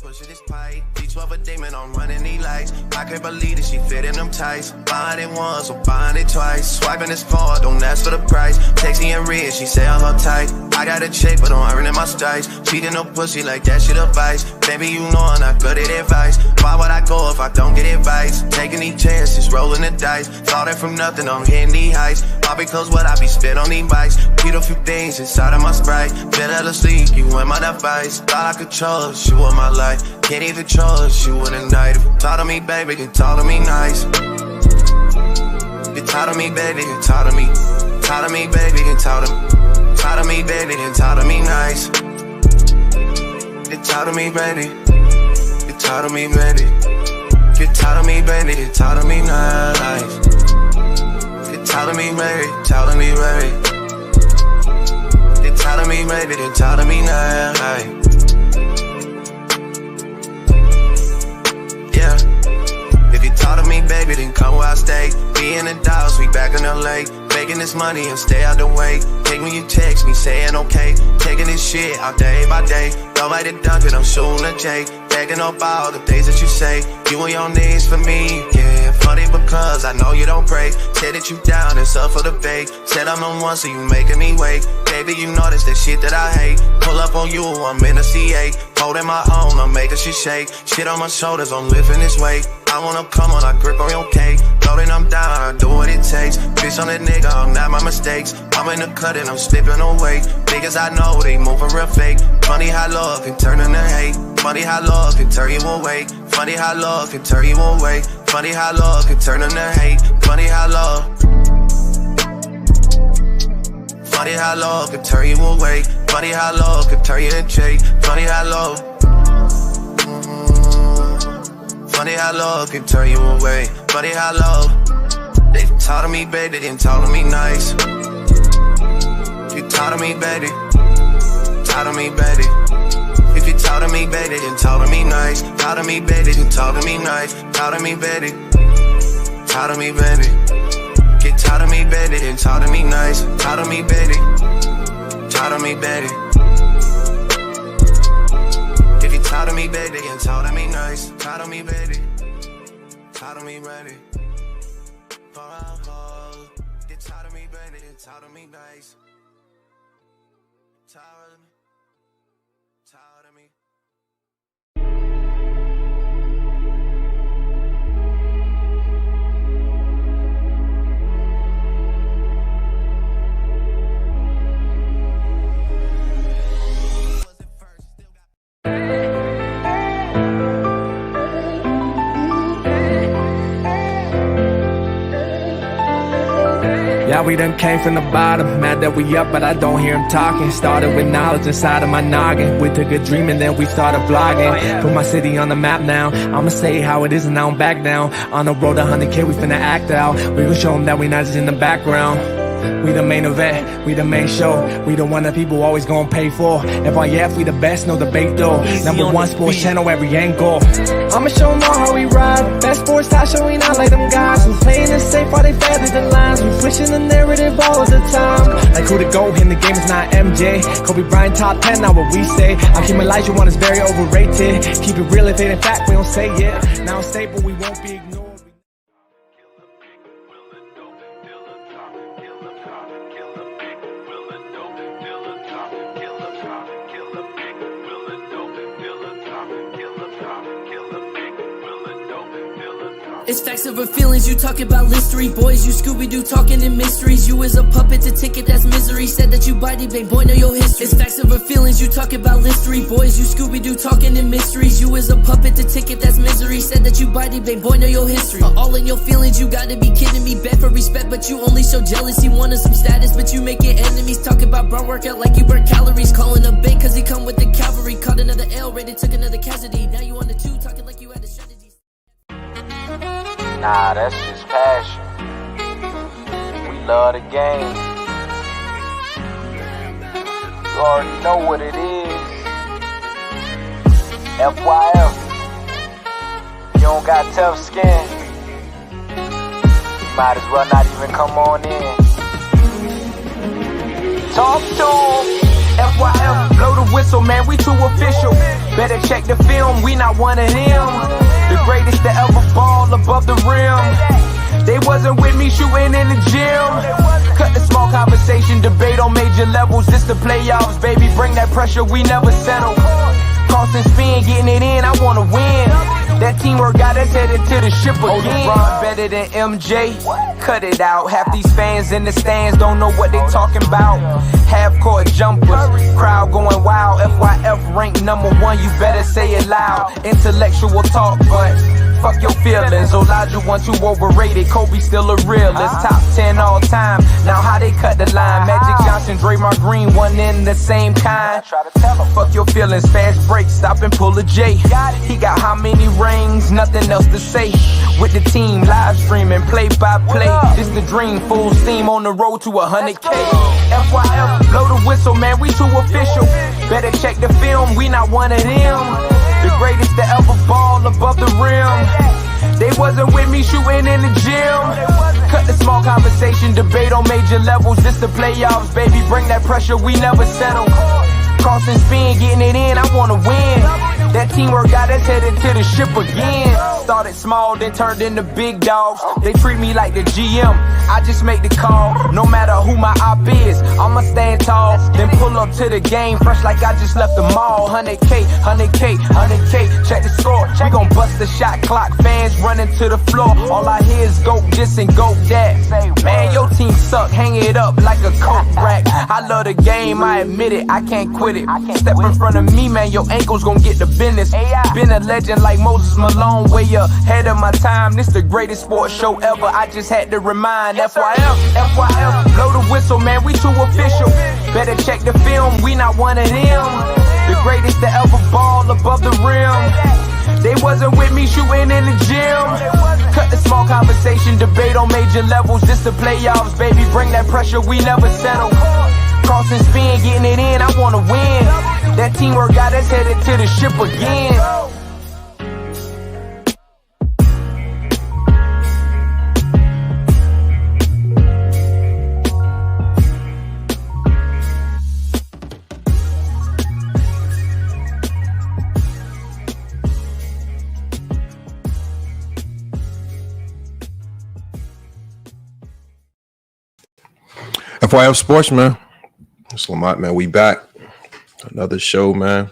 Pushing this pipe, each of a demon, I'm running these lights. I can't believe that she fit in them tights. Buying it once or buying it twice. Swiping this card, don't ask for the price. Texting and read, she say I'm uptight. I got a check, but I'm earning my stripes. Cheating no pussy like that shit advice. Baby, you know I'm not good at advice. Why would I go if I don't get advice? Taking these chances, rolling the dice. Thought it from nothing, I'm hitting these heights. All because what I be spit on these bikes. Beat a few things inside of my Sprite. Been out of sleep, you in my device. Thought I could trust you with my life. Can't even trust you in the night. If you talk to me, baby, then talk to me nice. You talk to me, baby, then talk to me. Talk to me, baby, then talk to me. Talk to me, baby, then talk to me nice. You talk to me, baby. You talk to me, baby. You talk to me, baby, then talk to me nice. You talk to me, baby, talk to me, baby. You talk to me, baby, then talk to me nice. Talk to me, baby, then come where I stay. Be in the dolls, we back in LA. Making this money and stay out the way. Take me, you text me, saying okay. Taking this shit out day by day. Nobody done it, I'm shooting a J. Taking up all the things that you say. You on your knees for me, yeah. Funny because I know you don't pray. Said that you down and suffer the fake. Said I'm the one, so you making me wait. Baby, you know that's that shit that I hate. Pull up on you, I'm in a C8. Holding my own, I'm making shit shake. Shit on my shoulders, I'm lifting this weight. I wanna come on, I grip on your cake. Loading, I'm down, I do what it takes. Bitch on that nigga, I'm not my mistakes. I'm in the cut and I'm slipping away. Niggas I know, they moving real fake. Funny how love can turn into hate. Funny how love can turn you away. Funny how love can turn you away. Funny how love can turn into hate. Funny how love. Funny how love can turn you away. Funny how love can turn you into hate. Funny how love. Funny how love can turn you away. Funny how love. They talk to me, baby, then talk to me nice. You talk to me, baby. Talk to me, baby. If you talk to me, baby, then talk to me nice. Talk to me, baby, then talk to me nice. Talk to me, baby. Talk to me, baby. Get talk to me, baby, then talk to me nice. Talk to me, baby. Talk to me, baby. If you talk to me, baby, then talk to me nice. Talk to me, baby. Talk to me, baby. Get talk to me, baby, then talk to me nice. Talk to me. Talk to me. Yeah, we done came from the bottom, mad that we up, but I don't hear him talking. Started with knowledge inside of my noggin. We took a dream and then we started vlogging. Put my city on the map now. I'ma say how it is and I don't back down. On the road to 100K, we finna act out. We gon' show them that we not just in the background. We the main event, we the main show. We the one that people always gon' pay for. FYF, we the best, no debate though. Number one sports channel, every angle. I'ma show them all how we ride. Best sports talk show, we not like them guys who playing it safe while they feather the lines. We pushing the narrative all the time. Like who to go in the game is not MJ. Kobe Bryant top 10, not what we say. Hakeem Olajuwon is very overrated. Keep it real if it ain't fact, we don't say it. Now it's stable, we won't be ignored. It's facts over feelings, you talk about listery. Boys, you Scooby-Doo talking in mysteries. You is a puppet to ticket, that's misery. Said that you body bang, boy, know your history. It's facts over feelings, you talk about listery. Boys, you Scooby-Doo talking in mysteries. You is a puppet to ticket, that's misery. Said that you body bang, boy, know your history. All in your feelings, you gotta be kidding me. Bet for respect, but you only show jealousy. Wanted some status, but you making enemies. Talk about bro workout like you burn calories. Calling a bait cause he come with the cavalry. Caught another L, rated, took another casualty. Now you on the 2, talking like you had a strategy. Nah, that's just passion. We love the game. You already know what it is. FYF. You don't got tough skin. You might as well not even come on in. Talk to 'em. FYF, blow the the whistle, man, we too official. Better check the film, we not one of them. The greatest to ever ball above the rim. They wasn't with me shooting in the gym. Cut the small conversation, debate on major levels. This the playoffs, baby, bring that pressure, we never settle. Cross and spin, getting it in, I wanna win. That teamwork got us headed to the ship again. LeBron better than MJ, cut it out. Half these fans in the stands don't know what they talking about. Half-court jumpers, crowd going wild. FYF ranked #1, you better say it loud. Intellectual talk, but fuck your feelings. Elijah 1 too overrated, Kobe still a realist. Top 10 all time, now how they cut the line. Magic Johnson, Draymond Green, one in the same kind. Fuck your feelings, fast break, stop and pull a J. He got how many rings, nothing else to say. With the team, live streaming, play by play. This the dream, full steam on the road to 100K. FYF, blow the whistle, man, we too official. Better check the film, we not one of them. The greatest to ever ball above the rim. They wasn't with me shooting in the gym. Cut the small conversation, debate on major levels. This the playoffs, baby, bring that pressure, we never settle. Cross and spin, getting it in, I wanna win. That teamwork got us headed to the ship again. Started small, then turned into big dogs. They treat me like the GM, I just make the call. No matter who my op is, I'ma stand tall. Then pull up to the game, fresh like I just left the mall. 100K, 100K, 100K, check the score. We gon' bust the shot clock, fans running to the floor. All I hear is go this and go that. Man, your team suck, hang it up like a coat rack. I love the game, I admit it, I can't quit it. Step in front of me, man, your ankles gon' get the business. Been a legend like Moses Malone, way ahead of my time. This the greatest sports show ever, I just had to remind. FYF, FYF, blow the whistle, man, we too official. Better check the film, we not one of them. The greatest to ever ball above the rim. They wasn't with me shooting in the gym. Cut the small conversation, debate on major levels. This the playoffs, baby, bring that pressure, we never settle. Cross and spin, getting it in, I wanna win. That teamwork got us headed to the ship again. FYF Sports, man. It's Lamont, man. We back. Another show, man.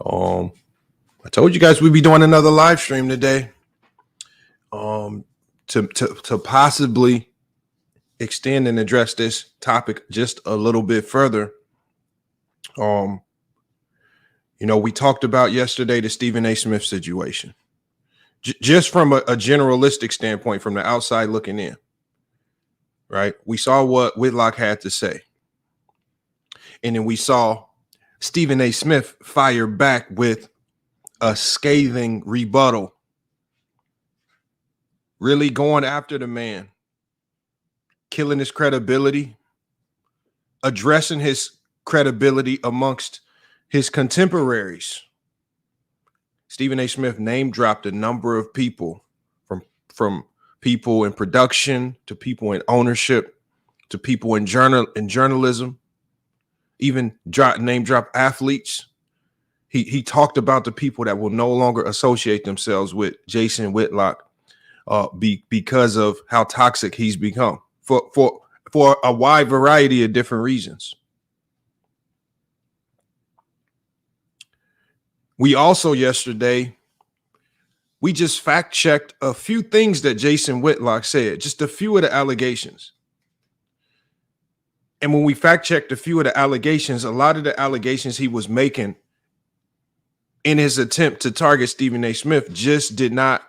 I told you guys we'd be doing another live stream today. To possibly extend and address this topic just a little bit further. You know, we talked about yesterday the Stephen A. Smith situation. Just from a generalistic standpoint, from the outside looking in. Right? We saw what Whitlock had to say. And then we saw Stephen A. Smith fire back with a scathing rebuttal. Really going after the man. Killing his credibility. Addressing his credibility amongst his contemporaries. Stephen A. Smith name dropped a number of people from people in production, to people in ownership, to people in journalism, even name drop athletes. He talked about the people that will no longer associate themselves with Jason Whitlock because of how toxic he's become for a wide variety of different reasons. We also yesterday, we just fact-checked a few things that Jason Whitlock said, just a few of the allegations. And when we fact-checked a few of the allegations, a lot of the allegations he was making in his attempt to target Stephen A. Smith just did not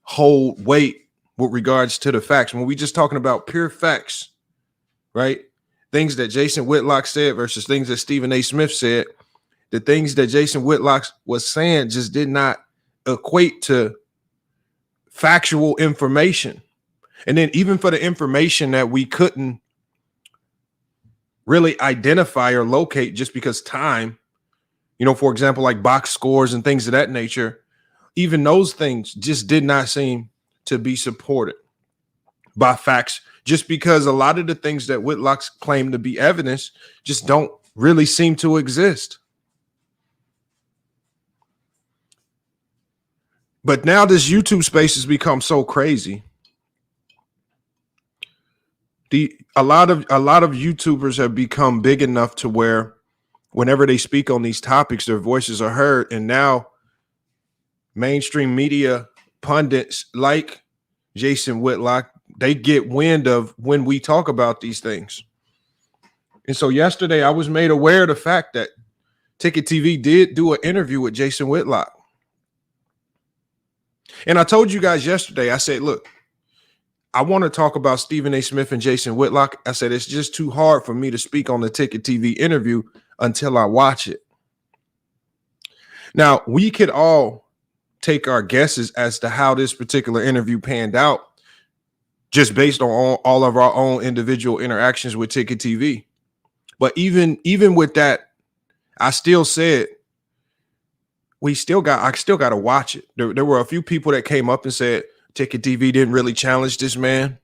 hold weight with regards to the facts. When we just talking about pure facts, right? Things that Jason Whitlock said versus things that Stephen A. Smith said, the things that Jason Whitlock was saying just did not equate to factual information. And then even for the information that we couldn't really identify or locate just because time, you know, for example, like box scores and things of that nature, even those things just did not seem to be supported by facts, just because a lot of the things that Whitlock's claim to be evidence just don't really seem to exist. But now this YouTube space has become so crazy. A lot of YouTubers have become big enough to where whenever they speak on these topics, their voices are heard. And now mainstream media pundits like Jason Whitlock, they get wind of when we talk about these things. And so yesterday I was made aware of the fact that Ticket TV did do an interview with Jason Whitlock. And I told you guys yesterday, I said, look, I want to talk about Stephen A. Smith and Jason Whitlock. I said, it's just too hard for me to speak on the Ticket TV interview until I watch it. Now, we could all take our guesses as to how this particular interview panned out just based on all of our own individual interactions with Ticket TV. But even with that, I still said, I still got to watch it. There were a few people that came up and said, Ticket TV didn't really challenge this man.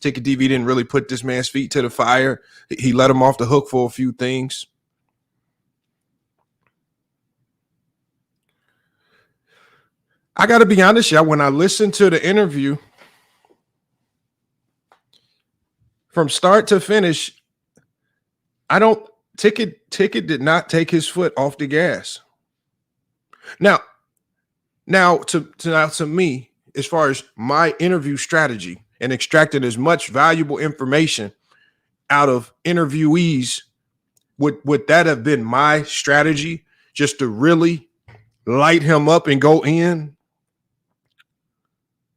Ticket TV didn't really put this man's feet to the fire. He let him off the hook for a few things. I got to be honest, y'all, when I listened to the interview from start to finish, Ticket did not take his foot off the gas. Now to me, as far as my interview strategy and extracting as much valuable information out of interviewees, would that have been my strategy, just to really light him up and go in?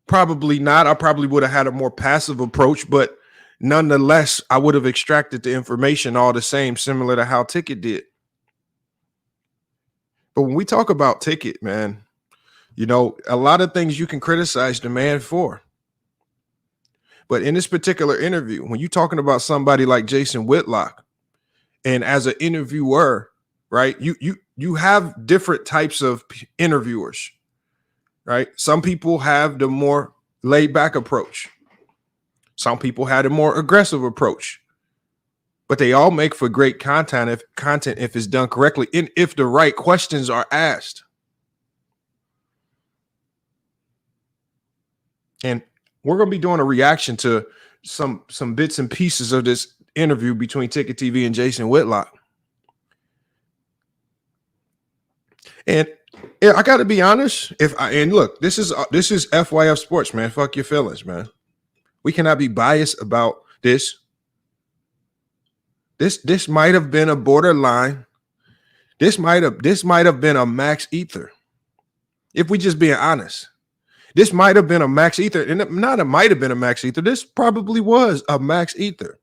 Probably not. I probably would have had a more passive approach, but nonetheless, I would have extracted the information all the same, similar to how Ticket did. But when we talk about Ticket, man, you know, a lot of things you can criticize the man for. But in this particular interview, when you're talking about somebody like Jason Whitlock, and as an interviewer, right, you have different types of interviewers, right? Some people have the more laid back approach. Some people had a more aggressive approach. But they all make for great content if it's done correctly and if the right questions are asked. And we're going to be doing a reaction to some bits and pieces of this interview between Ticket TV and Jason Whitlock. And I got to be honest, look, this is FYF Sports, man. Fuck your feelings, man. We cannot be biased about this. This might have been a borderline. This might have been a max ether. If we just being honest, this might have been a max ether, and it might have been a max ether. This probably was a max ether.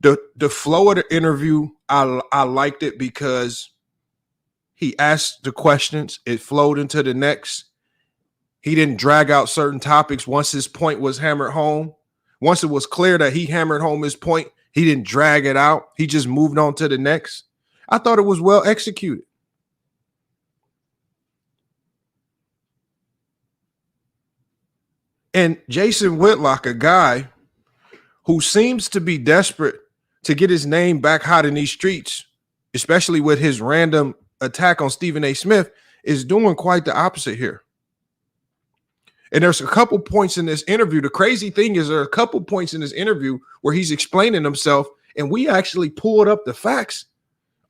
The flow of the interview, I liked it because he asked the questions. It flowed into the next. He didn't drag out certain topics once his point was hammered home. Once it was clear that he hammered home his point, he didn't drag it out. He just moved on to the next. I thought it was well executed. And Jason Whitlock, a guy who seems to be desperate to get his name back hot in these streets, especially with his random attack on Stephen A. Smith, is doing quite the opposite here. And there's a couple points in this interview. The crazy thing is there are a couple points in this interview where he's explaining himself, and we actually pulled up the facts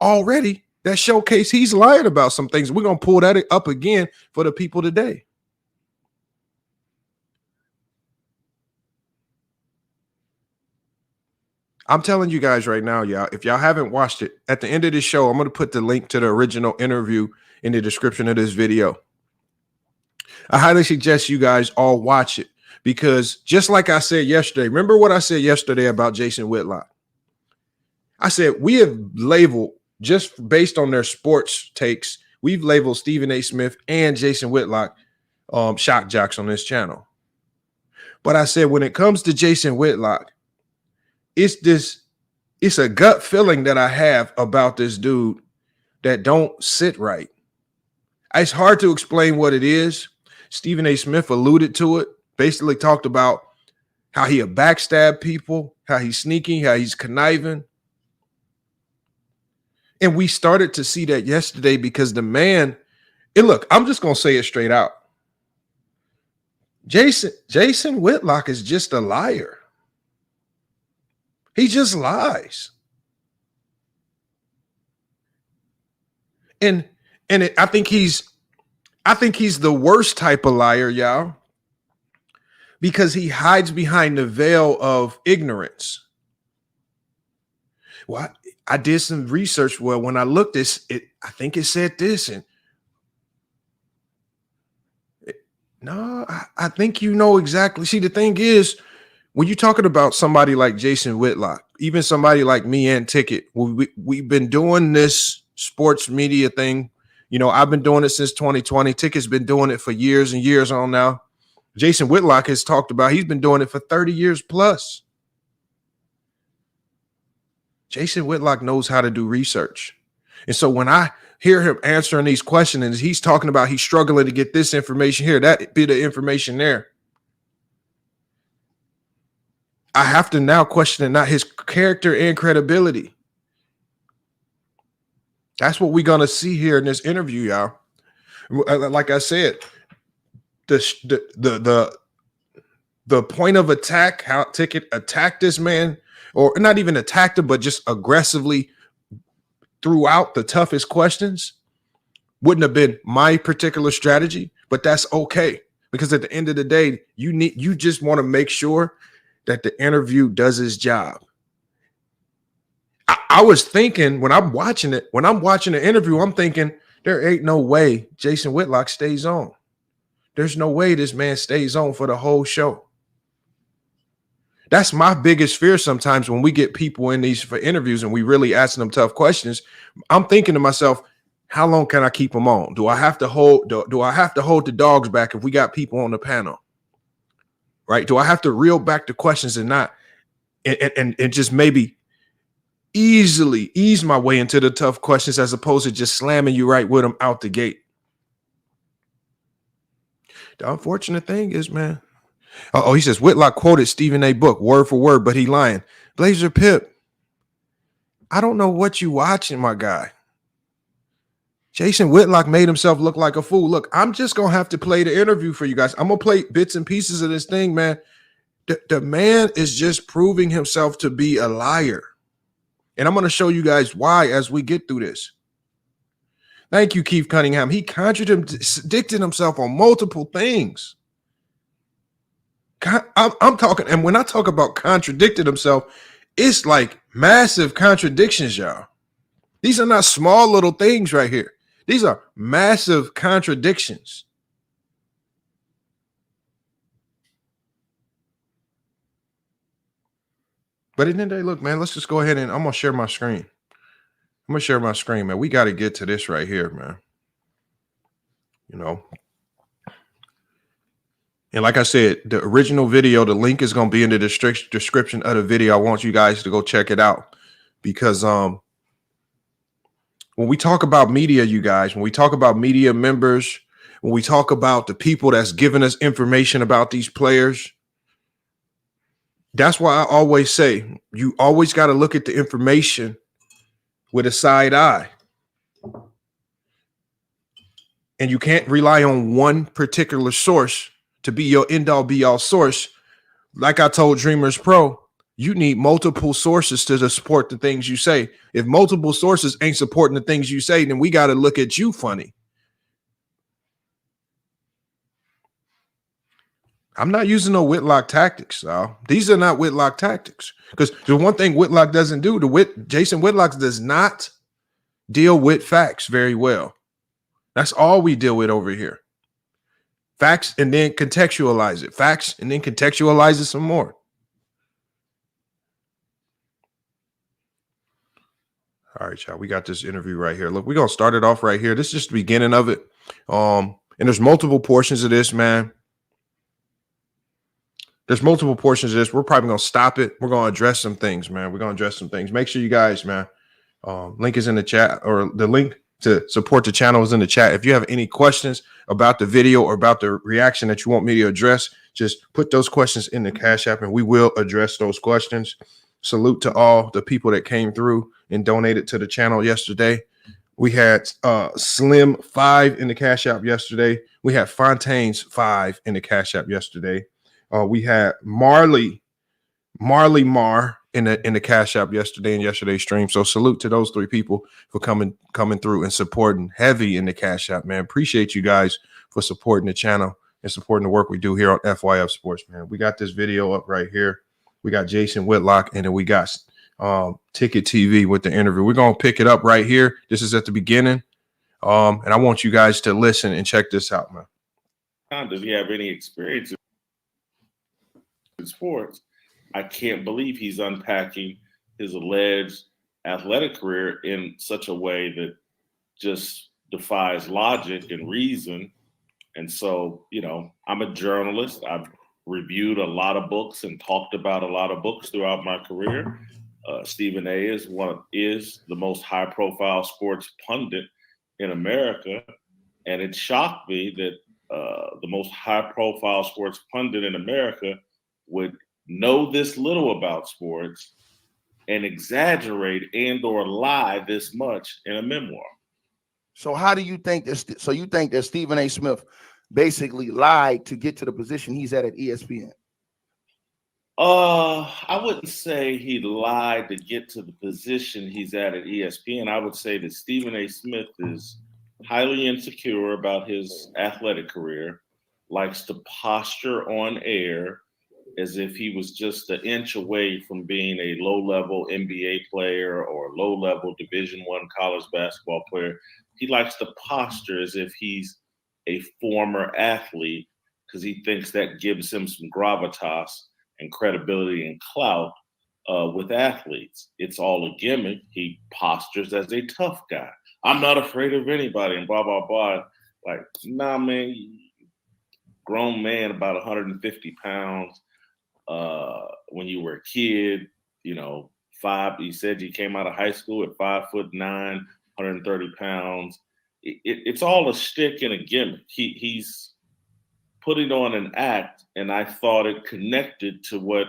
already that showcase he's lying about some things. We're going to pull that up again for the people today. I'm telling you guys right now, y'all, if y'all haven't watched it, at the end of this show, I'm going to put the link to the original interview in the description of this video. I highly suggest you guys all watch it because just like I said yesterday, remember what I said yesterday about Jason Whitlock? I said we have labeled, just based on their sports takes, we've labeled Stephen A. Smith and Jason Whitlock shock jocks on this channel. But I said when it comes to Jason Whitlock, it's a gut feeling that I have about this dude that don't sit right. It's hard to explain what it is. Stephen A. Smith alluded to it, basically talked about how he backstab people, how he's sneaking, how he's conniving. And we started to see that yesterday because the man, and look, I'm just going to say it straight out. Jason Whitlock is just a liar. He just lies. And I think he's the worst type of liar, y'all, because he hides behind the veil of ignorance. Well, I did some research. Well, when I looked I think it said this, and no, I think you know exactly. See, the thing is, when you're talking about somebody like Jason Whitlock, even somebody like me and Ticket, we've been doing this sports media thing. You know, I've been doing it since 2020. Ticket's been doing it for years and years on now. Jason Whitlock has talked about he's been doing it for 30 years plus. Jason Whitlock knows how to do research. And so when I hear him answering these questions and he's talking about he's struggling to get this information here, that bit of information there, I have to now question not his character and credibility. That's what we're going to see here in this interview, y'all. Like I said, the point of attack, how Ticket attacked this man, or not even attacked him, but just aggressively threw out the toughest questions, wouldn't have been my particular strategy, but that's okay. Because at the end of the day, you just want to make sure that the interview does its job. I was thinking when I'm watching the interview, I'm thinking there ain't no way Jason Whitlock stays on. There's no way this man stays on for the whole show. That's my biggest fear sometimes when we get people in these for interviews and we really asking them tough questions. I'm thinking to myself, how long can I keep them on? Do I have to hold the dogs back if we got people on the panel? Right? Do I have to reel back the questions and not and just maybe easily ease my way into the tough questions as opposed to just slamming you right with them out the gate? The unfortunate thing is, man. Oh, he says Whitlock quoted Stephen A. Book word for word, but he lying. Blazer Pip, I don't know what you watching, my guy. Jason Whitlock made himself look like a fool. Look, I'm just going to have to play the interview for you guys. I'm going to play bits and pieces of this thing, man. The man is just proving himself to be a liar. And I'm going to show you guys why as we get through this. Thank you, Keith Cunningham. He contradicted himself on multiple things. I'm talking, and when I talk about contradicted himself, it's like massive contradictions, y'all. These are not small little things right here. These are massive contradictions. But at the end of the day, look, man, let's just go ahead and I'm going to share my screen. I'm going to share my screen, man. We got to get to this right here, man. You know. And like I said, the original video, the link is going to be in the description of the video. I want you guys to go check it out because when we talk about media, you guys, when we talk about media members, when we talk about the people that's giving us information about these players, that's why I always say you always got to look at the information with a side eye. And you can't rely on one particular source to be your end-all be-all source. Like I told Dreamers Pro, you need multiple sources to support the things you say. If multiple sources ain't supporting the things you say, then we got to look at you funny. I'm not using no Whitlock tactics, y'all. These are not Whitlock tactics. Because the one thing Whitlock doesn't do, Jason Whitlock does not deal with facts very well. That's all we deal with over here. Facts and then contextualize it. Facts and then contextualize it some more. All right, y'all. We got this interview right here. Look, we're going to start it off right here. This is just the beginning of it. And there's multiple portions of this, man. There's multiple portions of this. We're probably going to stop it. We're going to address some things, man. We're going to address some things. Make sure you guys, man, link is in the chat, or the link to support the channel is in the chat. If you have any questions about the video or about the reaction that you want me to address, just put those questions in the Cash App and we will address those questions. Salute to all the people that came through and donated to the channel yesterday. We had Slim 5 in the Cash App yesterday. We had Fontaine's 5 in the Cash App yesterday. We had Marley Mar in the Cash App yesterday and yesterday's stream. So salute to those 3 people for coming through and supporting heavy in the Cash App, man. Appreciate you guys for supporting the channel and supporting the work we do here on FYF Sports, man. We got this video up right here. We got Jason Whitlock, and then we got Ticket TV with the interview. We're going to pick it up right here. This is at the beginning. And I want you guys to listen and check this out, man. Does he have any experience in sports? I can't believe he's unpacking his alleged athletic career in such a way that just defies logic and reason. And so, you know, I'm a journalist. I've reviewed a lot of books and talked about a lot of books throughout my career. Stephen A. is the most high-profile sports pundit in America, and it shocked me that the most high-profile sports pundit in America would know this little about sports and exaggerate and/or lie this much in a memoir. So, how do you think this? So, you think that Stephen A. Smith basically lied to get to the position he's at ESPN? I wouldn't say he lied to get to the position he's at ESPN. I would say that Stephen A. Smith is highly insecure about his athletic career, likes to posture on air as if he was just an inch away from being a low-level NBA player or low-level Division I college basketball player. He likes to posture as if he's a former athlete because he thinks that gives him some gravitas and credibility and clout with athletes. It's all a gimmick. He postures as a tough guy. I'm not afraid of anybody and blah, blah, blah. Like, nah, man, grown man, about 150 pounds. When you were a kid, you know, you said you came out of high school at 5'9", 130 pounds. It's all a shtick and a gimmick. He's putting on an act, and I thought it connected to what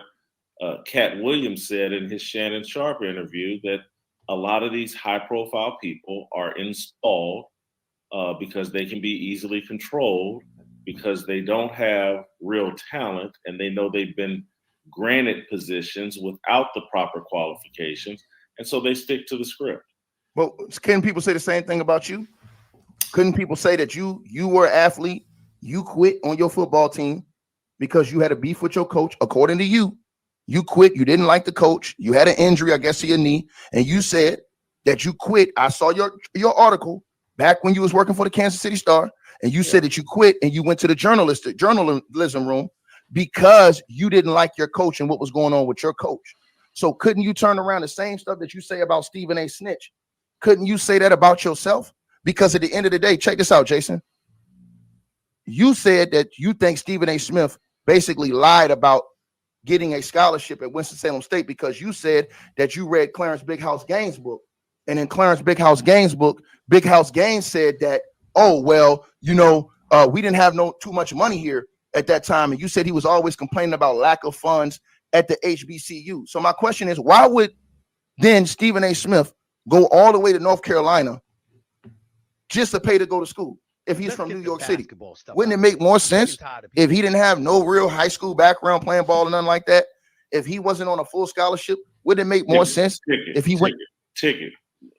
Cat Williams said in his Shannon Sharpe interview, that a lot of these high-profile people are installed because they can be easily controlled, because they don't have real talent, and they know they've been granted positions without the proper qualifications, and so they stick to the script. Well, can people say the same thing about you? Couldn't people say that you were an athlete, you quit on your football team because you had a beef with your coach? According to you, you quit. You didn't like the coach. You had an injury, I guess, to your knee, and you said that you quit. I saw your article back when you was working for the Kansas City Star, and you said that you quit and you went to the journalism room because you didn't like your coach and what was going on with your coach. So couldn't you turn around the same stuff that you say about Stephen A. Snitch? Couldn't you say that about yourself? Because at the end of the day, check this out, Jason. You said that you think Stephen A. Smith basically lied about getting a scholarship at Winston-Salem State because you said that you read Clarence Big House Gaines' book. And in Clarence Big House Gaines' book, Big House Gaines said that, oh, well, you know, we didn't have too much money here at that time. And you said he was always complaining about lack of funds at the HBCU. So my question is, why would then Stephen A. Smith go all the way to North Carolina just to pay to go to school if he's from New York City? Wouldn't it make more sense if he didn't have no real high school background playing ball and nothing like that? If he wasn't on a full scholarship, wouldn't it make more sense if he went? Ticket.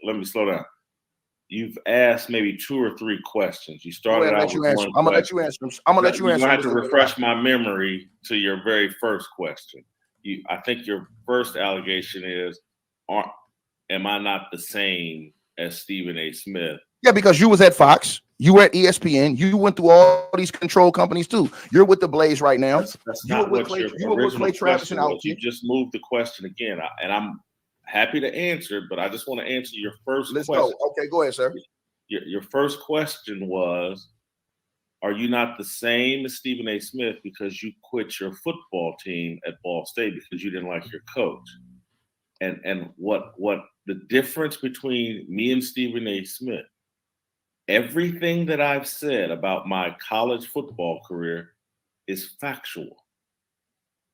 Let me slow down. You've asked maybe 2 or 3 questions. You started out with one. I'm gonna let you answer. I'm gonna let you answer. I have to refresh my memory to your very first question. I think your first allegation is, am I not the same as Stephen A. Smith? Yeah, because you was at Fox, you were at ESPN, you went through all these control companies too. You're with the Blaze right now. That's not what your original question was. You just moved the question again, and I'm happy to answer, but I just want to answer your first question. Let's go. Okay, go ahead, sir. Your first question was, are you not the same as Stephen A. Smith because you quit your football team at Ball State because you didn't like your coach? And what the difference between me and Stephen A. Smith, everything that I've said about my college football career is factual.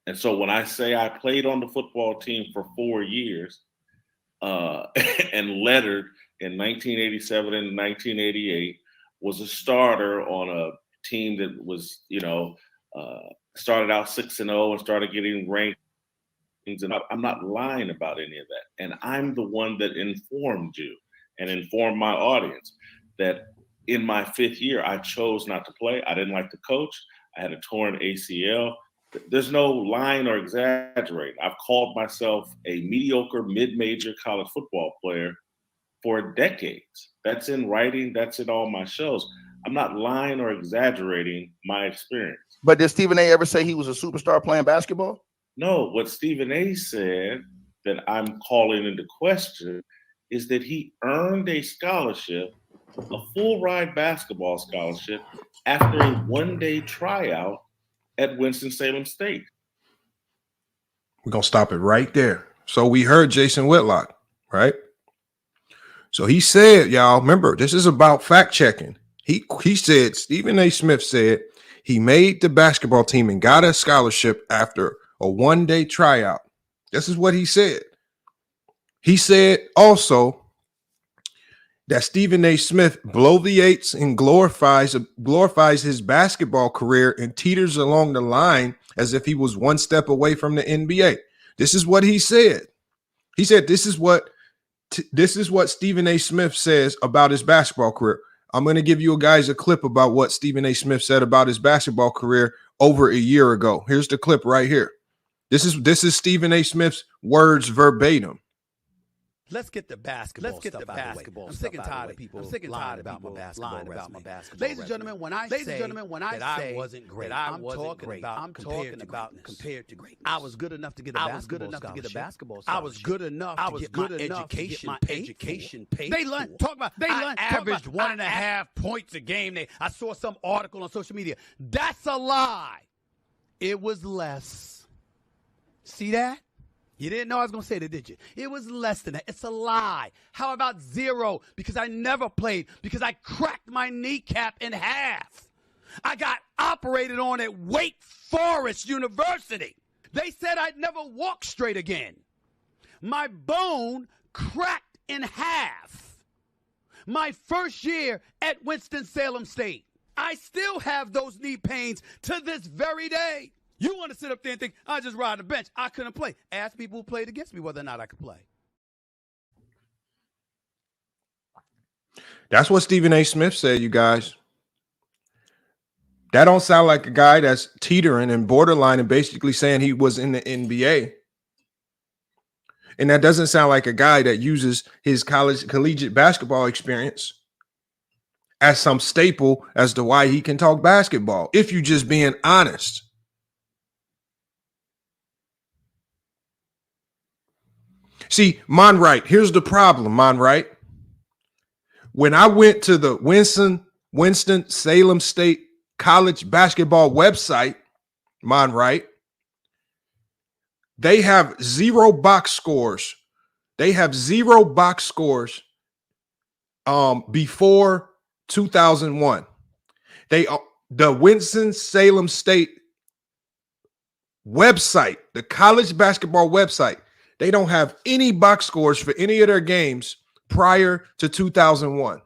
And so when I say I played on the football team for 4 years and lettered in 1987 and 1988, was a starter on a team that was, started out 6-0 and started getting rankings. And I'm not lying about any of that. And I'm the one that informed you and informed my audience that in my 5th year, I chose not to play. I didn't like the coach. I had a torn ACL. There's no lying or exaggerating. I've called myself a mediocre mid-major college football player for decades. That's in writing. That's in all my shows. I'm not lying or exaggerating my experience. But did Stephen A. ever say he was a superstar playing basketball? No, what Stephen A. said that I'm calling into question is that he earned a scholarship, a full ride basketball scholarship, after a one-day tryout at Winston-Salem State. We're going to stop it right there. So we heard Jason Whitlock, right? So he said, y'all, remember, this is about fact checking. He said, Stephen A. Smith said he made the basketball team and got a scholarship after a one-day tryout. This is what he said. He said also that Stephen A. Smith bloviates and glorifies his basketball career and teeters along the line as if he was one step away from the NBA. This is what he said. He said this is what Stephen A. Smith says about his basketball career. I'm going to give you guys a clip about what Stephen A. Smith said about his basketball career over a year ago. Here's the clip right here. This is Stephen A. Smith's words verbatim. Let's get the basketball. I'm sick and tired of people lying about my basketball resume. Ladies and gentlemen, when I say that I wasn't great, I'm talking about compared to great. I was good enough to get a basketball scholarship. I was good enough to get my education paid. They averaged 1.5 points a game. I saw some article on social media. That's a lie. It was less. See that? You didn't know I was going to say that, did you? It was less than that. It's a lie. How about 0? Because I never played, because I cracked my kneecap in half. I got operated on at Wake Forest University. They said I'd never walk straight again. My bone cracked in half. My first year at Winston-Salem State. I still have those knee pains to this very day. You want to sit up there and think, I just ride the bench. I couldn't play. Ask people who played against me whether or not I could play. That's what Stephen A. Smith said, you guys. That don't sound like a guy that's teetering and borderline and basically saying he was in the NBA. And that doesn't sound like a guy that uses his collegiate basketball experience as some staple as to why he can talk basketball, if you're just being honest. See, Monright, here's the problem, Monright. When I went to the Winston-Salem State College basketball website, Monright, they have 0 box scores. They have 0 box scores before 2001. The Winston-Salem State website, the college basketball website, they don't have any box scores for any of their games prior to 2001.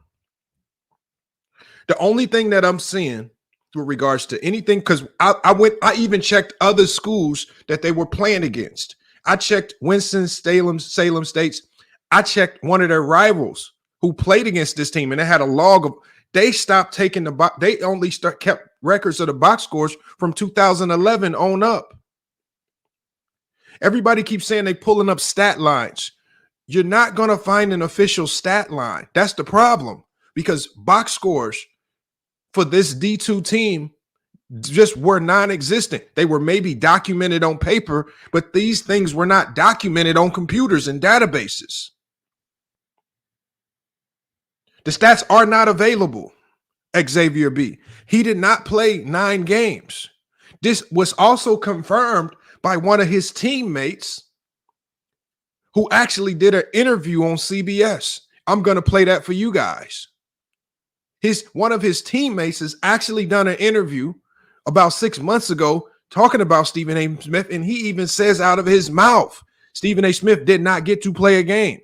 The only thing that I'm seeing with regards to anything, because I even checked other schools that they were playing against. I checked Winston-Salem State's. I checked one of their rivals who played against this team, and they had a log of. They stopped taking the box. They only kept records of the box scores from 2011 on up. Everybody keeps saying they pulling up stat lines. You're not going to find an official stat line. That's the problem, because box scores for this D2 team just were non-existent. They were maybe documented on paper, but these things were not documented on computers and databases. The stats are not available. Xavier B. He did not play 9 games. This was also confirmed by one of his teammates who actually did an interview on CBS. I'm going to play that for you guys. One of his teammates has actually done an interview about 6 months ago talking about Stephen A. Smith, and he even says out of his mouth, Stephen A. Smith did not get to play a game.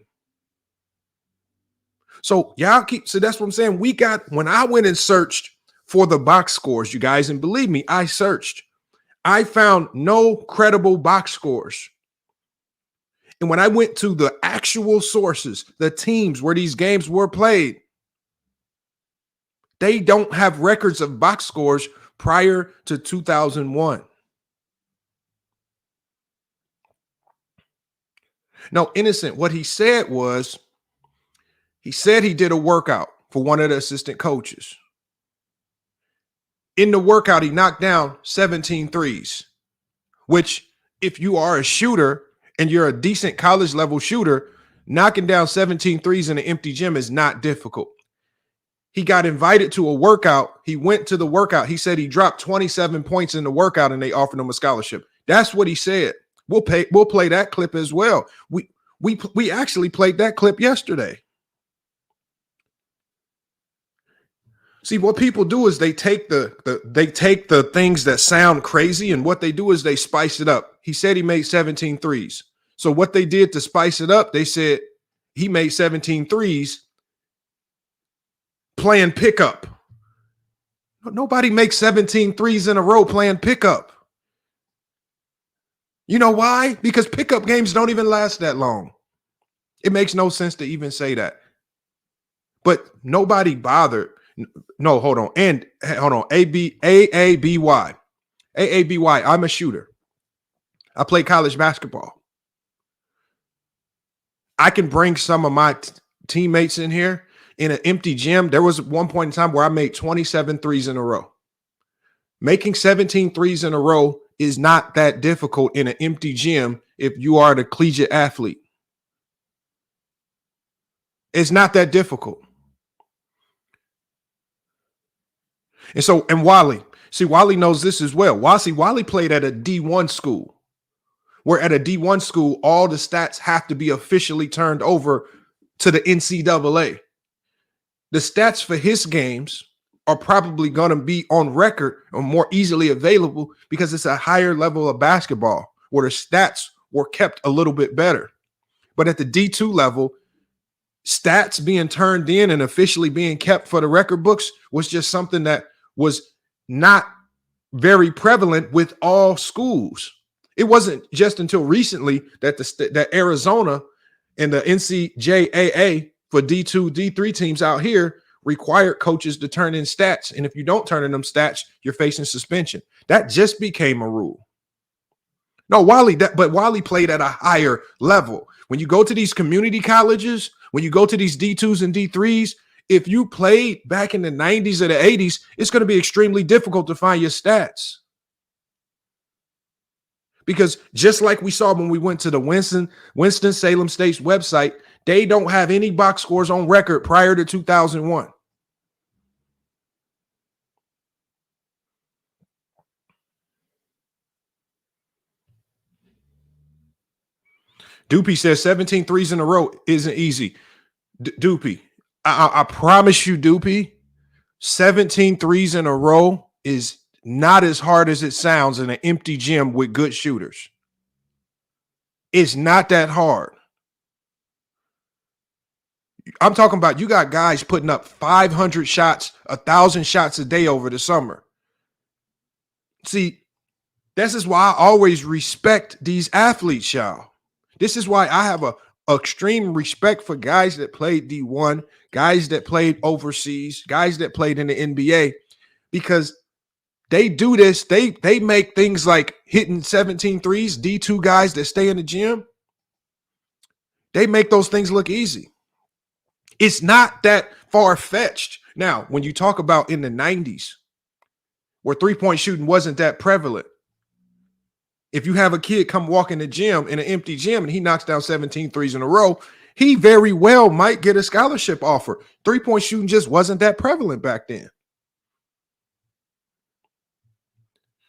So that's what I'm saying. When I went and searched for the box scores, you guys, and believe me, I searched. I found no credible box scores. And when I went to the actual sources, the teams where these games were played, they don't have records of box scores prior to 2001. No, Innocent, what he said was, he said he did a workout for one of the assistant coaches. In the workout, he knocked down 17 threes, which if you are a shooter and you're a decent college level shooter, knocking down 17 threes in an empty gym is not difficult. He got invited to a workout. He went to the workout. He said he dropped 27 points in the workout and they offered him a scholarship. That's what he said. We'll play that clip as well. We actually played that clip yesterday. See, what people do is they take the things that sound crazy, and what they do is they spice it up. He said he made 17 threes. So what they did to spice it up, they said he made 17 threes playing pickup. Nobody makes 17 threes in a row playing pickup. You know why? Because pickup games don't even last that long. It makes no sense to even say that. But nobody bothered. No, hold on. And hold on. AABY. I'm a shooter. I play college basketball. I can bring some of my teammates in here in an empty gym. There was one point in time where I made 27 threes in a row. Making 17 threes in a row is not that difficult in an empty gym if you are the collegiate athlete. It's not that difficult. And Wally knows this as well. Wally played at a D1 school, where at a D1 school, all the stats have to be officially turned over to the NCAA. The stats for his games are probably going to be on record or more easily available because it's a higher level of basketball where the stats were kept a little bit better. But at the D2 level, stats being turned in and officially being kept for the record books was just something that was not very prevalent with all schools. It wasn't just until recently that that Arizona and the NCAA for D2, D3 teams out here required coaches to turn in stats. And if you don't turn in them stats, you're facing suspension. That just became a rule. No, but Wally played at a higher level. When you go to these community colleges, when you go to these D2s and D3s, if you played back in the 90s or the 80s, it's going to be extremely difficult to find your stats. Because just like we saw when we went to the Winston-Salem State's website, they don't have any box scores on record prior to 2001. Doopy says 17 threes in a row isn't easy. Doopy, I promise you, Doopy, 17 threes in a row is not as hard as it sounds in an empty gym with good shooters. It's not that hard. I'm talking about you got guys putting up 500 shots, 1,000 shots a day over the summer. See, this is why I always respect these athletes, y'all. This is why I have a extreme respect for guys that played D1, guys that played overseas, guys that played in the NBA, because they do this. They make things like hitting 17 threes, D2 guys that stay in the gym. They make those things look easy. It's not that far-fetched. Now, when you talk about in the 90s, where three-point shooting wasn't that prevalent, if you have a kid come walk in the gym, in an empty gym, and he knocks down 17 threes in a row, he very well might get a scholarship offer. Three-point shooting just wasn't that prevalent back then.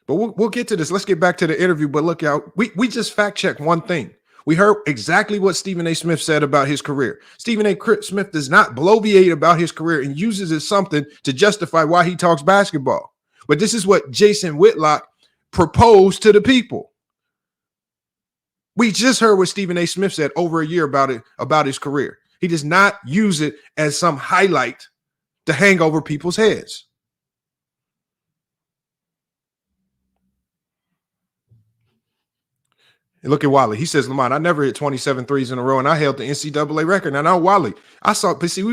But we'll get to this. Let's get back to the interview. But look, y'all, we just fact-checked one thing. We heard exactly what Stephen A. Smith said about his career. Stephen A. Smith does not bloviate about his career and uses it as something to justify why he talks basketball. But this is what Jason Whitlock propose to the people. We just heard what Stephen A. Smith said over a year about his career. He does not use it as some highlight to hang over people's heads. And look at Wally. He says, Lamont, I never hit 27 threes in a row, and I held the NCAA record. Now, Wally,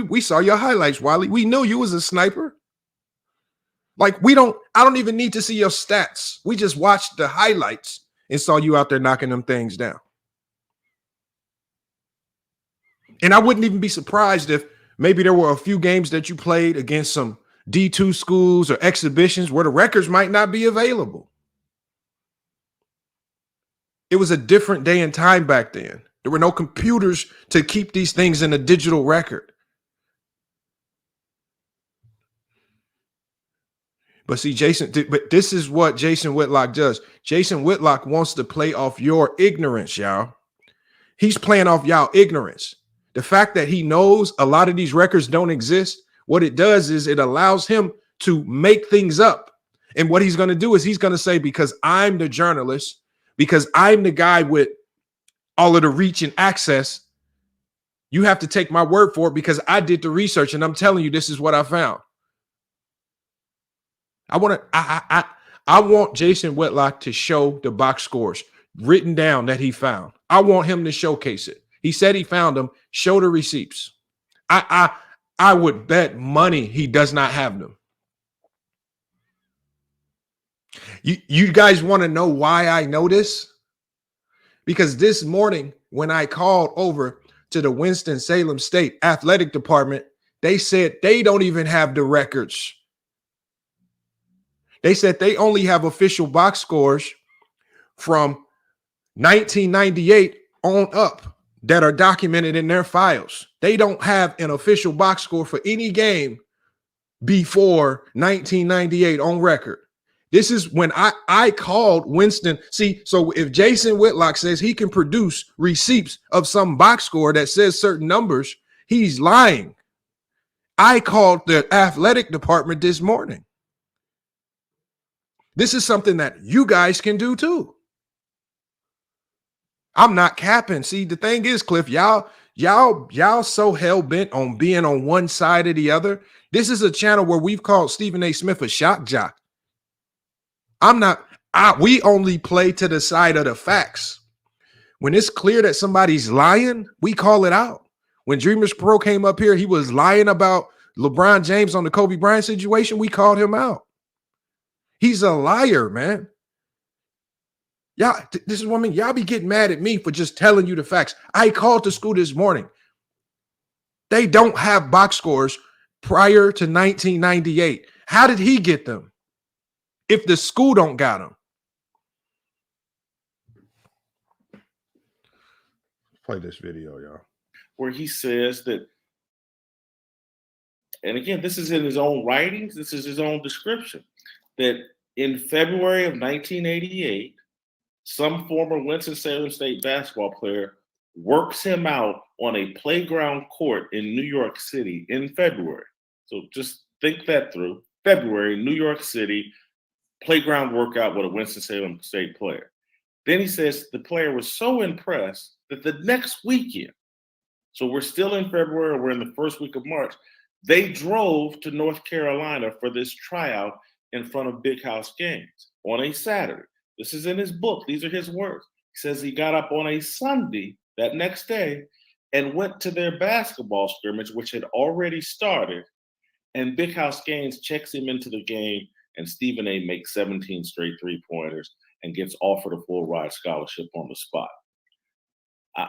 we saw your highlights, Wally. We knew you was a sniper. Like, I don't even need to see your stats. We just watched the highlights and saw you out there knocking them things down. And I wouldn't even be surprised if maybe there were a few games that you played against some D2 schools or exhibitions where the records might not be available. It was a different day and time back then. There were no computers to keep these things in a digital record. But see, but this is what Jason Whitlock does. Jason Whitlock wants to play off your ignorance, y'all. He's playing off y'all ignorance. The fact that he knows a lot of these records don't exist, what it does is it allows him to make things up. And what he's going to do is he's going to say, because I'm the journalist, because I'm the guy with all of the reach and access, you have to take my word for it because I did the research and I'm telling you this is what I found. I want Jason Whitlock to show the box scores written down that he found. I want him to showcase it. He said he found them. Show the receipts. I would bet money he does not have them. You guys want to know why I know this? Because this morning when I called over to the Winston-Salem State Athletic Department, they said they don't even have the records. They said they only have official box scores from 1998 on up that are documented in their files. They don't have an official box score for any game before 1998 on record. This is when I called Winston. See, so if Jason Whitlock says he can produce receipts of some box score that says certain numbers, he's lying. I called the athletic department this morning. This is something that you guys can do too. I'm not capping. See, the thing is, Cliff, y'all so hell-bent on being on one side or the other. This is a channel where we've called Stephen A. Smith a shock jock. We only play to the side of the facts. When it's clear that somebody's lying, we call it out. When Dreamers Pro came up here, he was lying about LeBron James on the Kobe Bryant situation. We called him out. He's a liar, man. Y'all, this is what I mean. Y'all be getting mad at me for just telling you the facts. I called the school this morning. They don't have box scores prior to 1998. How did he get them if the school don't got them? Play this video, y'all. Where he says that, and again, this is in his own writings, this is his own description, that in February of 1988, some former Winston-Salem State basketball player works him out on a playground court in New York City in February. So just think that through. February, New York City, playground workout with a Winston-Salem State player. Then he says the player was so impressed that the next weekend, so we're still in February, we're in the first week of March, they drove to North Carolina for this tryout in front of Big House Games on a Saturday. This is in his book. These are his words. He says he got up on a Sunday that next day and went to their basketball scrimmage, which had already started, and Big House Games checks him into the game, and Stephen A. makes 17 straight three-pointers and gets offered a full ride scholarship on the spot.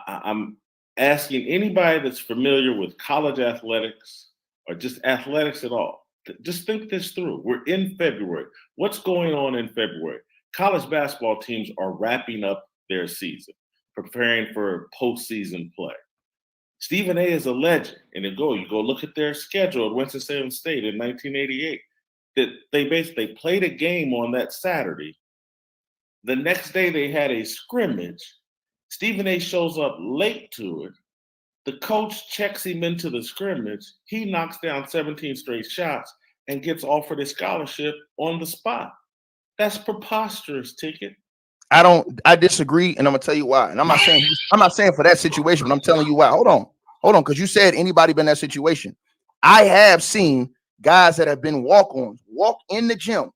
I'm asking anybody that's familiar with college athletics or just athletics at all, just think this through. We're in February. What's going on in February? College basketball teams are wrapping up their season, preparing for postseason play. Stephen A. is a legend, and you go look at their schedule at Winston-Salem State in 1988. That they basically played a game on that Saturday. The next day they had a scrimmage. Stephen A. shows up late to it. The coach checks him into the scrimmage. He knocks down 17 straight shots and gets offered a scholarship on the spot. That's preposterous, Ticket. I disagree, and I'm gonna tell you why. And I'm not saying for that situation, but I'm telling you why. Hold on, because you said anybody been in that situation. I have seen guys that have been walk-ons walk in the gym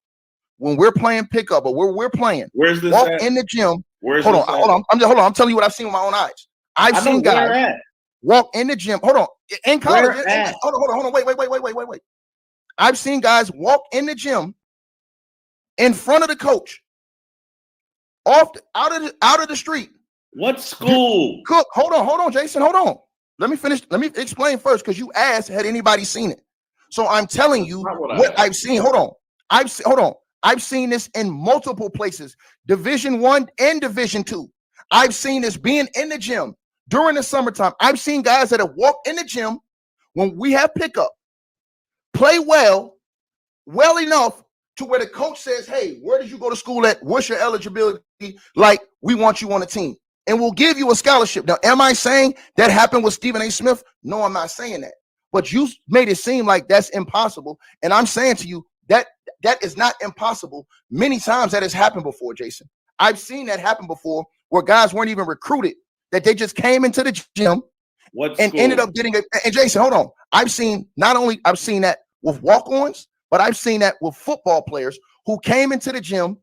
when we're playing pickup or where we're playing. Where's this walk at? in the gym. Where's hold this on. I'm telling you what I've seen with my own eyes. I've seen guys walk in the gym. Hold on. In college. Hold on. Wait. I've seen guys walk in the gym in front of the coach. Out of the street. What school? Cook. Hold on, Jason. Hold on. Let me finish. Let me explain first, because you asked, had anybody seen it? So I'm telling you what I've seen. Hold on. I've seen this in multiple places, Division I and Division II. I've seen this being in the gym during the summertime. I've seen guys that have walked in the gym when we have pickup, play well enough to where the coach says, hey, where did you go to school at? What's your eligibility? Like, we want you on the team, and we'll give you a scholarship. Now, am I saying that happened with Stephen A. Smith? No, I'm not saying that. But you made it seem like that's impossible. And I'm saying to you that is not impossible. Many times that has happened before, Jason. I've seen that happen before where guys weren't even recruited, that they just came into the gym ended up getting it. And Jason, hold on. I've seen that with walk-ons, but I've seen that with football players who came into the gym,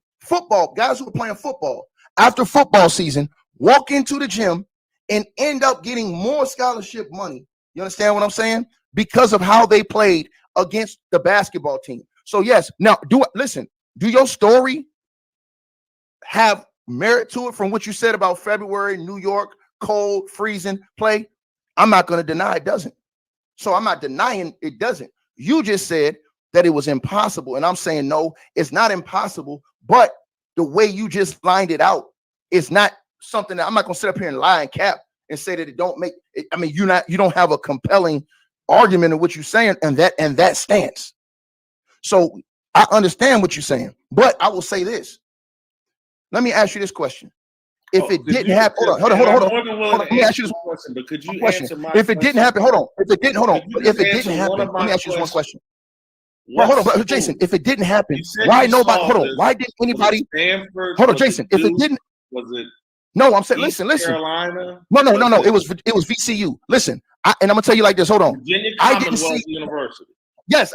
guys who were playing football after football season, walk into the gym and end up getting more scholarship money. You understand what I'm saying? Because of how they played against the basketball team. So yes, now do your story have merit to it from what you said about February, New York, cold, freezing play? I'm not going to deny it doesn't. So I'm not denying it doesn't. You just said that it was impossible. And I'm saying, no, it's not impossible. But the way you just lined it out is not something that I'm not going to sit up here and lie and cap and say that it don't make it. I mean, you don't have a compelling argument in what you're saying and that stance. So I understand what you're saying, but I will say this. Let me ask you this question. If it didn't happen, hold on. Let me ask you this question, but could you question. Answer my If it didn't happen, hold on. If it didn't happen, let me ask you this one question. Well, hold on, Jason. If it didn't happen, why nobody? Hold on. Why didn't anybody? Hold on, Jason. If it didn't, was it? No, I'm saying. Listen. Carolina? No. It was VCU. Listen, and I'm gonna tell you like this. Hold on. Virginia Commonwealth University. Yes.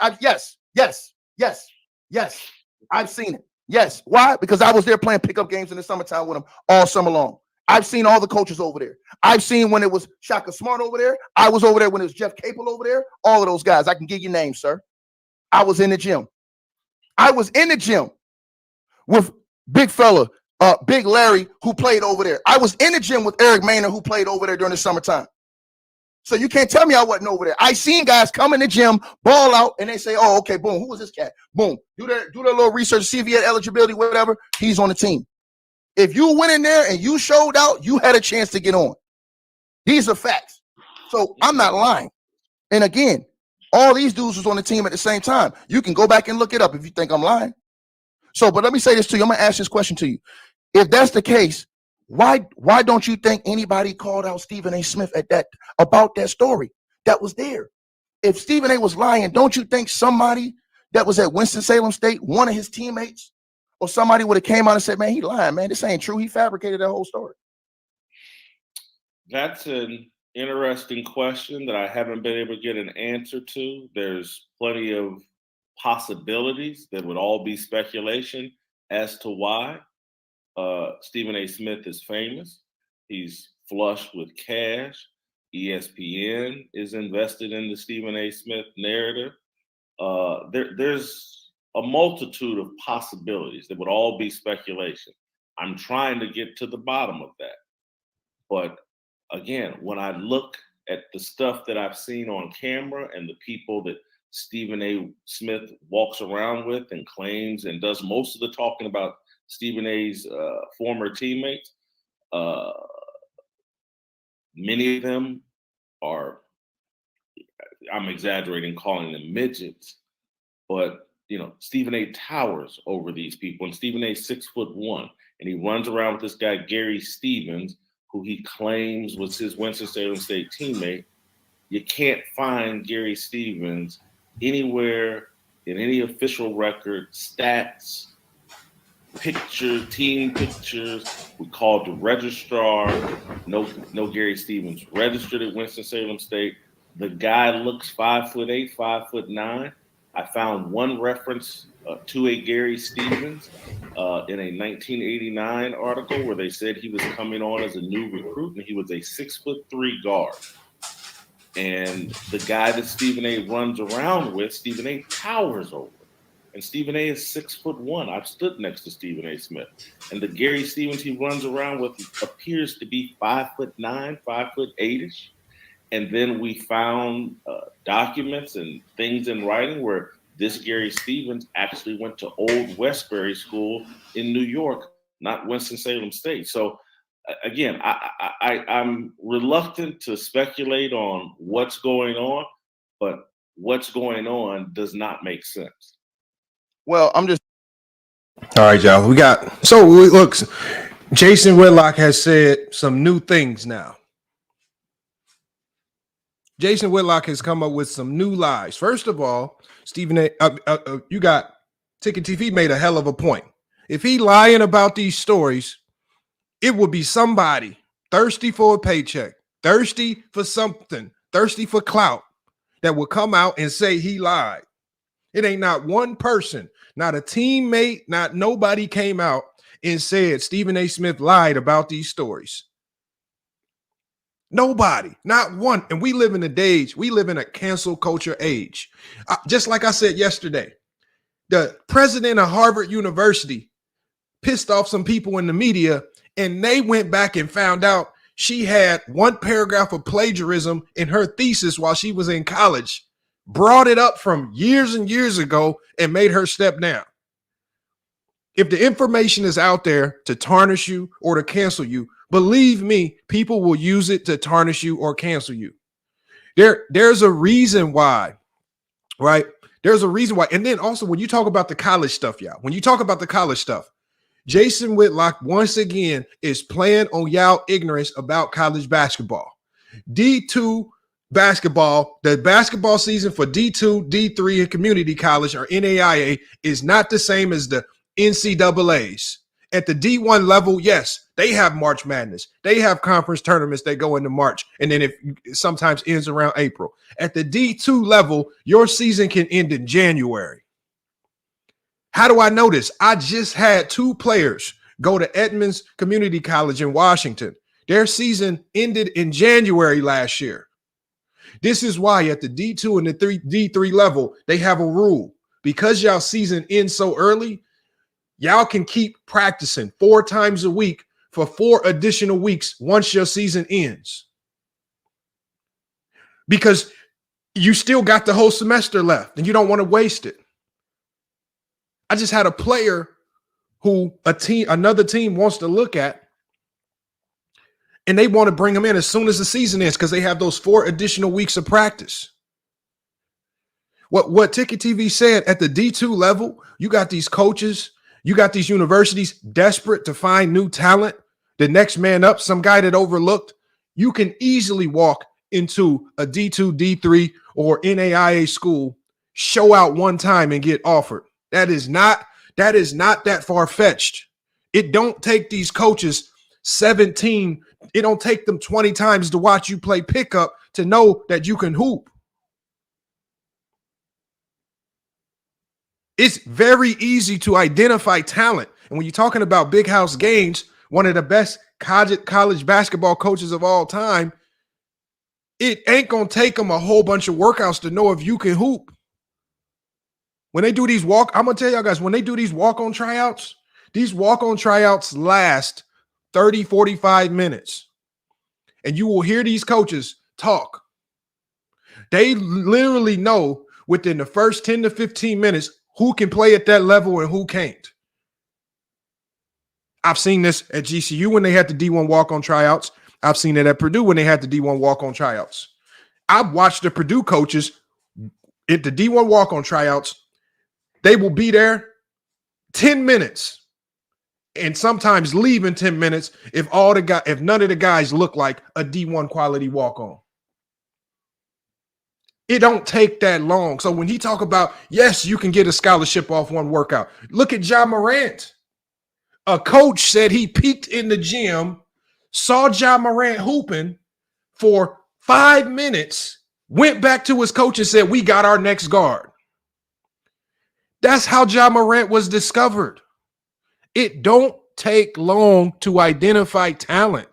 I've seen it. Yes. Why? Because I was there playing pickup games in the summertime with them all summer long. I've seen all the coaches over there. I've seen when it was Shaka Smart over there. I was over there when it was Jeff Capel over there. All of those guys. I can give you names, sir. I was in the gym. I was in the gym with big fella, Big Larry, who played over there. I was in the gym with Eric Maynard, who played over there during the summertime. So you can't tell me I wasn't over there. I seen guys come in the gym, ball out, and they say, oh, okay, boom, who was this cat? Boom. Do their little research, see if he had eligibility, whatever. He's on the team. If you went in there and you showed out, you had a chance to get on. These are facts. So I'm not lying. And again, all these dudes was on the team at the same time. You can go back and look it up if you think I'm lying. So, but let me say this to you. I'm going to ask this question to you. If that's the case, why don't you think anybody called out Stephen A. Smith about that story that was there? If Stephen A. was lying, don't you think somebody that was at Winston-Salem State, one of his teammates, or somebody would have came out and said, man, he lying, man, this ain't true. He fabricated that whole story. That's an interesting question that I haven't been able to get an answer to. There's plenty of possibilities that would all be speculation as to why. Stephen A. Smith is famous. He's flush with cash. ESPN is invested in the Stephen A. Smith narrative. There's a multitude of possibilities that would all be speculation. I'm trying to get to the bottom of that. But again, when I look at the stuff that I've seen on camera and the people that Stephen A. Smith walks around with and claims and does most of the talking about Stephen A.'s former teammates, many of them are, I'm exaggerating calling them midgets, but Stephen A. towers over these people, and Stephen A.'s 6'1", and he runs around with this guy Gary Stevens, who he claims was his Winston-Salem State teammate. You can't find Gary Stevens anywhere in any official record, stats, team pictures. We called the registrar. No Gary Stevens registered at Winston-Salem State. The guy looks 5'8", 5'9". I found one reference to a Gary Stevens in a 1989 article where they said he was coming on as a new recruit, and he was a 6'3" guard. And the guy that Stephen A. runs around with, Stephen A. towers over. And Stephen A. is 6'1". I've stood next to Stephen A. Smith. And the Gary Stevens he runs around with appears to be 5'9", 5'8"-ish. And then we found documents and things in writing where this Gary Stevens actually went to Old Westbury School in New York, not Winston-Salem State. So again, I'm reluctant to speculate on what's going on, but what's going on does not make sense. Well, I'm just. All right, y'all. Look, Jason Whitlock has said some new things now. Jason Whitlock has come up with some new lies. First of all, Stephen A. You got Ticket TV made a hell of a point. If he lying about these stories, it would be somebody thirsty for a paycheck, thirsty for something, thirsty for clout that will come out and say he lied. It ain't not one person, not a teammate, not nobody came out and said Stephen A. Smith lied about these stories. Nobody, not one. And we live in a cancel culture age. Just like I said yesterday, the president of Harvard University pissed off some people in the media, and they went back and found out she had one paragraph of plagiarism in her thesis while she was in college, brought it up from years and years ago, and made her step down. If the information is out there to tarnish you or to cancel you, believe me, people will use it to tarnish you or cancel you. There's a reason why, right? There's a reason why. And then also when you talk about the college stuff, Jason Whitlock, once again, is playing on y'all ignorance about college basketball. D2 basketball, the basketball season for D2, D3, and community college or NAIA is not the same as the NCAAs. At the D1 level, yes, they have March Madness. They have conference tournaments that go into March, and then it sometimes ends around April. At the D2 level, your season can end in January. How do I know this? I just had two players go to Edmonds Community College in Washington. Their season ended in January last year. This is why at the D2 and the D3 level, they have a rule. Because y'all season ends so early, y'all can keep practicing 4 times a week for 4 additional weeks once your season ends. Because you still got the whole semester left and you don't want to waste it. I just had a player who another team wants to look at, and they want to bring him in as soon as the season ends because they have those 4 additional weeks of practice. What Ticket TV said, at the D2 level, you got these coaches, you got these universities desperate to find new talent, the next man up, some guy that overlooked. You can easily walk into a D2, D3, or NAIA school, show out one time and get offered. That is not that far-fetched. It don't take these coaches 17. It don't take them 20 times to watch you play pickup to know that you can hoop. It's very easy to identify talent. And when you're talking about Big House Gaines, one of the best college basketball coaches of all time, it ain't going to take them a whole bunch of workouts to know if you can hoop. When they do these I'm going to tell y'all guys, when they do these walk-on tryouts, these walk-on tryouts last 30, 45 minutes. And you will hear these coaches talk. They literally know within the first 10 to 15 minutes who can play at that level and who can't. I've seen this at GCU when they had the D1 walk-on tryouts. I've seen it at Purdue when they had the D1 walk-on tryouts. I've watched the Purdue coaches at the D1 walk-on tryouts. They will be there 10 minutes and sometimes leave in 10 minutes if none of the guys look like a D1 quality walk-on. It don't take that long. So when he talk about, yes, you can get a scholarship off one workout. Look at Ja Morant. A coach said he peeked in the gym, saw Ja Morant hooping for 5 minutes, went back to his coach and said, we got our next guard. That's how Ja Morant was discovered. It don't take long to identify talent.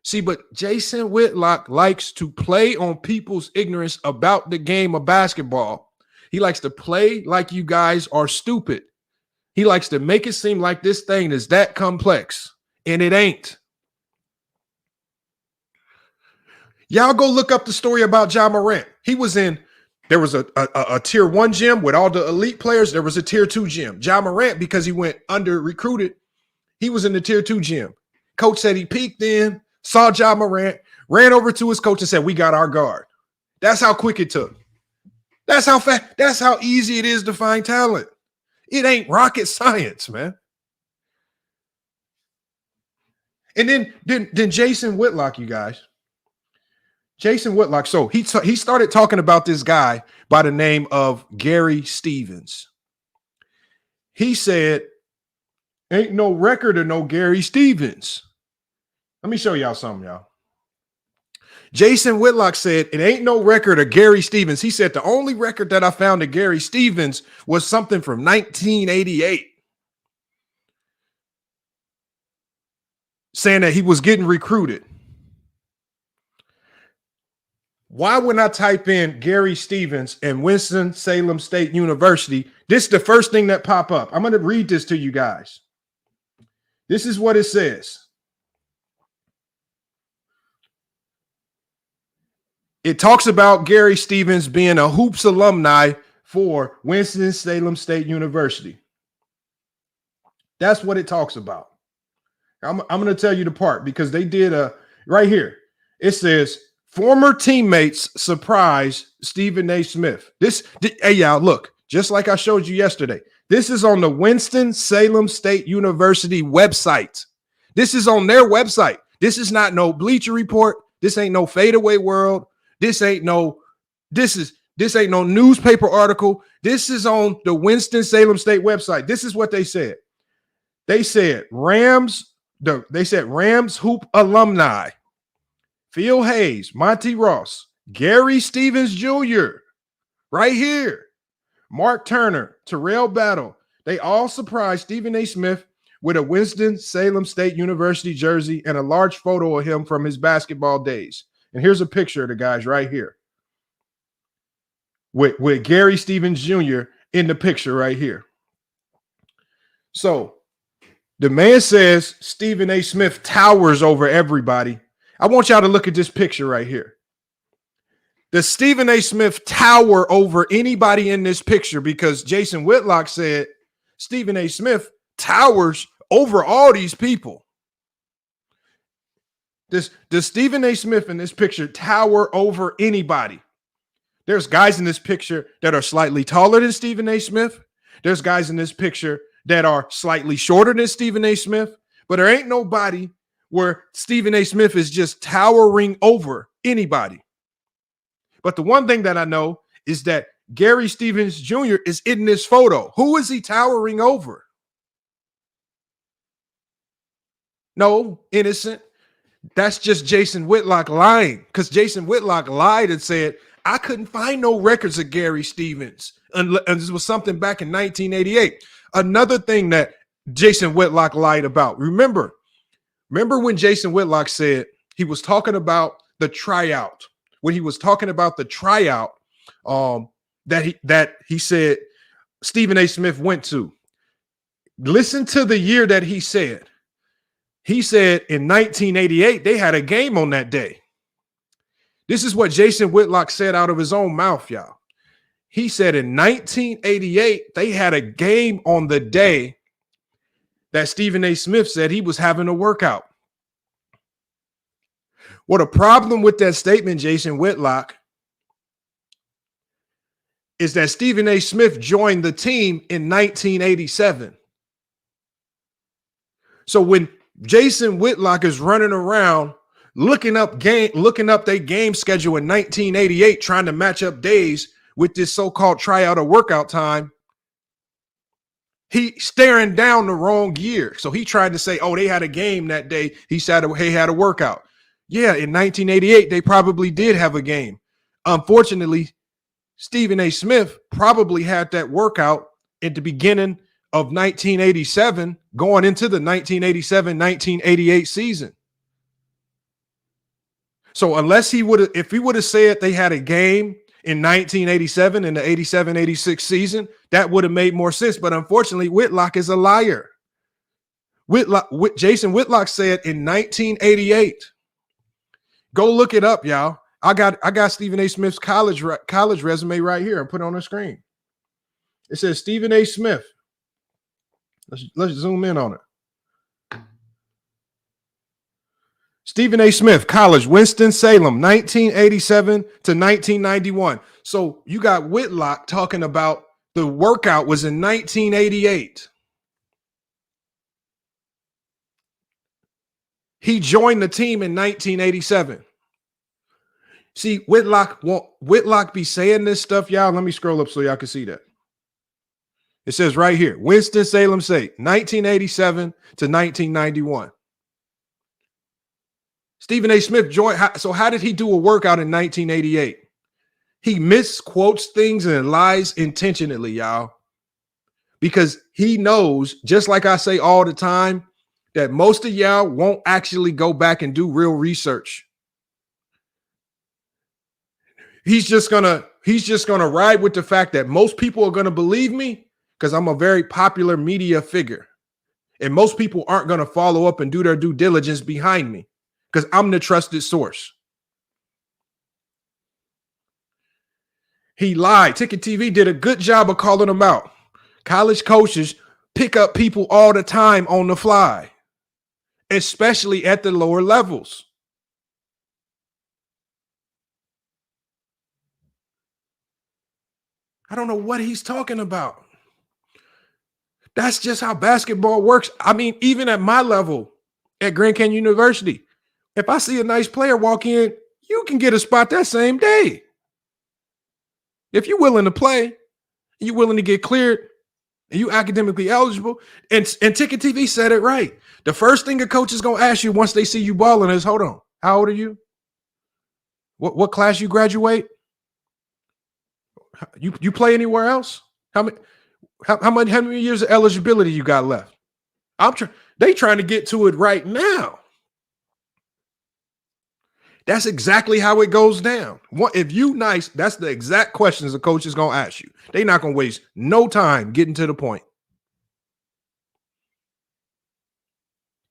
See, but Jason Whitlock likes to play on people's ignorance about the game of basketball. He likes to play like you guys are stupid. He likes to make it seem like this thing is that complex, and it ain't. Y'all go look up the story about Ja Morant. There was a tier 1 gym with all the elite players. There was a tier 2 gym. Ja Morant, because he went under recruited, he was in the tier 2 gym. Coach said he peeked in, saw Ja Morant, ran over to his coach and said, we got our guard. That's how quick it took. That's how fast, that's how easy it is to find talent. It ain't rocket science, man. And then Jason Whitlock, you guys. Jason Whitlock. So he started talking about this guy by the name of Gary Stevens. He said, ain't no record of no Gary Stevens. Let me show y'all something, y'all. Jason Whitlock said, it ain't no record of Gary Stevens. He said, the only record that I found of Gary Stevens was something from 1988. Saying that he was getting recruited. Why when I type in Gary Stevens and Winston-Salem State University, this is the first thing that pop up. I'm going to read this to you guys. This is what it says. It talks about Gary Stevens being a hoops alumni for Winston-Salem State University. That's what it talks about. I'm going to tell you the part because they did right here. It says, former teammates surprise Stephen A. Smith. Hey, y'all, look, just like I showed you yesterday, this is on the Winston-Salem State University website. This is on their website. This is not no Bleacher Report. This ain't no Fadeaway World. This ain't no newspaper article. This is on the Winston-Salem State website. This is what they said. They said Rams hoop alumni. Phil Hayes, Monty Ross, Gary Stevens Jr., right here, Mark Turner, Terrell Battle. They all surprised Stephen A. Smith with a Winston-Salem State University jersey and a large photo of him from his basketball days. And here's a picture of the guys right here with Gary Stevens Jr. in the picture right here. So the man says Stephen A. Smith towers over everybody. I want y'all to look at this picture right here. Does Stephen A. Smith tower over anybody in this picture? Because Jason Whitlock said Stephen A. Smith towers over all these people. Does Stephen A. Smith in this picture tower over anybody? There's guys in this picture that are slightly taller than Stephen A. Smith. There's guys in this picture that are slightly shorter than Stephen A. Smith. But there ain't nobody where Stephen A. Smith is just towering over anybody. But the one thing that I know is that Gary Stevens Jr. is in this photo. Who is he towering over? No, innocent. That's just Jason Whitlock lying, because Jason Whitlock lied and said, I couldn't find no records of Gary Stevens. And this was something back in 1988. Another thing that Jason Whitlock lied about. Remember when Jason Whitlock said he was talking about the tryout, when he was talking about the tryout that he said Stephen A. Smith went to. Listen to the year that he said. He said in 1988, they had a game on that day. This is what Jason Whitlock said out of his own mouth, y'all. He said in 1988, they had a game on the day that Stephen A. Smith said he was having a workout. What a problem with that statement, Jason Whitlock, is that Stephen A. Smith joined the team in 1987. So when Jason Whitlock is running around looking up their game schedule in 1988, trying to match up days with this so-called tryout or workout time, He staring down the wrong year. So he tried to say, oh, they had a game that day. He said they had a workout. Yeah, in 1988, they probably did have a game. Unfortunately, Stephen A. Smith probably had that workout at the beginning of 1987, going into the 1987-1988 season. So unless if he would have said they had a game in 1987 in the 87-86 season, that would have made more sense. But unfortunately, Whitlock is a liar. Jason Whitlock said in 1988. Go look it up, y'all. I got Stephen A. Smith's college resume right here and put it on the screen. It says Stephen A. Smith. Let's zoom in on it. Stephen A. Smith, college, Winston-Salem, 1987 to 1991. So you got Whitlock talking about the workout was in 1988. He joined the team in 1987. See, Whitlock be saying this stuff, y'all. Let me scroll up so y'all can see that. It says right here, Winston-Salem State, 1987 to 1991. Stephen A. Smith joined. So how did he do a workout in 1988? He misquotes things and lies intentionally, y'all. Because he knows, just like I say all the time, that most of y'all won't actually go back and do real research. He's just gonna ride with the fact that most people are gonna believe me because I'm a very popular media figure. And most people aren't gonna follow up and do their due diligence behind me because I'm the trusted source. He lied. Ticket TV did a good job of calling him out. College coaches pick up people all the time on the fly, especially at the lower levels. I don't know what he's talking about. That's just how basketball works. I mean, even at my level at Grand Canyon University, if I see a nice player walk in, you can get a spot that same day. If you're willing to play, you're willing to get cleared, and you academically eligible, and Ticket TV said it right. The first thing a coach is going to ask you once they see you balling is, hold on, how old are you? What class you graduate? You play anywhere else? How many years of eligibility you got left? They trying to get to it right now. That's exactly how it goes down. If you nice, that's the exact questions the coach is going to ask you. They're not going to waste no time getting to the point.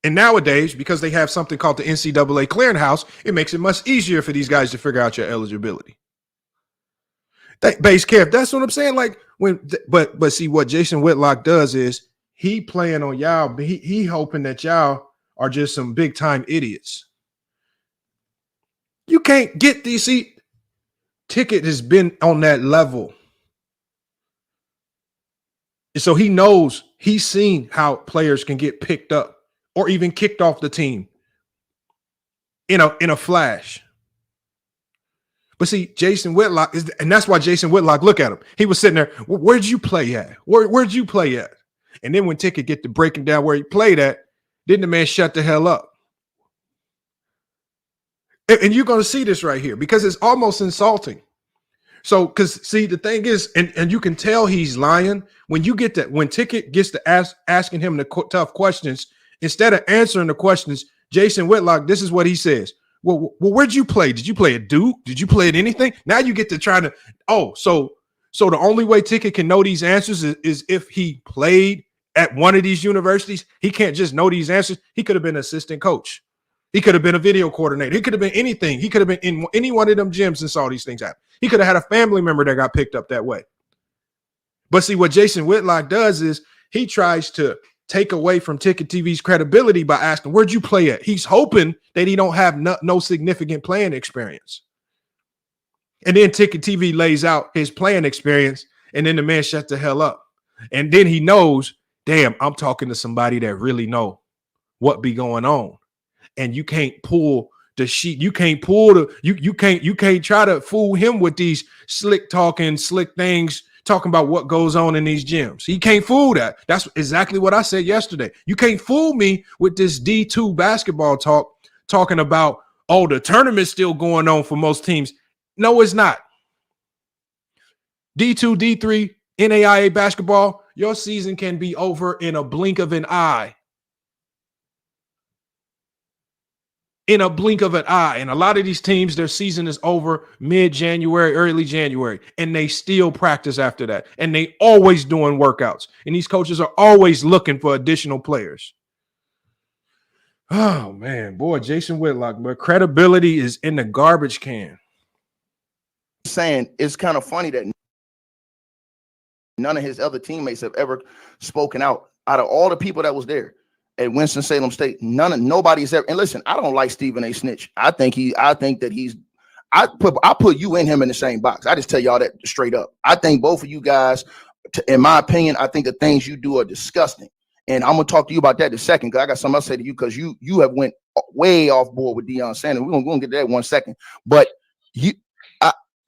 And nowadays, because they have something called the NCAA clearinghouse, it makes it much easier for these guys to figure out your eligibility. Base camp, that's what I'm saying. Like but see, what Jason Whitlock does is he playing on y'all, but he hoping that y'all are just some big time idiots. You can't get these. See, Ticket has been on that level. And so he knows, he's seen how players can get picked up or even kicked off the team in a flash. But see, Jason Whitlock and that's why Jason Whitlock, look at him. He was sitting there. Where'd you play at? Where'd you play at? And then when Ticket get to breaking down where he played at, then the man shut the hell up. And you're going to see this right here because it's almost insulting. So, because see, the thing is, and you can tell he's lying when you get that, when Ticket gets to asking him the tough questions, instead of answering the questions, Jason Whitlock, this is what he says. Well, where'd you play? Did you play at Duke? Did you play at anything? Now you get to try to, so the only way Ticket can know these answers is if he played at one of these universities. He can't just know these answers. He could have been an assistant coach. He could have been a video coordinator. He could have been anything. He could have been in any one of them gyms and saw these things happen. He could have had a family member that got picked up that way. But see, what Jason Whitlock does is he tries to take away from Ticket TV's credibility by asking, where'd you play at? He's hoping that he don't have no significant playing experience. And then Ticket TV lays out his playing experience, and then the man shuts the hell up. And then he knows, damn, I'm talking to somebody that really know what be going on. And you can't pull the sheet. You can't pull you can't try to fool him with these slick talking, slick things talking about what goes on in these gyms. He can't fool that. That's exactly what I said yesterday. You can't fool me with this D2 basketball talk, talking about, oh, the tournament's still going on for most teams. No, it's not. D2, D3, NAIA basketball, your season can be over in a blink of an eye. In a blink of an eye. And a lot of these teams, their season is over mid-January, early January, and they still practice after that. And they always doing workouts. And these coaches are always looking for additional players. Oh, man. Boy, Jason Whitlock, but credibility is in the garbage can. Saying it's kind of funny that none of his other teammates have ever spoken out of all the people that was there at Winston-Salem State. Nobody's ever. And listen, I don't like Stephen A. Snitch. I put you and him in the same box. I just tell y'all that straight up. I think both of you guys, in my opinion, I think the things you do are disgusting. And I'm gonna talk to you about that in a second, because I got something else to say to you, because you have went way off board with Deion Sanders. We're gonna get to that in 1 second. But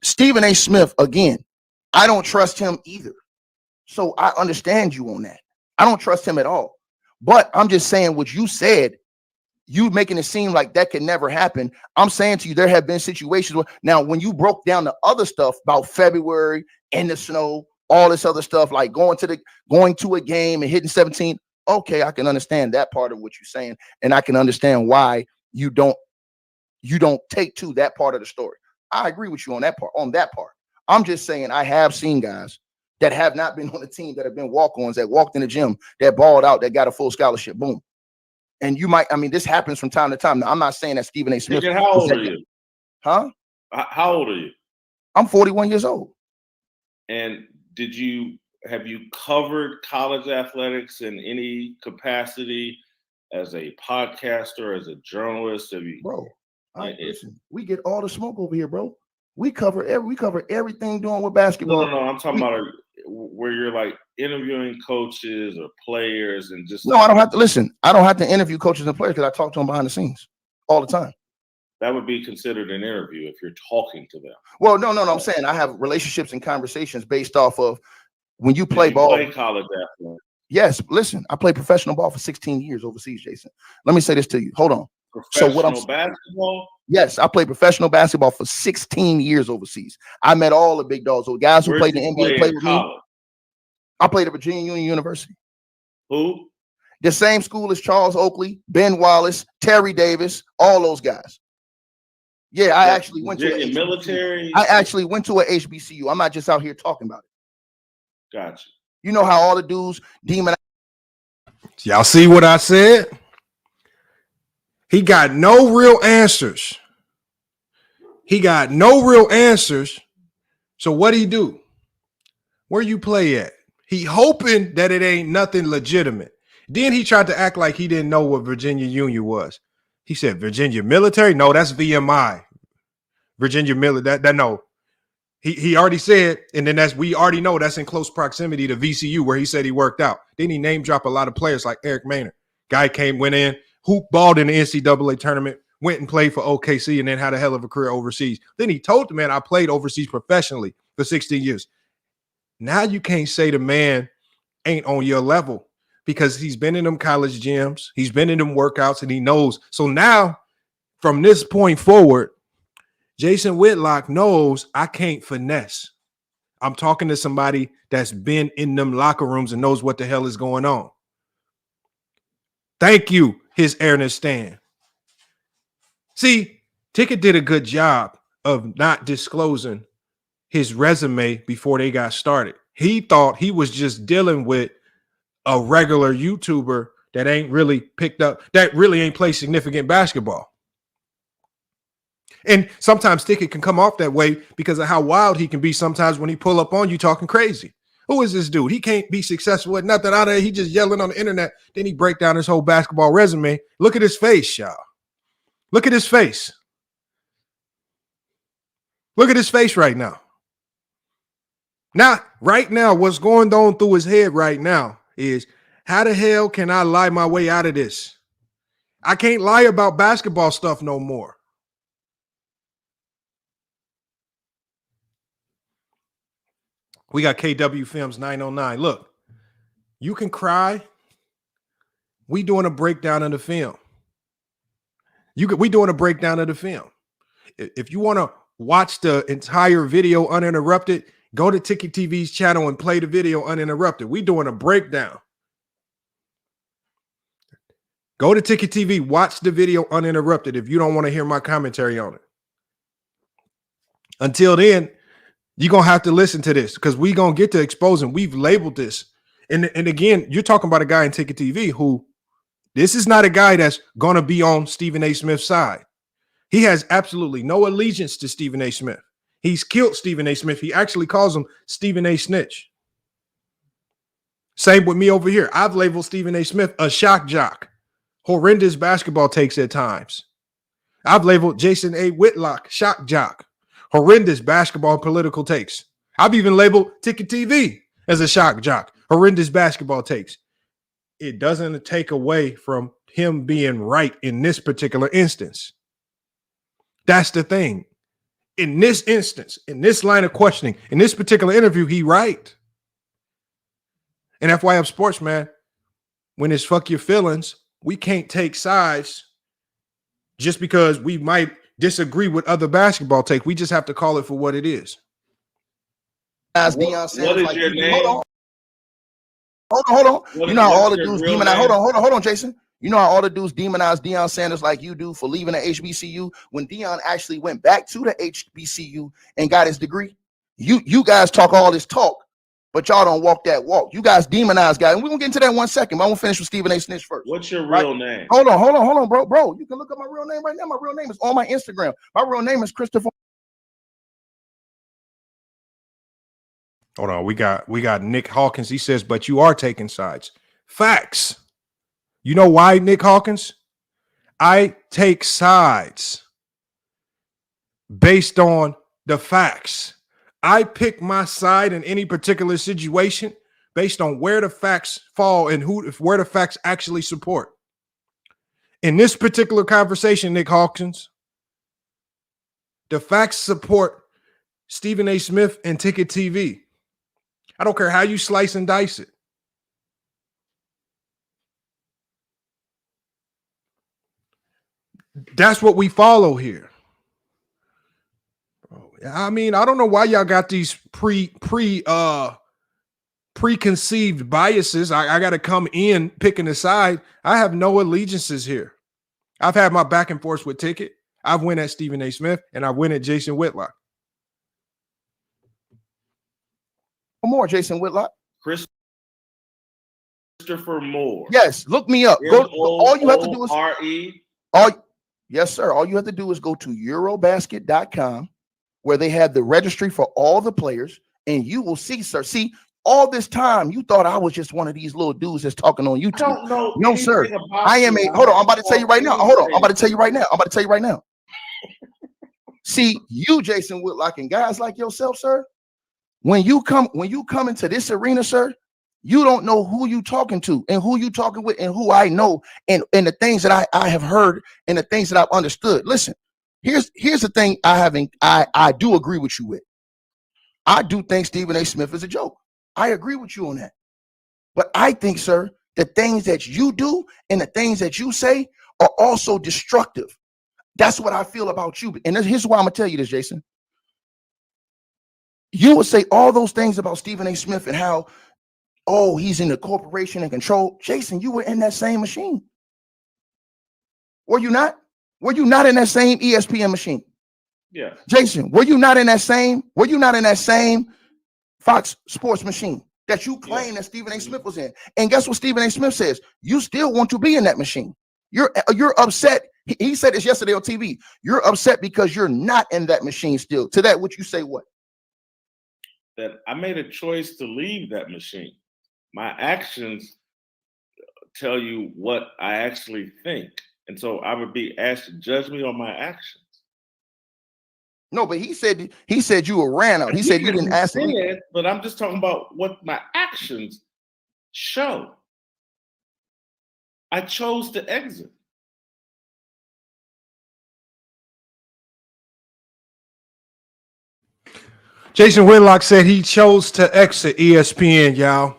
Stephen A. Smith, again, I don't trust him either. So I understand you on that. I don't trust him at all. But I'm just saying what you said, you making it seem like that could never happen. I'm saying to you, there have been situations where, now, when you broke down the other stuff about February and the snow, all this other stuff, like going to a game and hitting 17, okay, I can understand that part of what you're saying. And I can understand why you don't take to that part of the story. I agree with you on that part. I'm just saying I have seen guys that have not been on the team, that have been walk-ons, that walked in the gym, that balled out, that got a full scholarship. Boom. And this happens from time to time. Now, I'm not saying that Stephen A. Smith. How old are you? Huh? How old are you? I'm 41 years old. And have you covered college athletics in any capacity as a podcaster, as a journalist? Bro, listen, we get all the smoke over here, bro. We cover everything doing with basketball. No, I'm talking about where you're like interviewing coaches or players and just. No, I don't have to listen. I don't have to interview coaches and players, because I talk to them behind the scenes all the time. That would be considered an interview if you're talking to them. Well, no. I'm saying I have relationships and conversations based off of when you play ball. Play college athlete. Yes, listen, I played professional ball for 16 years overseas, Jason. Let me say this to you. Hold on. Professional basketball? Yes, I played professional basketball for 16 years overseas. I met all the big dogs. So guys who played in the NBA played with me. I played at Virginia Union University. Who? The same school as Charles Oakley, Ben Wallace, Terry Davis, all those guys. Yeah, I actually went to a military. I actually went to a HBCU. I'm not just out here talking about it. Gotcha. You know how all the dudes demon. Y'all see what I said? He got no real answers. So what he do? Where you play at? He hoping that it ain't nothing legitimate. Then he tried to act like he didn't know what Virginia Union was. He said Virginia Military? No, that's VMI. Virginia Military. That no. He already said, and then we already know that's in close proximity to VCU, where he said he worked out. Then he name drop a lot of players like Eric Maynard. Guy went in, hoop balled in the NCAA tournament, went and played for OKC, and then had a hell of a career overseas. Then he told the man, I played overseas professionally for 16 years. Now you can't say the man ain't on your level, because he's been in them college gyms, he's been in them workouts, and he knows. So now, from this point forward, Jason Whitlock knows I can't finesse. I'm talking to somebody that's been in them locker rooms and knows what the hell is going on. Thank you, His Airness Stan. See, Ticket did a good job of not disclosing his resume before they got started. He thought he was just dealing with a regular YouTuber that ain't really picked up, that really ain't played significant basketball. And sometimes Ticket can come off that way because of how wild he can be sometimes when he pull up on you talking crazy. Who is this dude? He can't be successful at nothing out of it. He just yelling on the internet. Then he break down his whole basketball resume. Look at his face, y'all. Look at his face. Look at his face right now. Right now, what's going on through his head right now is, how the hell can I lie my way out of this? I can't lie about basketball stuff no more. We got KW Films 909. Look, you can cry. We doing a breakdown of the film. We doing a breakdown of the film. If you want to watch the entire video uninterrupted, go to Ticket TV's channel and play the video uninterrupted. We doing a breakdown. Go to Ticket TV, watch the video uninterrupted if you don't want to hear my commentary on it. Until then, you're going to have to listen to this because we're going to get to exposing. We've labeled this. And again, you're talking about a guy in Ticket TV who, this is not a guy that's going to be on Stephen A. Smith's side. He has absolutely no allegiance to Stephen A. Smith. He's killed Stephen A. Smith. He actually calls him Stephen A. Snitch. Same with me over here. I've labeled Stephen A. Smith a shock jock. Horrendous basketball takes at times. I've labeled Jason A. Whitlock shock jock. Horrendous basketball political takes. I've even labeled Ticket TV as a shock jock. Horrendous basketball takes. It doesn't take away from him being right in this particular instance. That's the thing. In this instance, in this line of questioning, in this particular interview, he right. And FYF Sports, man, when it's fuck your feelings, we can't take sides just because we might disagree with other basketball take. We just have to call it for what it is. As Deion said, what is like, your name? Hold on. You know how all the dudes demonize. Hold on, Jason. You know how all the dudes demonize Deion Sanders like you do for leaving the HBCU when Deion actually went back to the HBCU and got his degree? You guys talk all this talk, but y'all don't walk that walk. You guys demonize guys, and we're gonna get into that in 1 second. But I'm gonna finish with Stephen A. Snitch first. What's your real name? Hold on, bro. You can look up my real name right now. My real name is on my Instagram. My real name is Christopher. Hold on, we got Nick Hawkins. He says, but you are taking sides. Facts. You know why, Nick Hawkins? I take sides based on the facts. I pick my side in any particular situation based on where the facts fall and where the facts actually support. In this particular conversation, Nick Hawkins, the facts support Stephen A. Smith and Ticket TV. I don't care how you slice and dice it. That's what we follow here. I mean, I don't know why y'all got these preconceived biases. I got to come in picking a side. I have no allegiances here. I've had my back and forth with Ticket. I've went at Stephen A. Smith and I went at Jason Whitlock. More Jason Whitlock. Christopher Moore. Yes, look me up. All you have to do is R-E. Yes, sir. All you have to do is go to Eurobasket.com where they have the registry for all the players, and you will see, sir. See, all this time you thought I was just one of these little dudes that's talking on YouTube. I don't know. No, sir. I am a hold on. I'm about to tell you right now. Hold on. I'm about to tell you right now. See, you, Jason Whitlock, and guys like yourself, sir. When you come into this arena, sir, you don't know who you talking to and who you talking with and who I know and the things that I have heard and the things that I've understood. Listen, here's the thing I do agree with you with. I do think Stephen A. Smith is a joke. I agree with you on that. But I think, sir, the things that you do and the things that you say are also destructive. That's what I feel about you. And here's why I'm going to tell you this, Jason. You would say all those things about Stephen A. Smith and how, oh, he's in the corporation and control. Jason, you were in that same machine. Were you not? Were you not in that same ESPN machine? Yeah. Jason, were you not in that same Fox Sports machine that you claim that Stephen A. Smith was in? And guess what Stephen A. Smith says? You still want to be in that machine. You're upset. He said this yesterday on TV. You're upset because you're not in that machine still. To that, would you say what? That I made a choice to leave that machine. My actions tell you what I actually think. And so I would be asked to judge me on my actions. No, but he said you were ran out. He said you didn't ask me. But I'm just talking about what my actions show. I chose to exit. Jason Whitlock said he chose to exit ESPN, y'all.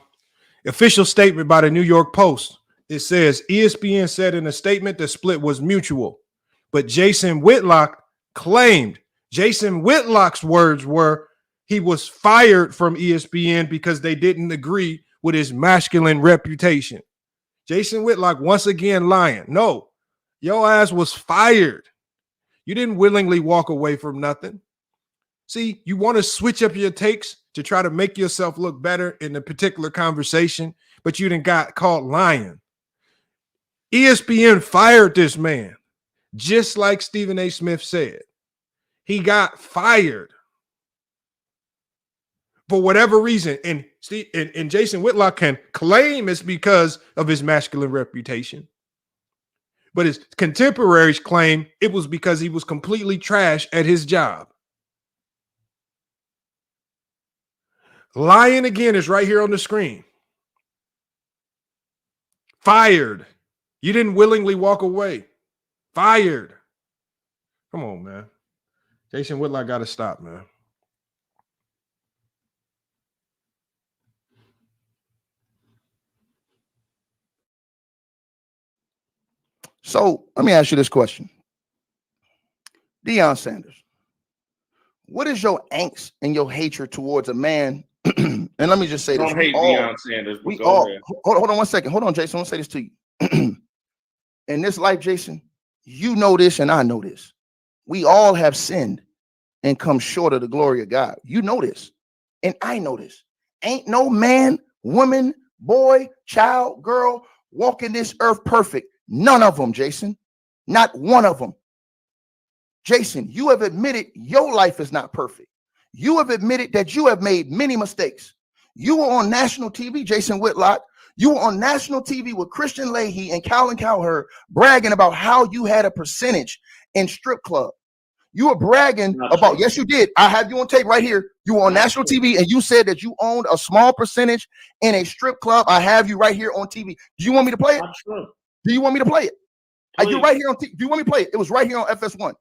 Official statement by the New York Post. It says ESPN said in a statement the split was mutual, but Jason Whitlock claimed, Jason Whitlock's words were, he was fired from ESPN because they didn't agree with his masculine reputation. Jason Whitlock once again lying. No, your ass was fired. You didn't willingly walk away from nothing. See, you want to switch up your takes to try to make yourself look better in a particular conversation, but you done got caught lying. ESPN fired this man, just like Stephen A. Smith said. He got fired for whatever reason. And Jason Whitlock can claim it's because of his masculine reputation. But his contemporaries claim it was because he was completely trash at his job. Lying again is right here on the screen. Fired. You didn't willingly walk away. Fired. Come on, man. Jason Whitlock got to stop, man. So let me ask you this question. Deion Sanders, what is your angst and your hatred towards a man? And let me just say this. Don't hate Deion Sanders. We all, hold on one second. Hold on, Jason. I want to say this to you. In this life, Jason, you know this and I know this. We all have sinned and come short of the glory of God. You know this. And I know this. Ain't no man, woman, boy, child, girl walking this earth perfect. None of them, Jason. Not one of them. Jason, you have admitted your life is not perfect. You have admitted that you have made many mistakes. You were on national TV, Jason Whitlock. You were on national TV with Christian Leahy and Colin Cowherd bragging about how you had a percentage in strip club. You were bragging about, yes, you did. I have you on tape right here. You were on national TV and you said that you owned a small percentage in a strip club. I have you right here on TV. Do you want me to play it? Do you want me to play it? Are you right here on TV? Do you want me to play it? It was right here on FS1.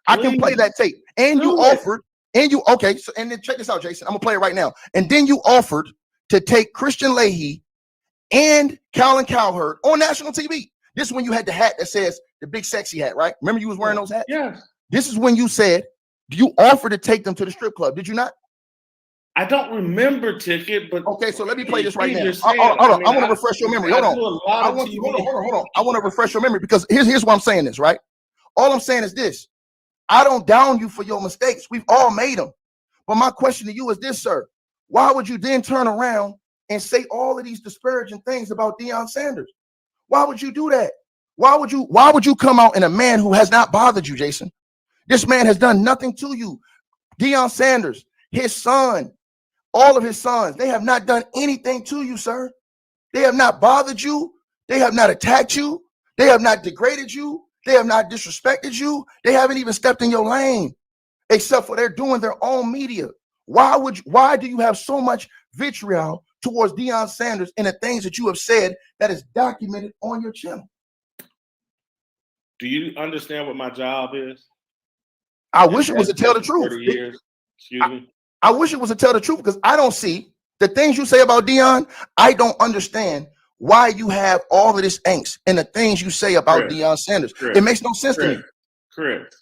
I can play that tape. And you offered, and you, okay, so and then check this out, Jason. I'm gonna play it right now. And then you offered to take Christian Leahy and Colin Cowherd on national TV. This is when you had the hat that says the big sexy hat, right? Remember you was wearing those hats? Yes. This is when you said you offered to take them to the strip club. Did you not? I don't remember, Ticket, but okay, so let me play this right now. Hold on. I want to refresh your memory. Hold on. Hold on. I want to refresh your memory because here's why I'm saying this, right? All I'm saying is this. I don't down you for your mistakes. We've all made them. But my question to you is this, sir. Why would you then turn around and say all of these disparaging things about Deion Sanders? Why would you do that? Why would you come out in a man who has not bothered you, Jason? This man has done nothing to you. Deion Sanders, his son, all of his sons, they have not done anything to you, sir. They have not bothered you. They have not attacked you. They have not degraded you. They have not disrespected you. They haven't even stepped in your lane, except for they're doing their own media. Why do you have so much vitriol towards Deion Sanders and the things that you have said that is documented on your channel? Do you understand what my job is? I wish it was to tell the truth. 30 years. Excuse me. I wish it was to tell the truth because I don't see the things you say about Deion. I don't understand why you have all of this angst and the things you say about Deion Sanders. It makes no sense to me. Correct.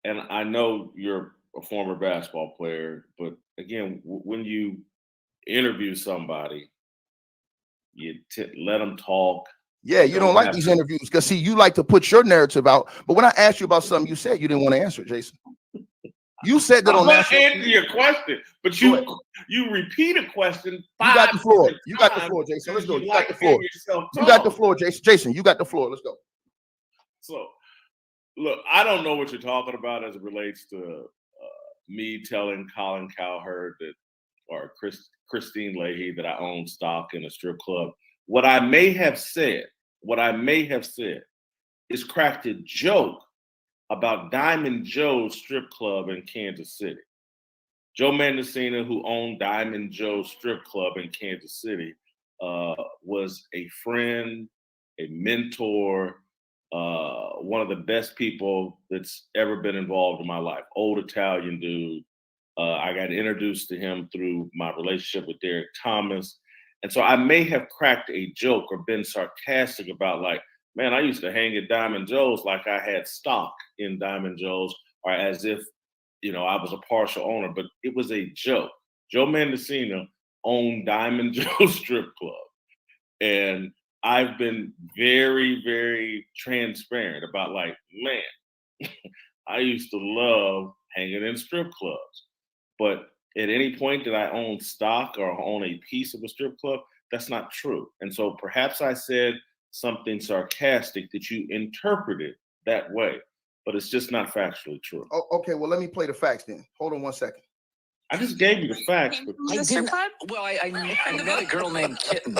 And I know you're a former basketball player, but again, when you interview somebody, you let them talk. Yeah, you don't like these interviews because, see, you like to put your narrative out. But when I asked you about something you said, you didn't want to answer it, Jason. You said that on national. I'm answer your question, but you repeat a question. You got the floor. You got the floor, Jason. Let's go. You got the floor. You got the floor, Jason. Jason, you got the floor. Let's go. So, look, I don't know what you're talking about as it relates to me telling Colin Cowherd or Christine Leahy that I own stock in a strip club. What I may have said is cracked a joke about Diamond Joe's strip club in Kansas City. Joe Mendocino, who owned Diamond Joe's strip club in Kansas City, was a friend, a mentor, one of the best people that's ever been involved in my life. Old Italian dude, I got introduced to him through my relationship with Derek Thomas. And so I may have cracked a joke or been sarcastic about like, man, I used to hang at Diamond Joe's like I had stock in Diamond Joe's, or as if, you know, I was a partial owner, but it was a joke. Joe Mendocino owned Diamond Joe's strip club. And I've been very, very transparent about like, man, I used to love hanging in strip clubs. But at any point did I own stock or own a piece of a strip club? That's not true. And so perhaps I said something sarcastic that you interpreted that way, but it's just not factually true. Oh, okay, well, let me play the facts then. Hold on 1 second. I just gave you the facts. But I met a girl named Kitten,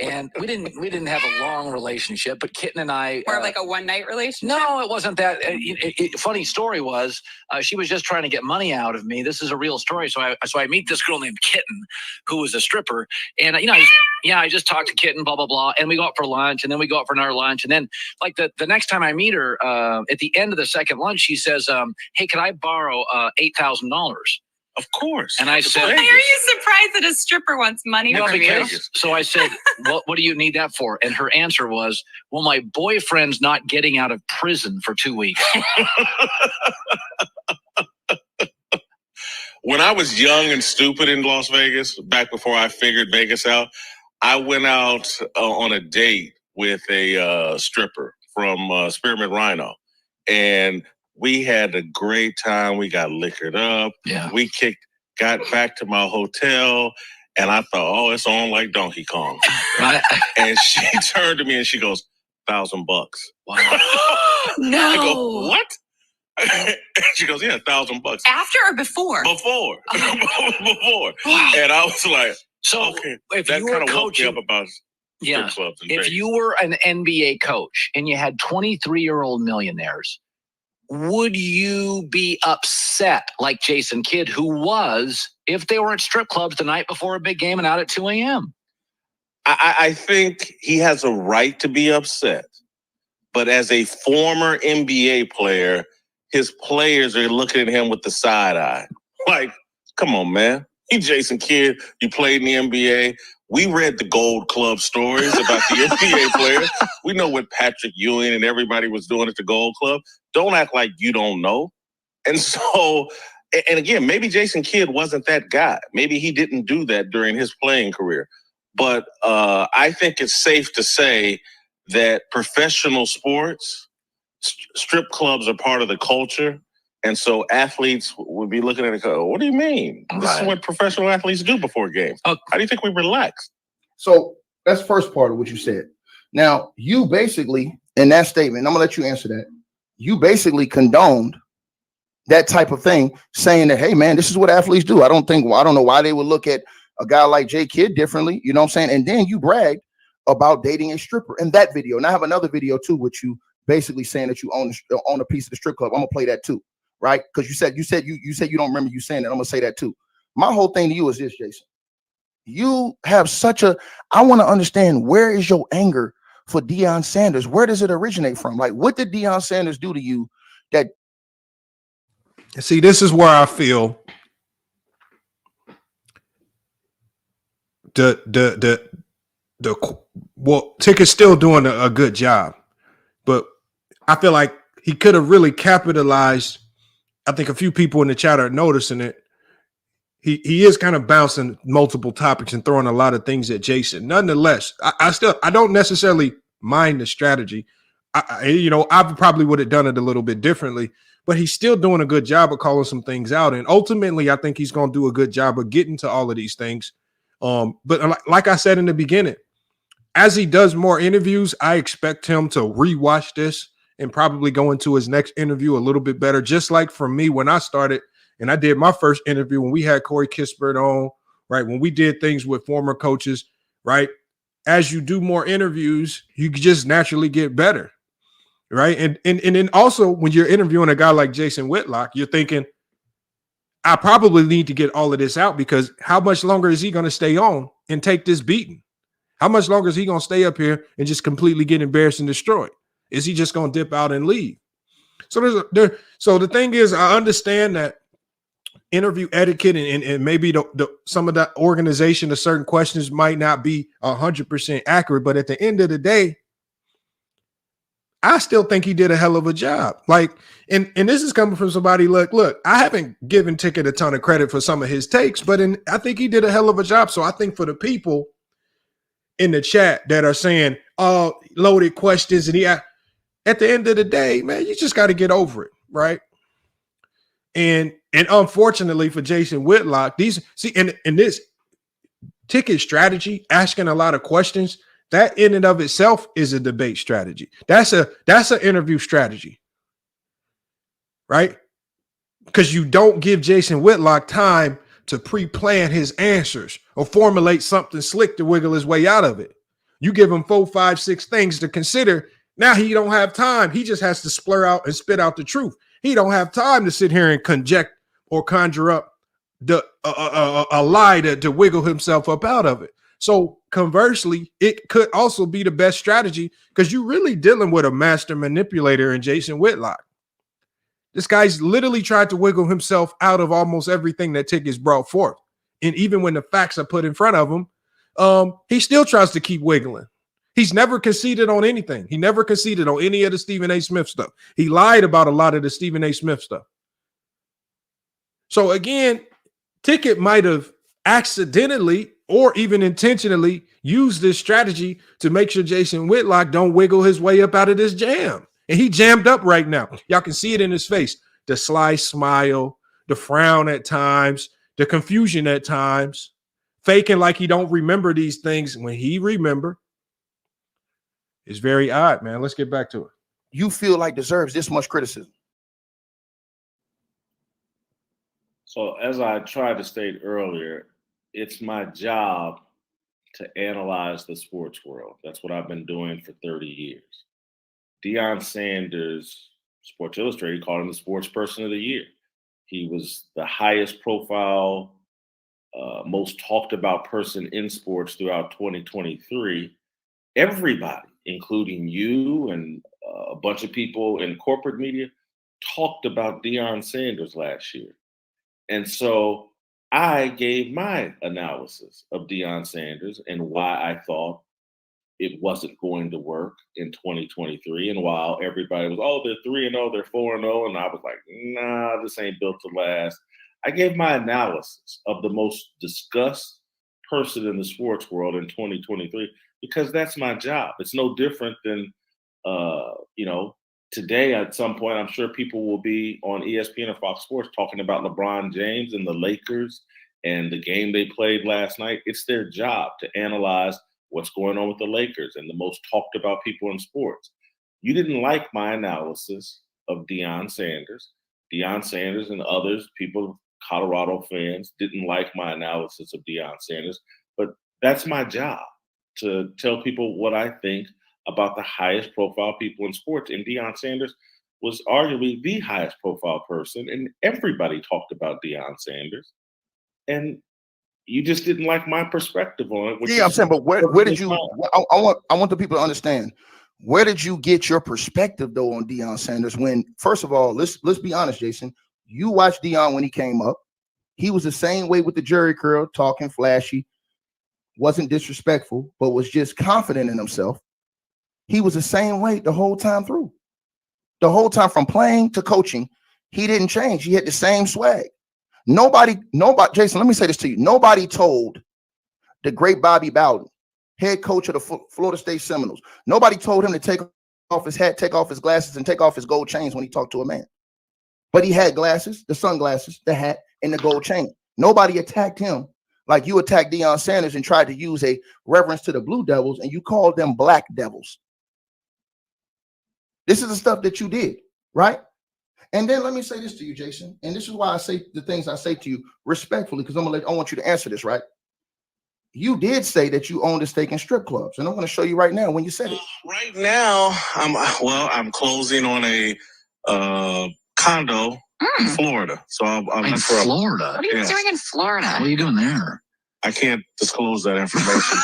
and we didn't have a long relationship, but Kitten and I or like a one-night relationship. No, it wasn't that. Funny story was she was just trying to get money out of me. This is a real story. So I meet this girl named Kitten, who was a stripper, and I just talked to Kitten, blah blah blah, and we go out for lunch, and then we go out for another lunch, and then like the next time I meet her, at the end of the second lunch, she says, "Hey, can I borrow $8,000?" Of course. And I said, why are you surprised that a stripper wants money from you? So I said, what do you need that for? And her answer was, well, my boyfriend's not getting out of prison for 2 weeks. When I was young and stupid in Las Vegas, back before I figured Vegas out, I went out on a date with a stripper from Spearmint Rhino. And we had a great time. We got liquored up. Yeah. We got back to my hotel, and I thought, oh, it's on like Donkey Kong. And she turned to me and she goes, $1,000. Wow. No. I go, what? And she goes, yeah, $1,000. After or before? Before. Oh. Before. Wow. And I was like, so okay. If That you were kind of woke me coaching, up about strip clubs in if Vegas. you were an NBA coach and you had 23-year-old millionaires, would you be upset like Jason Kidd, who was, if they were at strip clubs the night before a big game and out at 2 a.m.? I think he has a right to be upset. But as a former NBA player, his players are looking at him with the side eye. Like, come on, man. You Jason Kidd, you played in the NBA. We read the Gold Club stories about the NBA players. We know what Patrick Ewing and everybody was doing at the Gold Club. Don't act like you don't know. And so, and again, maybe Jason Kidd wasn't that guy. Maybe he didn't do that during his playing career. But I think it's safe to say that professional sports, strip clubs are part of the culture. And so athletes would be looking at it and go, what do you mean? This is what professional athletes do before games. How do you think we relax? So that's the first part of what you said. Now, you basically, in that statement, I'm going to let you answer that. You basically condoned that type of thing, saying that, hey, man, this is what athletes do. I don't know why they would look at a guy like J. Kidd differently. You know what I'm saying? And then you bragged about dating a stripper in that video. And I have another video, too, with you basically saying that you own a piece of the strip club. I'm going to play that, too. Right? Because you said you don't remember you saying that. I'm gonna say that too. My whole thing to you is this, Jason. You have I want to understand, where is your anger for Deion Sanders? Where does it originate from? Like, what did Deion Sanders do to you that? See, this is where I feel Tickett's still doing a good job, but I feel like he could have really capitalized. I think a few people in the chat are noticing it. He is kind of bouncing multiple topics and throwing a lot of things at Jason. Nonetheless, I don't necessarily mind the strategy. I probably would have done it a little bit differently, but he's still doing a good job of calling some things out. And ultimately, I think he's going to do a good job of getting to all of these things. But like I said in the beginning, as he does more interviews, I expect him to rewatch this and probably go into his next interview a little bit better. Just like for me, when I started and I did my first interview, when we had Corey Kispert on, right? When we did things with former coaches, right? As you do more interviews, you just naturally get better, right? And then also when you're interviewing a guy like Jason Whitlock, you're thinking, I probably need to get all of this out, because how much longer is he going to stay on and take this beating? How much longer is he going to stay up here and just completely get embarrassed and destroyed? Is he just going to dip out and leave? So so the thing is, I understand that interview etiquette and maybe some of the organization of certain questions might not be 100% accurate, but at the end of the day, I still think he did a hell of a job. Like, and this is coming from somebody, look, I haven't given Ticket a ton of credit for some of his takes, but I think he did a hell of a job. So I think for the people in the chat that are saying, oh, loaded questions, and at the end of the day, man, you just got to get over it, right? And unfortunately for Jason Whitlock, in this Ticket strategy, asking a lot of questions, that in and of itself is a debate strategy. That's an interview strategy, right? Because you don't give Jason Whitlock time to pre-plan his answers or formulate something slick to wiggle his way out of it. You give him 4, 5, 6 things to consider. Now he don't have time. He just has to splur out and spit out the truth. He don't have time to sit here and conject or conjure up a lie to wiggle himself up out of it. So conversely, it could also be the best strategy because you're really dealing with a master manipulator in Jason Whitlock. This guy's literally tried to wiggle himself out of almost everything that Ticket's brought forth. And even when the facts are put in front of him, he still tries to keep wiggling. He's never conceded on anything. He never conceded on any of the Stephen A. Smith stuff. He lied about a lot of the Stephen A. Smith stuff. So again, Ticket might have accidentally or even intentionally used this strategy to make sure Jason Whitlock don't wiggle his way up out of this jam. And he jammed up right now. Y'all can see it in his face. The sly smile, the frown at times, the confusion at times, faking like he don't remember these things when he remember. It's very odd, man. Let's get back to it. You feel like deserves this much criticism? So as I tried to state earlier, it's my job to analyze the sports world. That's what I've been doing for 30 years. Deion Sanders, Sports Illustrated, called him the Sports Person of the Year. He was the highest profile, most talked about person in sports throughout 2023. Everybody, including you and a bunch of people in corporate media, talked about Deion Sanders last year. And so I gave my analysis of Deion Sanders and why I thought it wasn't going to work in 2023. And while everybody was, oh, they're 3-0, they're 4-0. And I was like, nah, this ain't built to last. I gave my analysis of the most discussed person in the sports world in 2023 because that's my job. It's no different than, today at some point, I'm sure people will be on ESPN or Fox Sports talking about LeBron James and the Lakers and the game they played last night. It's their job to analyze what's going on with the Lakers and the most talked about people in sports. You didn't like my analysis of Deion Sanders. Deion Sanders and others, people, Colorado fans, didn't like my analysis of Deion Sanders. But that's my job, to tell people what I think about the highest profile people in sports. And Deion Sanders was arguably the highest profile person, and everybody talked about Deion Sanders. And you just didn't like my perspective on it. Yeah, I'm saying, but where did you? I want the people to understand. Where did you get your perspective though on Deion Sanders? When, first of all, let's be honest, Jason. You watched Deion when he came up. He was the same way with the jerry curl, talking flashy, wasn't disrespectful, but was just confident in himself. He was the same way the whole time through. The whole time from playing to coaching, he didn't change. He had the same swag. Nobody, Jason, let me say this to you. Nobody told the great Bobby Bowden, head coach of the Florida State Seminoles, nobody told him to take off his hat, take off his glasses, and take off his gold chains when he talked to a man. But he had glasses, the sunglasses, the hat, and the gold chain. Nobody attacked him like you attacked Deion Sanders and tried to use a reference to the Blue Devils, and you called them Black Devils. This is the stuff that you did, right? And then let me say this to you, Jason, and this is why I say the things I say to you respectfully, because I want you to answer this, right? You did say that you owned a stake in strip clubs, and I'm going to show you right now when you said it. Right now, I'm closing on a condo in Florida. So I'm in Florida. What are you doing in Florida? What are you doing there? I can't disclose that information.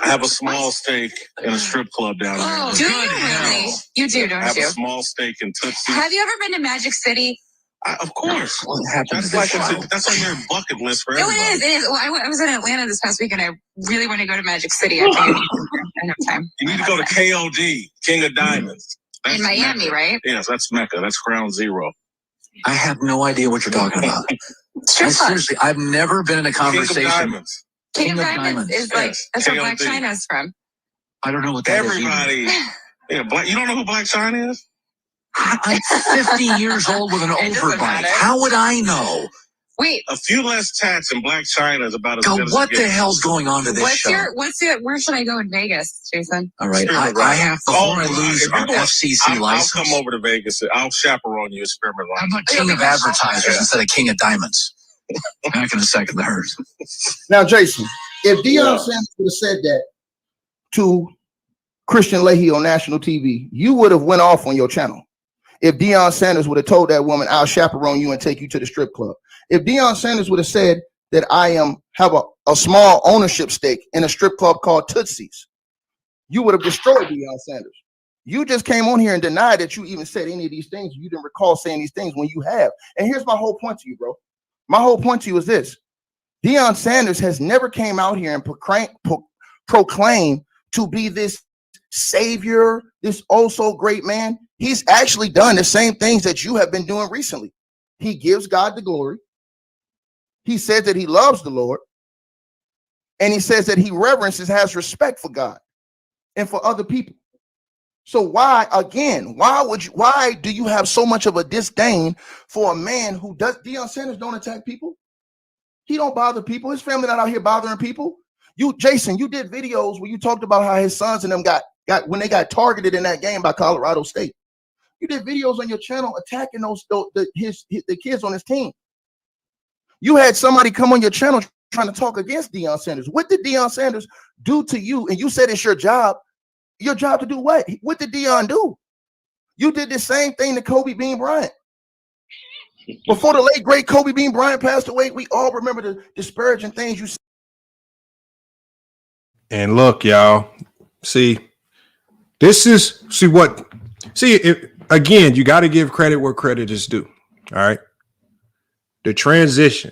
I have a small stake in a strip club down there. Oh, do you really? You do, don't I have you? a small stake in Tootsie. Have you ever been to Magic City? Of course. What happened That's like that's on your bucket list for No, everybody. it is. Well, I was in Atlanta this past week, and I really want to go to Magic City. I think I don't have time. You need to go to KOD, King of Diamonds. That's In Miami, Mecca. right? Yes, that's Mecca. That's ground zero. I have no idea what you're talking about. Strip club. Seriously, I've never been in a King of conversation. Diamonds. King of Diamonds is like Yes. that's where Black KOD. China is from. I don't know what that is. Everybody. Yeah, Black. You don't know who Black China is? I'm 50 years old with an It doesn't overbite. matter. How would I know? Wait, A few less tats and Black China is about as Go, good as what it the gets. hell's going on to this show? where should I go in Vegas, Jason? All right, Experiment I ride. have, before I lose if you're our going- FCC license, I'll come over to Vegas. I'll chaperone you experiment how ride. about king of advertisers instead of king of diamonds? Back in a second, the herd. Now, Jason, if Deion Yeah. Sanders would have said that to Christian Leahy on national TV, you would have went off on your channel. If Deion Sanders would have told that woman, I'll chaperone you and take you to the strip club. If Deion Sanders would have said that I have a small ownership stake in a strip club called Tootsie's, you would have destroyed Deion Sanders. You just came on here and denied that you even said any of these things. You didn't recall saying these things when you have. And here's my whole point to you, bro. My whole point to you is this. Deion Sanders has never came out here and proclaimed to be this savior, this oh so great man. He's actually done the same things that you have been doing recently. He gives God the glory. He says that he loves the Lord. And he says that he reverences, has respect for God and for other people. So why do you have so much of a disdain for a man who does? Deion Sanders don't attack people. He don't bother people. His family not out here bothering people. Jason, you did videos where you talked about how his sons and them got when they got targeted in that game by Colorado State. You did videos on your channel attacking the kids on his team. You had somebody come on your channel trying to talk against Deion Sanders. What did Deion Sanders do to you? And you said it's your job. Your job to do what? What did Deion do? You did the same thing to Kobe Bean Bryant. Before the late great Kobe Bean Bryant passed away, we all remember the disparaging things you said. And look, y'all, again, you got to give credit where credit is due. All right. The transition,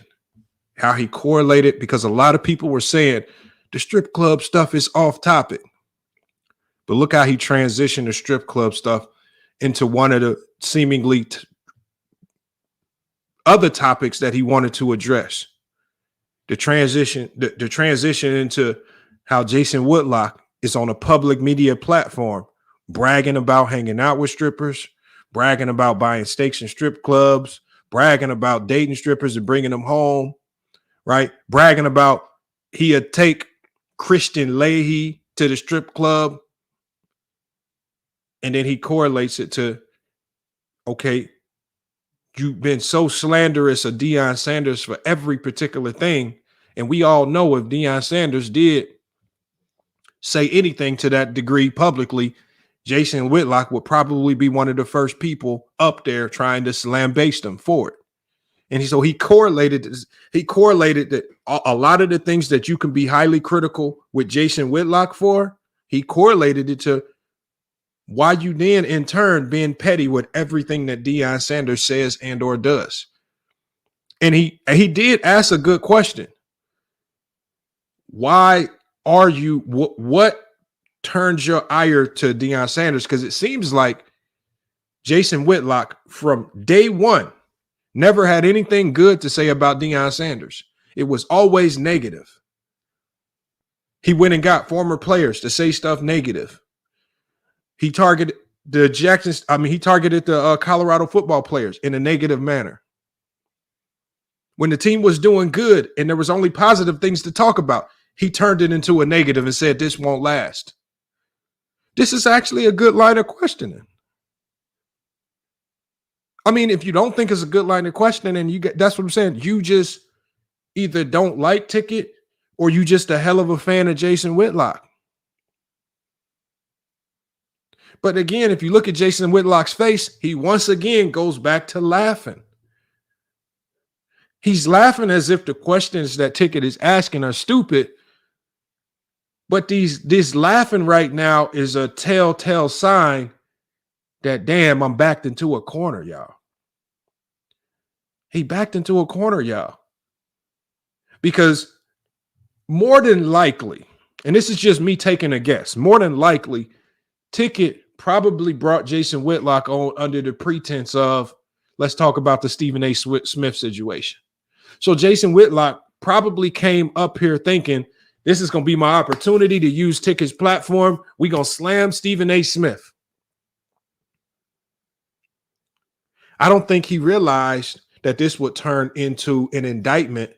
how he correlated, because a lot of people were saying the strip club stuff is off topic. But look how he transitioned the strip club stuff into one of the seemingly other topics that he wanted to address. The transition into how Jason Whitlock is on a public media platform, bragging about hanging out with strippers, bragging about buying steaks in strip clubs, bragging about dating strippers and bringing them home, right? Bragging about he'd take Christian Leahy to the strip club. And then he correlates it to, okay, you've been so slanderous of Deion Sanders for every particular thing. And we all know if Deion Sanders did say anything to that degree publicly, Jason Whitlock would probably be one of the first people up there trying to lambaste him for it. And so he correlated that a lot of the things that you can be highly critical with Jason Whitlock for, he correlated it to why you then in turn being petty with everything that Deion Sanders says and or does. And he did ask a good question. Why are you, what turns your ire to Deion Sanders? Because it seems like Jason Whitlock from day one never had anything good to say about Deion Sanders. It was always negative. He went and got former players to say stuff negative. He targeted the Colorado football players in a negative manner. When the team was doing good and there was only positive things to talk about, he turned it into a negative and said, this won't last. This is actually a good line of questioning. I mean, if you don't think it's a good line of questioning, that's what I'm saying. You just either don't like Ticket or you just a hell of a fan of Jason Whitlock. But again, if you look at Jason Whitlock's face, he once again goes back to laughing. He's laughing as if the questions that Ticket is asking are stupid. But this laughing right now is a telltale sign that, damn, I'm backed into a corner, y'all. He backed into a corner, y'all. Because more than likely, and this is just me taking a guess, more than likely, Ticket probably brought Jason Whitlock on under the pretense of, let's talk about the Stephen A. Smith situation. So Jason Whitlock probably came up here thinking, this is going to be my opportunity to use Ticket's platform. We're going to slam Stephen A. Smith. I don't think he realized that this would turn into an indictment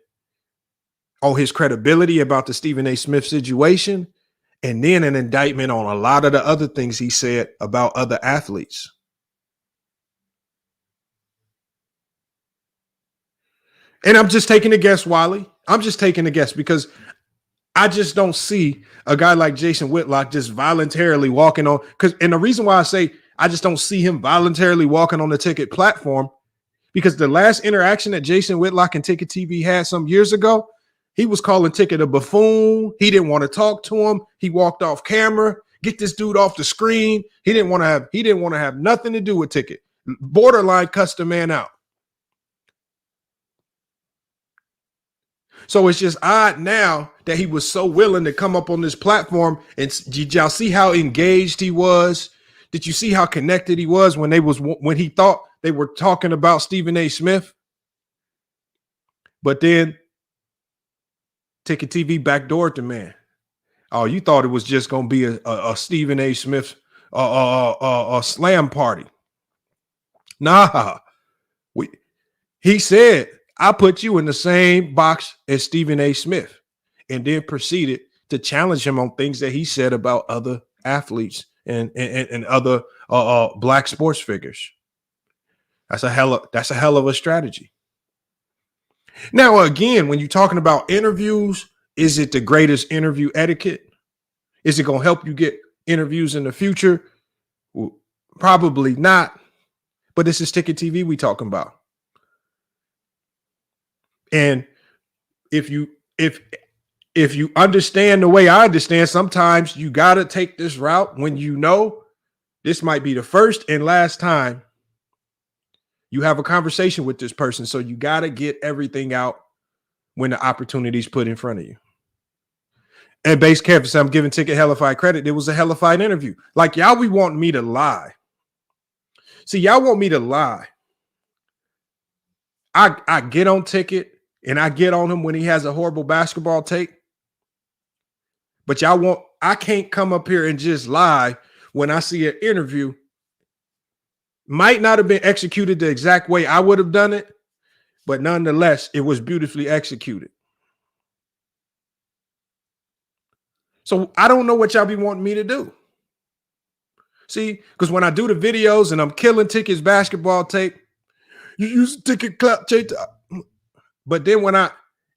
on his credibility about the Stephen A. Smith situation, and then an indictment on a lot of the other things he said about other athletes. And I'm just taking a guess, Wally. I'm just taking a guess because I just don't see a guy like Jason Whitlock just voluntarily walking on. And the reason why I say I just don't see him voluntarily walking on the Ticket platform, because the last interaction that Jason Whitlock and Ticket TV had some years ago, he was calling Ticket a buffoon. He didn't want to talk to him. He walked off camera. Get this dude off the screen. He didn't want to have nothing to do with Ticket. Borderline cussed the man out. So it's just odd now that he was so willing to come up on this platform. And did y'all see how engaged he was? Did you see how connected he was when he thought they were talking about Stephen A. Smith? But then Ticket TV backdoored the man. Oh, you thought it was just going to be a Stephen A. Smith a slam party. Nah. He said, I put you in the same box as Stephen A. Smith, and then proceeded to challenge him on things that he said about other athletes and other black sports figures. That's a hell of a strategy. Now, again, when you're talking about interviews, is it the greatest interview etiquette? Is it going to help you get interviews in the future? Well, probably not. But this is Ticket TV we talking about. And if you understand the way I understand, sometimes you got to take this route when you know this might be the first and last time you have a conversation with this person. So you got to get everything out when the opportunity is put in front of you. And Base Kev said, I'm giving Ticket hellified credit. It was a hellified interview. Like, y'all, we want me to lie. See, y'all want me to lie. I get on Ticket and I get on him when he has a horrible basketball take. But I can't come up here and just lie when I see an interview. Might not have been executed the exact way I would have done it, but nonetheless, it was beautifully executed. So I don't know what y'all be wanting me to do. See, because when I do the videos and I'm killing Ticket's basketball tape, you use Ticket clap tape. But then when I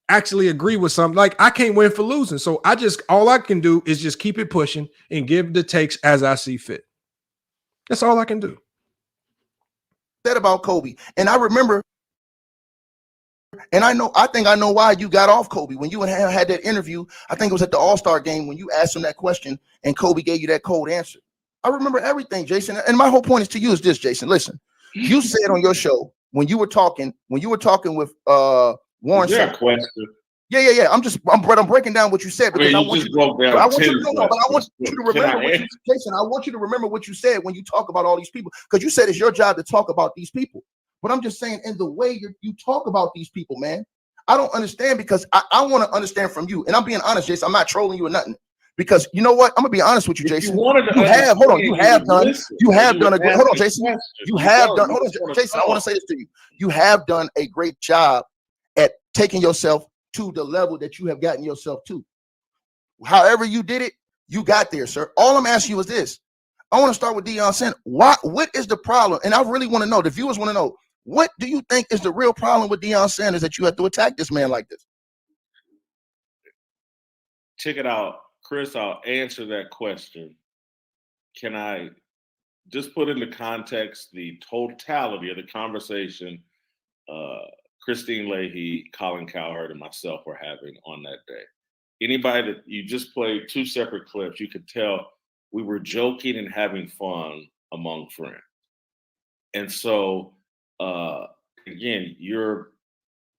actually agree with something, like, I can't win for losing. So all I can do is just keep it pushing and give the takes as I see fit. That's all I can do. That about Kobe. And I remember, and I think I know why you got off Kobe. When you had that interview, I think it was at the All-Star game when you asked him that question and Kobe gave you that cold answer. I remember everything, Jason. And my whole point is to you is this, Jason. Listen, you said on your show when you were talking with Warren. Yeah. I'm breaking down what you said because I want you to remember Jason. I want you to remember what you said when you talk about all these people, because you said it's your job to talk about these people. But I'm just saying, in the way you talk about these people, man, I don't understand, because I want to understand from you. And I'm being honest, Jason. I'm not trolling you or nothing. Because you know what? I'm gonna be honest with you, Jason. You have done Jason, I want to say this to you. You have done a great job at taking yourself to the level that you have gotten yourself to. However you did it, you got there, sir. All I'm asking you is this. I want to start with Deion Sanders. What is the problem? And I really want to know, the viewers want to know, what do you think is the real problem with Deion Sanders that you have to attack this man like this? Check it out. Chris, I'll answer that question. Can I just put into context the totality of the conversation Christine Leahy, Colin Cowherd, and myself were having on that day? Anybody that you just played two separate clips, you could tell we were joking and having fun among friends. And so again, you're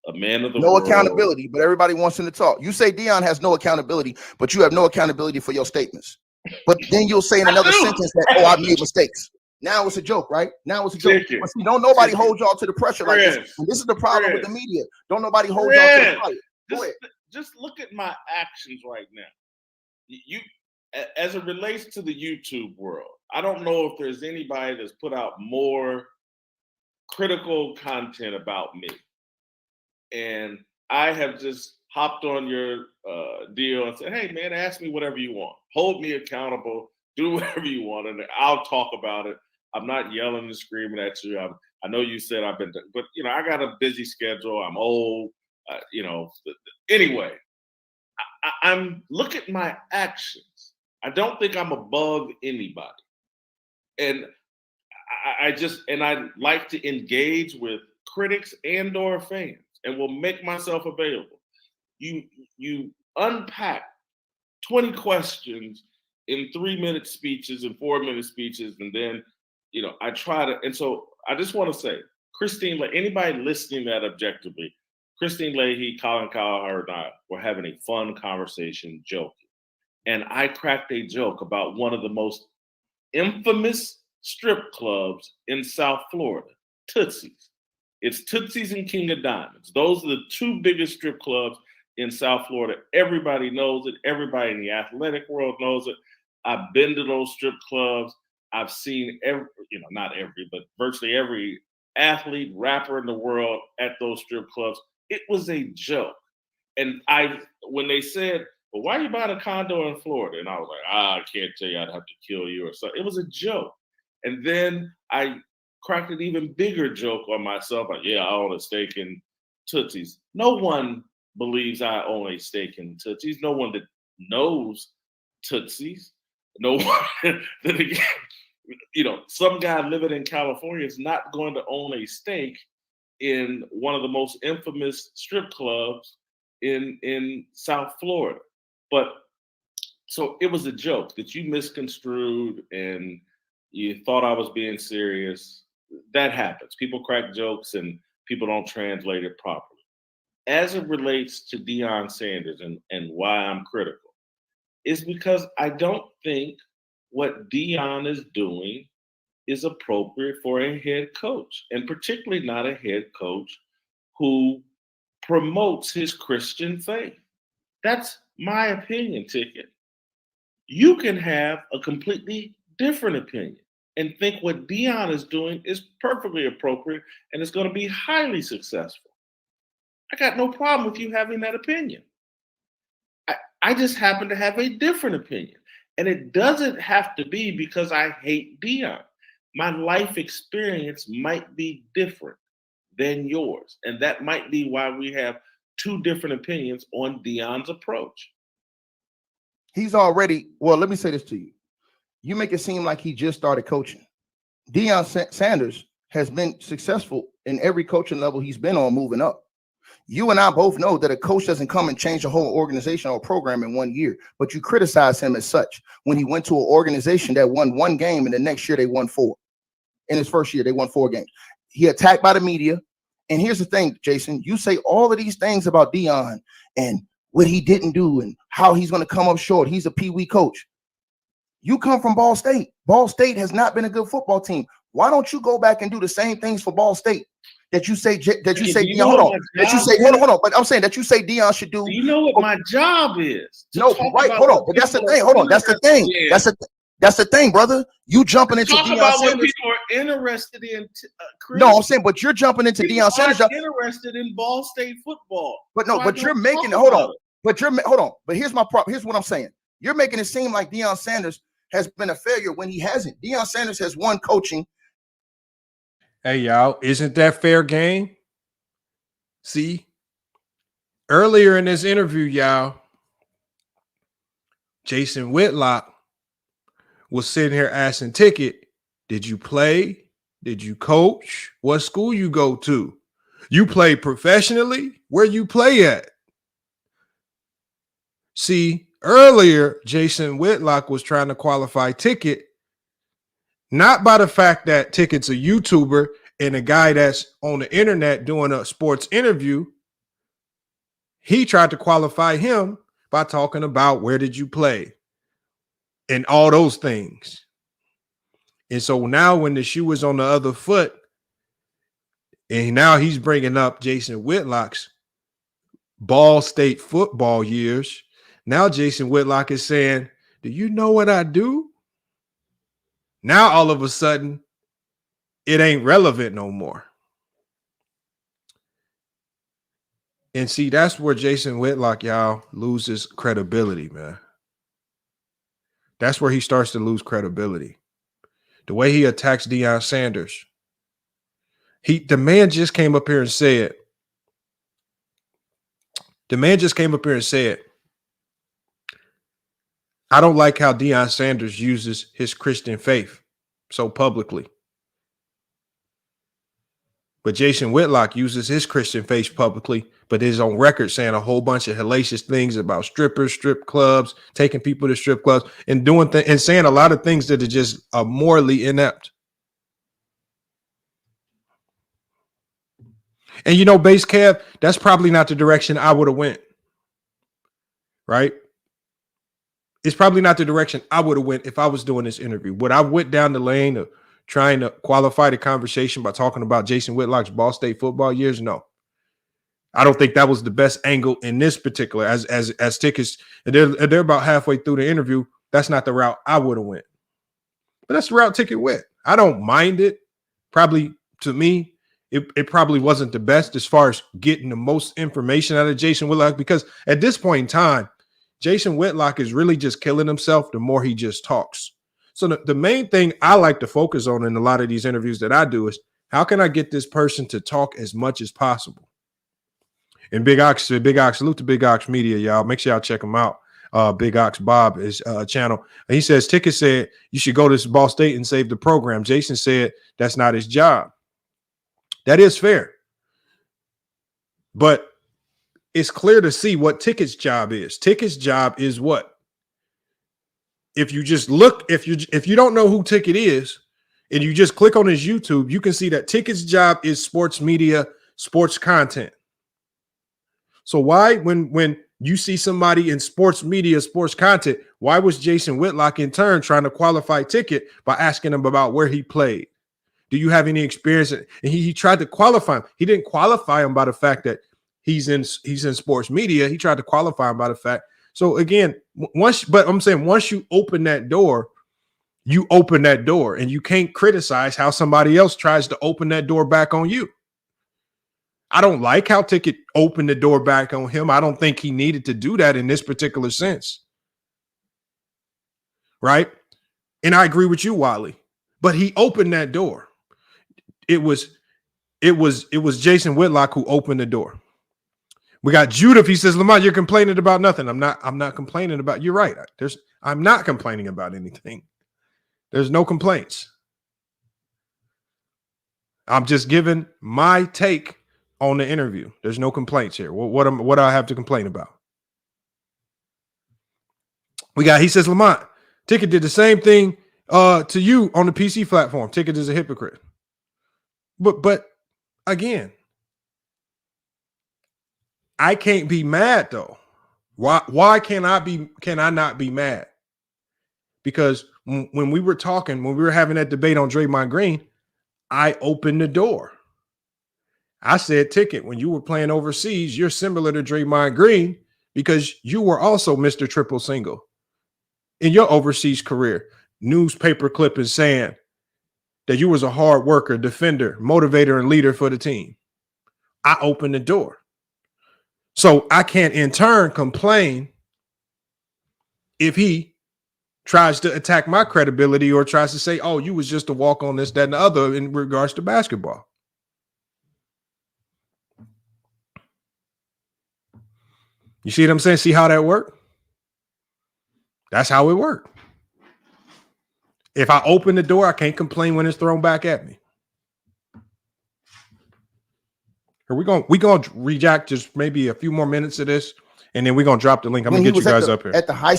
a man of the no world. accountability, but everybody wants him to talk. You say Deion has no accountability, but you have no accountability for your statements. But then you'll say in another sentence that, oh, I made mistakes. Now it's a joke, right? Now it's a joke. But see, don't nobody hold y'all to the pressure like this. And this is the problem with the media. Don't nobody hold y'all to the fire. Go ahead. Just look at my actions right now. You, as it relates to the YouTube world, I don't know if there's anybody that's put out more critical content about me. And I have just hopped on your deal and said, hey, man, ask me whatever you want. Hold me accountable. Do whatever you want. And I'll talk about it. I'm not yelling and screaming at you. I know you said I've been, but, I got a busy schedule. I'm old. Anyway, I'm look at my actions. I don't think I'm above anybody. And I like to engage with critics and or fans and will make myself available. You unpack 20 questions in 3-minute speeches and 4-minute speeches. And then, I try to, and so I just want to say, Christine, anybody listening that objectively, Christine Leahy, Colin Cowherd, and I were having a fun conversation, joking. And I cracked a joke about one of the most infamous strip clubs in South Florida, Tootsie's. It's Tootsie's and King of Diamonds. Those are the two biggest strip clubs in South Florida. Everybody knows it. Everybody in the athletic world knows it. I've been to those strip clubs. I've seen but virtually every athlete, rapper in the world at those strip clubs. It was a joke. And when they said, well, why are you buying a condo in Florida? And I was like, I can't tell you, I'd have to kill you or something. It was a joke. And then I cracked an even bigger joke on myself. Like, yeah, I own a stake in Tootsie's. No one believes I own a stake in Tootsie's. No one that knows Tootsie's. No one that, again, some guy living in California is not going to own a stake in one of the most infamous strip clubs in South Florida. But so it was a joke that you misconstrued and you thought I was being serious. That happens. People crack jokes and people don't translate it properly. As it relates to Deion Sanders and why I'm critical, is because I don't think what Deion is doing is appropriate for a head coach, and particularly not a head coach who promotes his Christian faith. That's my opinion, Ticket. You can have a completely different opinion and think what Deion is doing is perfectly appropriate and it's going to be highly successful. I got no problem with you having that opinion. I just happen to have a different opinion. And it doesn't have to be because I hate Deion. My life experience might be different than yours. And that might be why we have two different opinions on Deion's approach. He's already, well, let me say this to you. You make it seem like he just started coaching. Deion Sanders has been successful in every coaching level he's been on moving up. You and I both know that a coach doesn't come and change a whole organization or program in 1 year, but you criticize him as such when he went to an organization that won 1 game and the next year they won 4. In his first year, they won 4 games. He attacked by the media. And here's the thing, Jason, you say all of these things about Deion and what he didn't do and how he's going to come up short. He's a peewee coach. You come from Ball State. Ball State has not been a good football team. Why don't you go back and do the same things for Ball State that you say Deion? Hold on. That you say hold on. But I'm saying that you say Deion should do. You know what my job is? No, right. Hold on. But that's the thing. Hold on. That's the thing. Yeah. That's the thing, brother. You jumping into talk Deion about Sanders. what people are interested in. No, I'm saying, but you're jumping into people Deion Sanders. Interested in Ball State football. But no, so but you're making it. Hold on. But hold on. But here's my problem. Here's what I'm saying. You're making it seem like Deion Sanders has been a failure when he hasn't. Deion Sanders has won coaching. Hey, y'all, isn't that fair game? See, earlier in this interview, y'all, Jason Whitlock was sitting here asking Ticket, did you play? Did you coach? What school you go to? You play professionally? Where you play at? See, earlier, Jason Whitlock was trying to qualify Ticket, not by the fact that Ticket's a YouTuber And a guy that's on the internet doing a sports interview, he tried to qualify him by talking about where did you play and all those things. And so now when the shoe is on the other foot, and now he's bringing up Jason Whitlock's Ball State football years. Now Jason Whitlock is saying, do you know what I do? Now all of a sudden, it ain't relevant no more. And see, that's where Jason Whitlock, y'all, loses credibility, man. That's where he starts to lose credibility. The way he attacks Deion Sanders. The man just came up here and said, I don't like how Deion Sanders uses his Christian faith so publicly. But Jason Whitlock uses his Christian faith publicly, but is on record saying a whole bunch of hellacious things about strippers, strip clubs, taking people to strip clubs, and doing and saying a lot of things that are just morally inept. And you know, Base Kev, that's probably not the direction I would have went. Right? It's probably not the direction I would have went if I was doing this interview. Would I went down the lane of trying to qualify the conversation by talking about Jason Whitlock's Ball State football years? No. I don't think that was the best angle in this particular, as tickets, they're about halfway through the interview. That's not the route I would have went. But that's the route Ticket went. I don't mind it. Probably, to me, it probably wasn't the best as far as getting the most information out of Jason Whitlock, because at this point in time, Jason Whitlock is really just killing himself the more he just talks. So the main thing I like to focus on in a lot of these interviews that I do is, how can I get this person to talk as much as possible? And Big Ox, salute to Big Ox Media, y'all. Make sure y'all check him out. Big Ox Bob is channel. And he says, Ticket said you should go to Ball State and save the program. Jason said that's not his job. That is fair. But it's clear to see what Ticket's job is. Ticket's job is what? If you just look, if you don't know who Ticket is, and you just click on his YouTube, you can see that Ticket's job is sports media, sports content. So why, when you see somebody in sports media, sports content, why was Jason Whitlock in turn trying to qualify Ticket by asking him about where he played? Do you have any experience? And he tried to qualify him. He didn't qualify him by the fact that he's in sports media. He tried to qualify him by the fact. So again, once you open that door, you open that door, and you can't criticize how somebody else tries to open that door back on you. I don't like how Ticket opened the door back on him. I don't think he needed to do that in this particular sense. Right? And I agree with you, Wally. But he opened that door. It was Jason Whitlock who opened the door. We got Judith. He says, Lamont, you're complaining about nothing. I'm not complaining about. You're right. I'm not complaining about anything. There's no complaints. I'm just giving my take on the interview. There's no complaints here. What do I have to complain about? He says, Lamont, Ticket did the same thing to you on the PC platform. Ticket is a hypocrite. But again, I can't be mad though. Why can I not be mad? Because when we were having that debate on Draymond Green, I opened the door. I said, Ticket, when you were playing overseas, you're similar to Draymond Green because you were also Mr. Triple Single in your overseas career. Newspaper clipping saying that you was a hard worker, defender, motivator, and leader for the team. I opened the door. So I can't in turn complain if he tries to attack my credibility or tries to say, oh, you was just a walk on this, that, and the other in regards to basketball. You see what I'm saying? See how that worked? That's how it worked. If I open the door, I can't complain when it's thrown back at me. We're going to reject just maybe a few more minutes of this, and then we're going to drop the link. I'm going to get you guys up here. At the high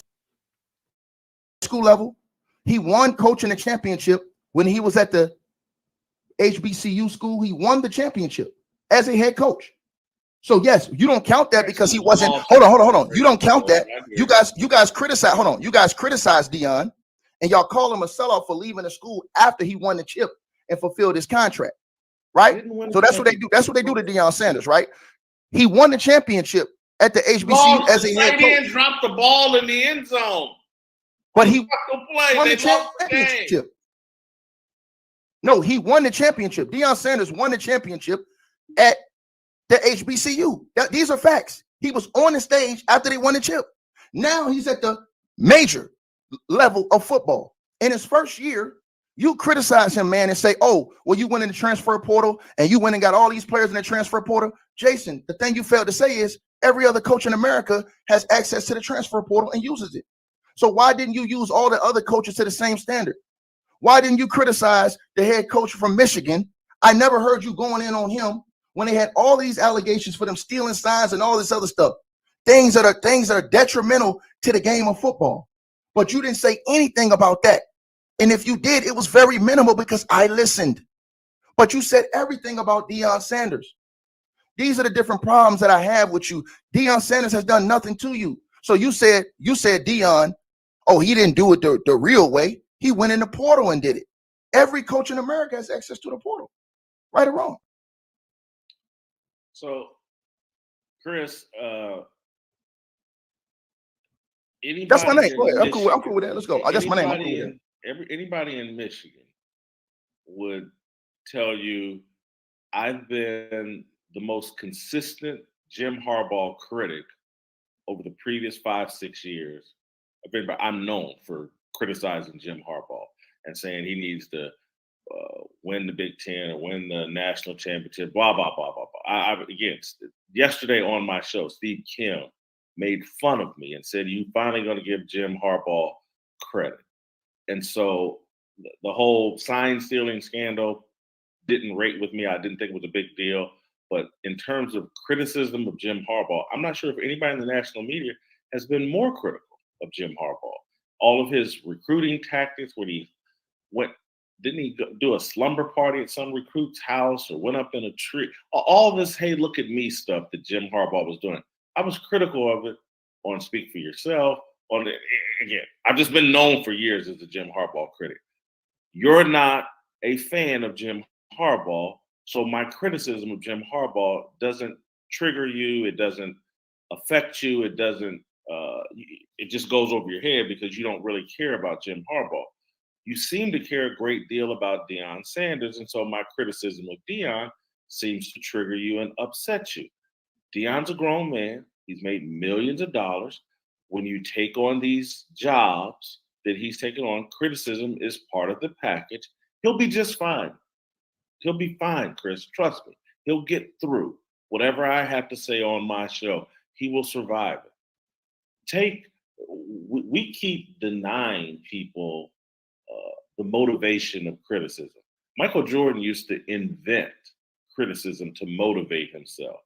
school level, he won coaching a championship when he was at the HBCU school, he won the championship as a head coach. So yes, you don't count that because he wasn't. Hold on. You don't count that. You guys criticize. Hold on. You guys criticize Deion, and y'all call him a sellout for leaving the school after he won the chip and fulfilled his contract, right? So that's what they do. That's what they do to Deion Sanders, right? He won the championship at the HBCU as a head coach. Dropped the ball in the end zone, but he won the championship. No, he won the championship. Deion Sanders won the championship at the HBCU. These are facts. He was on the stage after they won the chip. Now he's at the major level of football. In his first year, you criticize him, man, and say, oh, well, you went in the transfer portal and you went and got all these players in the transfer portal. Jason, the thing you failed to say is every other coach in America has access to the transfer portal and uses it. So why didn't you use all the other coaches to the same standard? Why didn't you criticize the head coach from Michigan? I never heard you going in on him when they had all these allegations for them stealing signs and all this other stuff, things that are detrimental to the game of football. But you didn't say anything about that. And if you did, it was very minimal because I listened. But you said everything about Deion Sanders. These are the different problems that I have with you. Deion Sanders has done nothing to you. So you said Deion, oh, he didn't do it the real way. He went in the portal and did it. Every coach in America has access to the portal, right or wrong. So, Chris, that's my name. Go ahead. I'm cool with that. Let's go. That's my name. Anybody in Michigan would tell you I've been the most consistent Jim Harbaugh critic over the previous 5-6 years. I'm known for criticizing Jim Harbaugh and saying he needs to win the Big Ten or win the national championship, blah, blah, blah, blah, blah. Again, yesterday on my show, Steve Kim made fun of me and said, you finally going to give Jim Harbaugh credit. And so the whole sign stealing scandal didn't rate with me. I didn't think it was a big deal. But in terms of criticism of Jim Harbaugh, I'm not sure if anybody in the national media has been more critical of Jim Harbaugh. All of his recruiting tactics, when he didn't he do a slumber party at some recruit's house or went up in a tree? All this, hey, look at me stuff that Jim Harbaugh was doing. I was critical of it on Speak for Yourself. Again, I've just been known for years as a Jim Harbaugh critic. You're not a fan of Jim Harbaugh, so my criticism of Jim Harbaugh doesn't trigger you. It doesn't affect you. It doesn't. It just goes over your head because you don't really care about Jim Harbaugh. You seem to care a great deal about Deion Sanders, and so my criticism of Deion seems to trigger you and upset you. Deion's a grown man. He's made millions of dollars. When you take on these jobs that he's taken on, criticism is part of the package. He'll be just fine. He'll be fine, Chris. Trust me. He'll get through whatever I have to say on my show. He will survive it. We keep denying people the motivation of criticism. Michael Jordan used to invent criticism to motivate himself.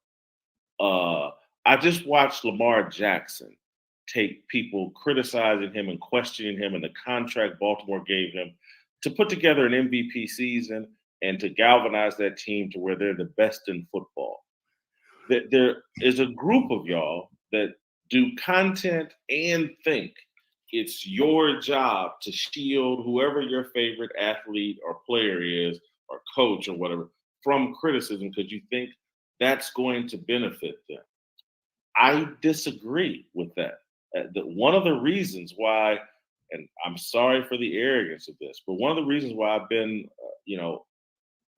I just watched Lamar Jackson take people criticizing him and questioning him and the contract Baltimore gave him to put together an MVP season and to galvanize that team to where they're the best in football. There is a group of y'all that do content and think it's your job to shield whoever your favorite athlete or player is or coach or whatever from criticism because you think that's going to benefit them. I disagree with that. One of the reasons why, and I'm sorry for the arrogance of this, but one of the reasons why I've been,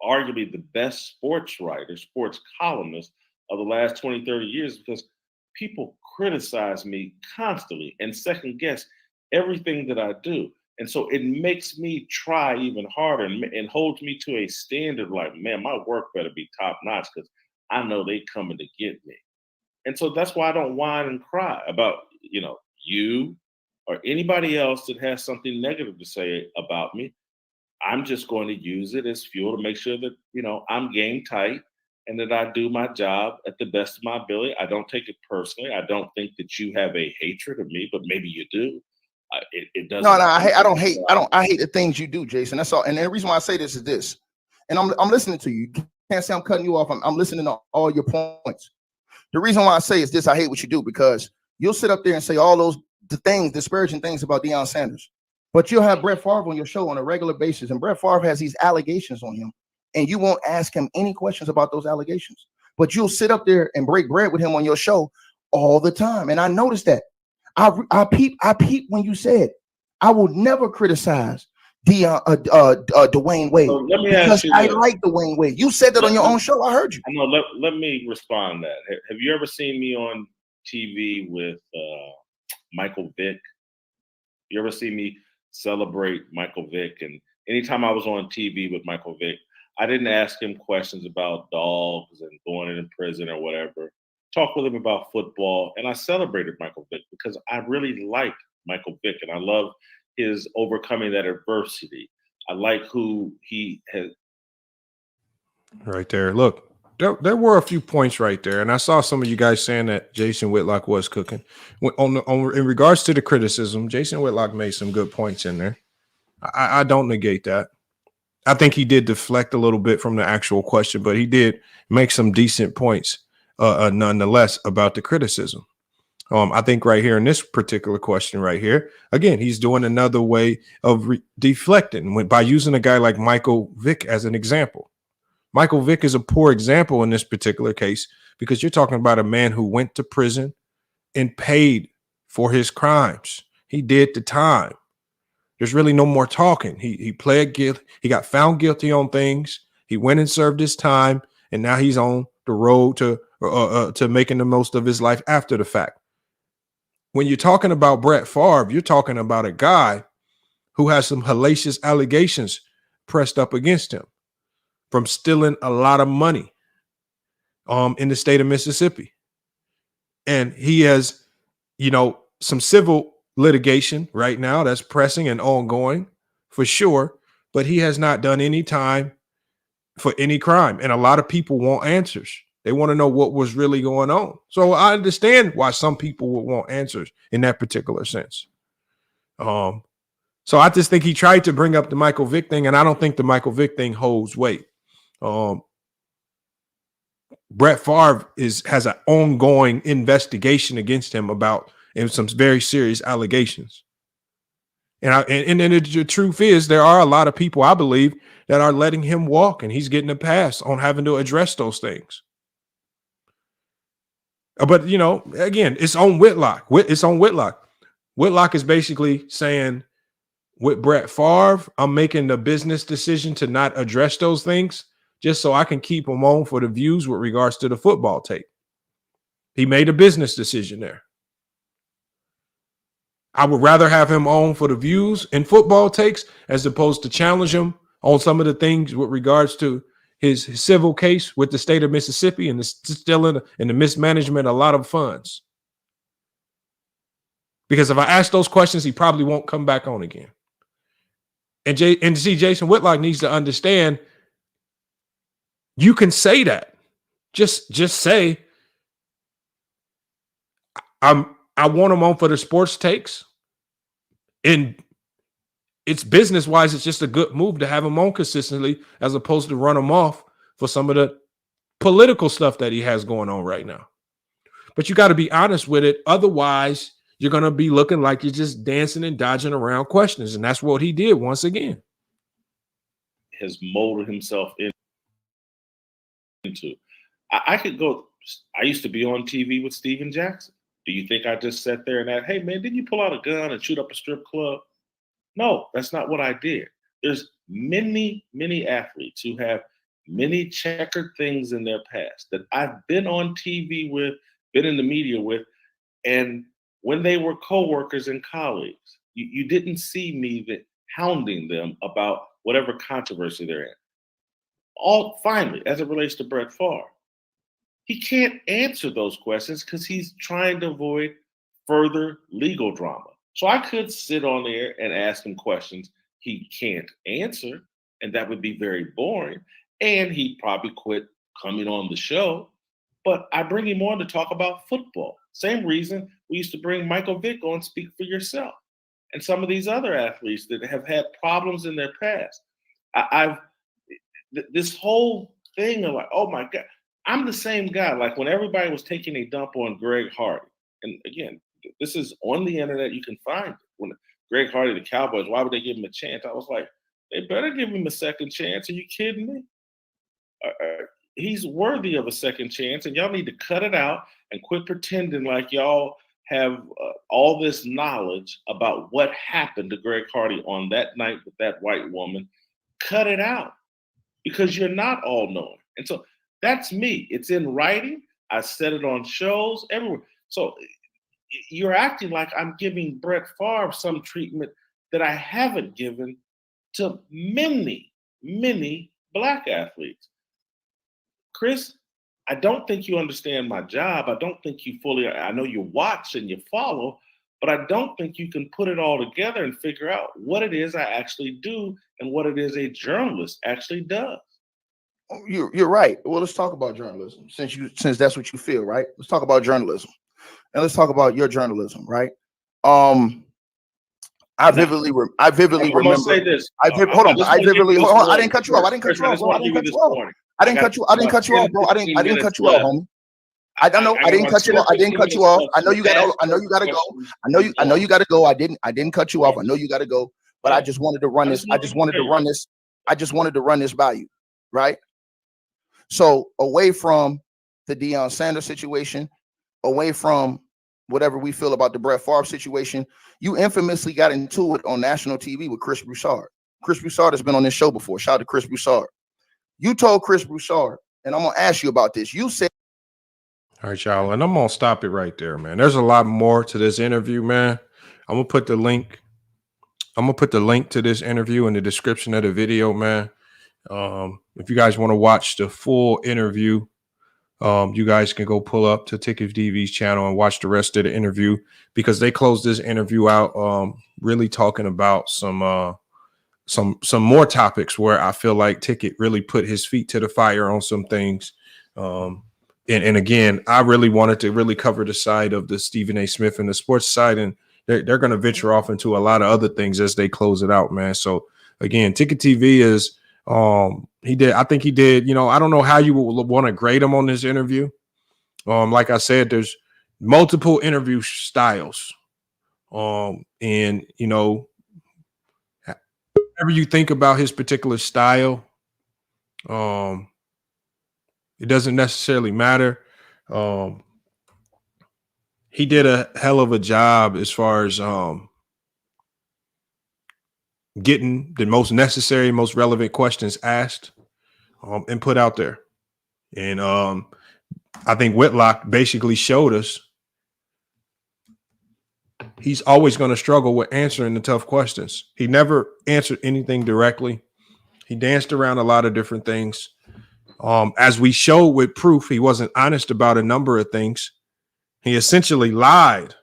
arguably the best sports writer, sports columnist of the last 20, 30 years, because people criticize me constantly and second guess everything that I do. And so it makes me try even harder and holds me to a standard like, man, my work better be top notch because I know they coming to get me. And so that's why I don't whine and cry about, you or anybody else that has something negative to say about me. I'm just going to use it as fuel to make sure that, I'm game tight and that I do my job at the best of my ability. I don't take it personally. I don't think that you have a hatred of me, but maybe you do. It doesn't. No, I don't hate. I hate the things you do, Jason. That's all. And the reason why I say this is this. And I'm listening to you. You can't say I'm cutting you off. I'm listening to all your points. The reason why I say is this: I hate what you do, because you'll sit up there and say all those disparaging things about Deion Sanders, but you'll have Brett Favre on your show on a regular basis, and Brett Favre has these allegations on him, and you won't ask him any questions about those allegations. But you'll sit up there and break bread with him on your show all the time, and I noticed that. I peep when you said I will never criticize Dwayne Wade, So let me because ask you I this. like Dwayne Wade. You said that on your own show. I heard you. I know. Let me respond to that. Have you ever seen me on TV with Michael Vick? You ever see me celebrate Michael Vick? And anytime I was on TV with Michael Vick, I didn't ask him questions about dogs and going in prison or whatever. Talk with him about football, and I celebrated Michael Vick because I really like Michael Vick, and I love his overcoming that adversity. I like who he has. Right there. Look, there were a few points right there, and I saw some of you guys saying that Jason Whitlock was cooking. In regards to the criticism, Jason Whitlock made some good points in there. I don't negate that. I think he did deflect a little bit from the actual question, but he did make some decent points nonetheless about the criticism. I think right here in this particular question right here, again, he's doing another way of deflecting by using a guy like Michael Vick as an example. Michael Vick is a poor example in this particular case because you're talking about a man who went to prison and paid for his crimes. He did the time. There's really no more talking. He pled guilty. He got found guilty on things. He went and served his time, and now he's on the road to making the most of his life after the fact. When you're talking about Brett Favre, you're talking about a guy who has some hellacious allegations pressed up against him from stealing a lot of money in the state of Mississippi. And he has, some civil litigation right now that's pressing and ongoing for sure, but he has not done any time for any crime. And a lot of people want answers. They want to know what was really going on. So I understand why some people would want answers in that particular sense. So I just think he tried to bring up the Michael Vick thing, and I don't think the Michael Vick thing holds weight. Brett Favre has an ongoing investigation against him about some very serious allegations. And the truth is, there are a lot of people, I believe, that are letting him walk, and he's getting a pass on having to address those things. But, again, it's on Whitlock. It's on Whitlock. Whitlock is basically saying, with Brett Favre, I'm making the business decision to not address those things just so I can keep him on for the views with regards to the football tape. He made a business decision there. I would rather have him on for the views and football takes as opposed to challenge him on some of the things with regards to his civil case with the state of Mississippi and the stealing and the mismanagement of a lot of funds. Because if I ask those questions, he probably won't come back on again. And see, Jason Whitlock needs to understand, you can say that. Just say, I want him on for the sports takes. And it's business-wise, it's just a good move to have him on consistently as opposed to run him off for some of the political stuff that he has going on right now. But you got to be honest with it. Otherwise, you're going to be looking like you're just dancing and dodging around questions. And that's what he did once again. Has molded himself into. I could go. I used to be on TV with Steven Jackson. Do you think I just sat there and hey, man, didn't you pull out a gun and shoot up a strip club? No, that's not what I did. There's many, many athletes who have many checkered things in their past that I've been on TV with, been in the media with, and when they were coworkers and colleagues, you didn't see me hounding them about whatever controversy they're in. Finally, as it relates to Brett Favre, he can't answer those questions because he's trying to avoid further legal drama. So I could sit on there and ask him questions he can't answer, and that would be very boring. And he'd probably quit coming on the show. But I bring him on to talk about football. Same reason we used to bring Michael Vick on, Speak for Yourself, and some of these other athletes that have had problems in their past. this whole thing of like, oh my God, I'm the same guy. Like when everybody was taking a dump on Greg Hardy, and again, this is on the internet, you can find it. When Greg Hardy, the Cowboys, why would they give him a chance? I was like, they better give him a second chance. Are you kidding me? He's worthy of a second chance, and y'all need to cut it out and quit pretending like y'all have all this knowledge about what happened to Greg Hardy on that night with that white woman. Cut it out, because you're not all knowing. And so that's me. It's in writing. I said it on shows everywhere. So you're acting like I'm giving Brett Favre some treatment that I haven't given to many, many Black athletes. Chris, I don't think you understand my job. I don't think you fully, I know you watch and you follow, but I don't think you can put it all together and figure out what it is I actually do and what it is a journalist actually does. You're right. Well, let's talk about journalism since that's what you feel, right? Let's talk about journalism, and let's talk about your journalism, right? I vividly remember. Say this. I didn't cut you off. I didn't cut you off, bro. I didn't cut you off. I didn't cut you off, bro. I didn't cut you off, homie. I don't know. I didn't cut you off. I didn't cut you off. I know you got to go. I know you got to go. I didn't cut you off. I know you got to go. But I just wanted to run this. I just wanted to run this by you, right? So away from the Deion Sanders situation, away from whatever we feel about the Brett Favre situation, you infamously got into it on national TV with Chris Broussard. Chris Broussard has been on this show before. Shout out to Chris Broussard. You told Chris Broussard, and I'm going to ask you about this. You said, all right, y'all, and I'm going to stop it right there, man. There's a lot more to this interview, man. I'm going to put the link. I'm going to put the link to this interview in the description of the video, man. If you guys want to watch the full interview, you guys can go pull up to Ticket DV's channel and watch the rest of the interview, because they closed this interview out really talking about some more topics where I feel like Ticket really put his feet to the fire on some things. And again, I really wanted to really cover the side of the Stephen A. Smith and the sports side, and they're going to venture off into a lot of other things as they close it out, man. So again, Ticket TV is I think he did, I don't know how you would want to grade him on this interview. Like I said, there's multiple interview styles. And whatever you think about his particular style, it doesn't necessarily matter. He did a hell of a job as far as getting the most necessary, most relevant questions asked and put out there. And I think Whitlock basically showed us he's always going to struggle with answering the tough questions. He never answered anything directly. He danced around a lot of different things. As we showed with proof, he wasn't honest about a number of things. He essentially lied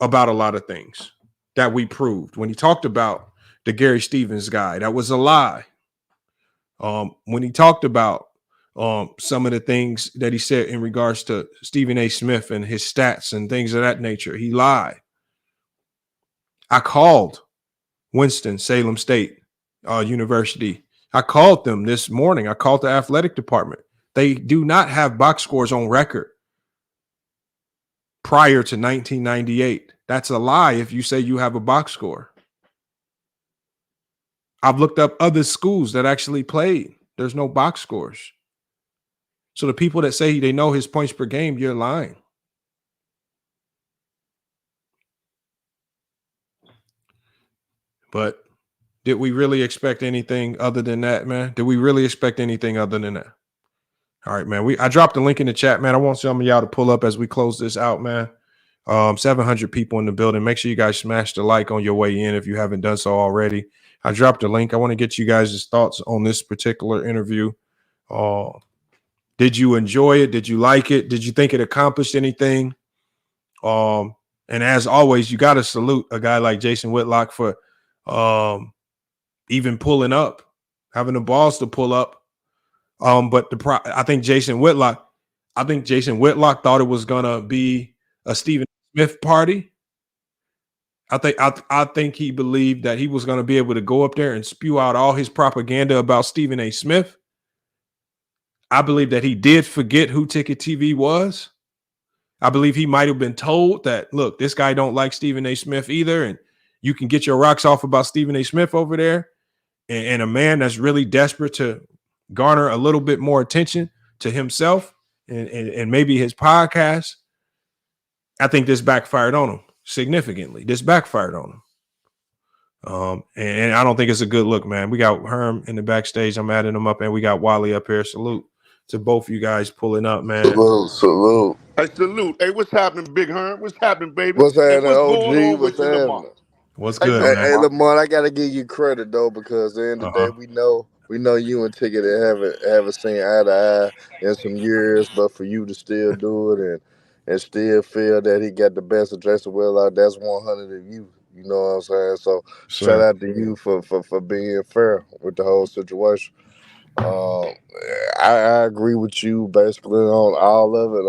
about a lot of things that we proved. When he talked about the Gary Stevens guy, that was a lie. When he talked about some of the things that he said in regards to Stephen A. Smith and his stats and things of that nature, he lied. I called Winston-Salem State University. I called them this morning. I called the athletic department. They do not have box scores on record prior to 1998. That's a lie if you say you have a box score. I've looked up other schools that actually played. There's no box scores. So the people that say they know his points per game, you're lying. But did we really expect anything other than that, man? Did we really expect anything other than that? All right, man. I dropped the link in the chat, man. I want some of y'all to pull up as we close this out, man. 700 people in the building. Make sure you guys smash the like on your way in if you haven't done so already. I dropped the link. I want to get you guys' thoughts on this particular interview. Did you enjoy it? Did you like it? Did you think it accomplished anything? And as always, you got to salute a guy like Jason Whitlock for even pulling up, having the balls to pull up. But I think Jason Whitlock thought it was gonna be a Stephen Smith party. I think he believed that he was going to be able to go up there and spew out all his propaganda about Stephen A. Smith. I believe that he did forget who Ticket TV was. I believe he might have been told that, look, this guy don't like Stephen A. Smith either, and you can get your rocks off about Stephen A. Smith over there. And a man that's really desperate to garner a little bit more attention to himself and maybe his podcast, I think this backfired on him significantly. This backfired on him. And I don't think it's a good look, man. We got Herm in the backstage. I'm adding him up, and we got Wally up here. Salute to both you guys pulling up, man. Salute. Hey, salute. Hey, what's happening, Big Herm? What's happening, baby? What's happening, what's OG? going on What's with you, happening? What's good, man? Hey, Lamar, I gotta give you credit though, because at the end of the day, we know you and Ticket haven't seen eye to eye in some years, but for you to still do it and still feel that he got the best of Jason Whitlock, that's 100 of you. You know what I'm saying? So shout out to you for being fair with the whole situation. I agree with you basically on all of it.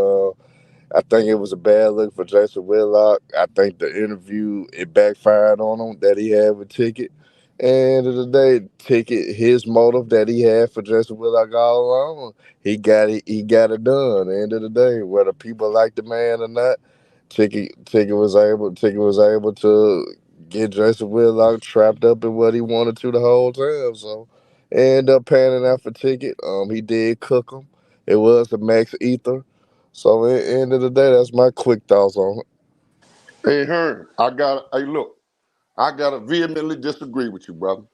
I think it was a bad look for Jason Whitlock. I think the interview, it backfired on him that he had with Ticket. And at the end of the day, Ticket, his motive that he had for Jason Whitlock all along, he got it done. At the end of the day, whether people like the man or not, Ticket was able to get Jason Whitlock trapped up in what he wanted to the whole time. So ended up panning out for Ticket. He did cook him. It was a max ether. So at the end of the day, that's my quick thoughts on it. Hey, Herm, I gotta vehemently disagree with you, brother.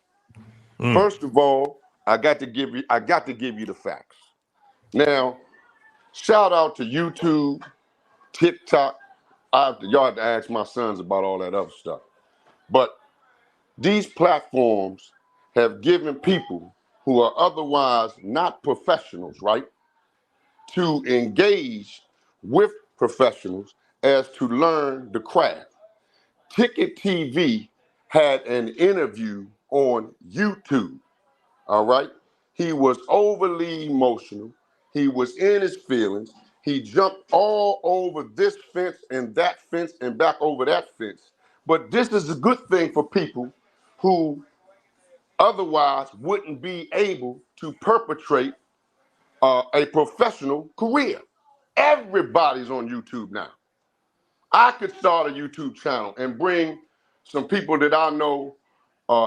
First of all, I got to give you the facts. Now, shout out to YouTube, TikTok. Y'all have to ask my sons about all that other stuff. But these platforms have given people who are otherwise not professionals, right, to engage with professionals as to learn the craft. Ticket TV had an interview on YouTube, all right? He was overly emotional. He was in his feelings. He jumped all over this fence and that fence and back over that fence. But this is a good thing for people who otherwise wouldn't be able to perpetrate a professional career. Everybody's on YouTube now. I could start a YouTube channel and bring some people that I know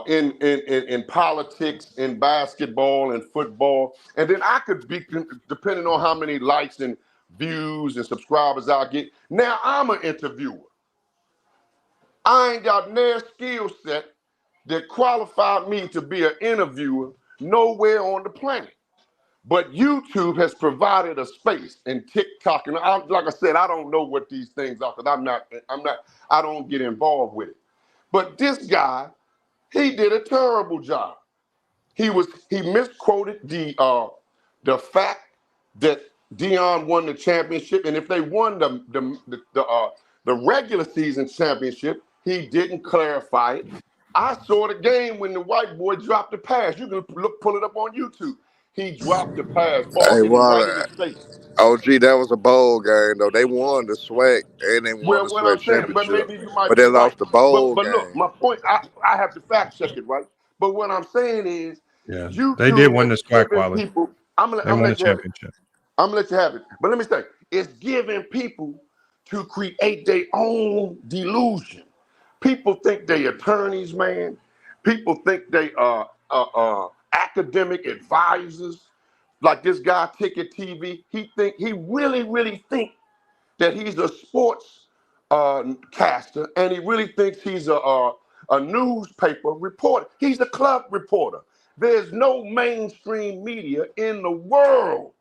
in politics, in basketball, and football, and then I could be, depending on how many likes and views and subscribers I get. Now I'm an interviewer. I ain't got no skill set that qualified me to be an interviewer nowhere on the planet. But YouTube has provided a space, and TikTok, and like I said, I don't know what these things are because I don't get involved with it. But this guy, he did a terrible job. He misquoted the fact that Deion won the championship, and if they won the regular season championship, he didn't clarify it. I saw the game when the white boy dropped the pass. You can pull it up on YouTube. He dropped the pass, ball hit him right in his face. OG, that was a bowl game though. They won the SWAC and they won the SWAC championship. But maybe you might but they lost the bowl but game. Look, my point, I have to fact check it, right? But what I'm saying is, YouTube they did win the SWAC, Wally. I'm gonna let you have it. I'm gonna let you have it. But let me say, it's giving people to create their own delusion. People think they attorneys, man. People think they are academic advisors. Like this guy, Ticket TV, he really think that he's a sports caster, and he really thinks he's a newspaper reporter. He's a club reporter. There's no mainstream media in the world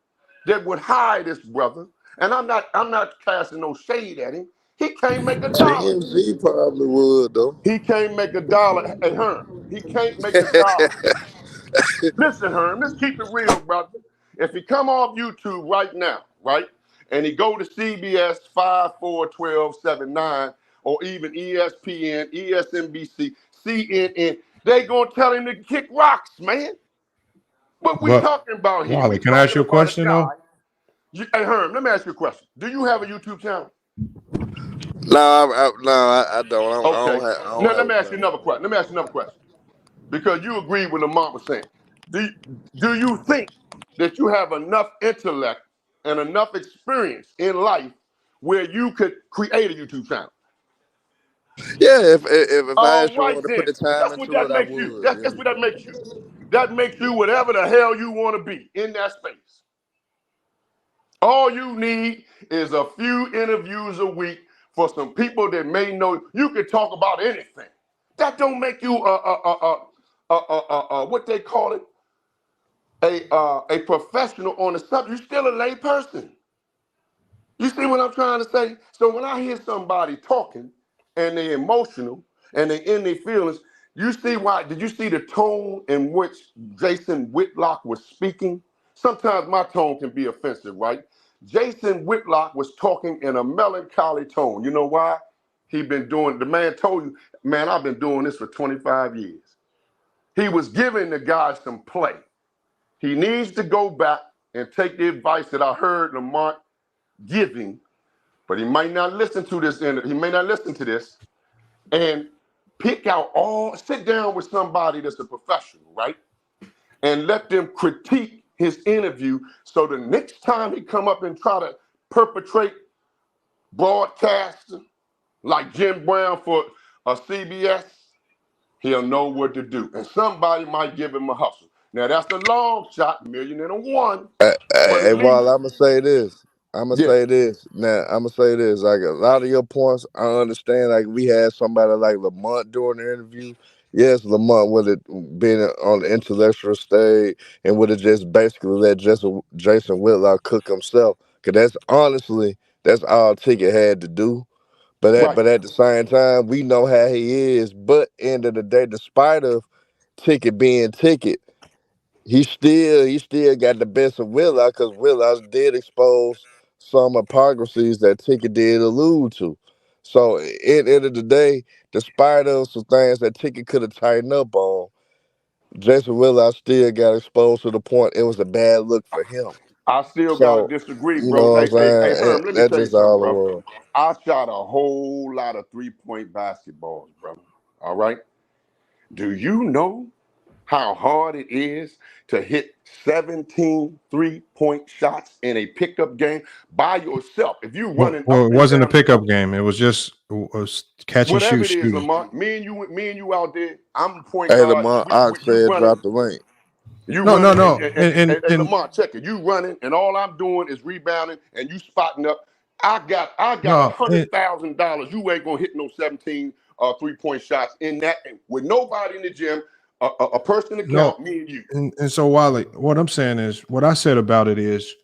that would hire this brother. And I'm not casting no shade at him. He can't make $1. TMZ probably would though. He can't make $1. Hey, Herm, he can't make $1. Listen, Herm, let's keep it real, brother. If he come off YouTube right now, right, and he go to CBS 5, 4, 12, 7, 9, or even ESPN, ESNBC, CNN, they gonna tell him to kick rocks, man. What we talking about here? Wally, can I ask you a question though? Hey, Herm, let me ask you a question. Do you have a YouTube channel? No, I don't. Okay. I don't Now have let a me ask you plan. another question. Let me ask you another question. Because you agree with Lamont was saying. Do you think that you have enough intellect and enough experience in life where you could create a YouTube channel? Yeah, if I All actually right want to put then. the time That's what into that it, I makes you. would. That's what that makes you. That makes you whatever the hell you want to be in that space. All you need is a few interviews a week for some people that may know you can talk about anything. That don't make you what they call it, a professional on the subject. You're still a lay person. You see what I'm trying to say? So when I hear somebody talking and they're emotional and they're in their feelings, you see why? Did you see the tone in which Jason Whitlock was speaking? Sometimes my tone can be offensive, right? Jason Whitlock was talking in a melancholy tone. You know why? The man told you, man, I've been doing this for 25 years. He was giving the guy some play. He needs to go back and take the advice that I heard Lamont giving, but he might not listen to this. He may not listen to this and sit down with somebody that's a professional, right? And let them critique his interview so the next time he come up and try to perpetrate broadcast like Jim Brown for a CBS, he'll know what to do. And somebody might give him a hustle. Now that's a long shot, 1,000,001. But Hey, at while least, I'm gonna say this, yeah, Now, I'm gonna say this. Like a lot of your points, I understand. Like we had somebody like Lamont during the interview. Yes, Lamont would have been on the intellectual stage and would have just basically let Jason Whitlock cook himself. Cause that's all Ticket had to do. right. But at the same time, we know how he is. But end of the day, despite of Ticket being Ticket, he still got the best of Whitlock because Whitlock did expose some hypocrisies that Ticket did allude to. So at the end of the day, despite of some things that Ticket could have tightened up on, Jason Whitlock still got exposed to the point it was a bad look for him. I still gotta So disagree, you bro. know what I'm Hey, saying? Herm, let me That's tell you just something, all it bro. was. I shot a whole lot of 3-point basketballs, brother. All right. Do you know how hard it is to hit 17 3-point shots in a pickup game by yourself? If you running Well, up it and wasn't a down the pickup court, game. It was catch and whatever shoot it is, shooting. Lamont, me and you out there. I'm the point Hey, guard. Lamont, I You said running. drop the link. You No, no, running no. and Lamont, check it. You running, and all I'm doing is rebounding, and you spotting up. I got No, $100,000. You ain't gonna hit no 17 3-point shots in that with nobody in the gym, a person to no. count, me and you. And so Wally, what I'm saying is, what I said about it is,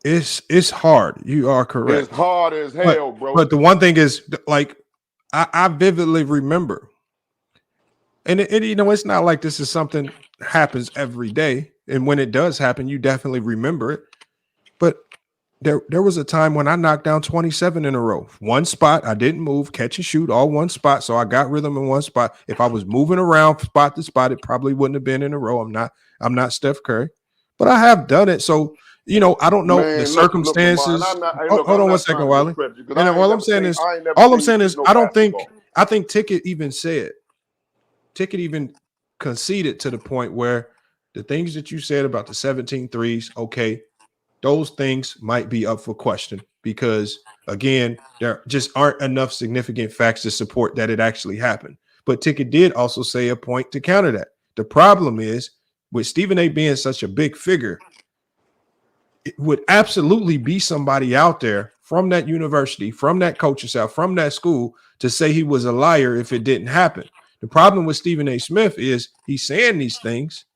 it's hard. You are It's correct. hard as hell, bro. But the one thing is, like, I vividly remember, and it's not like this is something happens every day. And when it does happen, you definitely remember it. But there was a time when I knocked down 27 in a row. One spot, I didn't move, catch and shoot, all one spot. So I got rhythm in one spot. If I was moving around spot to spot, it probably wouldn't have been in a row. I'm not Steph Curry, but I have done it. So, I don't know the Man, look, Lamont. circumstances. I'm Hold on one not second, trying to Wiley. discredit you because And I ain't never seen all I'm you saying shoot is, no basketball. I think Ticket even said, Ticket even conceded to the point where the things that you said about the 17 threes, okay, those things might be up for question because, again, there just aren't enough significant facts to support that it actually happened. But Ticket did also say a point to counter that. The problem is, with Stephen A. being such a big figure, it would absolutely be somebody out there from that university, from that coaching staff, from that school to say he was a liar if it didn't happen. The problem with Stephen A. Smith is he's saying these things,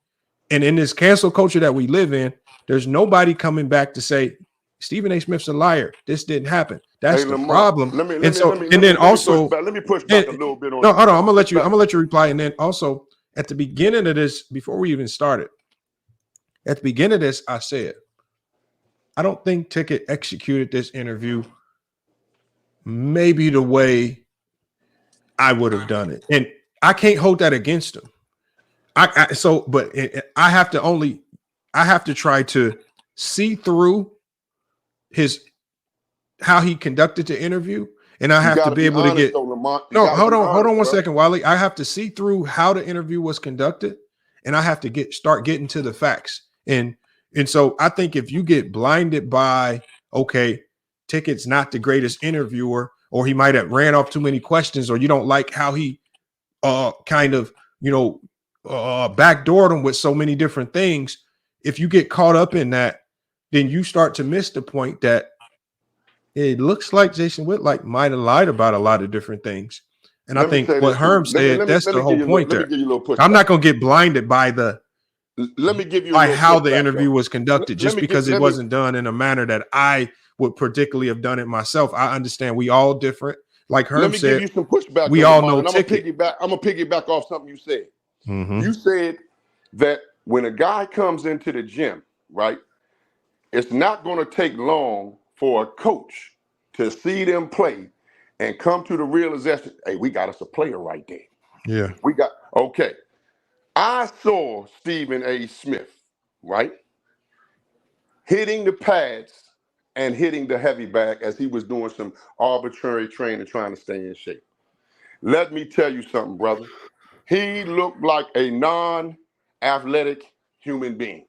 and in this cancel culture that we live in, there's nobody coming back to say Stephen A. Smith's a liar. This didn't happen. That's Hey, the Lamont, problem. let me push back a little bit on No, you. hold on. I'm gonna let you reply. And then also at the beginning of this, before we even started, at the beginning of this, I said, I don't think Ticket executed this interview maybe the way I would have done it. And I can't hold that against him. I have to try to see through how he conducted the interview, and I have to be able to get. No, hold on one second, Wally. I have to see through how the interview was conducted, and I have to start getting to the facts. And so I think if you get blinded by, okay, Tickett's not the greatest interviewer, or he might have ran off too many questions, or you don't like how he kind of, backdoored him with so many different things. If you get caught up in that, then you start to miss the point that it looks like Jason Whitlock might have lied about a lot of different things. And I think what Herm said, that's the whole point there. I'm not going to get blinded by how the interview was conducted just because it wasn't done in a manner that I would particularly have done it myself. I understand we all different. Like Herm said, give you some pushback. We all know I'm gonna piggyback off something you said. Mm-hmm. You said that when a guy comes into the gym, right, it's not going to take long for a coach to see them play and come to the realization, hey, we got us a player right there. Yeah. Okay. I saw Stephen A. Smith, right, hitting the pads and hitting the heavy bag as he was doing some arbitrary training, trying to stay in shape. Let me tell you something, brother. He looked like a non-athletic human being.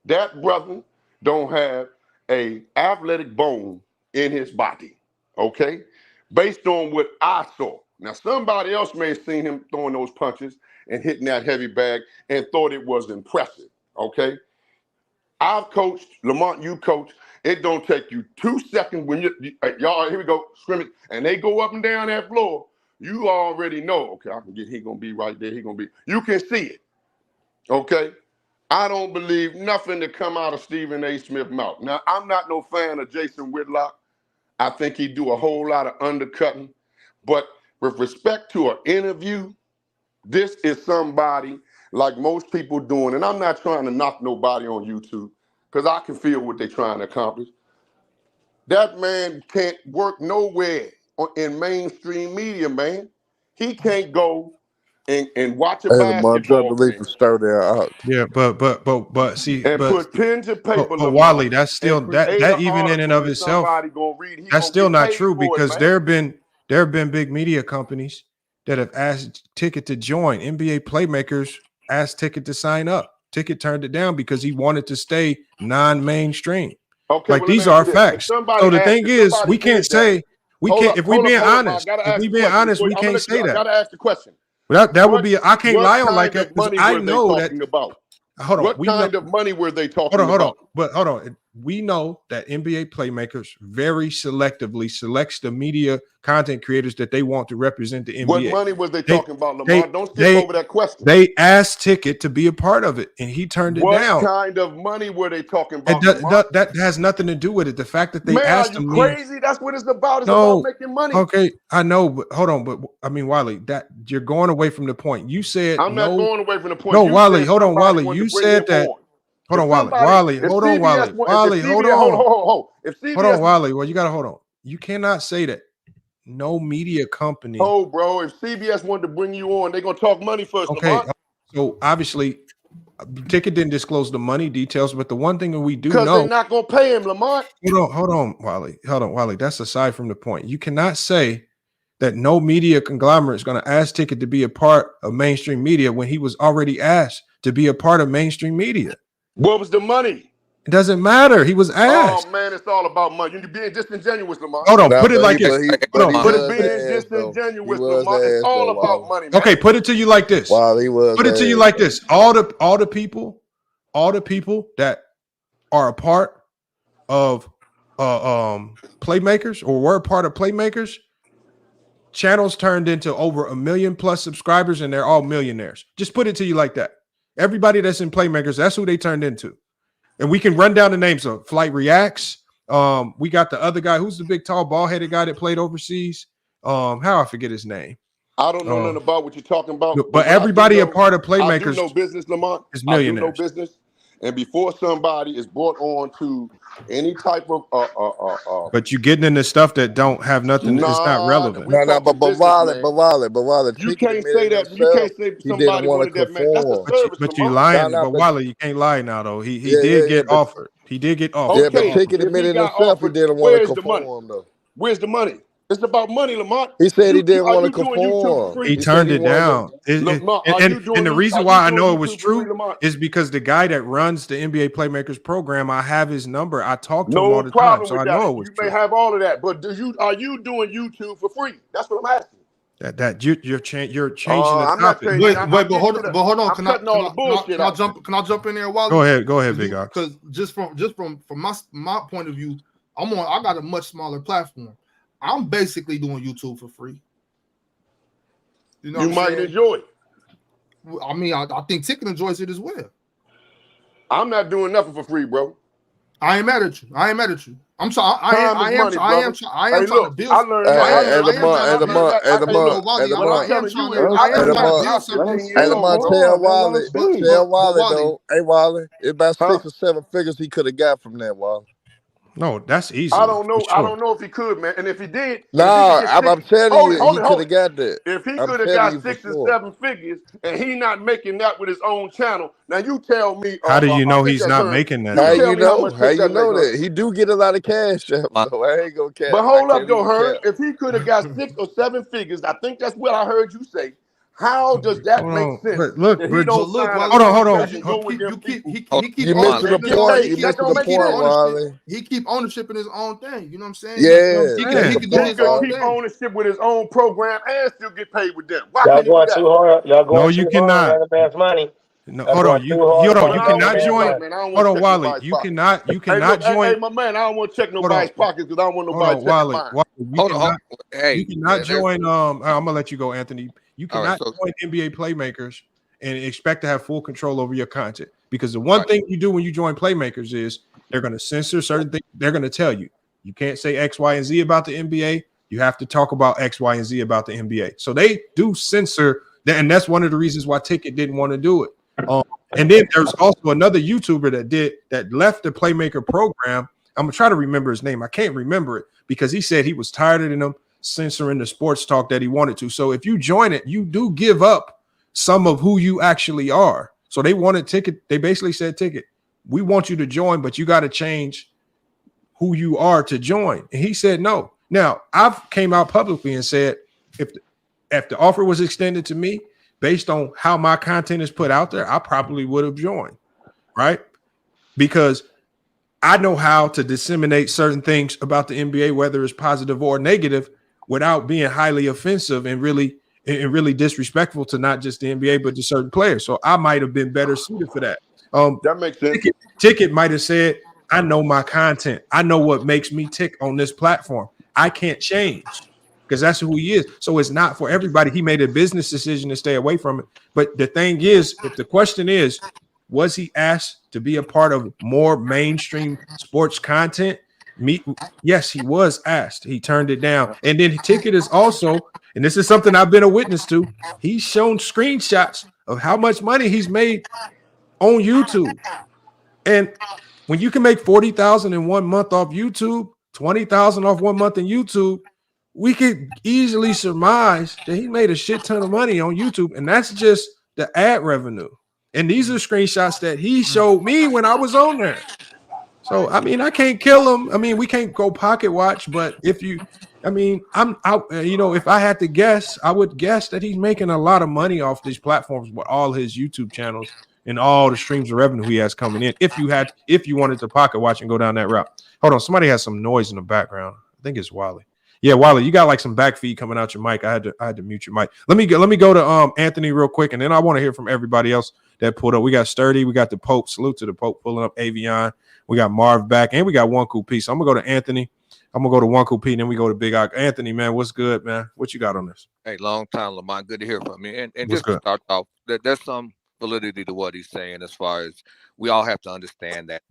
That brother don't have a athletic bone in his body, okay? Based on what I saw. Now, somebody else may have seen him throwing those punches and hitting that heavy bag and thought it was impressive, okay? I've coached, Lamont, you coach. It don't take you 2 seconds when y'all, here we go, scrimmage, and they go up and down that floor. You already know, okay, he gonna be right there, you can see it, okay? I don't believe nothing to come out of Stephen A. Smith's mouth. Now, I'm not no fan of Jason Whitlock. I think he do a whole lot of undercutting, but with respect to an interview, this is somebody like most people doing, and I'm not trying to knock nobody on YouTube, because I can feel what they're trying to accomplish. That man can't work nowhere in mainstream media, man. He can't go and watch a basketball game. Yeah, but see, and put pen to paper. But Wally, that's still that even in and of itself, that's still not true, because there have been big media companies that have asked Ticket to join. NBA playmakers asked Ticket to sign up. Ticket turned it down because he wanted to stay non-mainstream. Okay, like these are facts. So the thing is, we can't say if we being honest, we can't say that. I gotta ask the question. That would be I can't lie on like that, because I know that. Hold on. What kind of money were they talking about? Hold on. But hold on. We know that NBA playmakers very selectively selects the media content creators that they want to represent the NBA. What money was they talking about, Lamar? Don't skip over that question. They asked Ticket to be a part of it, and he turned it down. What kind of money were they talking about? That has nothing to do with it. The fact that they asked him. Crazy? That's what it's about. It's about making money. Okay, I know, but hold on. But I mean, Wally, that you're going away from the point. You said I'm not going away from the point. No, Wally, hold on, Wally. You said that. Hold on, Wally. Hold on, Wally. Wally, hold on. Hold on, Wally. Well, you gotta hold on. You cannot say that no media company. Oh, bro, if CBS wanted to bring you on, they're gonna talk money first. Okay, Lamont. So obviously, Ticket didn't disclose the money details, but the one thing that we do know, because they're not gonna pay him, Lamont. Hold on, Wally. That's aside from the point. You cannot say that no media conglomerate is going to ask Ticket to be a part of mainstream media when he was already asked to be a part of mainstream media. What was the money? It doesn't matter. He was asked. Oh man, it's all about money. You're being disingenuous, Lamar. Hold on, put it like this. Put it being disingenuous, Lamar. It's all about money, man. Okay, put it to you like this. Put it to you like this. All the people that are a part of playmakers or were a part of playmakers, channels turned into over 1 million plus subscribers, and they're all millionaires. Just put it to you like that. Everybody that's in playmakers, that's who they turned into. And we can run down the names of Flight Reacts. We got the other guy, who's the big, tall, bald-headed guy that played overseas. How I forget his name. I don't know nothing about what you're talking about. But everybody a part of playmakers. I do know business, Lamont. Is millionaires. I do know business. And before somebody is brought on to any type of but you're getting into stuff that don't have nothing. It's not relevant. But Wally. You can't say that. You can't say somebody wanted that man. That's a service. But you lying. But Wally, you can't lie now though. He did get offered. He did get offered. Yeah, but Ticket admitted himself he didn't want to conform though. Where's the money? It's about money, Lamont. He said he didn't Are want to you doing YouTube for conform. free? He turned it down. Lamont, are you doing And the you- reason are why you I know doing it was YouTube for free, true Lamont? is because the guy that runs the NBA Playmakers program, I have his number. I talk to him No all the time, problem so with I that. know it was You true. may have all of that, but are you doing YouTube for free? That's what I'm asking. That you're changing the I'm not topic. changing. But hold on. I'm cutting all the bullshit out. Can I jump in there, Wally? Go ahead, Big Ox. Because just from my point of view, I got a much smaller platform. I'm basically doing YouTube for free. You know, you might enjoy it. I mean, I think Ticket enjoys it as well. I'm not doing nothing for free, bro. I ain't mad at you. I'm sorry. I am trying to build. I learned that. Tell Wally though. Hey Wally, it's about 6 or 7 figures he could have got from that, Wally. No, that's easy. I don't know. Sure. I don't know if he could, man. And if he did, I'm telling you, he could have got that. If he could have got 6 or 7 figures, and he not making that with his own channel, now you tell me. How do you know he's not making that? How you know? How you know that? He do get a lot of cash. So I ain't gonna cap. But hold up, though, Herb. If he could have got 6 or 7 figures, I think that's what I heard you say. How does that make sense? Look, hold on. You missing the point. You missing the point, Wally. He keep ownership in his own thing. You know what I'm saying? Yeah. He can do his own keep thing. ownership with his own program and still get paid with them. Y'all going too hard. Y'all going too hard. No, man's money. No, hold on. You cannot join. Hold on, Wally. You cannot join. Hey, my man, I don't want to check nobody's pockets because I don't want nobody checking mine. Hold on. You cannot join. I'm gonna let you go, Anthony. You cannot join NBA Playmakers and expect to have full control over your content, because the one thing you do when you join Playmakers is they're going to censor certain things. They're going to tell you can't say X, Y, and Z about the NBA. You have to talk about X, Y, and Z about the NBA. So they do censor that, and that's one of the reasons why Ticket didn't want to do it. And then there's also another YouTuber that left the Playmaker program. I'm gonna try to remember his name. I can't remember it because he said he was tired of them censoring the sports talk that he wanted to. So if you join it, you do give up some of who you actually are. So they wanted Ticket. They basically said, Ticket, we want you to join, but you got to change who you are to join. And he said no. Now, I've came out publicly and said if the offer was extended to me based on how my content is put out there, I probably would have joined, right? Because I know how to disseminate certain things about the NBA, whether it's positive or negative, without being highly offensive and really disrespectful to not just the NBA, but to certain players. So I might have been better suited for that. That makes sense. Ticket might have said, I know my content. I know what makes me tick on this platform. I can't change because that's who he is. So it's not for everybody. He made a business decision to stay away from it. But the thing is, if the question is, was he asked to be a part of more mainstream sports content? Yes, he was asked. He turned it down. And then Ticket is also, and this is something I've been a witness to, he's shown screenshots of how much money he's made on YouTube. And when you can make $40,000 in 1 month off YouTube, $20,000 off 1 month in YouTube, we could easily surmise that he made a shit ton of money on YouTube. And that's just the ad revenue. And these are screenshots that he showed me when I was on there. So, I mean, I can't kill him. I mean, we can't go pocket watch, but I'm out. If I had to guess, I would guess that he's making a lot of money off these platforms with all his YouTube channels and all the streams of revenue he has coming in. If you wanted to pocket watch and go down that route. Hold on, somebody has some noise in the background. I think it's Wally. Yeah, Wally, you got like some back feed coming out your mic. I had to mute your mic. Let me go to Anthony real quick, and then I want to hear from everybody else that pulled up. We got Sturdy, we got the Pope. Salute to the Pope pulling up. Avion, we got Marv back, and we got One Cool P. So I'm gonna go to Anthony. I'm gonna go to One Cool P, and then we go to Big Ock. Anthony, man, what's good, man? What you got on this? Hey, long time, Lamont. Good to hear from you. And What's just to start off, there's some validity to what he's saying as far as we all have to understand that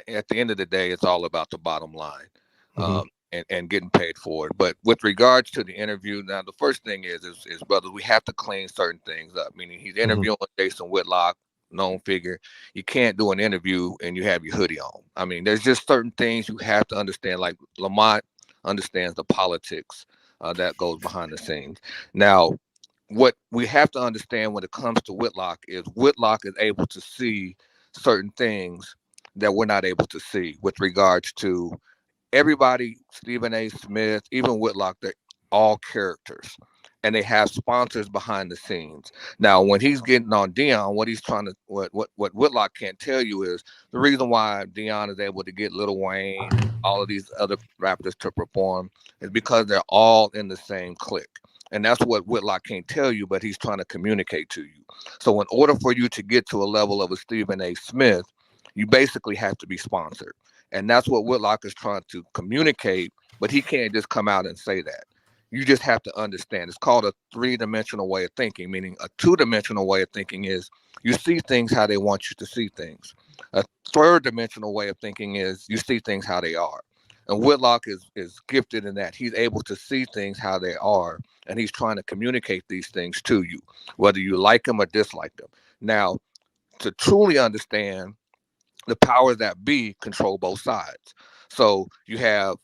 at the end of the day, it's all about the bottom line. And getting paid for it. But with regards to the interview, now the first thing is brother, we have to clean certain things up. Meaning he's interviewing Jason Whitlock, known figure. You can't do an interview and you have your hoodie on. I mean, there's just certain things you have to understand. Like Lamont understands the politics that goes behind the scenes. Now, what we have to understand when it comes to Whitlock is able to see certain things that we're not able to see with regards to everybody, Stephen A. Smith, even Whitlock, they're all characters. And they have sponsors behind the scenes. Now, when he's getting on Deion, what he's trying to, what Whitlock can't tell you is the reason why Deion is able to get Lil Wayne, all of these other rappers to perform is because they're all in the same clique. And that's what Whitlock can't tell you, but he's trying to communicate to you. So in order for you to get to a level of a Stephen A. Smith, you basically have to be sponsored. And that's what Whitlock is trying to communicate, but he can't just come out and say that. You just have to understand. It's called a three-dimensional way of thinking, meaning a two-dimensional way of thinking is you see things how they want you to see things. A third-dimensional way of thinking is you see things how they are. And Whitlock is gifted in that he's able to see things how they are, and he's trying to communicate these things to you, whether you like them or dislike them. Now, to truly understand, the powers that be control both sides. So you have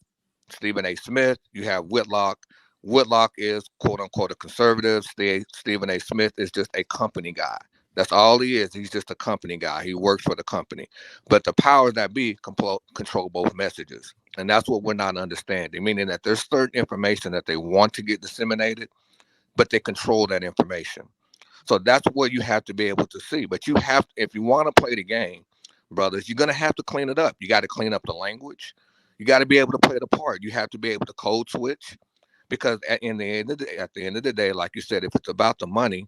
Stephen A. Smith, you have Whitlock. Whitlock is quote unquote a conservative. Stephen A. Smith is just a company guy. That's all he is. He's just a company guy. He works for the company. But the powers that be control both messages. And that's what we're not understanding, meaning that there's certain information that they want to get disseminated, but they control that information. So that's what you have to be able to see. But you have, if you want to play the game, brothers, you're going to have to clean it up. You got to clean up the language. You got to be able to play the part. You have to be able to code switch. Because at the end of the day, like you said, if it's about the money,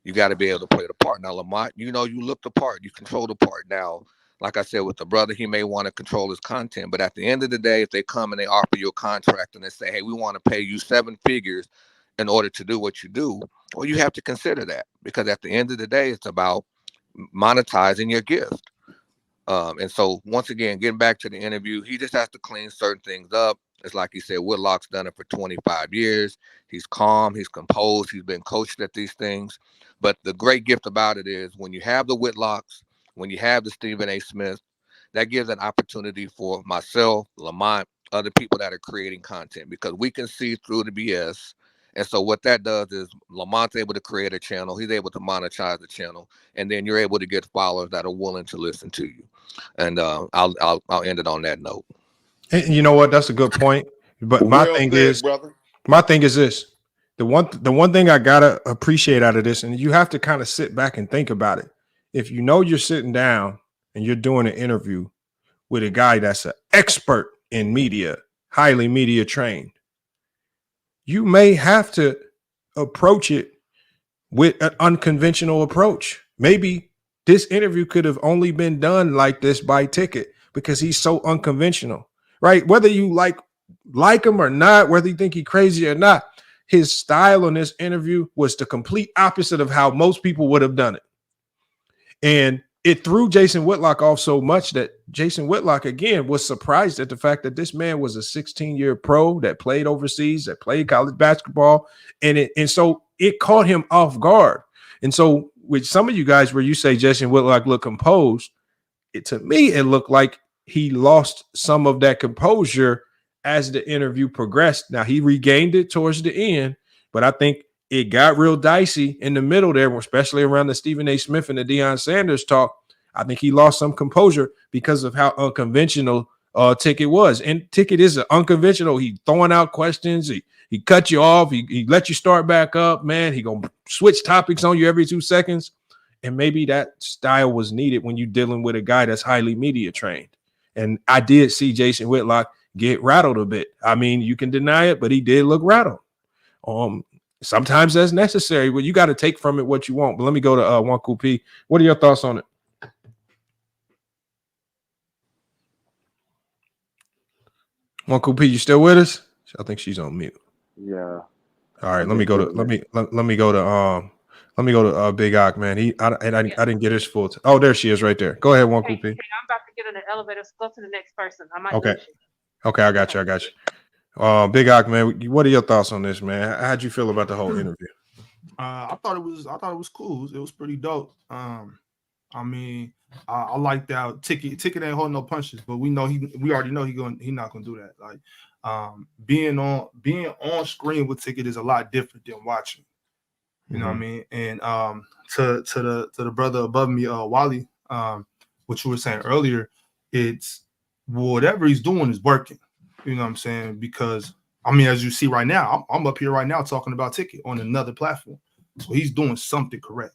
you got to be able to play the part. Now, Lamont, you look the part, you control the part. Now, like I said, with the brother, he may want to control his content, but at the end of the day, if they come and they offer you a contract and they say, hey, we want to pay you 7 figures in order to do what you do, well, you have to consider that, because at the end of the day, it's about monetizing your gift. And so once again, getting back to the interview, he just has to clean certain things up. It's like he said, Whitlock's done it for 25 years. He's calm, he's composed, he's been coached at these things. But the great gift about it is when you have the Whitlocks, when you have the Stephen A. Smith, that gives an opportunity for myself, Lamont, other people that are creating content, because we can see through the BS. And so what that does is Lamont's able to create a channel, he's able to monetize the channel, and then you're able to get followers that are willing to listen to you. And I'll end it on that note. And you know what? That's a good point. But my thing is this: the one thing I gotta appreciate out of this, and you have to kind of sit back and think about it. If you know you're sitting down and you're doing an interview with a guy that's an expert in media, highly media trained, you may have to approach it with an unconventional approach. Maybe this interview could have only been done like this by Ticket because he's so unconventional. Right? Whether you like him or not, whether you think he's crazy or not, his style on this interview was the complete opposite of how most people would have done it. And it threw Jason Whitlock off so much that Jason Whitlock, again, was surprised at the fact that this man was a 16-year pro that played overseas, that played college basketball. And so it caught him off guard. And so with some of you guys where you say Jason Whitlock looked composed, to me, it looked like he lost some of that composure as the interview progressed. Now, he regained it towards the end, but I think it got real dicey in the middle there, especially around the Stephen A. Smith and the Deion Sanders talk. I think he lost some composure because of how unconventional Ticket was. And Ticket is unconventional. He throwing out questions. He cut you off. He let you start back up, man. He going to switch topics on you every 2 seconds. And maybe that style was needed when you're dealing with a guy that's highly media trained. And I did see Jason Whitlock get rattled a bit. I mean, you can deny it, but he did look rattled. Sometimes that's necessary, but you got to take from it what you want. But let me go to Wanku P. What are your thoughts on it? Wanku P, you still with us? I think she's on mute. Yeah. All right, let me go to Big Ock, man. I didn't get his full. Oh, there she is, right there. Go ahead, Wanku P. Hey, I'm about to get in the elevator. So go to the next person. I might Okay. Okay, I got you. Big Ock, man. What are your thoughts on this, man? How'd you feel about the whole interview? I thought it was cool. It was pretty dope. I mean, I like that Ticket ain't holding no punches, but we already know he's not gonna do that. Like being on screen with Ticket is a lot different than watching. You know what I mean? And to the brother above me, Wally, what you were saying earlier, it's whatever he's doing is working. You know what I'm saying? Because I mean, as you see right now, I'm up here right now talking about Ticket on another platform. So he's doing something correct.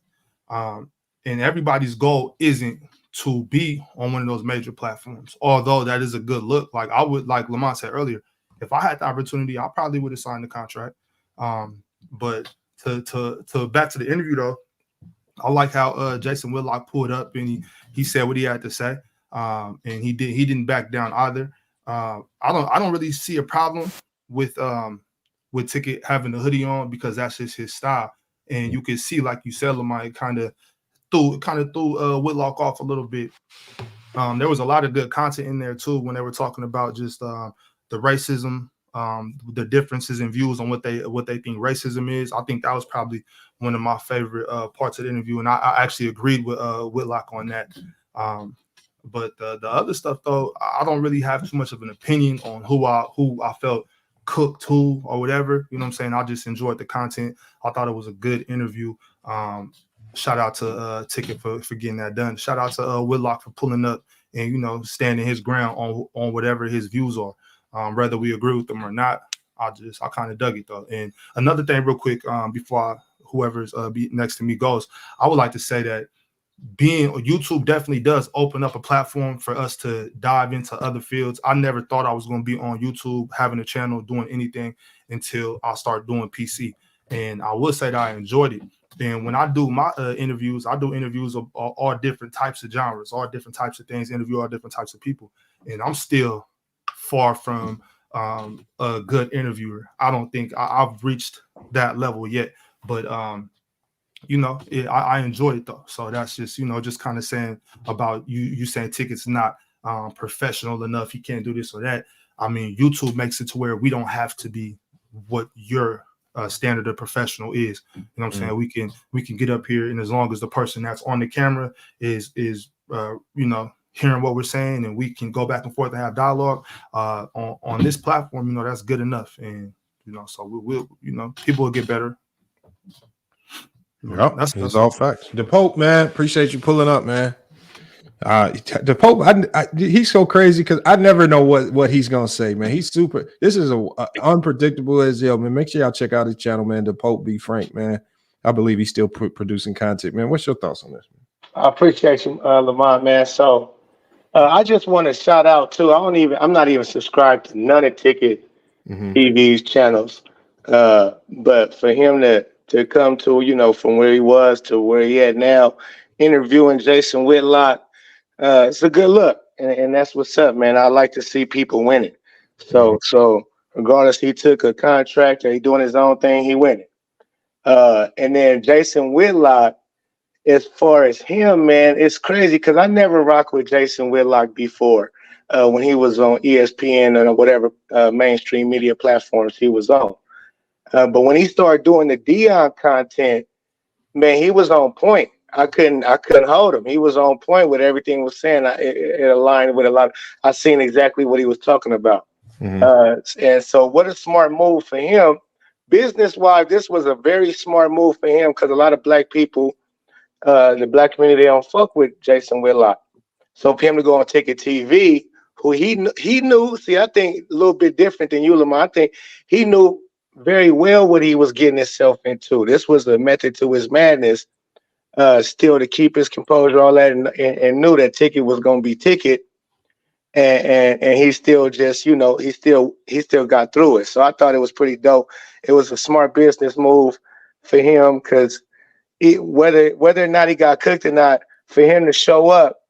And everybody's goal isn't to be on one of those major platforms, although that is a good look. Like I would, like Lamont said earlier, if I had the opportunity, I probably would have signed the contract. But to back to the interview though, I like how Jason Whitlock pulled up and he said what he had to say. And he didn't back down either. I don't really see a problem with Ticket having the hoodie on because that's just his style. And you can see, like you said, Lamont kind of threw Whitlock off a little bit. There was a lot of good content in there too when they were talking about just the racism, the differences in views on what they think racism is. I think that was probably one of my favorite parts of the interview, and I actually agreed with Whitlock on that. But the other stuff though, I don't really have too much of an opinion on who I felt cooked who or whatever. You know what I'm saying? I just enjoyed the content. I thought it was a good interview. Shout out to Ticket for getting that done. Shout out to Whitlock for pulling up and, you know, standing his ground on whatever his views are. Whether we agree with them or not, I kind of dug it though. And another thing real quick, before whoever's next to me goes, I would like to say that being YouTube definitely does open up a platform for us to dive into other fields. I never thought I was going to be on YouTube, having a channel, doing anything until I start doing PC. And I will say that I enjoyed it. And when I do my interviews, I do interviews of all different types of genres, all different types of things, interview all different types of people. And I'm still far from a good interviewer. I don't think I've reached that level yet. But you know, I enjoyed it though. So that's just, you know, just kind of saying about you saying Ticket's not professional enough. He can't do this or that. I mean, YouTube makes it to where we don't have to be what your standard of professional is. You know what I'm saying? We can get up here, and as long as the person that's on the camera is you know, hearing what we're saying, and we can go back and forth and have dialogue on this platform, you know, that's good enough. And you know, so we'll you know, people will get better. Yep, that's all facts. The Pope, man, appreciate you pulling up, man. The Pope, he's so crazy because I never know what he's gonna say, man. He's super. This is unpredictable as hell, man. Make sure y'all check out his channel, man. The Pope be Frank, man. I believe he's still producing content, man. What's your thoughts on this? I appreciate you, Lamont, man. So I just want to shout out too. I'm not even subscribed to none of Ticket TV's channels, but for him to come to, you know, from where he was to where he at now, interviewing Jason Whitlock, it's a good look, and that's what's up, man. I like to see people winning. So regardless, he took a contract or he doing his own thing, he winning. And then Jason Whitlock, as far as him, man, it's crazy because I never rocked with Jason Whitlock before when he was on ESPN or whatever mainstream media platforms he was on. But when he started doing the Dion content, man, he was on point. I couldn't hold him. He was on point with everything he was saying. It aligned with a lot. I seen exactly what he was talking about. And so what a smart move for him. Business-wise, this was a very smart move for him because a lot of black people, the black community, they don't fuck with Jason Whitlock. So for him to go on Ticket TV, who he knew, see, I think a little bit different than you, Lamar. I think he knew very well what he was getting himself into. This was a method to his madness, still to keep his composure, all that, and knew that Ticket was going to be Ticket, and he still just, you know, he still got through it. So I thought it was pretty dope. It was a smart business move for him because whether or not he got cooked or not, for him to show up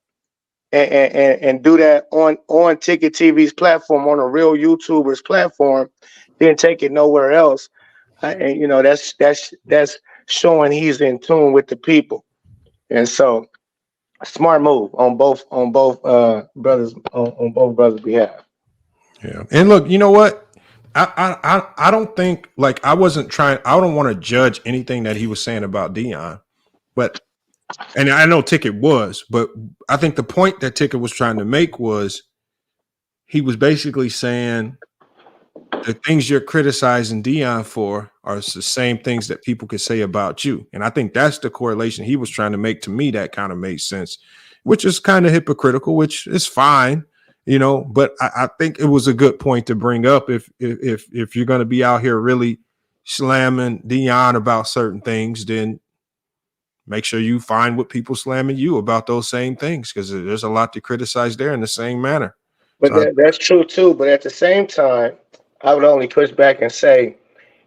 and do that on Ticket TV's platform, on a real YouTuber's platform, didn't take it nowhere else. And you know, that's showing he's in tune with the people. And so smart move on both brothers on both brothers' behalf. Yeah. And look, you know what? I don't think, like, I don't want to judge anything that he was saying about Dion, and I know Ticket was, but I think the point that Ticket was trying to make was he was basically saying the things you're criticizing Dion for are the same things that people could say about you. And I think that's the correlation he was trying to make. To me, that kind of made sense, which is kind of hypocritical, which is fine. you know. But I think it was a good point to bring up. If you're going to be out here really slamming Deion about certain things, then make sure you find what people slamming you about those same things, because there's a lot to criticize there in the same manner. But that's true too. But at the same time, I would only push back and say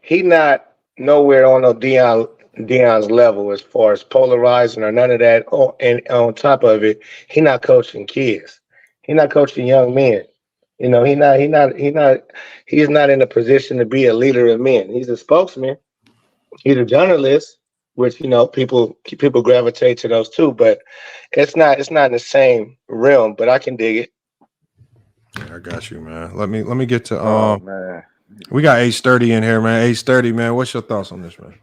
he not nowhere on no Deion's level as far as polarizing or none of that. Oh, and on top of it, he not coaching kids. He not coaching young men. You know, he's not in a position to be a leader of men. He's a spokesman. He's a journalist, which, you know, people gravitate to those too. But it's not in the same realm. But I can dig it. Yeah, I got you, man. Let me get to man. We got Ace 30 in here, man. Ace 30, man. What's your thoughts on this, man?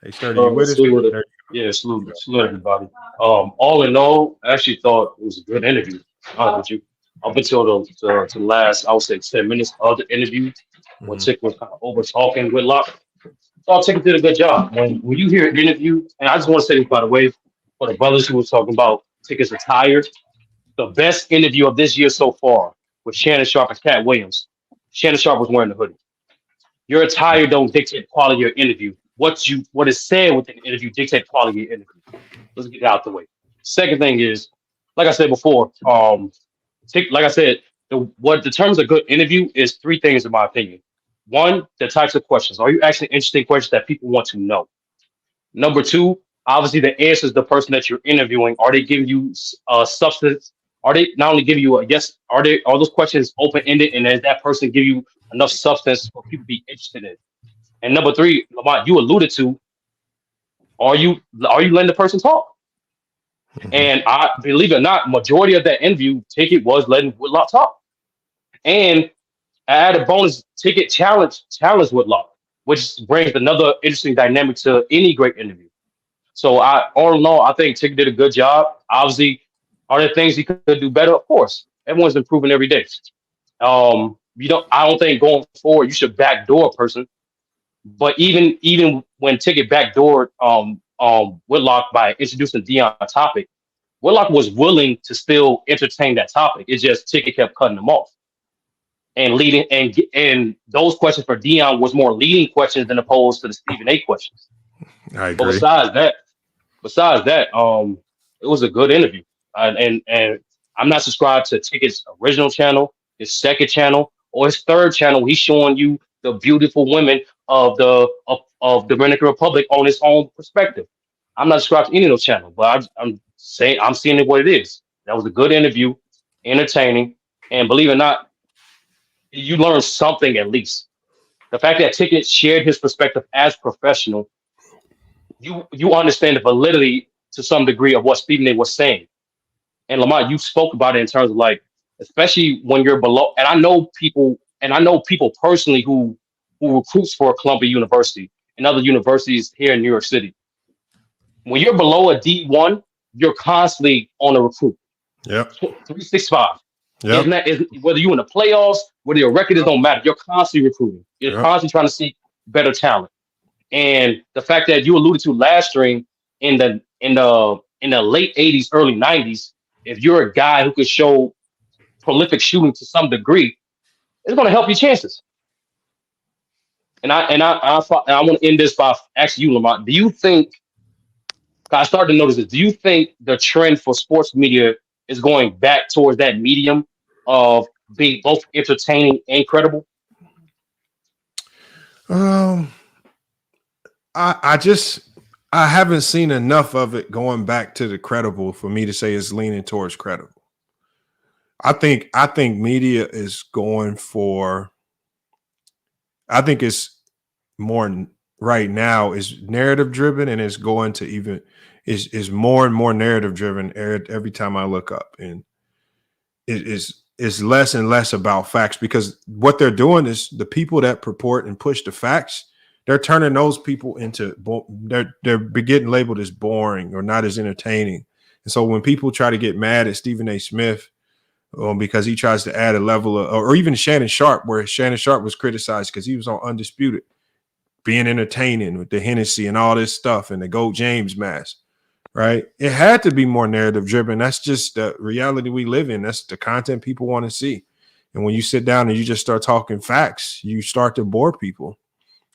Ace 30, you with us? Yeah, salute everybody. All in all, I actually thought it was a good interview. With you, up until the last, I would say 10 minutes of the interview, when Tick was kind of over talking Whitlock. So Tick did a good job. When you hear an interview, and I just want to say this, by the way, for the brothers who were talking about Tick is retired, the best interview of this year so far was Shannon Sharp and Cat Williams. Shannon Sharp was wearing the hoodie. Your attire don't dictate the quality of your interview. What is said within the interview dictate the quality of your interview. Let's get it out the way. Second thing is, like I said before, like I said, what determines a good interview is three things in my opinion. One, the types of questions. Are you asking interesting questions that people want to know? Number two, obviously the answers the person that you're interviewing. Are they giving you substance? Are they not only giving you a yes? Are those questions open ended, and does that person give you enough substance for people to be interested in? And number three, Lamont, you alluded to, are you letting the person talk? And I believe it or not, majority of that interview Ticket was letting Whitlock talk. And I added bonus Ticket challenge Whitlock, which brings another interesting dynamic to any great interview. So all in all, I think Ticket did a good job. Obviously, are there things he could do better? Of course. Everyone's improving every day. I don't think going forward you should backdoor a person. But even when Ticket backdoored Whitlock by introducing Deion topic, Whitlock was willing to still entertain that topic. It's just Ticket kept cutting them off and leading, and those questions for Deion was more leading questions than opposed to the Stephen A questions. I agree. But besides that, it was a good interview, and I'm not subscribed to Ticket's original channel, his second channel, or his third channel. He's showing you the beautiful women of the Dominican Republic on his own perspective. I'm not subscribed to any of those channels, but I'm seeing it what it is. That was a good interview, entertaining, and believe it or not, you learned something at least. The fact that Ticket shared his perspective as professional, you understand the validity to some degree of what Stephen A was saying. And Lamont, you spoke about it in terms of like, especially when you're below, and I know people personally who recruits for Columbia University and other universities here in New York City. When you're below a D1, you're constantly on a recruit. Yep. 365. Yep. Whether you're in the playoffs, whether your record don't matter, you're constantly recruiting. You're constantly trying to seek better talent. And the fact that you alluded to last stream in the late 80s, early 90s, if you're a guy who could show prolific shooting to some degree, it's going to help your chances. And I want to end this by asking you, Lamont, do you think, I started to notice this, do you think the trend for sports media is going back towards that medium of being both entertaining and credible? I haven't seen enough of it going back to the credible for me to say it's leaning towards credible. I think media is going for, I think it's more right now is narrative driven, and it's going to even is more and more narrative driven every time I look up, and it is less and less about facts, because what they're doing is the people that purport and push the facts, they're turning those people into they're getting labeled as boring or not as entertaining. And so when people try to get mad at Stephen A. Smith because he tries to add a level of, or even Shannon Sharp, where Shannon Sharp was criticized because he was on Undisputed, being entertaining with the Hennessy and all this stuff and the Gold James mask. right? It had to be more narrative driven. That's just the reality we live in. That's the content people want to see. And when you sit down and you just start talking facts, you start to bore people.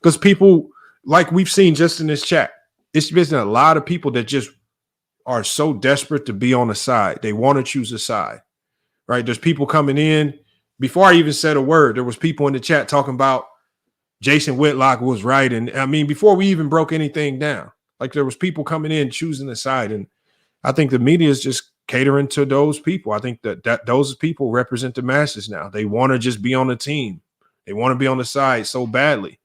Because people, like we've seen just in this chat, it's been a lot of people that just are so desperate to be on the side. They want to choose a side, right? There's people coming in. Before I even said a word, there was people in the chat talking about Jason Whitlock was right. And I mean, before we even broke anything down, like there was people coming in choosing a side. And I think the media is just catering to those people. I think that those people represent the masses now. They want to just be on the team. They want to be on the side so badly.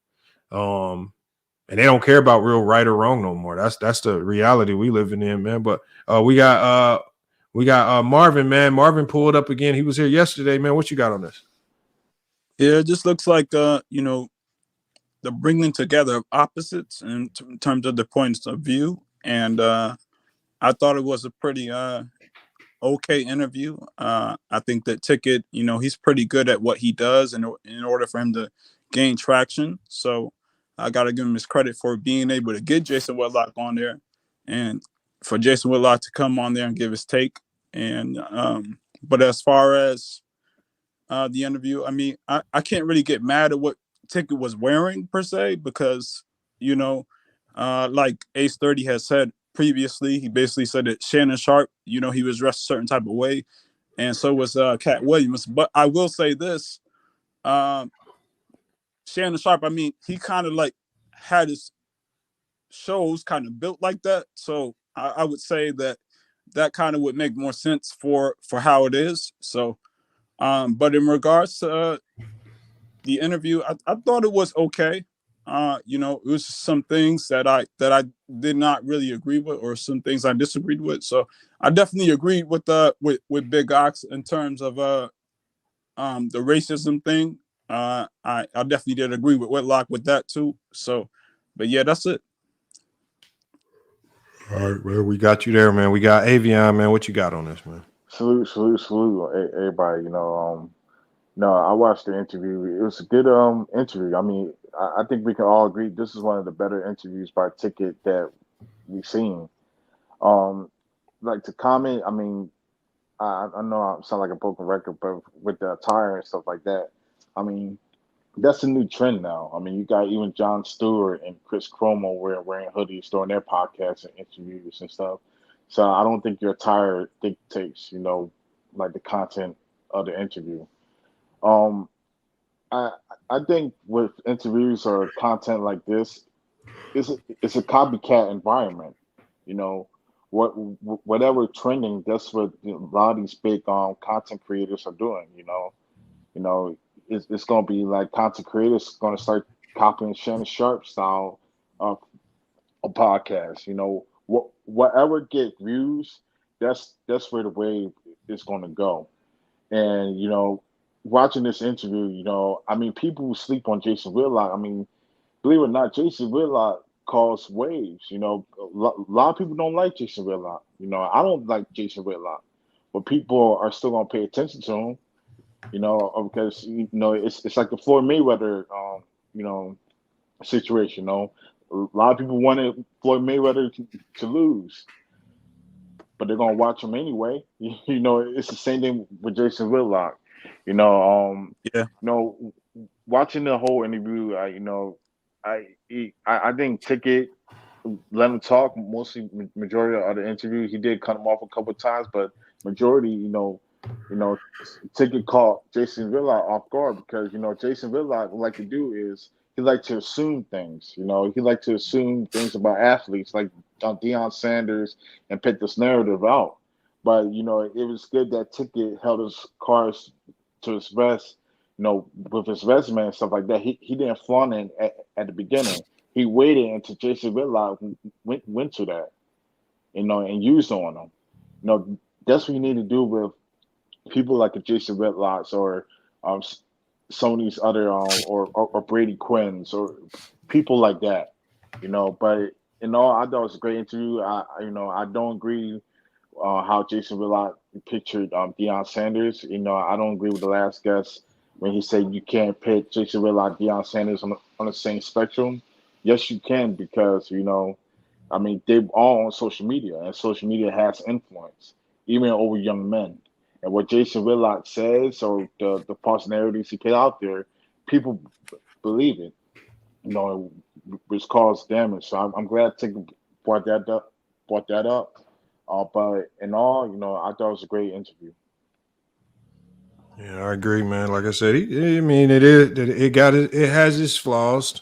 And they don't care about real right or wrong no more. That's the reality we living in, man. But we got Marvin, man. Marvin pulled up again. He was here yesterday, man. What you got on this? Yeah, it just looks like you know, the bringing together of opposites in terms of the points of view. And I thought it was a pretty okay interview. I think that Ticket, you know, he's pretty good at what he does in order for him to gain traction. So I got to give him his credit for being able to get Jason Whitlock on there and for Jason Whitlock to come on there and give his take. And but as far as the interview, I mean, I can't really get mad at what Ticket was wearing per se, because, you know, like Ace 30 has said previously, he basically said that Shannon Sharp, you know, he was dressed a certain type of way, and so was Cat Williams. But I will say this, Shannon Sharp, I mean, he kind of like had his shows kind of built like that, so I would say that kind of would make more sense for how it is. So but in regards to the interview, I thought it was okay. You know, it was some things that I did not really agree with, or some things I disagreed with. So I definitely agreed with Big Ox in terms of the racism thing. I definitely did agree with Whitlock with that too. So, but yeah, that's it. All right, well, we got you there, man. We got Avion, man. What you got on this, man? Salute, everybody. No, I watched the interview. It was a good interview. I mean, I think we can all agree this is one of the better interviews by Ticket that we've seen. Like to comment, I mean, I know I sound like a broken record, but with the attire and stuff like that, I mean, that's a new trend now. I mean, you got even Jon Stewart and Chris Cuomo wearing hoodies during their podcasts and interviews and stuff. So I don't think your attire dictates, like the content of the interview. I think with interviews or content like this, it's a copycat environment. You know, whatever trending, that's what a lot of these big content creators are doing. It's going to be like content creators going to start copying Shannon Sharp style of a podcast. Whatever get views, that's where the wave is going to go. And watching this interview, I mean, people who sleep on Jason Whitlock, I mean, believe it or not, Jason Whitlock caused waves. A lot of people don't like Jason Whitlock. I don't like Jason Whitlock, but people are still gonna pay attention to him. Because it's like the Floyd Mayweather situation. A lot of people wanted Floyd Mayweather to lose, but they're gonna watch him anyway. It's the same thing with Jason Whitlock. Watching the whole interview, I think Ticket let him talk mostly majority of the interview. He did cut him off a couple of times, but majority, Ticket caught Jason Whitlock off guard because Jason Whitlock like to do is he like to assume things. He like to assume things about athletes like Deion Sanders and pick this narrative out. But it was good that Ticket held his cards to his vest. With his resume and stuff like that, he didn't flaunt it at the beginning. He waited until Jason Whitlock went to that, and used on him. That's what you need to do with people like the Jason Whitlocks or some of these other or Brady Quinns or people like that. But I thought it was a great interview. I don't agree how Jason Whitlock pictured Deion Sanders. I don't agree with the last guest when he said you can't pick Jason Whitlock, Deion Sanders on the same spectrum. Yes, you can, because I mean, they all on social media, and social media has influence, even over young men. And what Jason Whitlock says, or the false narratives he put out there, people believe it, which caused damage. So I'm glad Tick brought that up. But in all, I thought it was a great interview. Yeah, I agree, man. Like I said, it has its flaws.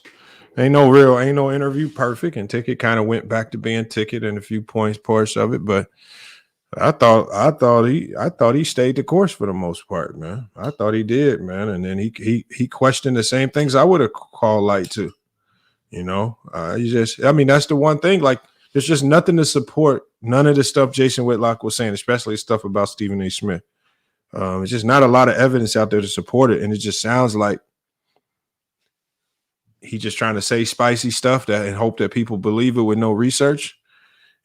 Ain't no interview perfect, and Ticket kind of went back to being Ticket in a few parts of it, but I thought he stayed the course for the most part, man. I thought he did, man. And then he questioned the same things I would have called light to. That's the one thing. Like, there's just nothing to support none of the stuff Jason Whitlock was saying, especially stuff about Stephen A. Smith. It's just not a lot of evidence out there to support it, and it just sounds like he's just trying to say spicy stuff and hope that people believe it with no research.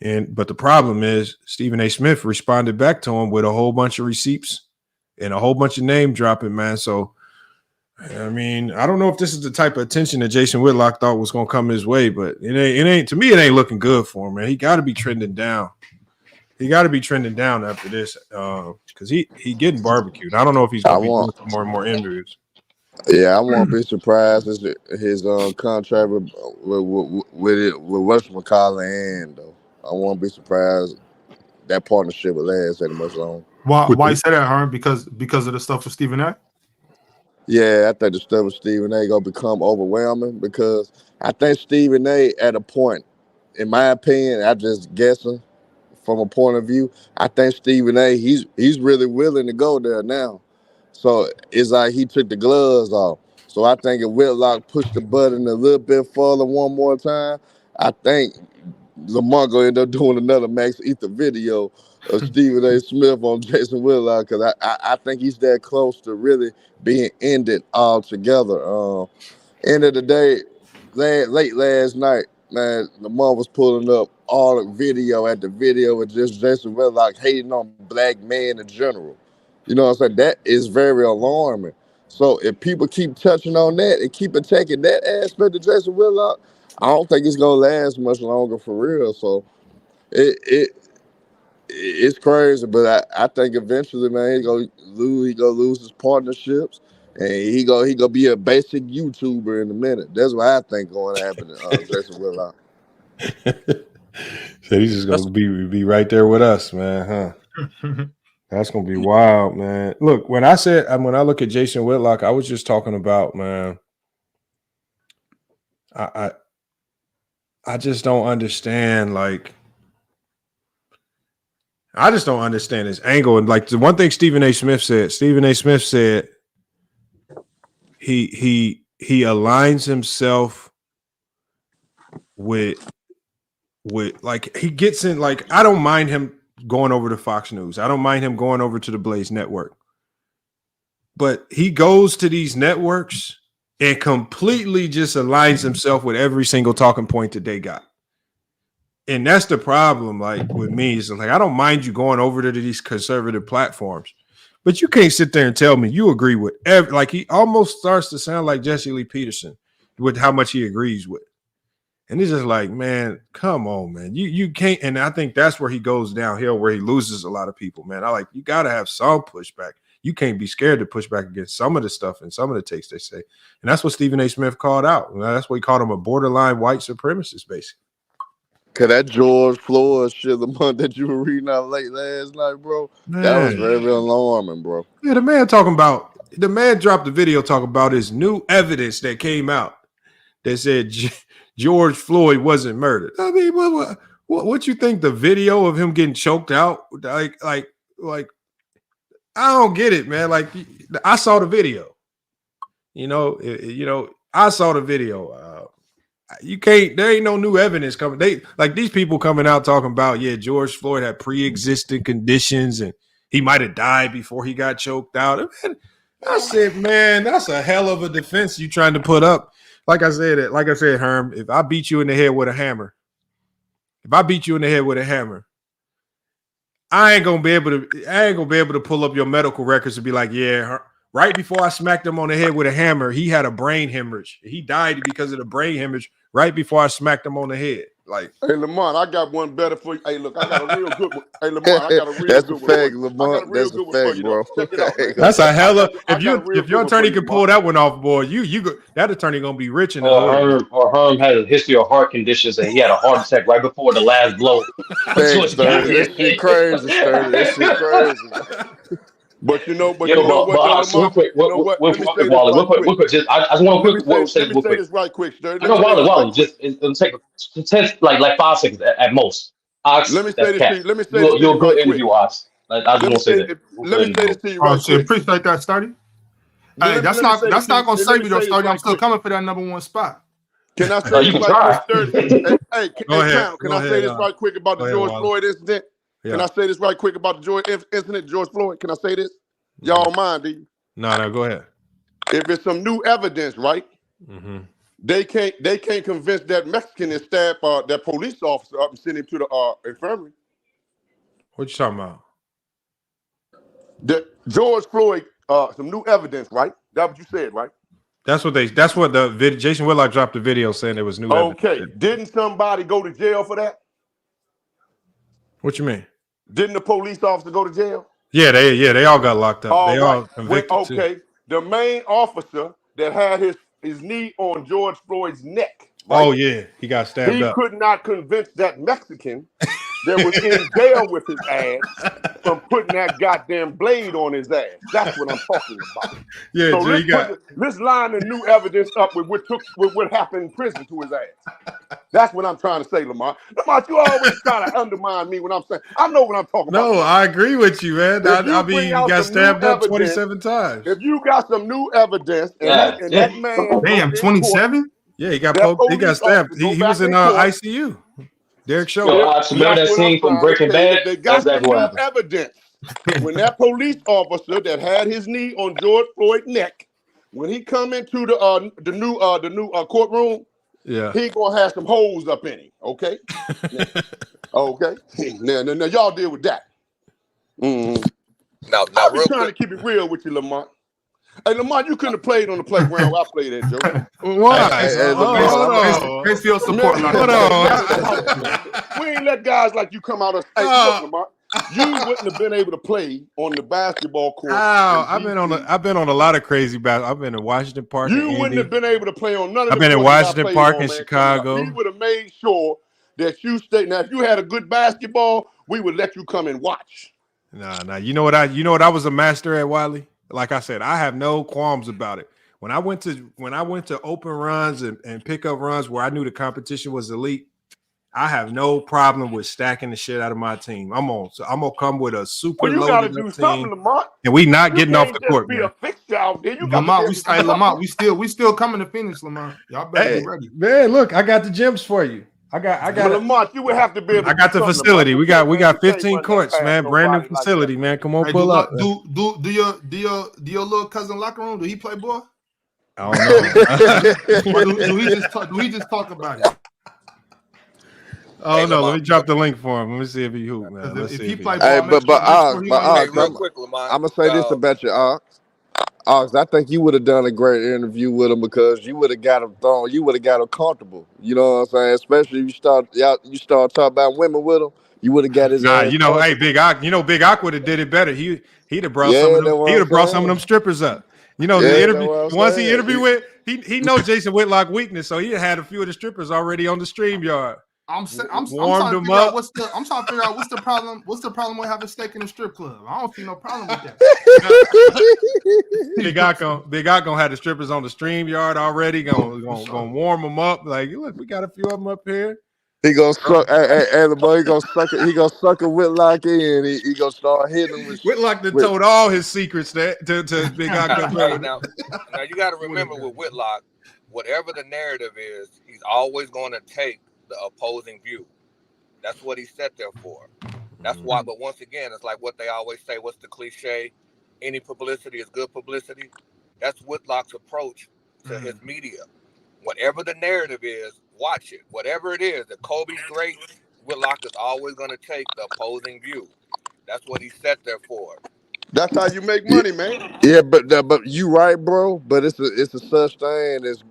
But the problem is Stephen A. Smith responded back to him with a whole bunch of receipts and a whole bunch of name dropping, man. So, I mean, I don't know if this is the type of attention that Jason Whitlock thought was going to come his way, but it ain't. To me, it ain't looking good for him, man. He got to be trending down. He got to be trending down after this because he getting barbecued. I don't know if he's going to be doing more and more interviews. Yeah, I won't be surprised if his contract with whatchamacallit end, though. I won't be surprised that partnership will last that much longer. Why you say that, Herm? Because of the stuff with Stephen A? Yeah, I think the stuff with Stephen A gonna become overwhelming because I think Stephen A at a point, in my opinion, I just guessing from a point of view, I think Stephen A he's really willing to go there now. So it's like he took the gloves off. So I think if Whitlock pushed the button a little bit further one more time, I think Lamar gonna end up doing another Max Ether video of Stephen A. Smith on Jason Whitlock because I think he's that close to really being ended altogether. End of the day, late last night, man, Lamar was pulling up all the video at the video with just Jason Whitlock hating on black men in general. You know what I'm saying? That is very alarming. So if people keep touching on that and keep attacking that aspect of Jason Whitlock, I don't think it's gonna last much longer for real. So it's crazy, but I think eventually, man, he gonna lose his partnerships, and he gonna be a basic YouTuber in a minute. That's what I think going to happen to Jason Whitlock. So he's just gonna be right there with us, man, huh? That's gonna be wild, man. Look, when I look at Jason Whitlock, I was just talking about, man. I just don't understand, like. I just don't understand his angle. And like the one thing Stephen A. Smith said he aligns himself with like he gets in, like, I don't mind him going over to Fox News. I don't mind him going over to the Blaze Network. But he goes to these networks and completely just aligns himself with every single talking point that they got. And that's the problem, like, with me. Is like, I don't mind you going over to these conservative platforms, but you can't sit there and tell me you agree with like, he almost starts to sound like Jesse Lee Peterson with how much he agrees with. And it's just like, man, come on, man. You can't, and I think that's where he goes downhill, where he loses a lot of people, man. You gotta have some pushback. You can't be scared to push back against some of the stuff and some of the takes they say. And that's what Stephen A. Smith called out. That's what he called him, a borderline white supremacist, basically. Cause that George Floyd shit, the month that you were reading out late last night, bro, that was very alarming, bro. Yeah, the man dropped the video talking about his new evidence that came out that said George Floyd wasn't murdered. I mean, what you think, the video of him getting choked out? Like, I don't get it, man. Like, I saw the video. I saw the video. You can't. There ain't no new evidence coming. These people coming out talking about, yeah, George Floyd had pre-existing conditions and he might have died before he got choked out. Man, I said, man, that's a hell of a defense you trying to put up. Like I said, Herm, if I beat you in the head with a hammer, I ain't gonna be able to pull up your medical records and be like, yeah, right before I smacked him on the head with a hammer, he had a brain hemorrhage. He died because of the brain hemorrhage right before I smacked him on the head. Like, hey, Lamont, I got one better for you. Hey, look, I got a real good one. Hey, Lamont, I got a real That's good a one for fact, you. Lamont. I got a real That's a good one for fact, you, bro. though. Check it out, man. that's a hella. I got a real If your good one attorney for you, can pull Lamont. that one off, boy, you go. That attorney gonna be rich in the hood. Herm had a history of heart conditions, and he had a heart attack right before the last blow. Thanks, Sturdy. That shit crazy, Sturdy. That shit crazy. But you know But what, though, real Lamont? quick, You know what? Let me say this Wally, right quick. real quick. Just I just want to say Let me real say quick. this right quick, Sturdy. I Let know me say this right Wally, quick. just it'll take 10, like 5 seconds at most. Ox, Let me say that's this to cat. you. Let me say this to You're you a good right quick. interview, Ox. I just want to say that. Let me say this to you Oh, right shit, quick. appreciate that, Sturdy. Hey, that's not gonna save you though, Sturdy. I'm still coming for that #1 spot. Can I say you this can right try. quick, Sturdy? Hey, Go ahead. Count, can Go I say ahead, this right quick about the go ahead, George Wally. Floyd incident? Can Yeah. I say this right quick about the George incident, George Floyd? Can I say this? Y'all mind, do you? No, go ahead. If it's some new evidence, right? Mm-hmm. They can't convince that Mexican to stab that police officer up and send him to the infirmary. What you talking about? The George Floyd, some new evidence, right? That's what you said, right? That's what the Jason Whitlock dropped the video saying there was new evidence. Okay. Didn't somebody go to jail for that? What you mean? Didn't the police officer go to jail? Yeah, they all got locked up. All they right. all convicted too. Okay. The main officer that had his knee on George Floyd's neck, right? Oh yeah, he got stabbed He up. could not convince that Mexican that was in jail with his ass from putting that goddamn blade on his ass. That's what I'm talking about. Yeah, so Jay, let's line the new evidence up with what happened in prison to his ass. That's what I'm trying to say, Lamont. Lamont, you always try to undermine me when I'm saying I know what I'm talking about. No, I agree with you, man. I mean, you got stabbed up 27 times. If you got some new evidence and that man, damn, 27. Yeah, he got poked. He got stabbed. He was in ICU. Derek showed Yo, up. Ox, remember that scene from Breaking Bad? They got That's some what new happened. evidence. When that police officer that had his knee on George Floyd's neck, when he come into the new courtroom, yeah, he gonna have some holes up in him. Okay, okay. Now y'all deal with that. Now, I'm real just trying quick. to keep it real with you, Lamont. Hey, Lamont, you couldn't have played on the playground where I played at, Joe. Why? Thanks for your support. Hold on. We ain't let guys like you come out of. Hey, look, Lamont, you wouldn't have been able to play on the basketball court. I've been on a lot of crazy basketball. I've been in Washington Park. You wouldn't have been able to play on none of the I've been in courts that I Washington played Park on, in man, Chicago. We would have made sure that you stayed. Now, if you had a good basketball, we would let you come and watch. Nah. You know what I was a master at, Wiley? Like I said, I have no qualms about it. When I went to open runs and pickup runs where I knew the competition was elite, I have no problem with stacking the shit out of my team. I'm gonna come with a super you loaded gotta do up something, team, Lamont. and we not You getting off can't the just court, be man. a fixture out there. You Lamont, we still coming to finish, Lamont. Y'all better be ready. Man, look, I got the gyms for you. I got Lamont, you would have to be able to I got do the something, facility. Lamont. We got 15 run that courts, past man. Brand new nobody like facility, that. man. Come on, Hey, pull up. Do your little cousin locker room? Do he play ball? I don't know. Or do he just talk about it? Oh no, let me drop the link for him. Let me see if he hoop, man. Let's if see he if play Hey, ball, but Ox, Real quick, Lamont. I'm gonna say this about your Ox. Ox, I think you would have done a great interview with him because you would have got him thrown. You would have got him comfortable. You know what I'm saying? Especially if you start talking about women with him. You would have got his ass. Hey, Big Ock. Big Ock would have did it better. He'd have brought Yeah, some of them. that's what He'd I'm have brought some of saying. them strippers up. The Yeah, interview. that's what I'm Once he saying. interviewed with, he knows Jason Whitlock weakness, so he had a few of the strippers already on the StreamYard. I'm trying Warmed to them figure out up. what's the problem. What's the problem with having steak in a strip club? I don't see no problem with that. Big Ock gonna have the strippers on the StreamYard already. Gonna warm them up. Like, look, we got a few of them up here. He gonna suck. Hey, the boy, he gonna suck a Whitlock in. He gonna start hitting him with. Whitlock told all his secrets to Big Ock. Hey, now you got to remember with Whitlock, whatever the narrative is, he's always going to take the opposing view. That's what he's set there for. That's why. But once again, it's like what they always say. What's the cliche? Any publicity is good publicity. That's Whitlock's approach to his media. Whatever the narrative is, watch it. Whatever it is, that Kobe's great, Whitlock is always going to take the opposing view. That's what he's set there for. That's how you make money, man. Yeah, but you right, bro. But it's a such thing as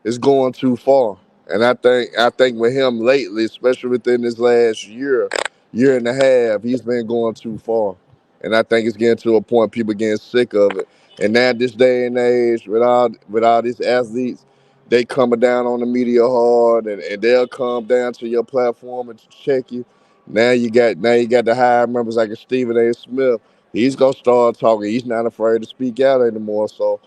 it's going too far. And I think with him lately, especially within this last year and a half, he's been going too far. And I think it's getting to a point people getting sick of it. And now this day and age, with all these athletes, they coming down on the media hard, and they'll come down to your platform and check you. Now you got the higher members like a Stephen A. Smith. He's gonna start talking. He's not afraid to speak out anymore. So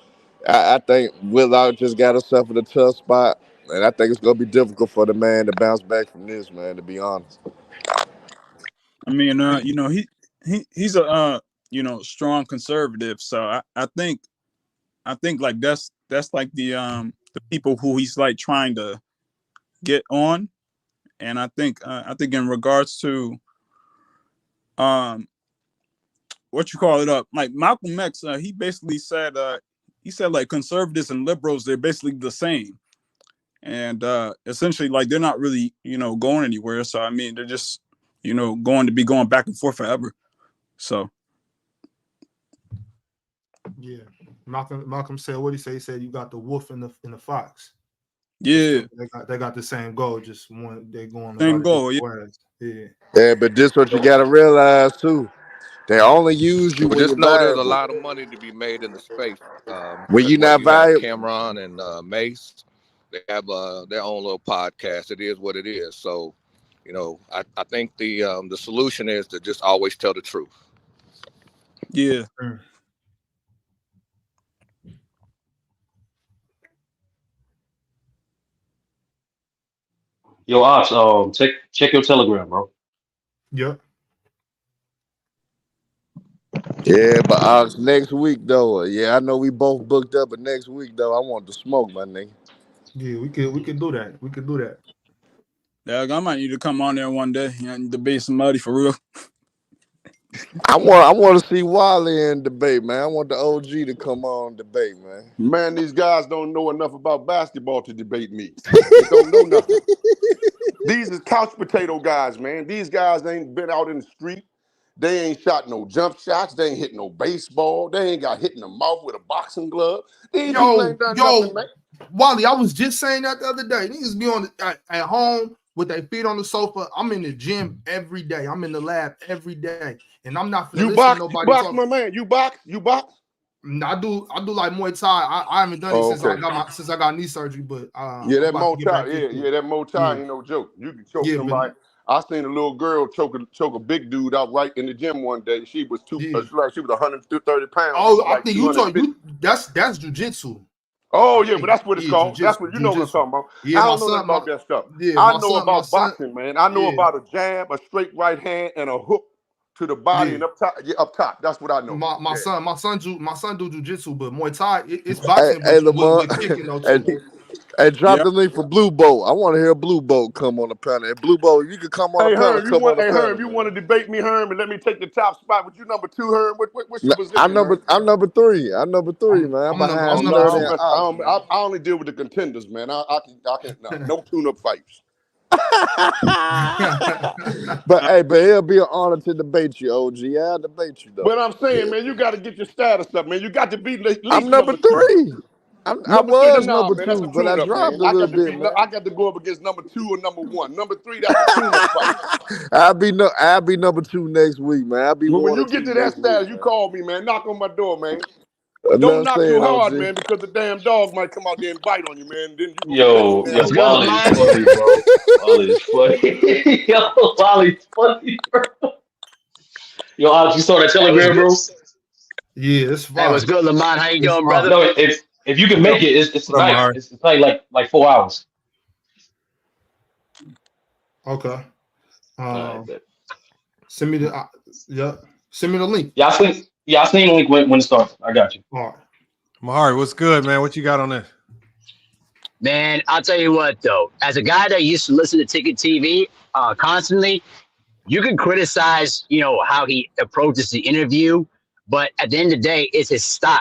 I think Whitlock just got himself in a tough spot, and I think it's gonna be difficult for the man to bounce back from this, man. To be honest. I mean, he's a strong conservative. So I think like that's like the people who he's like trying to get on. And I think in regards to what you call it up, like Malcolm X, he basically said like conservatives and liberals, they're basically the same. And essentially like they're not really, going anywhere. So I mean they're just, going to be going back and forth forever. So yeah. Malcolm said what he said. He said you got the wolf and the fox. Yeah, they got the same goal, just one they going same goal. Yeah, but this what you gotta realize too. They only use you But when just you're know there's a valuable. lot of money to be made in the space. When you're not you have valuable. Cameron and Mace, they have their own little podcast. It is what it is. So, I think the solution is to just always tell the truth. Yeah. Yo, Ops, check your Telegram, bro. Yep. Yeah, but next week though, I know we both booked up, but next week though, I want to smoke, my nigga. Yeah, we could do that. We could do that. Yeah, I might need to come on there one day and debate somebody for real. I want to see Wally in debate, man. I want the OG to come on and debate, man. Man, these guys don't know enough about basketball to debate me. They don't know nothing. These is couch potato guys, man. These guys ain't been out in the street. They ain't shot no jump shots. They ain't hit no baseball. They ain't got hit in the mouth with a boxing glove. These people ain't done nothing, man. Wally, I was just saying that the other day. Niggas be at home with their feet on the sofa. I'm in the gym every day. I'm in the lab every day, and I'm not finna listen to nobody talk. My man. You box? I do like Muay Thai. I haven't done it since I got knee surgery, but yeah, that Muay Thai, that Muay Thai ain't no joke. You can choke somebody. I seen a little girl choke a big dude out right in the gym one day. She was she was 130 pounds. Oh, I think you talk. That's jujitsu. Oh yeah, but that's what it's called. That's what you know what I'm talking about. Yeah, I don't know nothing about that stuff. I know about boxing, man. I know about a jab, a straight right hand, and a hook to the body and up top. That's what I know. My son do jujitsu, but Muay Thai it's boxing with kicking though too. Hey, drop the link for Blue Boat. I want to hear Blue Boat come on the panel. Hey, Blue Boat, you can come on the panel. Herm, you want to debate me, Herm, and let me take the top spot? Would you number 2, Herm? What's your position? I'm number 3. I'm number 3, man. I'm behind Sterling. I only deal with the contenders, man. I can no tune-up fights. but it'll be an honor to debate you, OG. I'll debate you though. But I'm saying, man, you got to get your status up, man. You got to be. I'm number 3. I was number 2, but I dropped a little bit. I got to go up against number 2 or number 1. Number 3, that's a tune-up fight. I'll be number 2 next week, man. When you get to that status, you call me, man. Knock on my door, man. Don't knock too hard, man, because the damn dog might come out there and bite on you, man. Then Wally is funny, bro. Wally is funny. Wally's funny, bro. Yo, Alex, you saw that Telegram, bro? Yeah, it's fine. Hey, what's good, Lamont? How you doing, brother? No, if you can make it, it's tonight. It's tonight, like 4 hours. Okay. Send me the Send me the link. Yeah, I seen the link when it starts. I got you. All right. Mahari, what's good, man? What you got on this? Man, I'll tell you what, though. As a guy that used to listen to Ticket TV constantly, you can criticize, how he approaches the interview, but at the end of the day, it's his style.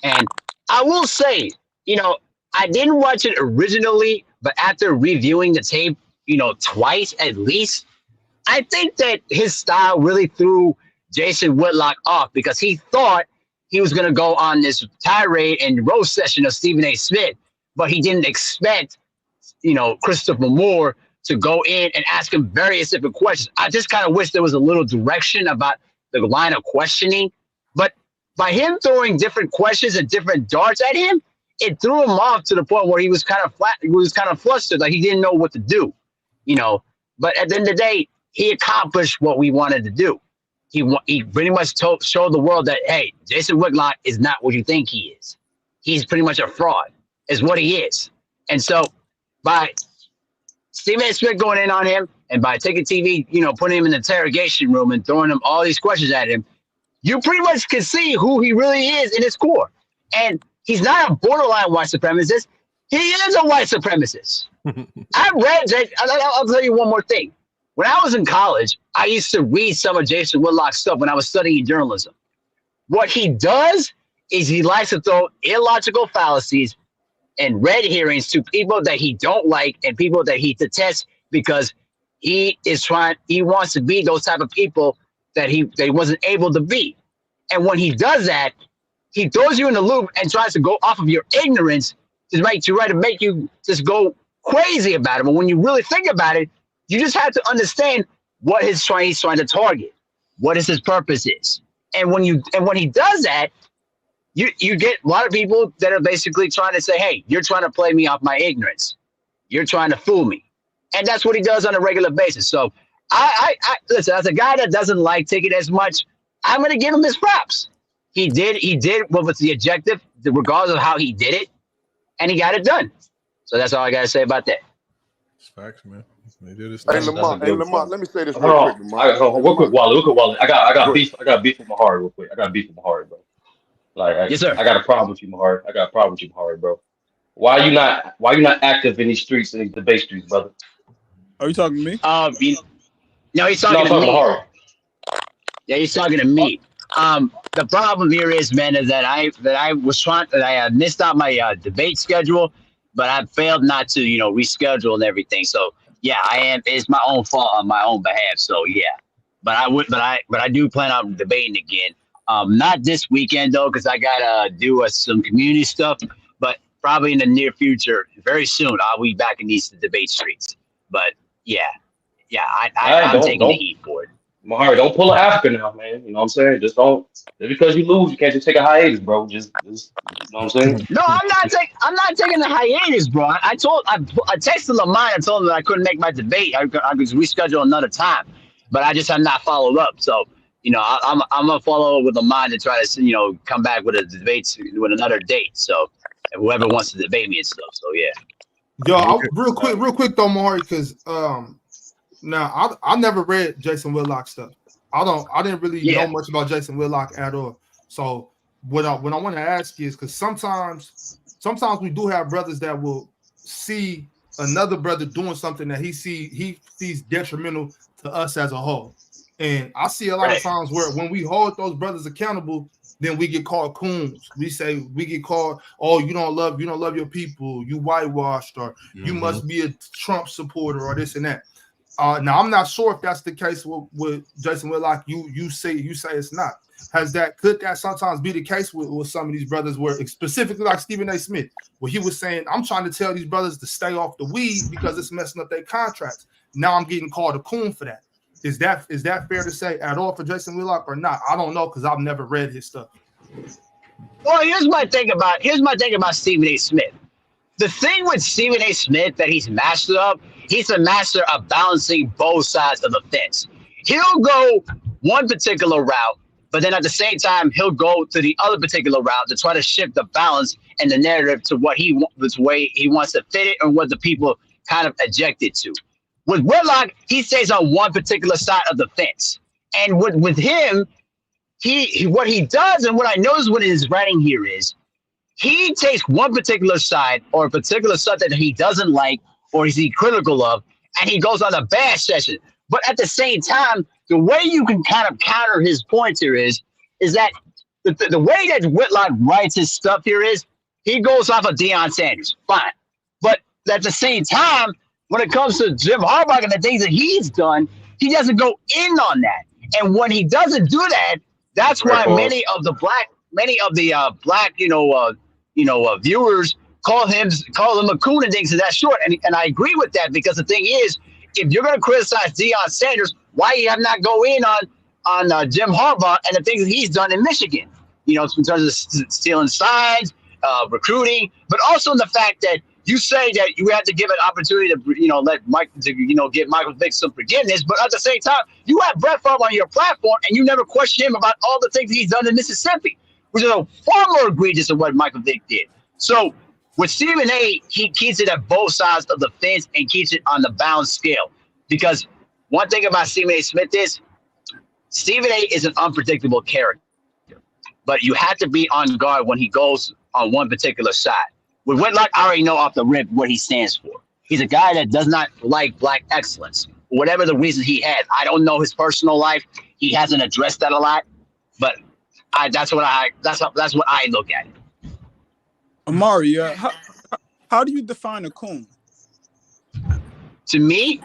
And I will say, I didn't watch it originally, but after reviewing the tape, twice at least, I think that his style really threw Jason Whitlock off because he thought he was going to go on this tirade and roast session of Stephen A. Smith, but he didn't expect Christopher Moore to go in and ask him various different questions. I just kind of wish there was a little direction about the line of questioning. But by him throwing different questions and different darts at him, it threw him off to the point where he was kind of flat. He was kind of flustered, like he didn't know what to do, But at the end of the day, he accomplished what we wanted to do. He pretty much showed the world that, hey, Jason Whitlock is not what you think he is. He's pretty much a fraud, is what he is. And so by Stephen A. Smith going in on him and by taking TV, putting him in the interrogation room and throwing him all these questions at him, you pretty much can see who he really is in his core. And he's not a borderline white supremacist. He is a white supremacist. I'll tell you one more thing. When I was in college, I used to read some of Jason Whitlock's stuff when I was studying journalism. What he does is he likes to throw illogical fallacies and red herrings to people that he don't like and people that he detests because he wants to be those type of people that he wasn't able to be. And when he does that, he throws you in the loop and tries to go off of your ignorance to make you just go crazy about it. But when you really think about it, you just have to understand what he's trying to target, what his purpose is. And when he does that, you get a lot of people that are basically trying to say, hey, you're trying to play me off my ignorance. You're trying to fool me. And that's what he does on a regular basis. So I listen, as a guy that doesn't like Ticket as much, I'm going to give him his props. He did what was the objective, regardless of how he did it, and he got it done. So that's all I got to say about that. It's facts, man. They did this. Hey, Lamont, let me say this real quick, Lamont. Real quick, Wally. I got beef with Mahari real quick. I got beef with Mahari, bro. Yes, sir. I got a problem with you, Mahari. Bro. Why you not active in these streets, in these debate streets, brother? Are you talking to me? No, he's talking to me. Mahari. Yeah, he's talking to me. The problem here is, man, is that I missed out my debate schedule, but I failed not to, reschedule and everything. So yeah, it's my own fault on my own behalf. So yeah, but I do plan on debating again. Not this weekend though, because I gotta do some community stuff. But probably in the near future, very soon, I'll be back in these debate streets. But yeah, I'm taking the heat for it. Mahari, don't pull an Africa now, man. You know what I'm saying? Just because you lose, you can't just take a hiatus, bro. Just you know what I'm saying? No, I'm not taking the hiatus, bro. I texted Lamont and told him that I couldn't make my debate. I could reschedule another time, but I just have not followed up. So, I'm gonna follow up with Lamont and try to, come back with a debate with another date. So, whoever wants to debate me and stuff. So, yeah. Yo, real quick though, Mahari, because now I never read Jason Whitlock stuff. I didn't really know much about Jason Whitlock at all. So what I want to ask you is, because sometimes we do have brothers that will see another brother doing something that he sees detrimental to us as a whole. And I see a lot of times where when we hold those brothers accountable, then we get called coons. We get called, oh, you don't love your people, you whitewashed, or you must be a Trump supporter, or this and that. Now I'm not sure if that's the case with Jason Whitlock. You say it's not. Could that sometimes be the case with some of these brothers, where specifically like Stephen A. Smith, where he was saying, I'm trying to tell these brothers to stay off the weed because it's messing up their contracts. Now I'm getting called a coon for that. Is that fair to say at all for Jason Whitlock or not? I don't know, because I've never read his stuff. Well, here's my thing about Stephen A. Smith. The thing with Stephen A. Smith that he's master of, he's a master of balancing both sides of the fence. He'll go one particular route, but then at the same time, he'll go to the other particular route to try to shift the balance and the narrative to what the way he wants to fit it, and what the people kind of objected to. With Whitlock, he stays on one particular side of the fence. And with him, he what he does, and what I notice when he's writing here is, he takes one particular side, or a particular side that he doesn't like or is he critical of, and he goes on a bash session. But at the same time, the way you can kind of counter his points here is that the way that Whitlock writes his stuff here is, he goes off of Deion Sanders, fine. But at the same time, when it comes to Jim Harbaugh and the things that he's done, he doesn't go in on that. And when he doesn't do that, that's why many of the black viewers call him a coon and things of that sort. And I agree with that, because the thing is, if you're going to criticize Deion Sanders, why you have not go in on Jim Harbaugh and the things that he's done in Michigan? You know, in terms of stealing signs, recruiting, but also in the fact that you say that you have to give an opportunity to, you know, let Mike, to, you know, give Michael Vick some forgiveness. But at the same time, you have Brett Favre on your platform and you never question him about all the things he's done in Mississippi, which is a far more egregious than what Michael Vick did. So with Stephen A., he keeps it at both sides of the fence and keeps it on the balanced scale. Because one thing about Stephen A. Smith is Stephen A. is an unpredictable character, but you have to be on guard when he goes on one particular side. With Whitlock, I already know off the rip what he stands for. He's a guy that does not like black excellence, whatever the reason he had. I don't know his personal life. He hasn't addressed that a lot, but that's what I look at it. Amari, how do you define a coon? To me,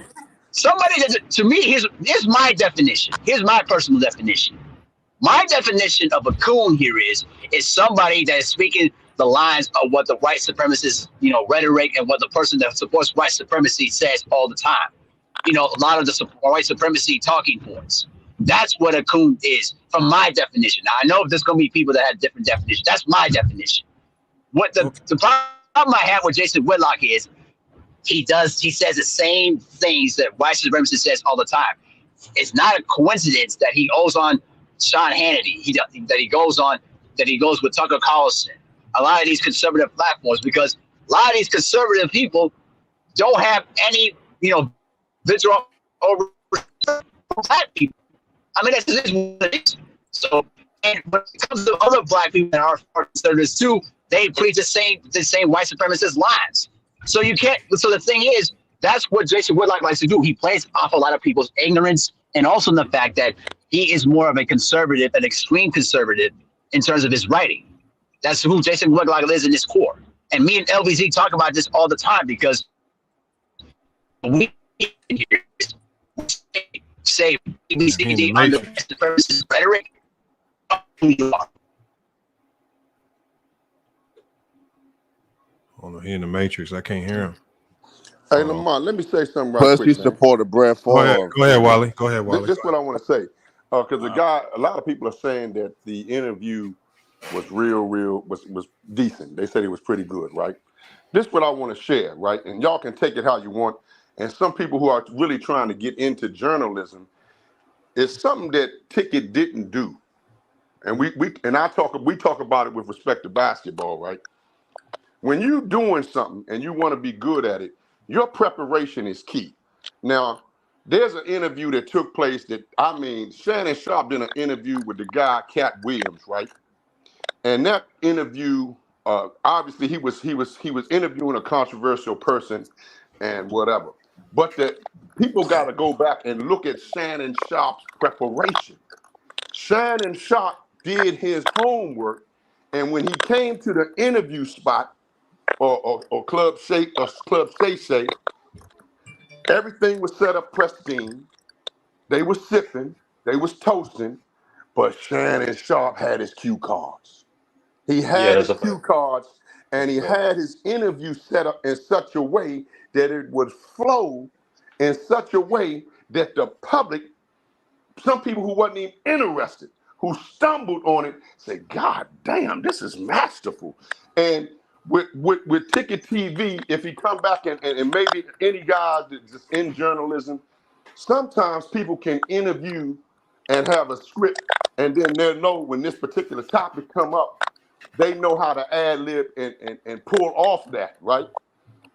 here's my definition. Here's my personal definition. My definition of a coon here is somebody that is speaking the lines of what the white supremacist, you know, rhetoric and what the person that supports white supremacy says all the time. You know, a lot of the white supremacy talking points. That's what a coon is, from my definition. Now, I know there's going to be people that have different definitions. That's my definition. What the problem I have with Jason Whitlock is he says the same things that white supremacy says all the time. It's not a coincidence that he goes on Sean Hannity, that he goes with Tucker Carlson, a lot of these conservative platforms, because a lot of these conservative people don't have any, you know, vitriol over black people. I mean, that's just what it is. So, and when it comes to other black people that are conservatives too, they preach the same white supremacist lines. So you can't. So the thing is, that's what Jason Whitlock likes to do. He plays off a lot of people's ignorance, and also the fact that he is more of a conservative, an extreme conservative, in terms of his writing. That's who Jason Whitlock is in his core. And me and LBZ talk about this all the time, because we say ABCD under supremacist rhetoric. Who you are. Oh, he in the Matrix. I can't hear him. Hey, Lamont, let me say something right Plus, quick, he man. supported Brett Favre. Go ahead, Wally. Go ahead, Wally. This is what I want to say. Because a lot of people are saying that the interview was was decent. They said it was pretty good, right? This is what I want to share, right? And y'all can take it how you want. And some people who are really trying to get into journalism, it's something that Ticket didn't do. And we talk about it with respect to basketball, right? When you're doing something and you want to be good at it, your preparation is key. Now, there's an interview that took place Shannon Sharpe did an interview with the guy, Cat Williams, right? And that interview, obviously he was interviewing a controversial person and whatever. But the people got to go back and look at Shannon Sharpe's preparation. Shannon Sharpe did his homework, and when he came to the interview spot, or Club Shay Shay, everything was set up pristine. They were sipping, they was toasting, but Shannon Sharpe had his cue cards. He had his cue cards, and he had his interview set up in such a way that it would flow in such a way that the public, some people who wasn't even interested, who stumbled on it, say, God damn, this is masterful. And with Ticket TV, if he come back and maybe any guys that just in journalism, sometimes people can interview and have a script, and then they'll know when this particular topic come up, they know how to ad-lib and pull off that, right?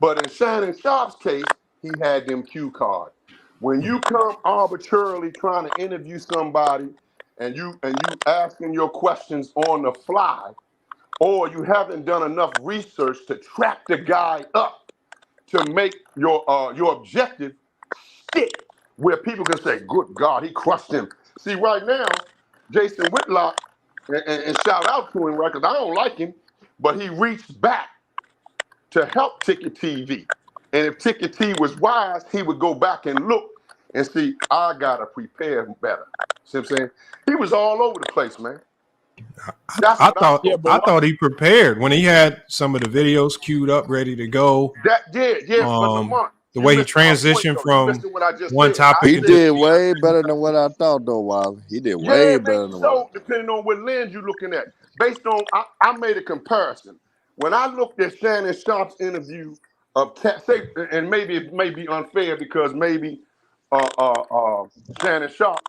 But in Shannon Sharpe's case, he had them cue cards. When you come arbitrarily trying to interview somebody and you asking your questions on the fly, or you haven't done enough research to track the guy up to make your objective stick, where people can say, good God, he crushed him. See, right now, Jason Whitlock, and shout out to him, right, because I don't like him, but he reached back to help Ticket TV. And if Ticket T was wise, he would go back and look and see, I got to prepare better. See what I'm saying? He was all over the place, man. I thought he prepared when he had some of the videos queued up, ready to go. But Lamont, the way he transitioned from one said. topic. He did way better than what I thought, though, Wally. He did way better than So depending on what lens you're looking at, based on I made a comparison. When I looked at Shannon Sharp's interview of and maybe it may be unfair because maybe Shannon Sharp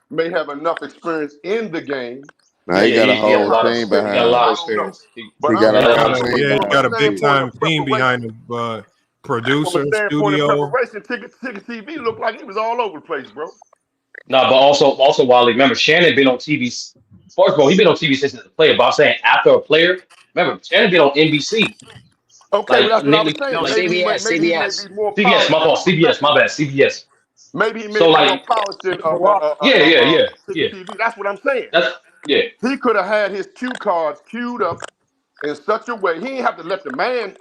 may have enough experience in the game. Now he got a whole team behind him. He got a lot of experience. He got a whole team. He got a big time team behind him. Producer, From a standpoint studio. of preparation, Ticket TV looked like he was all over the place, bro. No, but also Wally, remember Shannon been on TV. First of all, he been on TV since as a player. But I'm saying after a player, remember Shannon been on NBC. Okay, that's what I was saying. No, maybe CBS. He may be more CBS, my fault. CBS, my bad. CBS. Maybe he may So, be like, more polished than yeah. TV. That's what I'm saying. Yeah. He could have had his cue cards queued up in such a way. He didn't have to let the man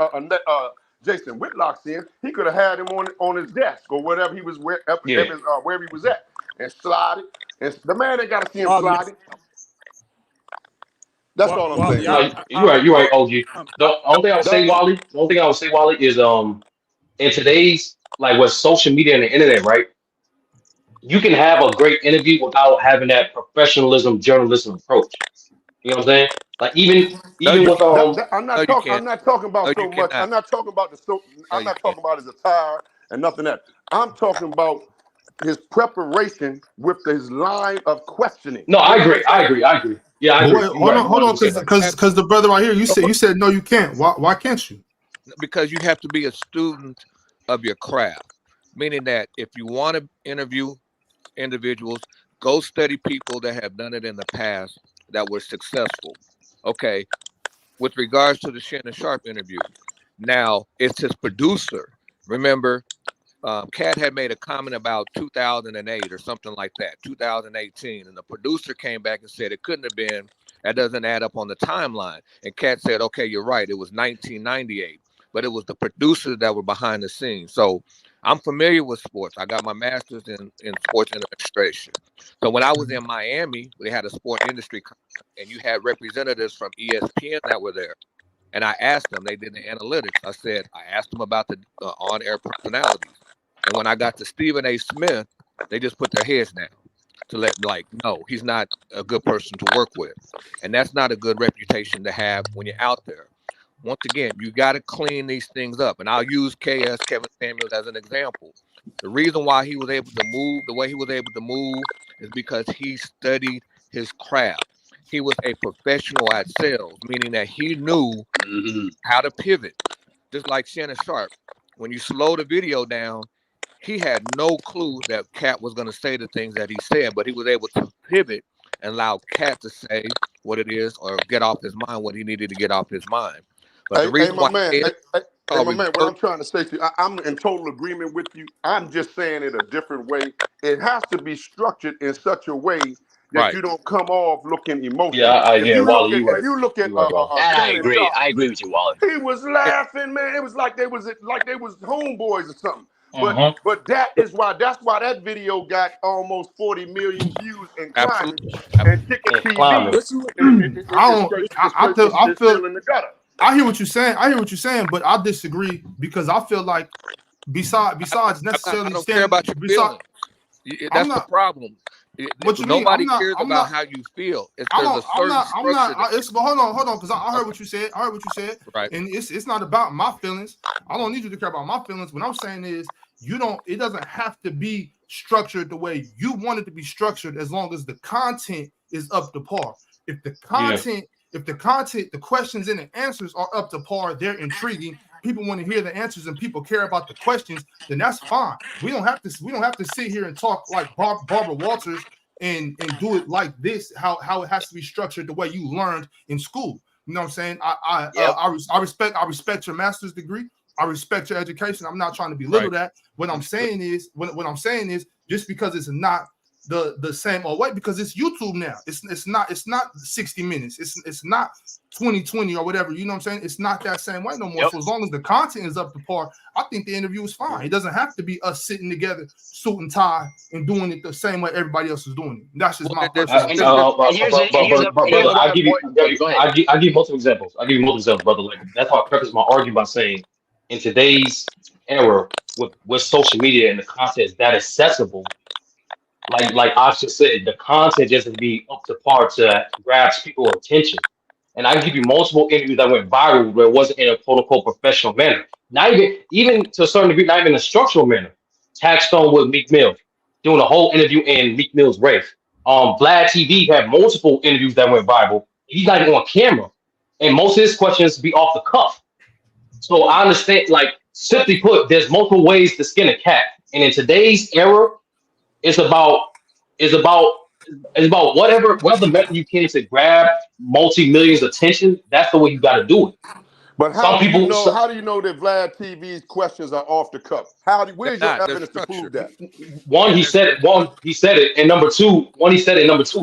Jason Whitlock in. He could have had him on his desk or whatever he was wherever he was at and slide it. And the man ain't got to see him slide it. That's all I'm saying. You're right, OG. The only thing I would say, Wally, is in today's like with social media and the internet, right? You can have a great interview without having that professionalism, journalism approach. You know what I'm saying? Like even with I'm not talking about so much. I'm not talking about I'm not talking about his attire and nothing else. I'm talking about his preparation with his line of questioning. No, I agree. Yeah, I agree. Hold on, because the brother right here, you said no, you can't. Why can't you? Because you have to be a student of your craft, meaning that if you want to interview individuals, go study people that have done it in the past that were successful. Okay, with regards to the Shannon Sharp interview, now it's his producer. Remember, Cat had made a comment about 2008 or something like that, 2018, and the producer came back and said it couldn't have been. That doesn't add up on the timeline. And Cat said, "Okay, you're right. It was 1998." But it was the producers that were behind the scenes. So I'm familiar with sports. I got my master's in sports administration. So when I was in Miami, they had a sport industry conference, and you had representatives from ESPN that were there. And I asked them, they did the analytics. I asked them about the on-air personalities. And when I got to Stephen A. Smith, they just put their heads down to no, he's not a good person to work with. And that's not a good reputation to have when you're out there. Once again, you got to clean these things up. And I'll use Kevin Samuels as an example. The reason why he was able to move the way he was able to move is because he studied his craft. He was a professional at sales, meaning that he knew how to pivot. Just like Shannon Sharp. When you slow the video down, he had no clue that Cat was going to say the things that he said, but he was able to pivot and allow Cat to say what it is or get off his mind what he needed to get off his mind. But the reason my man, what I'm trying to say to you, I'm in total agreement with you. I'm just saying it a different way. It has to be structured in such a way that you don't come off looking emotional. Wally, if you look at I agree. I agree with you, Wally. He was laughing, man. It was like they was homeboys or something. But that's why that video got almost 40 million views and climbing. And Ticket TV. I feel in the gutter. I hear what you're saying, but I disagree because I feel like besides necessarily I don't care about your feelings. That's the problem. Nobody cares about how you feel. Hold on, because I heard what you said. Right. And it's not about my feelings. I don't need you to care about my feelings. What I'm saying is it doesn't have to be structured the way you want it to be structured as long as the content is up to par. If the content, the questions and the answers are up to par, they're intriguing. People want to hear the answers and people care about the questions, then that's fine. We don't have to sit here and talk like Barbara Walters and do it like this, how it has to be structured the way you learned in school. You know what I'm saying? I respect your master's degree. I respect your education. I'm not trying to belittle that. What I'm saying is just because it's not the same old way because it's YouTube now. It's not 60 minutes. It's not 2020 or whatever. You know what I'm saying? It's not that same way no more. Yep. So as long as the content is up to par, I think the interview is fine. It doesn't have to be us sitting together, suit and tie, and doing it the same way everybody else is doing it. That's just my personal opinion. I'll give you multiple examples. I'll give you multiple examples, brother. Like that's how I preface my argument by saying, in today's era, with social media and the content is that accessible, like I just said, the content just has to be up to par to grasp people's attention. And I can give you multiple interviews that went viral where it wasn't in a quote unquote professional manner. Not even to a certain degree, not even in a structural manner. Taxstone with Meek Mill, doing a whole interview in Meek Mill's race. Vlad TV had multiple interviews that went viral. He's not even on camera. And most of his questions be off the cuff. So I understand, like, simply put, there's multiple ways to skin a cat. And in today's era, it's about whatever method you can to grab multi-millions attention. That's the way you got to do it. But how do you know that Vlad TV's questions are off the cuff? Where's your evidence to prove that? One, he said it, and number two,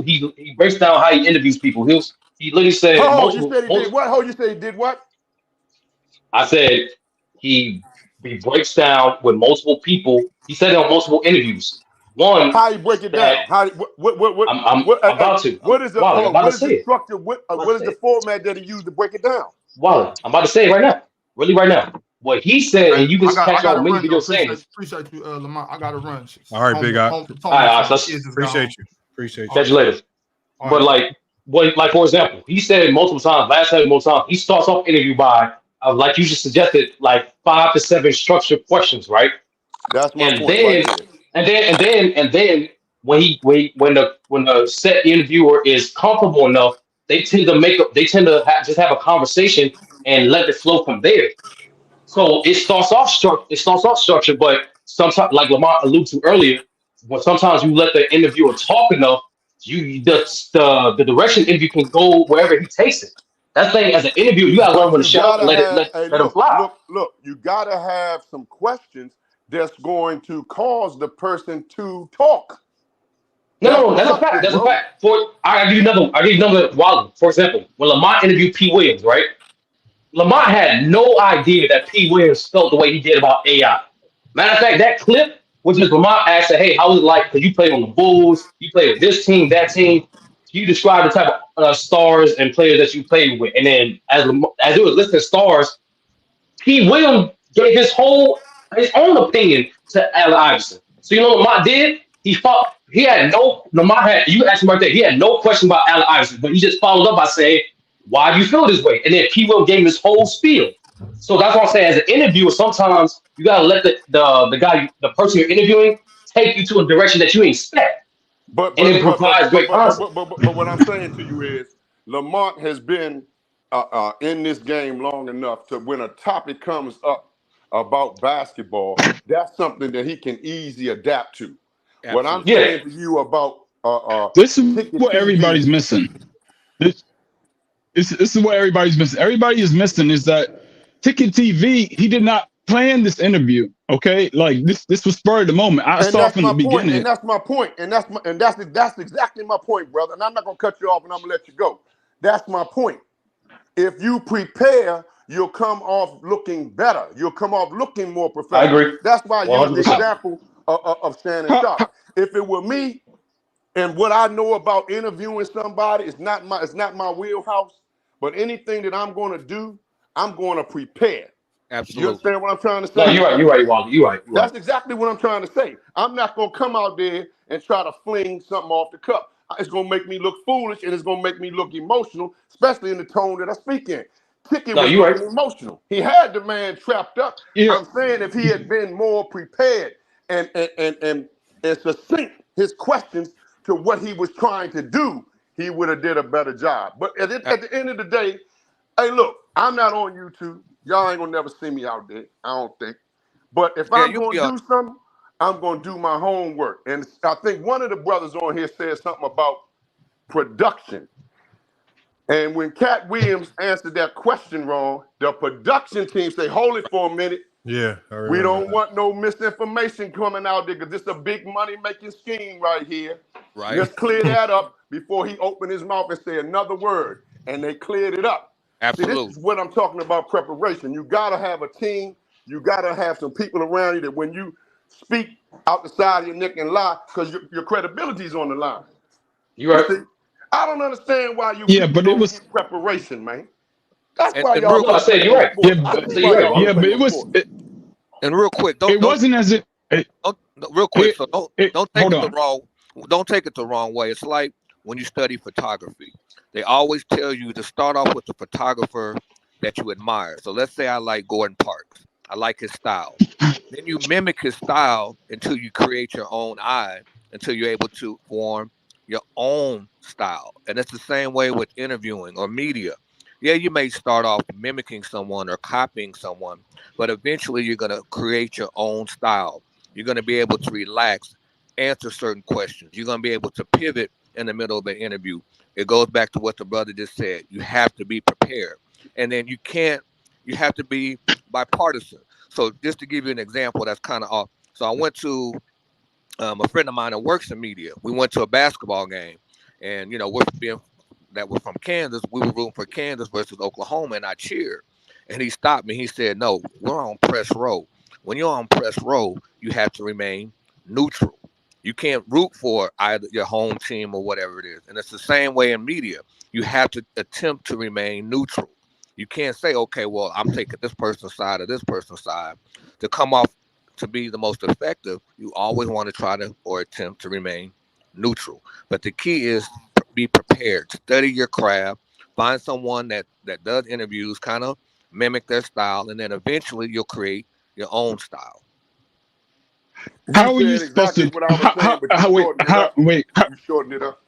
he breaks down how he interviews people. He literally said, you said he did what? You said he did what? I said he breaks down with multiple people. He said it on multiple interviews. One, how you break it down? I'm about to. What is the structure? What is the format that he used to break it down? Wow, I'm about to say it right now. Really, right now. What he said, and you can catch on many videos saying this. Appreciate you, Lamont. I gotta run. All right, big guy. All right, appreciate you. Catch you later. But like for example, he said multiple times. Last time, multiple times. He starts off interview by like you just suggested, like 5 to 7 structured questions, right? That's my point. And then when the set interviewer is comfortable enough, they tend to just have a conversation and let it flow from there. So it starts off structured, but sometimes, like Lamont alluded to earlier, when sometimes you let the interviewer talk enough, the direction interview can go wherever he takes it. That thing, as an interviewer, you gotta learn when to shut up and let them fly. Look, you gotta have some questions that's going to cause the person to talk. No, that's a fact. That's a fact. I'll give you another wild. For example, when Lamont interviewed P. Williams, right? Lamont had no idea that P. Williams felt the way he did about AI. Matter of fact, that clip was just Lamont asked, "Hey, how was it like? Because you played on the Bulls, you played with this team, that team. You describe the type of stars and players that you played with." And then as it was listing stars, P. Williams gave his own opinion to Allen Iverson. So you know what Lamont did? You asked him right there, he had no question about Allen Iverson, but he just followed up by saying, "Why do you feel this way?" And then P. Will gave him his whole spiel. So that's what I'm saying. As an interviewer, sometimes you gotta let the person you're interviewing take you to a direction that you ain't expect. But it provides great content. But what I'm saying to you is Lamont has been in this game long enough to when a topic comes up about basketball, that's something that he can easily adapt to. Absolutely. What I'm saying to you about this is what everybody's missing. This is what everybody's missing. Everybody is missing is that Ticket TV, he did not plan this interview. Okay, like this was spur of the moment. I saw from the beginning. And that's my point. And that's exactly my point, brother. And I'm not gonna cut you off and I'm gonna let you go. That's my point. If you prepare, you'll come off looking better. You'll come off looking more professional. I agree. That's why I use the example of Shannon Sharp. If it were me and what I know about interviewing somebody is not my wheelhouse, but anything that I'm going to do, I'm going to prepare. Absolutely. You understand what I'm trying to say? No, you're right, Walter. You're right. That's exactly what I'm trying to say. I'm not going to come out there and try to fling something off the cuff. It's going to make me look foolish and it's going to make me look emotional, especially in the tone that I speak in. Ticket was looking emotional. He had the man trapped up. Yeah. I'm saying if he had been more prepared and succinct his questions to what he was trying to do, he would have did a better job. But at the end of the day, hey, look, I'm not on YouTube. Y'all ain't gonna never see me out there, I don't think. But if I'm gonna do something, I'm gonna do my homework. And I think one of the brothers on here said something about production. And when Cat Williams answered that question wrong, the production team say, "Hold it for a minute. Yeah, I We remember don't that. want no misinformation coming out there because this is a big money making scheme right here. Right. Let's clear that up before he opened his mouth and say another word. And they cleared it up. Absolutely. See, this is what I'm talking about, preparation. You got to have a team. You got to have some people around you that when you speak out the side of your neck and lie, because your credibility is on the line. You see, I don't understand why you Yeah, people but it don't was get preparation, man. That's And, why and y'all real, No, I can't said play you're no right. sports. Yeah, I I see said why you're right. y'all can't yeah, play but no sports. and real quick, it wasn't as if real quick. So don't take hold it the on. wrong. Don't take it the wrong way. It's like when you study photography. They always tell you to start off with the photographer that you admire. So let's say I like Gordon Parks. I like his style. Then you mimic his style until you create your own eye, until you're able to form your own style. And it's the same way with interviewing or media. Yeah, you may start off mimicking someone or copying someone, but eventually you're going to create your own style. You're going to be able to relax, answer certain questions. You're going to be able to pivot in the middle of an interview. It goes back to what the brother just said. You have to be prepared. And then you have to be bipartisan. So just to give you an example, that's kind of off. So I went to a friend of mine that works in media. We went to a basketball game, and we're from Kansas. We were rooting for Kansas versus Oklahoma, and I cheered. And he stopped me. He said, "No, we're on press row. When you're on press row, you have to remain neutral. You can't root for either your home team or whatever it is. And it's the same way in media. You have to attempt to remain neutral. You can't say, okay, well, I'm taking this person's side or this person's side. To come off to be the most effective, you always want to try to or attempt to remain neutral. But the key is be prepared. Study your craft. Find someone that does interviews, kind of mimic their style, and then eventually you'll create your own style. How are you supposed to? What I was saying, but you shortened it up. You shortened it up.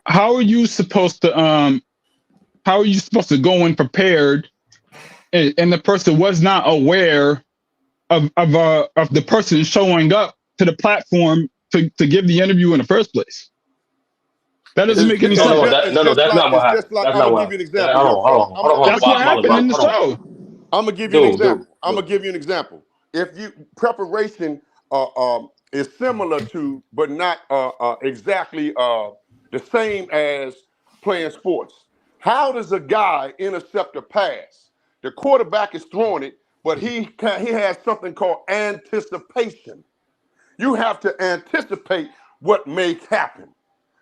How are you supposed to how are you supposed to go in prepared, and the person was not aware of the person showing up to the platform to give the interview in the first place? That doesn't make any sense. No, that's not what happened. That's not what happened. Hold on. That's what happened in the show. I'm gonna give you an example. I'm gonna give you an example. If you preparation is similar to, but not exactly the same as playing sports. How does a guy intercept a pass? The quarterback is throwing it, but he has something called anticipation. You have to anticipate what may happen.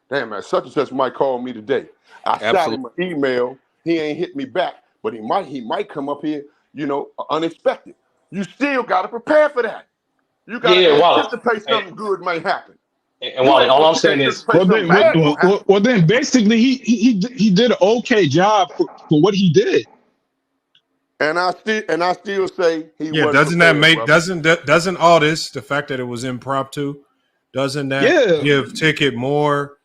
Damn, man, such and such might call me today. I shot him an email. He ain't hit me back, but he might come up here, unexpected. You still got to prepare for that. You got to anticipate something good might happen. And Wally, all I'm saying is, well, then basically he did an okay job for what he did. And I still say he Yeah, wasn't doesn't that prepared, make brother. doesn't all this, the fact that it was impromptu, doesn't that give Ticket more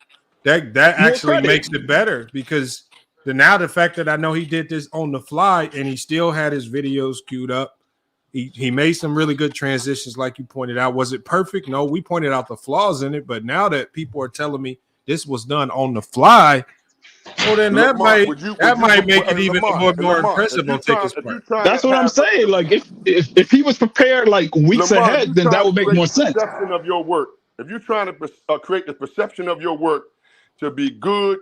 that actually makes it better? Because the fact that I know he did this on the fly and he still had his videos queued up. He made some really good transitions, like you pointed out. Was it perfect? No, we pointed out the flaws in it, but now that people are telling me this was done on the fly, well, then that might make it even more impressive on Ticket's part. That's what I'm saying. Like if he was prepared like weeks ahead, then that would make more sense. Perception of your work. If you're trying to create the perception of your work to be good,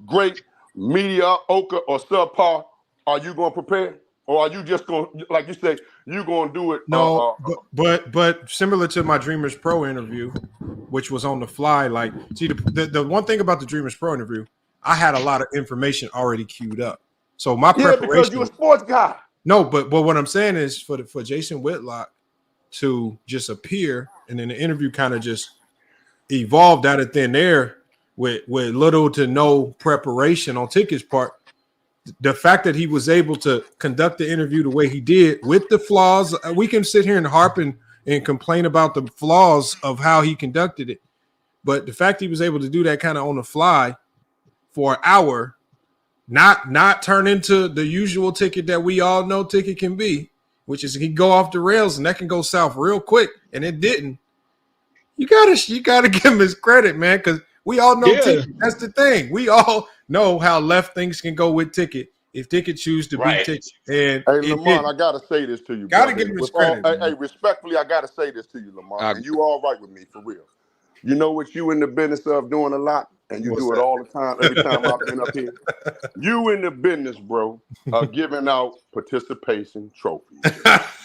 great, mediocre, or subpar, are you going to prepare? Or are you just going to, like you say, you're going to do it? No, but similar to my Dreamers Pro interview, which was on the fly. Like, see, the one thing about the Dreamers Pro interview, I had a lot of information already queued up. So my preparation. Because you're a sports guy. No, but what I'm saying is for Jason Whitlock to just appear and then the interview kind of just evolved out of thin air with little to no preparation on Ticket's part. The fact that he was able to conduct the interview the way he did with the flaws, we can sit here and harp and complain about the flaws of how he conducted it. But the fact he was able to do that kind of on the fly for an hour, not turn into the usual Ticket that we all know Ticket can be, which is he can go off the rails and that can go south real quick, and it didn't. You gotta give him his credit, man, because we all know Ticket. That's the thing. We all know how left things can go with Ticket, if they could choose to Right. beat Ticket. And Hey, it Lamont, did. I gotta say this to you, Gotta brother. give him his With all, credit. hey, respectfully, I gotta say this to you, Lamont, and I- you all right with me for real. You know what you in the business of doing a lot, and you What's do it that? all the time. Every time I've been up here, you in the business, bro, of giving out participation trophies.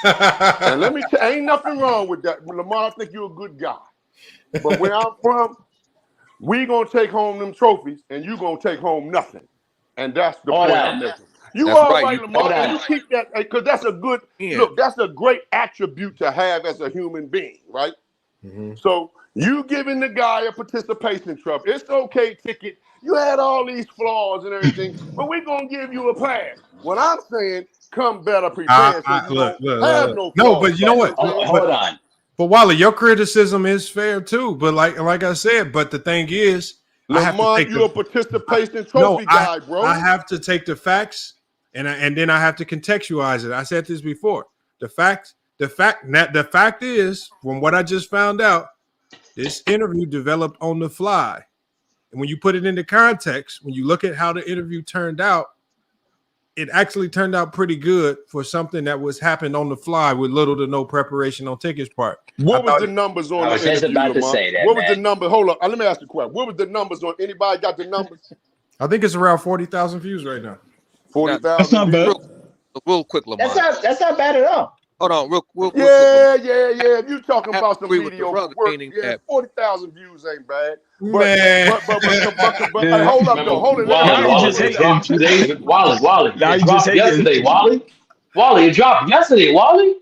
And let me tell, ain't nothing wrong with that, Lamont. I think you're a good guy, but where I'm from, we gonna take home them trophies, and you gonna take home nothing, and that's the Hold point on. I'm making. You That's all right. right, You Lamont, Hold and you on. keep that because that's a good Yeah. look. That's a great attribute to have as a human being, right? So you giving the guy a participation trophy. It's okay, Ticket. You had all these flaws and everything, but we're gonna give you a pass. What I'm saying, come better prepared so you Look. don't have no No, flaws. but you know That's what? it, man. Hold on. But Wally, your criticism is fair too. But like I said, but the thing is, I have to Lamont, take you a the participation trophy guy, bro. I have to take the facts and then I have to contextualize it. I said this before. The fact is, from what I just found out, this interview developed on the fly. And when you put it into context, when you look at how the interview turned out, it actually turned out pretty good for something that was happened on the fly with little to no preparation on Ticket's part. What was the numbers on I the was just interview, about to Lamont? say that, What was the man. number? Hold up. Let me ask you a question. What was the numbers on? Anybody got the numbers? I think it's around 40,000 views right now. 40,000 views. Real quick, Lamont. That's not bad at all. Hold on, real quick. Yeah. If you talking about some agree with the mediocre brother, work, meaning yeah, that 40,000 views ain't bad. Man. But Man, hey, hold up remember, though, hold it. Wally, Let me Wally, say it dropped 2 days. Wally, Now it you just dropped hating. yesterday. Wally, it dropped yesterday. Wally.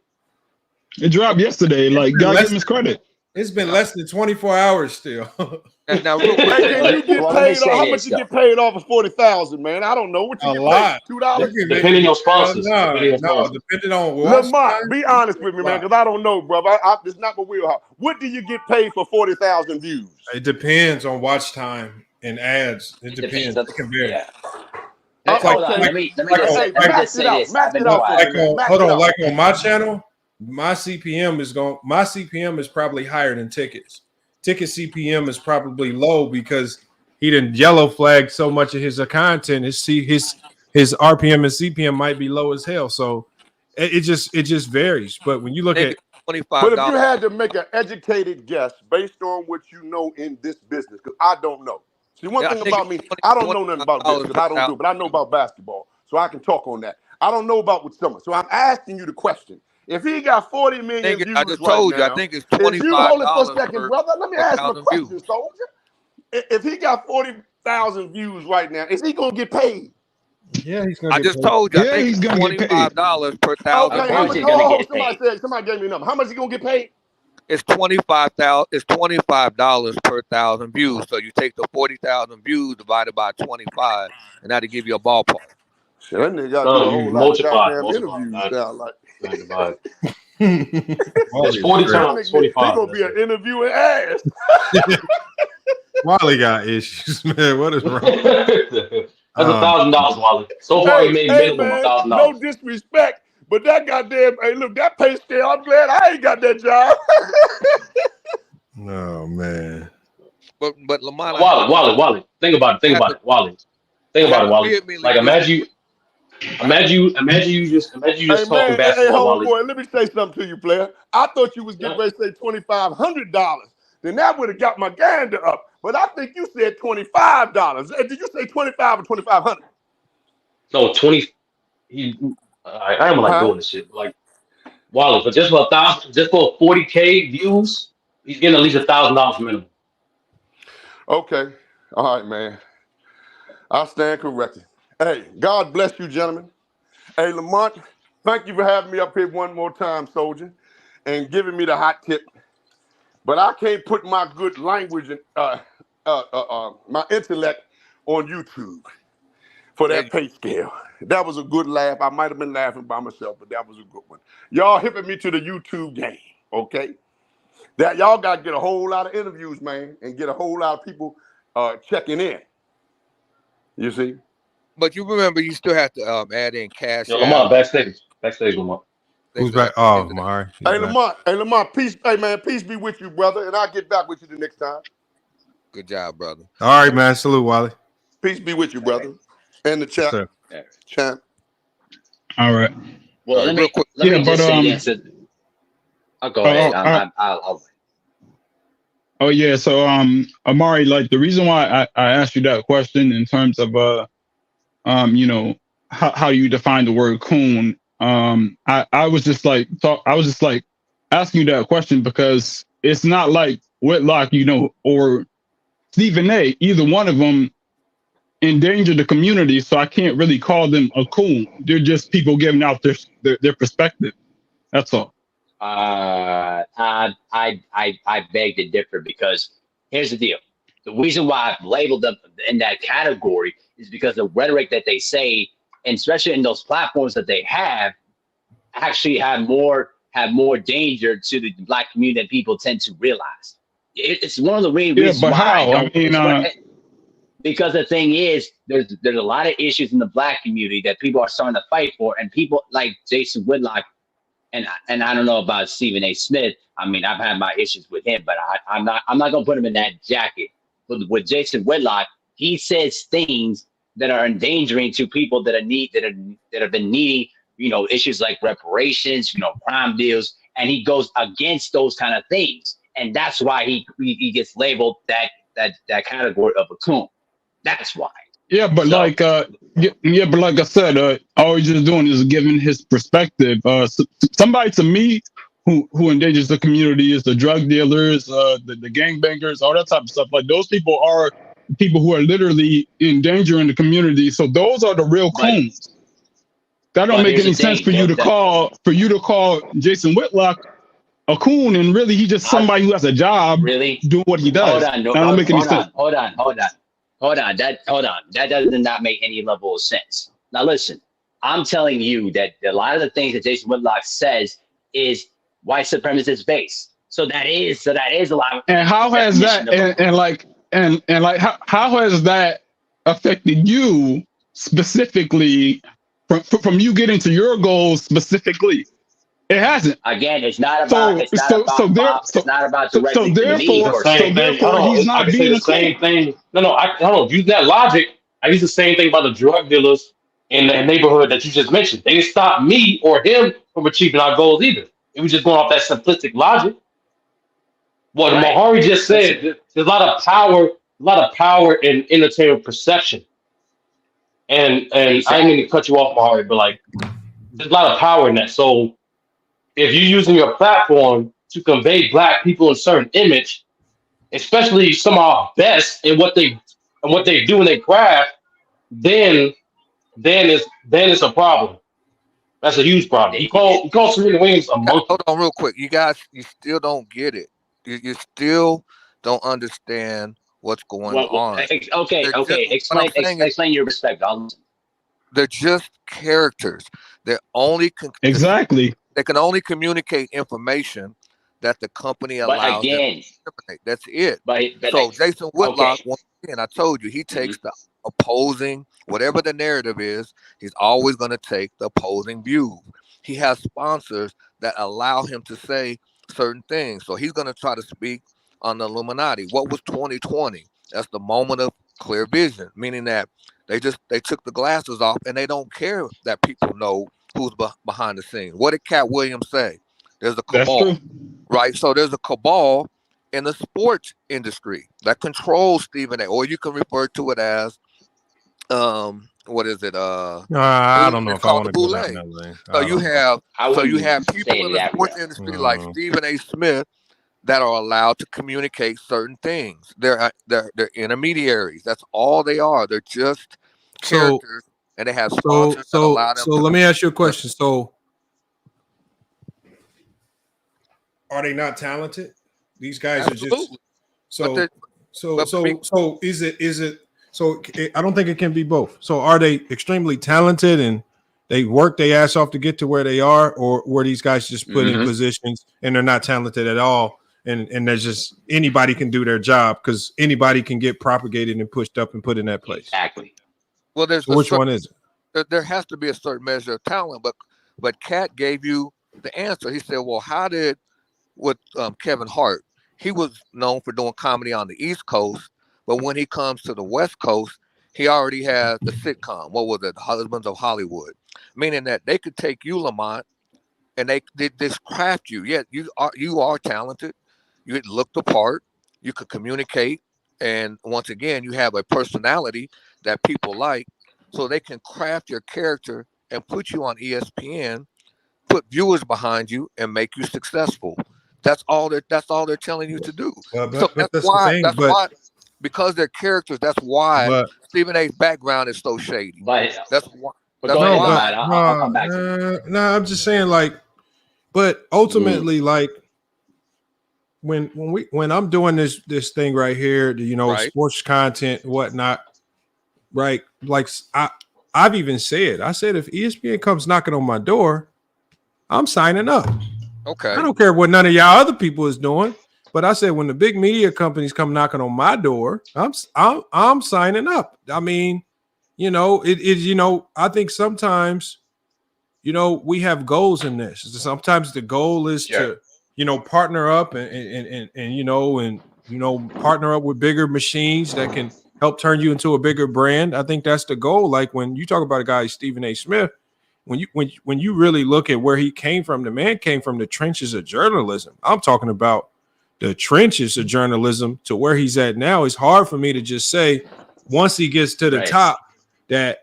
It dropped yesterday. Like, gotta give him his credit. It's been less than 24 hours still. Now real quick. Hey, can you get Well, let me paid say off? How this, much you though. get paid off of 40,000, man? I don't know. What you A get lot. paid? $2? Depending on sponsors. No, depending on watch Lamont, time. be honest with me, man, because I don't know, brother. It's not my wheelhouse. What do you get paid for 40,000 views? It depends on watch time and ads. It depends. It can vary. Yeah. It's like, Hold on. Let me Hey, just say this. I've been quiet. like on my channel, my CPM is probably higher than Ticket's. Ticket CPM is probably low because he didn't yellow flag so much of his content. His RPM and CPM might be low as hell. So it just varies. But when you look at But if you had to make an educated guess based on what you know in this business, because I don't know. See, one thing about me, I don't know nothing about this because I don't do it, but I know about basketball, so I can talk on that. I don't know about what someone. So I'm asking you the question. If he got 40 million views I just right told you, now, I think it's if you hold it for a $25 second, brother, let me ask him a 1,000 question, views. soldier. If he got 40,000 views right now, is he gonna get paid? Yeah, he's I just told you, I think it's $25 per 1,000 Okay, how much? views. Somebody gave me a number. How much he gonna get paid? It's $25,000. It's $25 per 1,000 views. So you take the 40,000 views divided by 25, and that'll give you a ballpark. Shit, that nigga gotta do a whole lot of goddamn interviews down like. It's 40 times 45. He gonna be an interviewing ass. Wally got issues, man. What is wrong? That's $1,000, Wally. So far, he made minimum man, $1,000. no disrespect, but that goddamn, hey, look, that pay scale. I'm glad I ain't got that job. Oh man. But Lamont, Wally. Think about it, Wally. Think about it, Wally. Like imagine you just talking basketball, Wally. Homeboy, let me say something to you, player. I thought you was getting ready to say $2,500. Then that would have got my gander up. But I think you said $25. Did you say 25 or 2,500? No, 20. I am like doing this shit. Like Wally, but just for 1,000, just for 40K views, he's getting at least $1,000 minimum. Okay. All right, man. I stand corrected. Hey, God bless you, gentlemen. Hey, Lamont, thank you for having me up here one more time, soldier, and giving me the hot tip. But I can't put my good language and my intellect on YouTube for that pay scale. That was a good laugh. I might have been laughing by myself, but that was a good one. Y'all hipping me to the YouTube game, okay? That y'all got to get a whole lot of interviews, man, and get a whole lot of people checking in. You see? But you remember, you still have to add in cash. Yo, Lamont, backstage, Lamont. Who's back? Oh, Mari. Hey, Lamont, peace. Hey, man, peace be with you, brother, and I'll get back with you the next time. Good job, brother. All right, man. Salute, Wally. Peace be with you, brother. And the chat. Sir. Champ. All right. Well, let me just say this. I'll go ahead. I'll Oh yeah, so Amari, like the reason why I asked you that question in terms of you know, how you define the word coon, I was just like asking you that question because it's not like Whitlock, you know, or Stephen A, either one of them endanger the community, so I can't really call them a coon. They're just people giving out their perspective. That's all. I beg to differ because here's the deal. The reason why I've labeled them in that category is because the rhetoric that they say, and especially in those platforms that they have, actually have more danger to the Black community than people tend to realize. It's one of the main reasons but why how? I mean, because the thing is, there's a lot of issues in the Black community that people are starting to fight for, and people like Jason Whitlock, and I don't know about Stephen A. Smith. I mean, I've had my issues with him, but I'm not gonna put him in that jacket. But with Jason Whitlock, he says things that are endangering to people that have been needing, you know, issues like reparations, you know, crime deals, and he goes against those kind of things, and that's why he gets labeled that category of a coon. That's why. Yeah, but So- like but like I said, all he's just doing is giving his perspective. Somebody to me who endangers the community is the drug dealers, the gangbangers, all that type of stuff. Like those people are people who are literally endangering the community. So those are the real coons. That don't make any sense for you to call Jason Whitlock a coon, and really he's just somebody who has a job doing what he does. That don't make any sense. Hold on. That does not make any level of sense. Now listen, I'm telling you that a lot of the things that Jason Whitlock says is white supremacist based. So that is a lot. And how has that how has that affected you specifically from you getting to your goals specifically? It hasn't. Again, it's not about directly to me. He's not being the same thing. No, I don't use that logic. I use the same thing about the drug dealers in the neighborhood that you just mentioned. They didn't stop me or him from achieving our goals either. It was just going off that simplistic logic. What Mahari just said, there's a lot of power in entertainment perception. And I didn't mean to cut you off, Mahari, but like there's a lot of power in that. So if you're using your platform to convey Black people a certain image, especially some of our best in what they do in their craft, then it's a problem. That's a huge problem. You call Serena Williams a monkey. Hold on real quick. You guys, you still don't get it. You still don't understand what's going on. Okay. Explain your perspective. They're just characters. They're only exactly. They can only communicate information that the company allows them to disseminate. That's it. So Jason Whitlock, once again, I told you, he takes the opposing, whatever the narrative is, he's always going to take the opposing view. He has sponsors that allow him to say certain things. So he's going to try to speak on the Illuminati. What was 2020? That's the moment of clear vision, meaning that they took the glasses off and they don't care that people know who's behind the scenes. What did Cat Williams say? There's a cabal, right? So there's a cabal in the sports industry that controls Stephen A. Or you can refer to it as, what is it? I don't know if I want to go down that lane. So you have people in the sports industry like Stephen A. Smith that are allowed to communicate certain things. They're intermediaries. That's all they are. They're just characters. And they have sponsors that allow them. So let me ask you a question. So, are they not talented? These guys Absolutely. are just so. Is it? So I don't think it can be both. So are they extremely talented and they work their ass off to get to where they are, or were these guys just put in positions and they're not talented at all? And there's just anybody can do their job because anybody can get propagated and pushed up and put in that place. Exactly. Well, there's which one is it? There has to be a certain measure of talent, but Kat gave you the answer. He said, "Well, how did with Kevin Hart? He was known for doing comedy on the East Coast, but when he comes to the West Coast, he already has the sitcom. What was it? Husbands of Hollywood, meaning that they could take you, Lamont, and they just craft you. Yeah, you are talented. You look the part. You could communicate, and once again, you have a personality that people like, so they can craft your character and put you on ESPN, put viewers behind you, and make you successful. That's all they're telling you to do. But So that's that's the why. thing. That's why, because they're characters. That's why But Stephen A's background is so shady. But That's why. but That's go ahead, why. Lamont. I'll come back to you. no, I'm just saying, like, but ultimately, like, when I'm doing this thing right here, Right. sports content, whatnot, right? Like, I've even said, I said, if ESPN comes knocking on my door, I'm signing up. Okay. I don't care what none of y'all other people is doing, but I said, when the big media companies come knocking on my door, I'm signing up. I mean, I think sometimes, we have goals in this. Sometimes the goal is to, partner up and partner up with bigger machines that can help turn you into a bigger brand. I think that's the goal. Like when you talk about a guy, Stephen A. Smith, when you really look at where he came from, the man came from the trenches of journalism. I'm talking about the trenches of journalism to where he's at now. It's hard for me to just say once he gets to the top that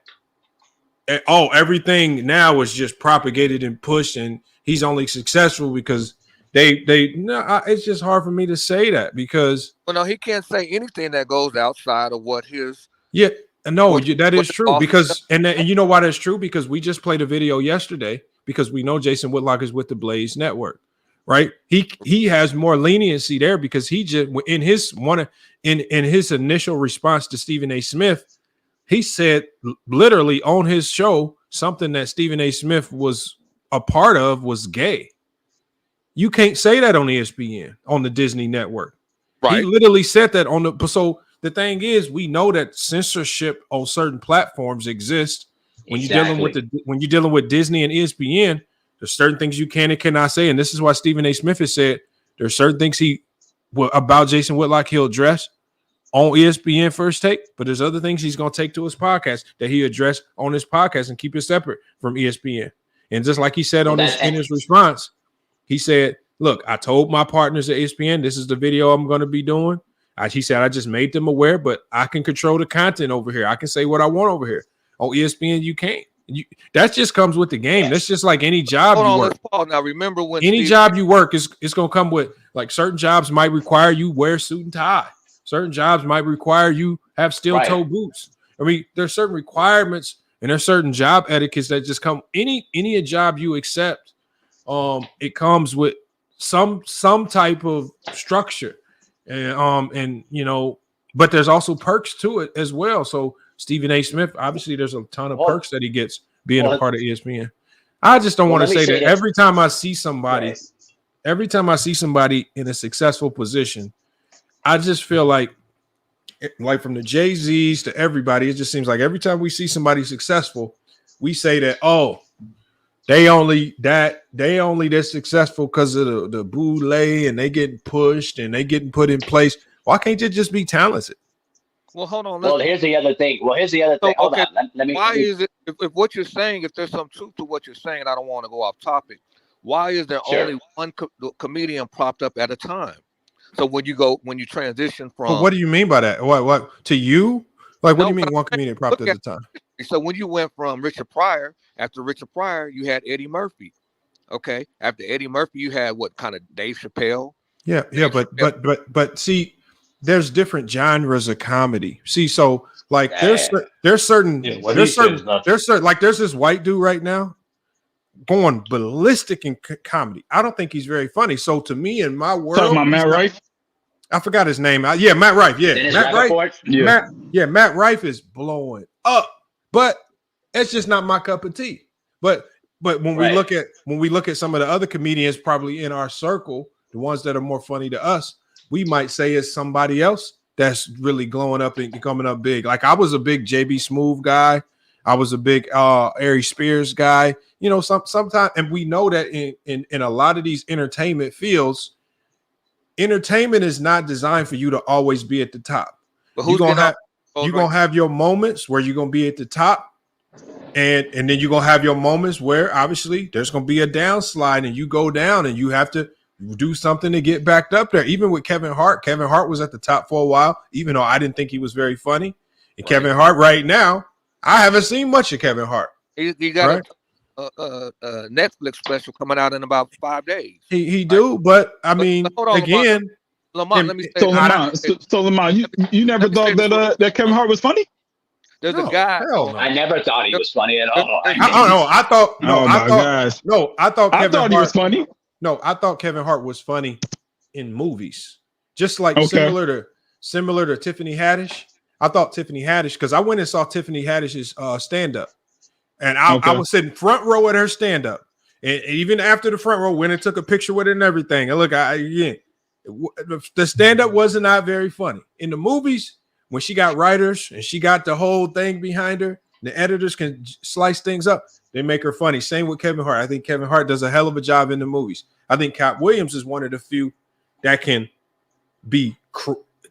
everything now is just propagated and pushed and he's only successful because it's just hard for me to say that because he can't say anything that goes outside of what his that is true because and you know why that's true, because we just played a video yesterday because we know Jason Whitlock is with the Blaze Network, right? He has more leniency there because he just in his initial response to Stephen A. Smith, he said literally on his show something that Stephen A. Smith was a part of was gay. You can't say that on ESPN, on the Disney network. Right. He literally said that so the thing is, we know that censorship on certain platforms exists. When you're dealing with Disney and ESPN, there's certain things you can and cannot say. And this is why Stephen A. Smith has said there's certain things about Jason Whitlock he'll address on ESPN First Take, but there's other things he's going to take to his podcast that he addressed on his podcast and keep it separate from ESPN. And just like he said in his response, he said, look, I told my partners at ESPN, this is the video I'm going to be doing. He said, I just made them aware, but I can control the content over here. I can say what I want over here. On ESPN, you can't. That just comes with the game. That's just like any job you work. Now, remember when any job you work is going to come with, like, certain jobs might require you wear suit and tie. Certain jobs might require you have steel-toe boots. I mean, there's certain requirements and there's certain job etiquettes that just come. Any job you accept, it comes with some type of structure, and but there's also perks to it as well. So Stephen A. Smith, obviously, there's a ton of perks that he gets being a part of ESPN. I just don't want to say that every time I see somebody in a successful position, I just feel like from the Jay-Z's to everybody, it just seems like every time we see somebody successful, we say that, they only this successful because of the boule and they getting pushed and they getting put in place. Why can't you just be talented? Well, hold on. Here's the other thing. Hold on. Let me. Why is it if what you're saying, if there's some truth to what you're saying, I don't want to go off topic. Why is there only one comedian propped up at a time? So when you transition from, but what do you mean by that? What to you? Like, what do you mean one comedian propped at a time? So when you went from Richard Pryor, after Richard Pryor, you had Eddie Murphy. Okay, after Eddie Murphy, you had what kind of Dave Chappelle? Yeah, but see, there's different genres of comedy. See, so like there's certain like there's this white dude right now going ballistic in comedy. I don't think he's very funny. So to me, in my world, talking about Matt Rife. I forgot his name. Matt Rife. Yeah, Matt Rife. Matt Rife is blowing up, but it's just not my cup of tea. But when we look at some of the other comedians, probably in our circle, the ones that are more funny to us, we might say it's somebody else that's really glowing up and coming up big. Like I was a big JB Smoove guy. I was a big Ari Spears guy. Sometimes, and we know that in a lot of these entertainment fields, entertainment is not designed for you to always be at the top. But who's you're gonna have your moments where you're gonna be at the top, and then you're gonna have your moments where obviously there's gonna be a downslide and you go down and you have to do something to get back up there. Even with Kevin Hart was at the top for a while, even though I didn't think he was very funny. And Kevin Hart right now, I haven't seen much of Kevin Hart. He got a Netflix special coming out in about 5 days. He do, but I mean, hold on, again, Lamont, let me say. So Lamont, you never thought that Kevin Hart was funny? There's a guy. I never thought he was funny at all. I thought he was funny. No, I thought Kevin Hart was funny in movies, just like similar to Tiffany Haddish. I thought Tiffany Haddish, because I went and saw Tiffany Haddish's stand-up, and I was sitting front row at her stand-up, and even after the front row, went and took a picture with her and everything. And look, the stand-up was not very funny. In the movies, when she got writers and she got the whole thing behind her, the editors can slice things up. They make her funny. Same with Kevin Hart. I think Kevin Hart does a hell of a job in the movies. I think Cat Williams is one of the few that can be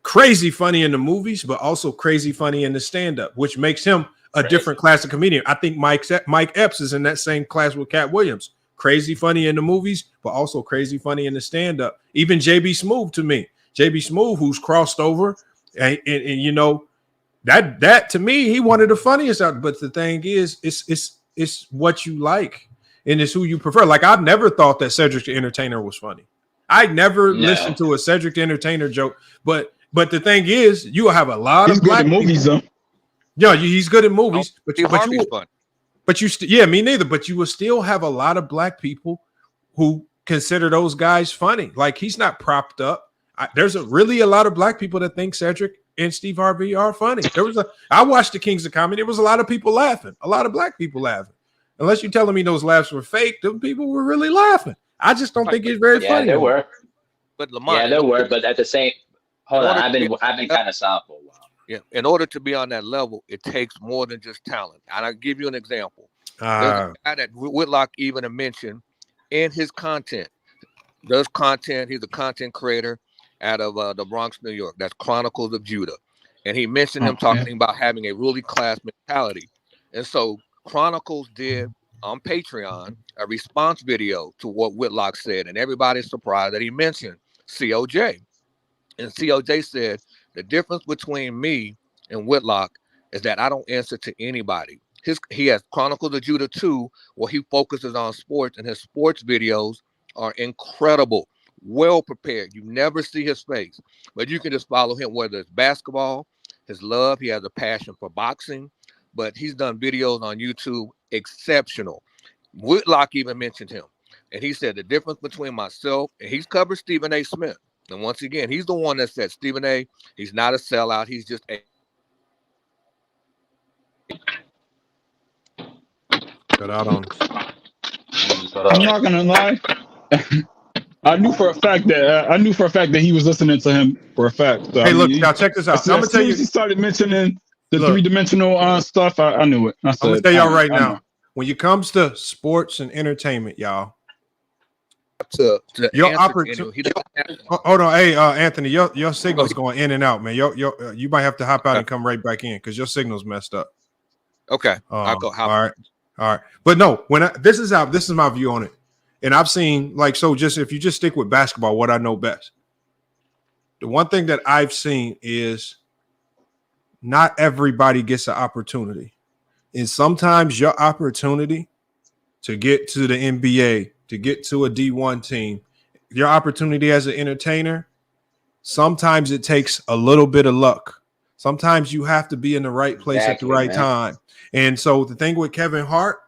crazy funny in the movies, but also crazy funny in the stand-up, which makes him a different class of comedian. I think Mike Epps is in that same class with Cat Williams. Crazy funny in the movies, but also crazy funny in the stand-up. Even JB Smoove to me. JB Smoove, who's crossed over, and you know, that to me, he one of the funniest out. But the thing is, it's what you like and it's who you prefer. Like, I've never thought that Cedric the Entertainer was funny. I never listened to a Cedric the Entertainer joke. But the thing is, you will have a lot of black movies though. Yeah, he's good in movies, but me neither. But you will still have a lot of black people who consider those guys funny. Like, he's not propped up. There's really a lot of black people that think Cedric and Steve Harvey are funny. I watched the Kings of Comedy. There was a lot of people laughing, a lot of black people laughing. Unless you're telling me those laughs were fake, those people were really laughing. I just don't think it's very funny. Yeah, there were. But Lamont, yeah, there were. But at the same, hold on, I've been kind of soft for a while. Yeah, in order to be on that level, it takes more than just talent. And I'll give you an example. There's a guy that Whitlock even mentioned in his content. He's a content creator out of the Bronx, New York. That's Chronicles of Judah. And he mentioned him talking about having a ruling class mentality. And so Chronicles did on Patreon a response video to what Whitlock said. And everybody's surprised that he mentioned COJ. And COJ said, the difference between me and Whitlock is that I don't answer to anybody. He has Chronicles of Judah 2, where he focuses on sports, and his sports videos are incredible. Well prepared. You never see his face, but you can just follow him, whether it's basketball, his love. He has a passion for boxing, but he's done videos on YouTube exceptional. Whitlock even mentioned him, and he said the difference between myself, and he's covered Stephen A. Smith. And once again, he's the one that said Stephen A. He's not a sellout. He's just a. Cut out on. I'm not gonna lie. I knew for a fact that he was listening to him for a fact. So, hey, look, now check this out. I'm gonna tell you. He started mentioning the three-dimensional stuff. I knew it. I'm gonna tell y'all right now. When it comes to sports and entertainment, y'all, your opportunity. Hold on, hey, Anthony, your signal's going in and out, man. You might have to hop out and come right back in because your signal's messed up. Okay, I'll go. All right. But no, this is my view on it. And I've seen, like, so just if you just stick with basketball, what I know best. The one thing that I've seen is not everybody gets an opportunity. And sometimes your opportunity to get to the NBA, to get to a D1 team, your opportunity as an entertainer, sometimes it takes a little bit of luck. Sometimes you have to be in the right place at the right time. And so the thing with Kevin Hart,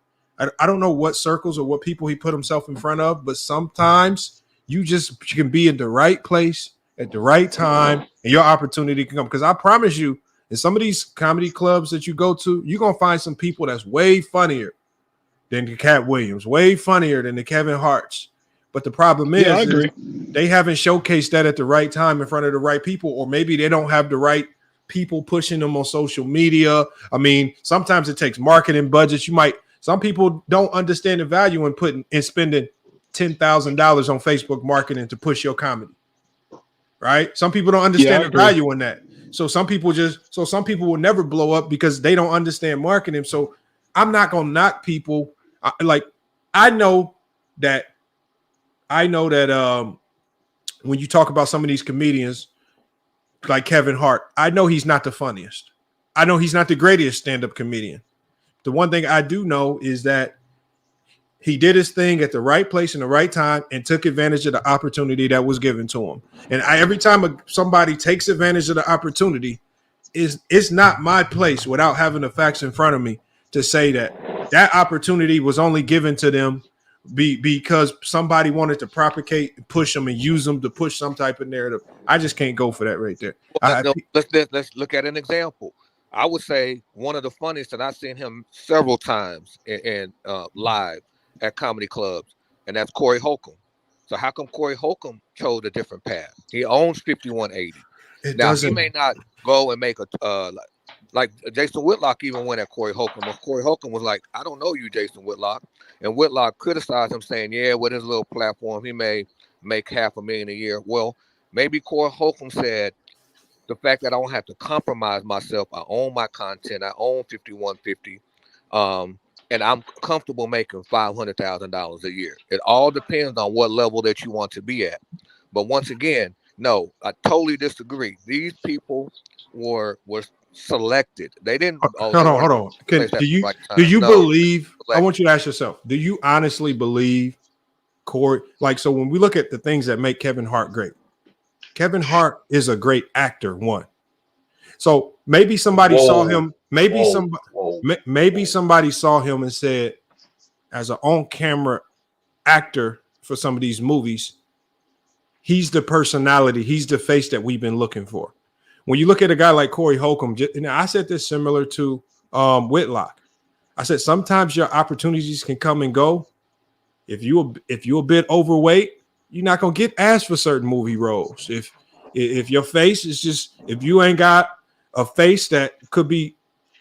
I don't know what circles or what people he put himself in front of, but sometimes you can be in the right place at the right time and your opportunity can come. Because I promise you, in some of these comedy clubs that you go to, you're going to find some people that's way funnier than the Cat Williams, way funnier than the Kevin Harts. But the problem is they haven't showcased that at the right time in front of the right people, or maybe they don't have the right people pushing them on social media. I mean, sometimes it takes marketing budgets. Some people don't understand the value in spending $10,000 on Facebook marketing to push your comedy, right? Some people don't understand the value in that. So some people will never blow up because they don't understand marketing. So I'm not gonna knock people. I know that when you talk about some of these comedians like Kevin Hart, I know he's not the funniest. I know he's not the greatest stand-up comedian. The one thing I do know is that he did his thing at the right place in the right time and took advantage of the opportunity that was given to him. And every time somebody takes advantage of the opportunity, it's not my place without having the facts in front of me to say that opportunity was only given to them because somebody wanted to propagate, push them, and use them to push some type of narrative. I just can't go for that right there. Let's look at an example. I would say one of the funniest that I've seen him several times in live at comedy clubs, and that's Corey Holcomb. So how come Corey Holcomb chose a different path? He owns 5180. He may not go and make like Jason Whitlock even went at Corey Holcomb. And Corey Holcomb was like, I don't know you, Jason Whitlock. And Whitlock criticized him, saying, yeah, with his little platform, he may make $500,000 a year. Well, maybe Corey Holcomb said, the fact that I don't have to compromise myself, I own my content, I own 5150, and I'm comfortable making $500,000 a year. It all depends on what level that you want to be at. But once again, no, I totally disagree. These people were selected. They didn't. Hold on. Do you believe? I want you to ask yourself: do you honestly believe Corey? Like, so when we look at the things that make Kevin Hart great, Kevin Hart is a great actor. One. So maybe somebody saw him. Maybe somebody saw him and said, as an on-camera actor for some of these movies, he's the personality. He's the face that we've been looking for. When you look at a guy like Corey Holcomb, I said this similar to Whitlock. I said sometimes your opportunities can come and go. If you're a bit overweight, you're not gonna get asked for certain movie roles. If your face is just, if you ain't got a face that could be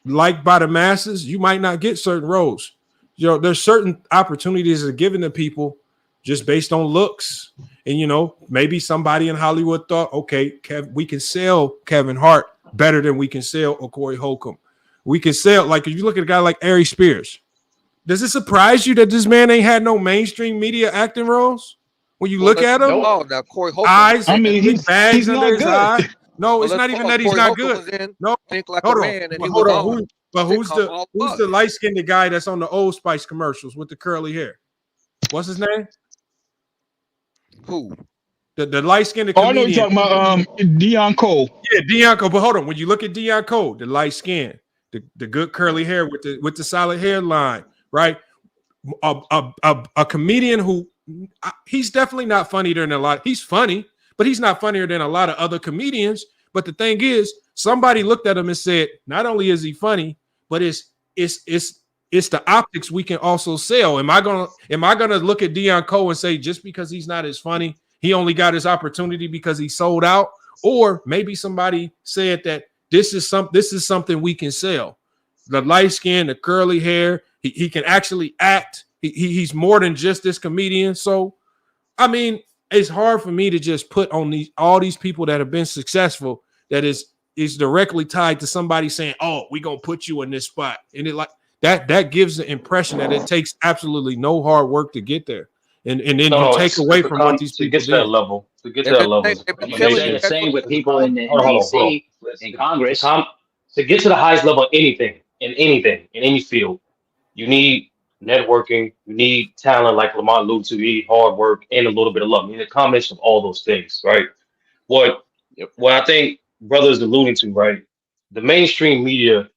liked by the masses, you might not get certain roles. You know, there's certain opportunities that are given to people just based on looks. And, you know, maybe somebody in Hollywood thought, okay, we can sell Kevin Hart better than we can sell a Corey Holcomb. We can sell, like, if you look at a guy like Ari Spears, does it surprise you that this man ain't had no mainstream media acting roles? When you look at him, now Corey Holcomb, eyes, he's bags not under his good. eye. No, it's not even that he's Corey not Holcomb good. No, think like hold a on. man, and Hold on. Who's the light-skinned guy that's on the Old Spice commercials with the curly hair? What's his name? Who? The light-skinned comedian. I know you're talking about Deion Cole. Yeah, Deion Cole. But hold on, when you look at Deion Cole, the light skin, the good curly hair with the solid hairline, right? A comedian who he's definitely not funnier than a lot. He's funny, but he's not funnier than a lot of other comedians. But the thing is, somebody looked at him and said, not only is he funny, but it's the optics we can also sell. Am I gonna look at Deion Cole and say just because he's not as funny, he only got his opportunity because he sold out? Or maybe somebody said that this is something we can sell. The light skin, the curly hair, he can actually act. He's more than just this comedian. So, I mean, it's hard for me to just put on all these people that have been successful that is directly tied to somebody saying, "Oh, we're gonna put you in this spot," and it like that gives the impression that it takes absolutely no hard work to get there, and then you take away from what these people get to that level. To get to that level, the same with people in DC, in Congress. To get to the highest level of anything, in any field, you need networking, you need talent, like Lamont alluded to, you need hard work and a little bit of luck. You need a combination of all those things, right? What I think brother is alluding to, right? The mainstream media,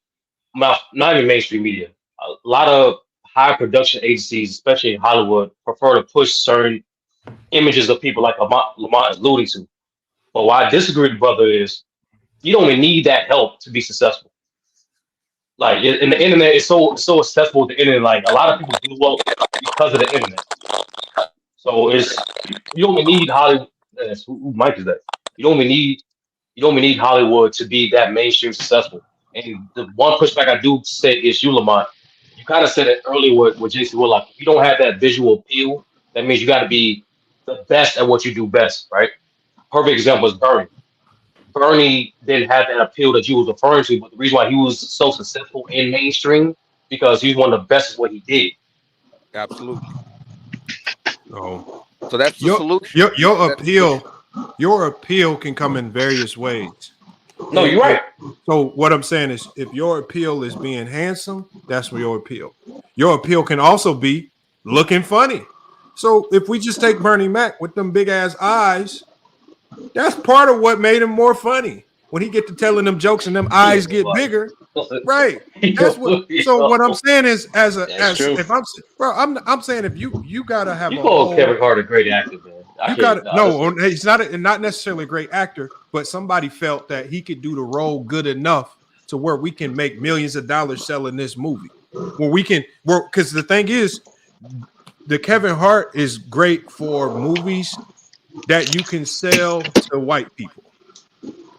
not even mainstream media, a lot of high production agencies, especially in Hollywood, prefer to push certain images of people like Lamont is alluding to. But why I disagree with brother is you don't even need that help to be successful. Like, in the internet is so accessible with the internet. Like, a lot of people blew up because of the internet. So you don't even need Hollywood. Who Mike is that? You don't even need Hollywood to be that mainstream successful. And the one pushback I do say is you, Lamont. You kind of said it earlier with Jason Whitlock. If you don't have that visual appeal, that means you got to be the best at what you do best, right? Perfect example is Bernie. Bernie didn't have that appeal that you was referring to, but the reason why he was so successful in mainstream because he's one of the best at what he did. Absolutely. Oh, So that's the solution. Your appeal can come in various ways. No, you're right. So what I'm saying is, if your appeal is being handsome, that's your appeal. Your appeal can also be looking funny. So if we just take Bernie Mac with them big ass eyes, that's part of what made him more funny. When he get to telling them jokes and them eyes get bigger, right? That's what. So what I'm saying is, if I'm saying if you gotta have you call Kevin Hart a great actor, man. He's not necessarily a great actor, but somebody felt that he could do the role good enough to where we can make millions of dollars selling this movie. Because the thing is, the Kevin Hart is great for movies that you can sell to white people.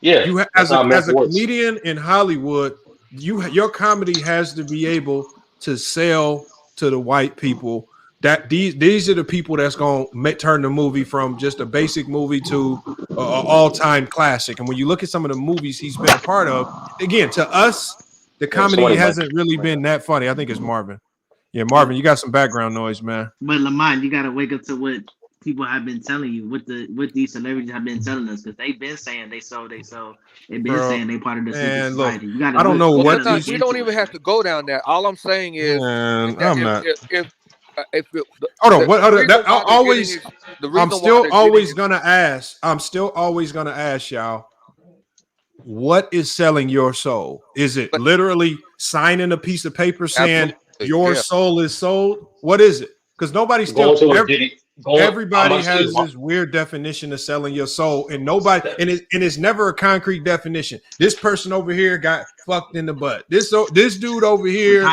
Yeah, as a comedian in Hollywood, your comedy has to be able to sell to the white people. That these are the people that's going to turn the movie from just a basic movie to an all-time classic. And when you look at some of the movies he's been a part of, again, to us, the comedy hasn't really been that funny. I think it's Marvin. Yeah, Marvin, you got some background noise, man. But Lamont, you got to wake up to what people have been telling you, what these celebrities have been telling us, because they've been saying they sold. They've been saying they part of the secret society. You gotta I don't know what we don't even have to go down there. All I'm saying is, I'm not. I'm still always gonna ask y'all, what is selling your soul? Is it literally signing a piece of paper saying your soul is sold? What is it? Because nobody's still everybody has this weird definition of selling your soul, and nobody and it's never a concrete definition. This person over here got fucked in the butt. This dude over here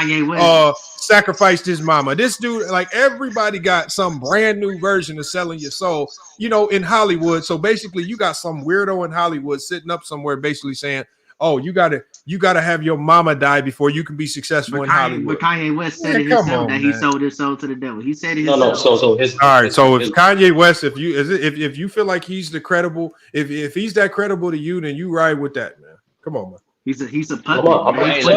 sacrificed his mama. This dude, like, everybody got some brand new version of selling your soul, in Hollywood. So basically you got some weirdo in Hollywood sitting up somewhere basically saying, oh, you gotta have your mama die before you can be successful in Hollywood. But Kanye West said it himself that he sold his soul to the devil. He said it himself. All right. So if Kanye West, if you feel like he's the credible, if he's that credible to you, then you ride with that, man. Come on, man. He's a puppet. Because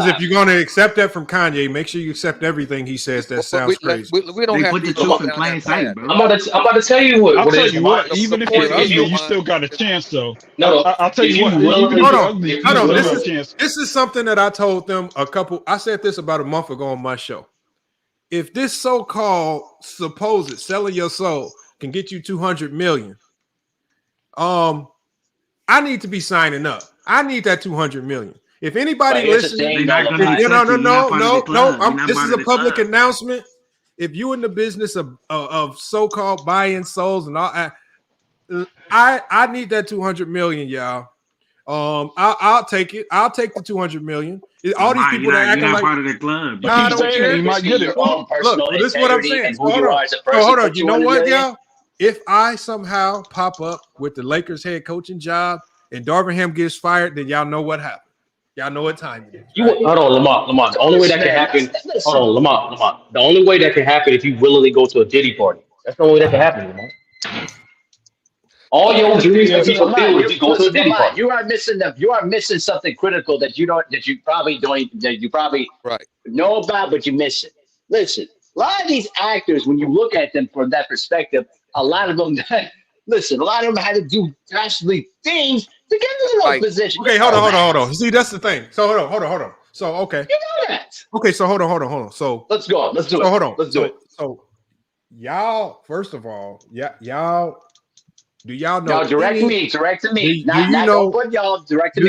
if you're going to accept that from Kanye, make sure you accept everything he says. That sounds crazy. We don't have put the truth in plain sight, bro. I'm about to tell you what. I'll tell you what. Even if you're ugly, you still got a chance, though. No, I'll tell you what. Hold on. This is something that I told them I said this about a month ago on my show. If this so-called supposed selling your soul can get you 200 million, I need to be signing up. I need that 200 million. If anybody listening, no, this is a public announcement. If you in the business of so-called buying souls and all, I need that 200 million, y'all. I'll take it. I'll take the 200 million. All these people that acting like part of the club. I don't care. You might get it. Look, this is what I'm saying. Hold on. You know what, y'all? If I somehow pop up with the Lakers head coaching job and Darvin Ham gets fired, then y'all know what happened. Y'all know what time it is. Hold on, Lamont. The only way that can happen. Hold on, Lamont. The only way that can happen if you willingly go to a Diddy party. That's the only way that can happen, Lamont. All your dreams can be fulfilled if you go to a Diddy party. You are missing something critical that you probably know about, but you miss it. Listen, a lot of these actors, when you look at them from that perspective, a lot of them had to do drastically things to get to those positions. Okay, hold on. See, that's the thing. So hold on. So okay. You know that. Okay, so hold on. So let's go. Let's do it. Hold on. Let's do it. So y'all, first of all, y'all. Do y'all know? No, direct to me. Do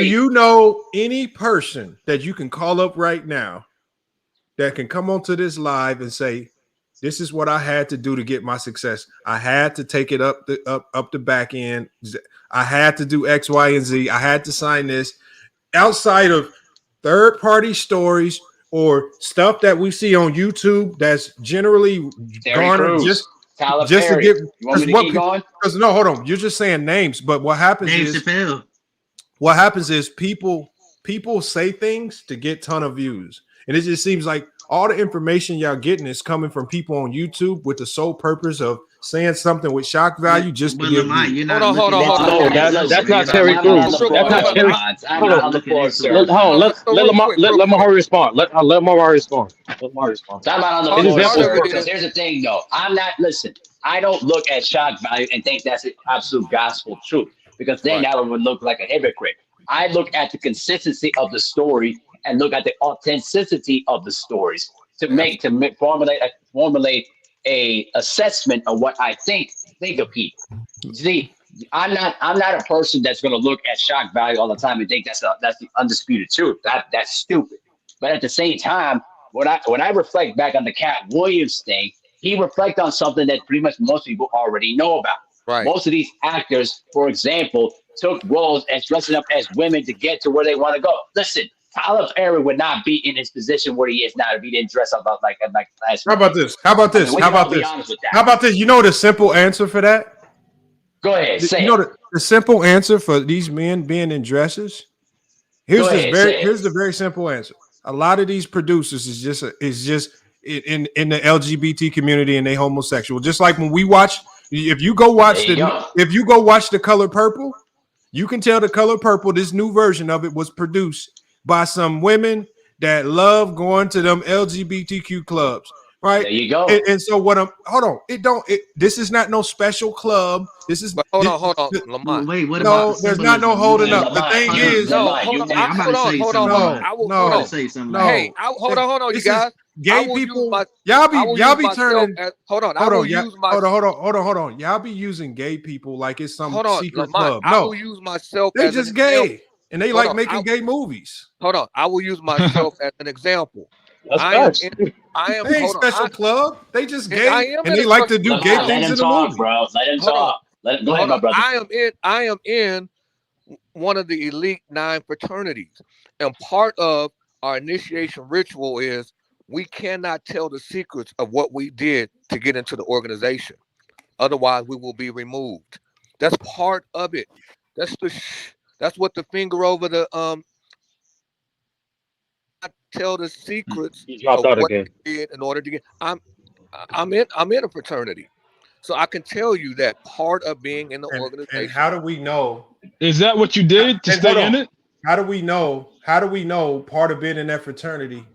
you know any person that you can call up right now that can come onto this live and say, "This is what I had to do to get my success. I had to take it up the back end. I had to do X, Y, and Z. I had to sign this." Outside of third-party stories or stuff that we see on YouTube, that's generally garnered just to get. Because no, hold on, you're just saying names. But what happens is people say things to get ton of views, and it just seems like all the information y'all getting is coming from people on YouTube with the sole purpose of saying something with shock value just to give Lamont, views. you're not looking at No, that's not Terry Crews. That's not Terry. Hold on. Let Mahari respond. Let Mahari respond. Let Mahari respond. Time out on the floor, because here's the thing, though. Listen, I don't look at shock value and think that's the absolute gospel truth, because then that would look like a hypocrite. I look at the consistency of the story and look at the authenticity of the stories to formulate a assessment of what I think of people. See, I'm not a person that's going to look at shock value all the time and think that's the undisputed truth. That's stupid. But at the same time, when I reflect back on the Cat Williams thing, he reflect on something that pretty much most people already know about. Right. Most of these actors, for example, took roles as dressing up as women to get to where they want to go. Listen, Tyler Perry would not be in his position where he is now if he didn't dress up like last. How about this? How about this? I mean, How about this? How about this? You know the simple answer for that? Go ahead. Say you know the simple answer for these men being in dresses? Here's the very simple answer. A lot of these producers is just in the LGBT community and they homosexual. Just like when we watch, if you go watch The Color Purple, you can tell The Color Purple, this new version of it was produced by some women that love going to them LGBTQ clubs. Right. There you go. And so this is not no special club. This is hold on. Lamont. Wait, what no, about there's not no holding up. The thing is, hold on, you guys. Gay people, y'all be turning. Hold on. Y'all be using gay people like it's some secret club. I will use myself. They just gay, and they like making gay movies. Hold on, I will use myself as an example. I am they ain't special club. They just gay, and they like to do gay Let things him in the talk, movie. bro. Let him talk. Let him go ahead, my brother. I am in one of the elite 9 fraternities, and part of our initiation ritual is we cannot tell the secrets of what we did to get into the organization. Otherwise, we will be removed. That's part of it. That's what the finger over the tell the secrets of what we did in order to get. I'm in a fraternity, so I can tell you that part of being in the organization. And how do we know? Is that what you did to stay in it? How do we know? How do we know part of being in that fraternity?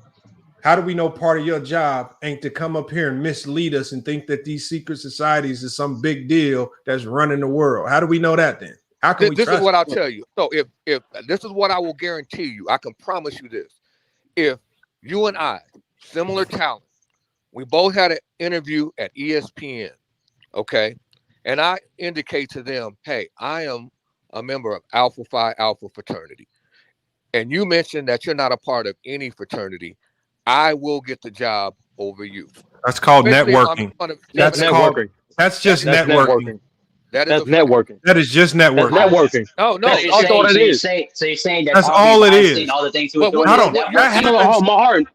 How do we know part of your job ain't to come up here and mislead us and think that these secret societies is some big deal that's running the world? How do we know that then? How can we This trust is what you? I'll tell you. So if this is what I will guarantee you, I can promise you this. If you and I, similar talent, we both had an interview at ESPN, okay, and I indicate to them, hey, I am a member of Alpha Phi Alpha fraternity, and you mentioned that you're not a part of any fraternity, I will get the job over you. That's called Especially networking. That's networking. That's just networking. That's networking. That is just networking. That's networking. No, That's all it is. So you're saying that That's all it is. all the things he was Hold doing. on. That happens. My heart.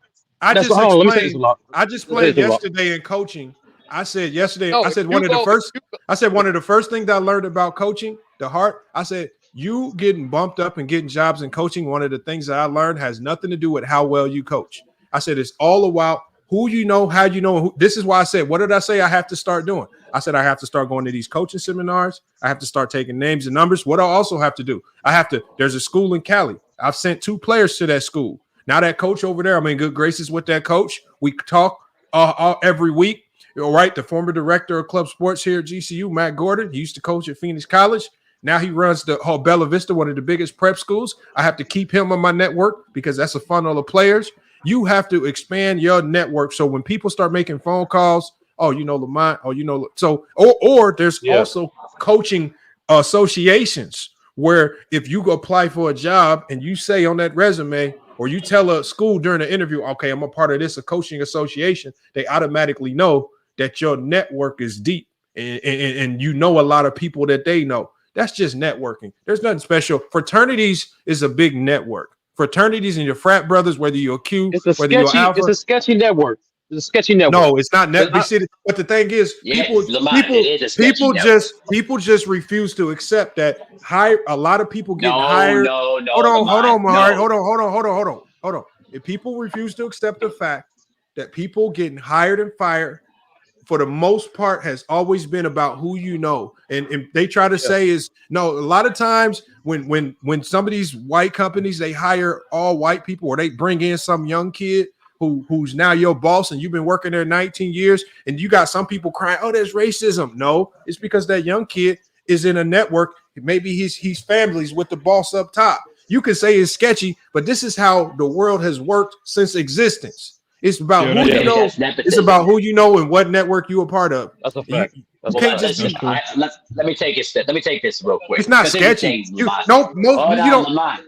I just let me say this, explained. I just explained yesterday in coaching. I said yesterday. I said one of the first things I learned about coaching, the heart. I said you getting bumped up and getting jobs in coaching. One of the things that I learned has nothing to do with how well you coach. I said it's all about who you know, how you know. This is why I said, what did I say I have to start doing? I said I have to start going to these coaching seminars. I have to start taking names and numbers. What I also have to do, there's a school in Cali. I've sent 2 players to that school. Now that coach over there, I'm in good graces with that coach. We talk every week. All right, the former director of club sports here at GCU, Matt Gordon, he used to coach at Phoenix College. Now he runs the whole Bella Vista, one of the biggest prep schools. I have to keep him on my network because that's a funnel of players. You have to expand your network. So when people start making phone calls, Lamont, or there's also coaching associations where if you go apply for a job and you say on that resume, or you tell a school during the interview, okay, I'm a part of this, a coaching association, they automatically know that your network is deep and you know a lot of people that they know. That's just networking. There's nothing special. Fraternities is a big network. Fraternities and your frat brothers, whether you're Q, whether you're Alpha. It's a sketchy network. It's a sketchy network. No, it's not network. But the thing is, people just refuse to accept that. A lot of people get hired. Hold on, Mahari. Hold on. If people refuse to accept the fact that people getting hired and fired for the most part, has always been about who you know. And they try to say is no, a lot of times when some of these white companies, they hire all white people or they bring in some young kid who's now your boss and you've been working there 19 years and you got some people crying, oh, there's racism. No, it's because that young kid is in a network. Maybe he's families with the boss up top. You can say it's sketchy, but this is how the world has worked since existence. It's about who you know. It's about who you know and what network you're a part of. That's a fact. Let me take it. Let me take this real quick. It's not sketchy.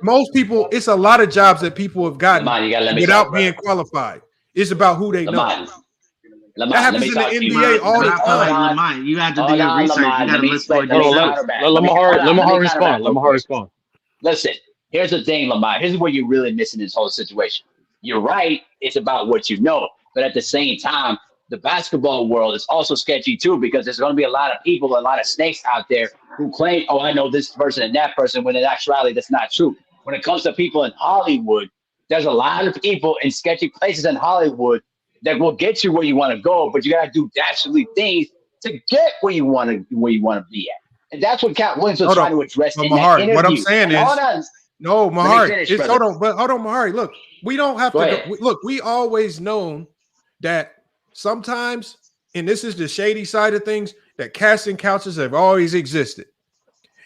Most people. It's a lot of jobs that people have gotten without being qualified. It's about who they know. That happens in the NBA all the time. You have to do your research. You got to look for it. Let me respond. Listen, here's the thing, Lamar. Here's where you're really missing this whole situation. You're right. It's about what you know. But at the same time, the basketball world is also sketchy too, because there's going to be a lot of people, a lot of snakes out there who claim, oh, I know this person and that person, when in actuality, that's not true. When it comes to people in Hollywood, there's a lot of people in sketchy places in Hollywood that will get you where you want to go, but you got to do dastardly things to get where you want to be at. And that's what Cat Williams was trying to address in that interview. What I'm saying is, no, Mahari, hold on, Mahari, look, we don't have to look, we always known that sometimes, and this is the shady side of things, that casting couches have always existed.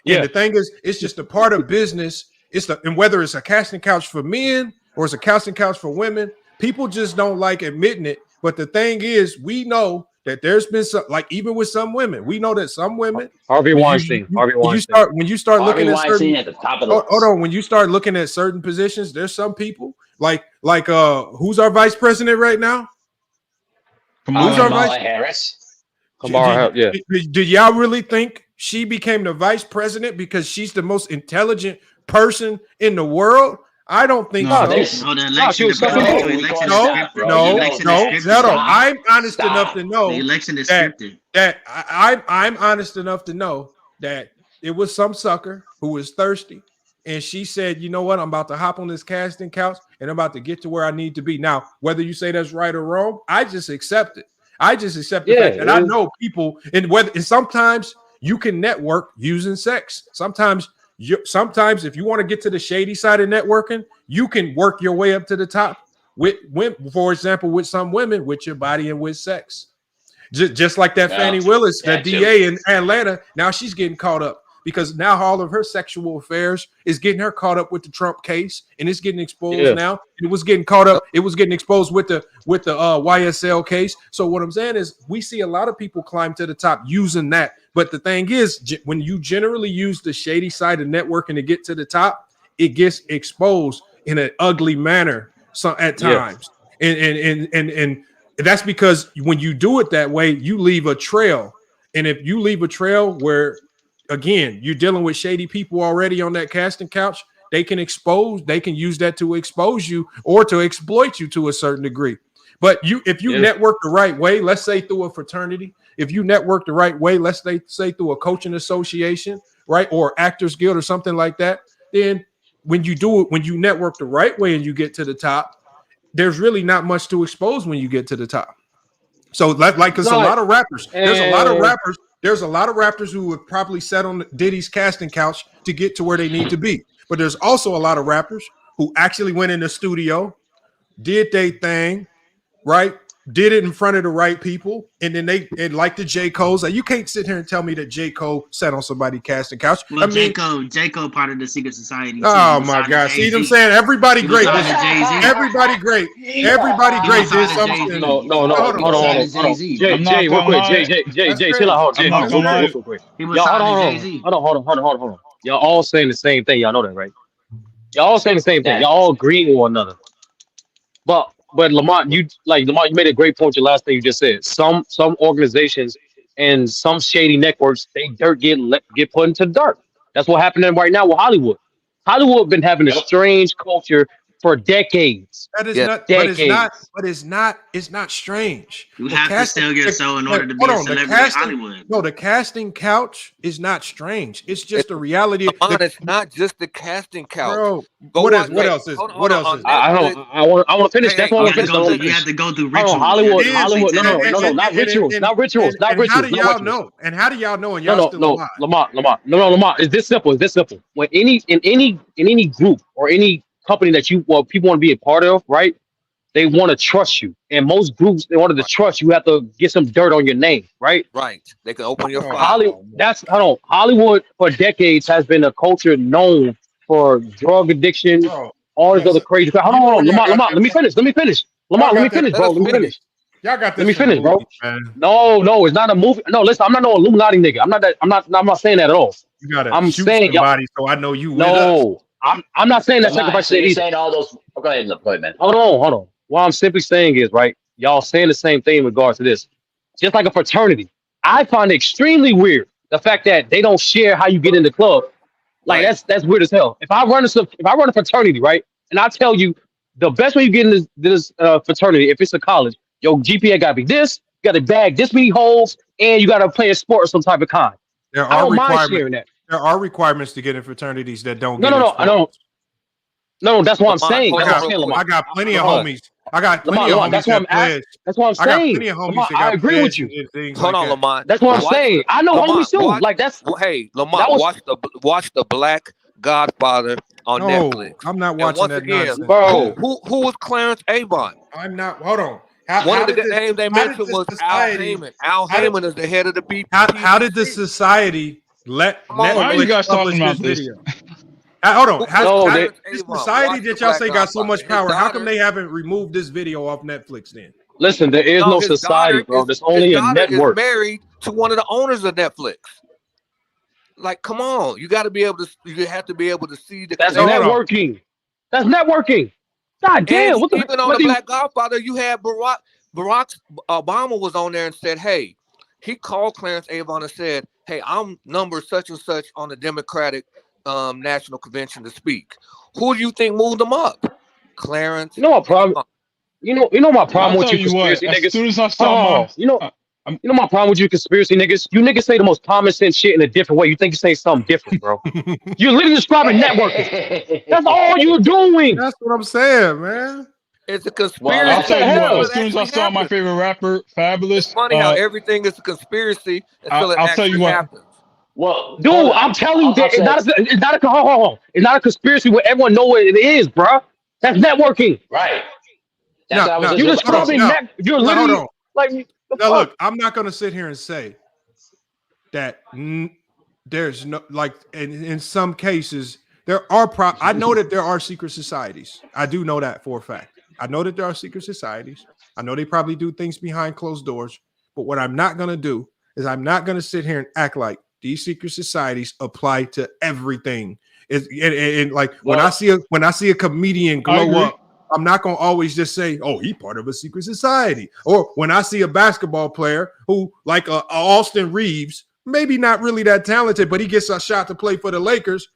And the thing is, it's just a part of business. And whether it's a casting couch for men or it's a casting couch for women, people just don't like admitting it. But the thing is, we know that there's been some, like even with some women, we know that some women. Harvey Weinstein. When you start looking at certain, at the top of the hold on, when you start looking at certain positions, there's some people like who's our vice president right now? Who's our vice? Harris. Do y'all really think she became the vice president because she's the most intelligent person in the world? I don't think so. No. I'm honest enough to know the election is scripted. I'm honest enough to know that it was some sucker who was thirsty, and she said, "You know what? I'm about to hop on this casting couch, and I'm about to get to where I need to be." Now, whether you say that's right or wrong, I just accept it. I just accept the fact that I know people, and sometimes you can network using sex. Sometimes if you want to get to the shady side of networking, you can work your way up to the top with, for example, with some women, with your body and with sex. Just like that Fannie Willis, that DA in Atlanta. Now she's getting caught up because now all of her sexual affairs is getting her caught up with the Trump case, and it's getting exposed now. It was getting caught up. It was getting exposed with the YSL case. So what I'm saying is, we see a lot of people climb to the top using that. But the thing is, when you generally use the shady side of networking to get to the top, it gets exposed in an ugly manner at times. And that's because when you do it that way, you leave a trail. And if you leave a trail where, again, you're dealing with shady people already on that casting couch, they can use that to expose you or to exploit you to a certain degree. But if you network the right way, let's say through a fraternity, if you network the right way, let's say through a coaching association, right, or Actors Guild or something like that, then when you network the right way and you get to the top, there's really not much to expose when you get to the top. So because a lot of rappers, there's a lot of rappers who would probably sat on Diddy's casting couch to get to where they need to be. But there's also a lot of rappers who actually went in the studio, did their thing, right? Did it in front of the right people, and then and like the J. Cole's. Like, you can't sit here and tell me that J. Cole sat on somebody's casting couch. Well, J. Cole part of the secret society. Oh my God! See what I'm saying? Everybody great. Everybody great. Everybody great. Did something. No. Hold on. Jay, real quick. Jay, chill out. Real quick. Hold on. Y'all all saying the same thing. Y'all know that, right? Y'all all saying the same thing. Y'all all agreeing with one another. But Lamont, you made a great point. Your last thing you just said. Some organizations and some shady networks, they get put into the dirt. That's what happening right now with Hollywood. Hollywood been having a strange culture for decades. That is Yeah. not, Decades. but it's not strange. You The have to casting- sell your soul in order to be hold a on, the celebrity in casting- Hollywood. No, the casting couch is not strange. It's just a reality. Lamont, it's not just the casting couch. Bro, Go what watch- else? What hey, else is? hold on, What hold else on, is? I want to finish. That's what I want to finish. I wanna You finish. have to go through Hold on, rituals. Hollywood. You have to Hollywood. say No, that. not rituals. Not rituals. Not And how rituals. do Not y'all rituals. know? And how do y'all know? And y'all still alive? Lamont. It's this simple. It's this simple. When in any group or any company that people want to be a part of, right? They want to trust you. And most groups, in order to trust you, have to get some dirt on your name, right? Right. They can open your file. Hollywood for decades has been a culture known for drug addiction, all this other crazy crap. Hold on, Lamont. Let me finish. Lamont, let me finish, bro. Let me finish. Y'all got this. Let me from finish, bro. movies, man. No, it's not a movie. No, listen, I'm not no Illuminati nigga. I'm not saying that at all. You gotta I'm shoot saying somebody, so I know you with us. no. I'm not saying that Lamont, sacrifice so shit you're either. saying all those. Oh, go ahead, man. Hold on. What I'm simply saying is, right, y'all saying the same thing in regards to this. Just like a fraternity. I find it extremely weird the fact that they don't share how you get in the club. Like that's weird as hell. If I run a fraternity, right, and I tell you the best way you get in this fraternity, if it's a college, your GPA gotta be this, you gotta bag this many holes, and you gotta play a sport of some type of kind. There I are don't mind requirements. sharing that. There are requirements to get in fraternities that don't No, get I don't. No, that's what I'm saying. That's what I'm saying, Lamont. I got plenty of Lamont. homies. I got plenty of Lamont, homies that's what that I'm pledge. That's what I'm I got saying. plenty of homies Lamont, that got I agree with pledged you. and things Hold like on, that. Lamont. That's what I'm saying. I know Lamont, homies too. watch- Like that's. Hey, that Lamont, was- watch the Black Godfather on No, Netflix. I'm not And watching once that again, nonsense, bro. Who was Clarence Avon? I'm not. Hold on. One of the names they mentioned was Al Heyman. Al Heyman is the head of the BP. How did the society let Come on, Why are you Netflix guys publish talking about this this? video? Hold on. No, This Avon. society Watch that The y'all Black say got so Godfather. much His power, how daughter- come they haven't removed this video off Netflix then? Listen, there is no society, bro. There's only a network. Is married to one of the owners of Netflix. Like, come on, you got to be able to. You have to be able to see the. That's connection. networking. That's networking. God damn. And What the even on the Black Godfather, you had Barack Obama was on there and said, "Hey," he called Clarence Avon and said, "Hey, I'm number such and such on the Democratic National Convention to speak." Who do you think moved them up? Clarence. You know what problem? You know my problem I'll with tell you you what, conspiracy as niggas. soon as I saw my- You know my problem with you conspiracy niggas. You niggas say the most common sense shit in a different way. You think you're saying something different, bro. You're literally describing networking. That's all you're doing. That's what I'm saying, man. It's a conspiracy. Well, I'll tell you what. Until As it soon as I actually saw my happens. favorite rapper, Fabulous, It's funny how everything is a conspiracy until it I'll tell you actually what. happens. Well, Dude, I'm telling you, that it's not a hold on. It's not a conspiracy where everyone know what it is, bro. That's networking. Right. That's what I was You're just describing net. You're hold literally on. like. The Now fuck? look, I'm not going to sit here and say that there's no, like in some cases there are I know that there are secret societies. I do know that for a fact. I know that there are secret societies. I know they probably do things behind closed doors. But what I'm not going to do is I'm not going to sit here and act like these secret societies apply to everything. And like when I see a comedian glow up, I'm not going to always just say, oh, he's part of a secret society. Or when I see a basketball player who, like Austin Reeves, maybe not really that talented, but he gets a shot to play for the Lakers.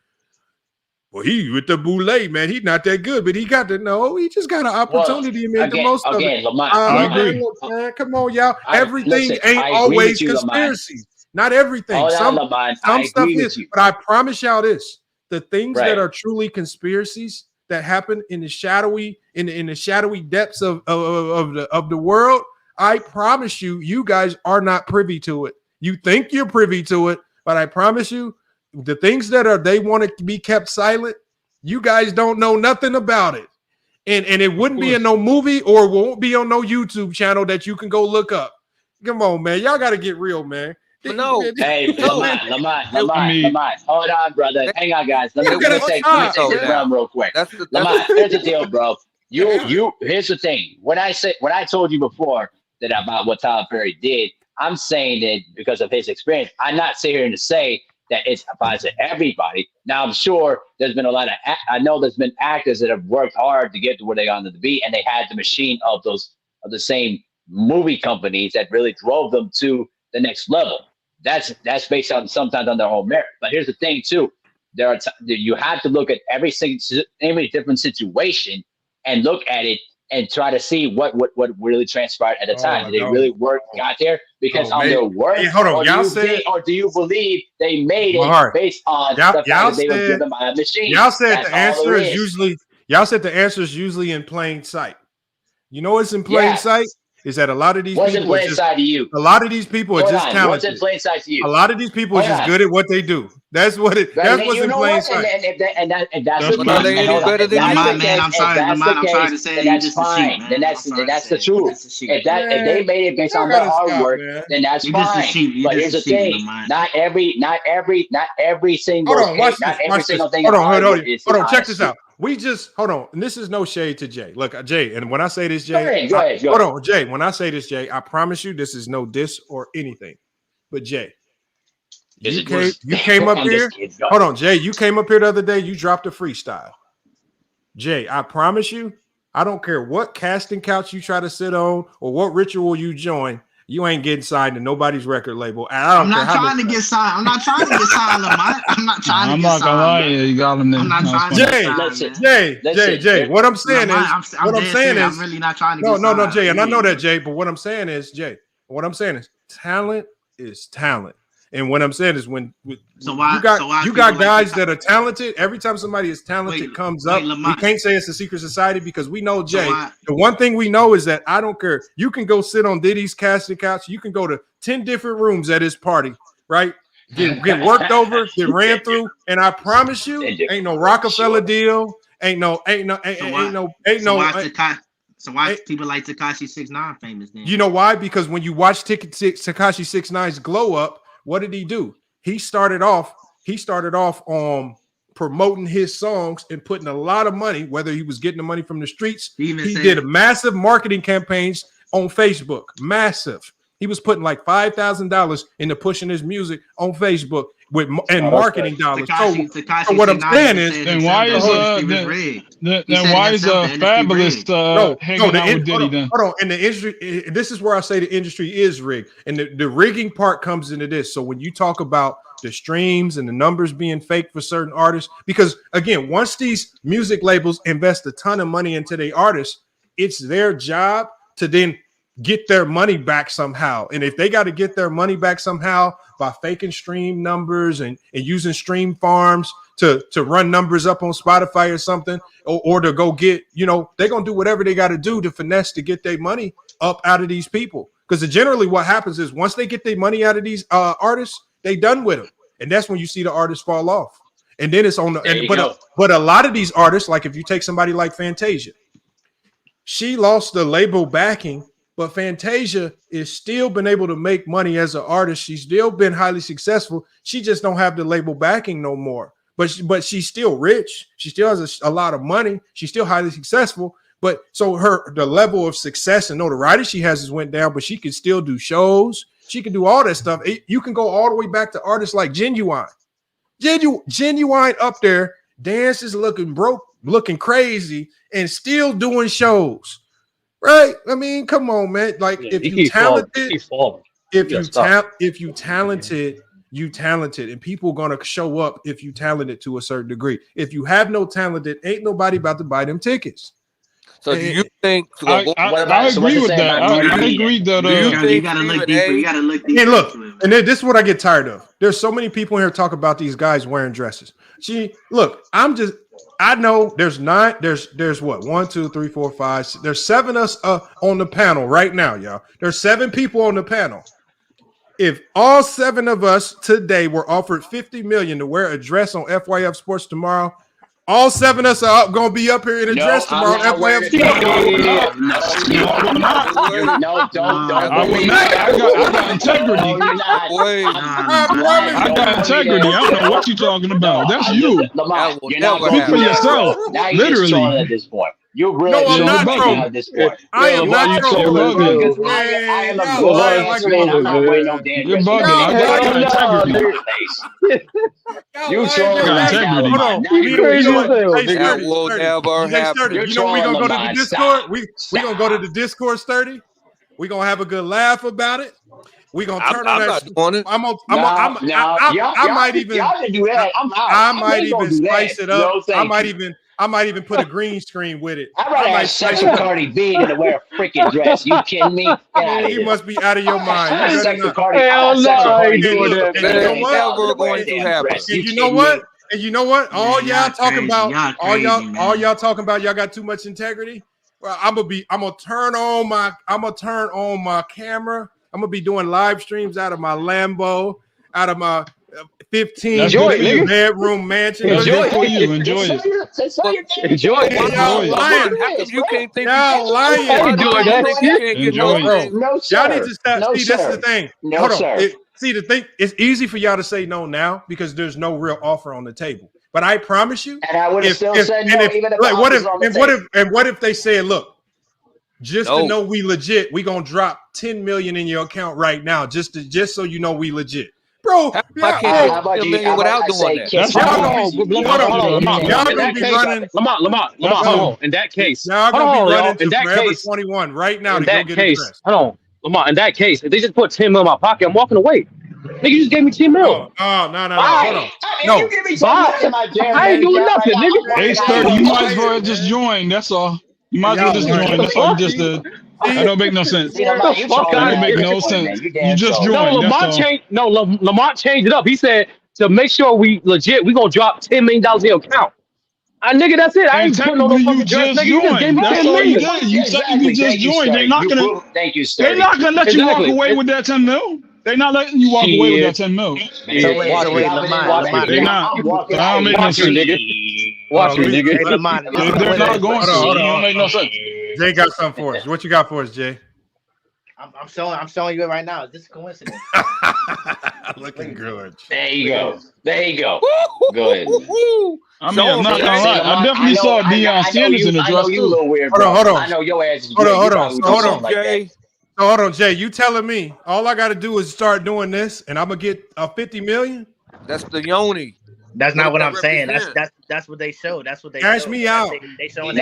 Well, he with the boule, man. He's not that good, but he got to know. He just got an opportunity to make the most of it. Lamont, I agree. Look, man, come on, y'all. Everything listen, ain't I agree always with you, Lamont. conspiracy. Not everything. Hold on, Some Lamont. I stuff agree with is. you. But I promise y'all this: the things Right. that are truly conspiracies that happen in the shadowy depths of the world, I promise you, you guys are not privy to it. You think you're privy to it, but I promise you, the things that they want to be kept silent, you guys don't know nothing about it. And it wouldn't be in no movie or won't be on no YouTube channel that you can go look up. Come on, man. Y'all got to get real, man. No. Hey, Lamont. Hold on, brother. Hang on, guys. Let me take this realm real quick. Lamont, here's the deal, bro. Here's the thing. When I told you before that about what Tyler Perry did, I'm saying that because of his experience. I'm not sitting here to say that it applies to everybody. Now, I'm sure there's been I know there's been actors that have worked hard to get to where they wanted to be, and they had the machine of the same movie companies that really drove them to the next level. That's based on sometimes on their own merit. But here's the thing too: you have to look at every different situation and look at it and try to see what really transpired at the time. Did they really got there? Because on their word, or do you believe they made it based on the fact that they were driven by a machine? Y'all said the answer is usually in plain sight. You know what's in plain sight? Is that a lot of these people in plain sight to you? A lot of these people are just talented. What's in plain sight to you? A lot of these people are just good at what they do. That's what it. That's what's in plain sight. And that's the truth. I'm sorry to say, that's fine. Then that's the truth. If they made it based on their hard work, then that's fine. But here's the thing: not every single. Hold on, watch this. Every single thing. Hold on. Check this out. Hold on. And this is no shade to Jay. Look, Jay, and when I say this, Jay, hold on, Jay. When I say this, Jay, I promise you this is no diss or anything. But Jay, you came up here. Hold on, Jay. You came up here the other day. You dropped a freestyle. Jay, I promise you, I don't care what casting couch you try to sit on or what ritual you join. You ain't getting signed to nobody's record label. I'm not trying to get signed. I'm not trying to get signed, Lamont. I'm not trying to get signed. I'm not gonna lie, you got him there. I'm not trying to get signed. Jay. What I'm saying is, I'm really not trying to get signed. No, Jay, and I know that, Jay. But what I'm saying is, Jay, talent is talent. And what I'm saying is, when you got guys that are talented, every time somebody is talented comes up, we can't say it's a secret society because we know, Jay, the one thing we know is that I don't care. You can go sit on Diddy's casting couch. You can go to 10 different rooms at his party, right? Get worked over, get ran through. And I promise you, ain't no Rockefeller deal. Ain't no. So why people like Tekashi 6ix9ine famous then? You know why? Because when you watch Tekashi 6ix9ine's glow up, what did he do? He started off on promoting his songs and putting a lot of money, whether he was getting the money from the streets. He did massive marketing campaigns on Facebook. Massive. He was putting like $5,000 into pushing his music on Facebook and marketing dollars. So what I'm saying is, then why is Fabulous hanging out with Diddy then? Hold on, in the industry, this is where I say the industry is rigged, and the rigging part comes into this. So when you talk about the streams and the numbers being fake for certain artists, because again, once these music labels invest a ton of money into their artists, it's their job to then get their money back somehow. And if they got to get their money back somehow by faking stream numbers and using stream farms to run numbers up on Spotify or something, or to go get, they're going to do whatever they got to do to finesse to get their money up out of these people. Because generally what happens is once they get their money out of these artists, they done with them. And that's when you see the artists fall off. And then it's on but a lot of these artists, like if you take somebody like Fantasia, she lost the label backing, but Fantasia is still been able to make money as an artist. She's still been highly successful. She just don't have the label backing no more. But she's still rich. She still has a lot of money. She's still highly successful. But so the level of success and notoriety she has went down, but she can still do shows. She can do all that stuff. You can go all the way back to artists like Genuine. Genuine up there, dances looking broke, looking crazy, and still doing shows. Right? I mean, come on, man. Like if you talented, you talented, and people are gonna show up if you talented to a certain degree. If you have no talent, ain't nobody about to buy them tickets. So do you think? I agree with that. I agree that you gotta look deeper. You gotta look deeper. And look, and this is what I get tired of. There's so many people here talk about these guys wearing dresses. I know there's what 1, 2, 3, 4, 5. There's 7 of us on the panel right now, y'all. There's 7 people on the panel. If all 7 of us today were offered $50 million to wear a dress on FYF Sports tomorrow, all 7 of us are going to be up here in a dress tomorrow. FYF I got integrity. I got integrity. I don't know what you're talking about. That's you. Speak for yourself. Literally. At this point. You're really I'm not trolling at this point. I am not trolling. Because I am a good I'm not waiting on Dan. You're bugging. I got integrity. You trolling. Hold on. You crazy as hell. That will never happen. You know we're gonna go to the Discord. We gonna go to the Discord sturdy. We're gonna have a good laugh about it. We're gonna turn on that. I might even. Y'all can do that. I might even spice it up. I I might even put a green screen with it. I'd rather have sex with Cardi B than to wear a freaking dress. You kidding me? You must be out of your mind. You better not. Hell no, I ain't doing that. that. You know what? Never going to happen. And you know what? And you know what? All y'all talking about, all y'all talking about, y'all got too much integrity. Well, I'm gonna turn on my camera. I'm gonna be doing live streams out of my Lambo, out of my 15 bedroom mansion. Enjoy it for you. Enjoy it. Enjoy it. Y'all lying. You can't think y'all lying. Enjoy that. Enjoy it. No, sir. Y'all need to stop. No, See, this is sir. the thing. No, Hold on. sir. See, the thing, it's easy for y'all to say no now because there's no real offer on the table. But I promise you, And I would have still said no, even if like, what if they said, look, just to know we legit, we gonna drop 10 million in your account right now, just so you know we legit. Bro, how about you without doing that? That's y'all gonna be running. Lamont, hold on. In that case, y'all gonna be running to in that Forever case, 21 right now in to go that get case, a dress. hold on, Lamont. In that case, if they just put 10 mil in my pocket, I'm walking away. Nigga, you just gave me 10 mil. No. Hold on. No. You give me 10 mil in my damn I ain't doing nothing, nigga. Hey, 30, you might as well just join. That's all. You might as well just join. That's all. That don't make no sense. That don't make no sense. You just joined. No, Lamont changed it up. He said to make sure we legit, we gonna drop $10 million in your account. Nigga, that's it. I And ain't putting on no technically, you fucking dress, just nigga. You just gave joined. me That's 10 all you million. did. You technically just joined. They're not gonna. Thank you, sir. They're not gonna let you walk away with that 10 mil. They're not letting you walk away with that 10 mil. So wait, Lamont. They're not. That don't make no sense. Watch me, nigga. They're not going to. It don't make no sense. Jay got something for us. What you got for us, Jay? I'm showing you it right now. Is this a coincidence? Looking good. There you go. Go ahead. I mean, I'm not gonna lie. I definitely saw Deion Sanders in the dress too. Hold on. I know your ass is Hold on. Jay. So hold on, Jay. You telling me all I got to do is start doing this, and I'm gonna get a 50 million? That's the yoni. That's not what I'm saying. That's what they show. That's what they cash show. me out. They showing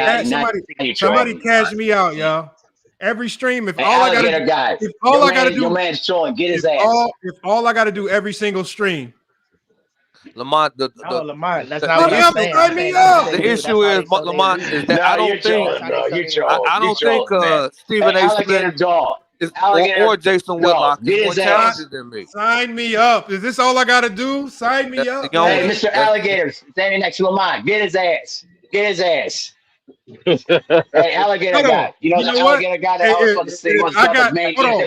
somebody cash me out, y'all. Every stream, if Hey, all I gotta do, if all I gotta do, your man's showing, get his ass. If all I gotta do every single stream. Lamont, Lamont, that's not what I'm saying. The issue is, Lamont, is that I don't think Stephen A. Smith or Jason Whitlock is more talented than me. Sign me up. Is this all I gotta do? Sign me up. Hey, Mr. Alligator, standing next to Lamont, get his ass. Hey, alligator guy. You know the alligator guy that always fucking sing on stuff. Man, get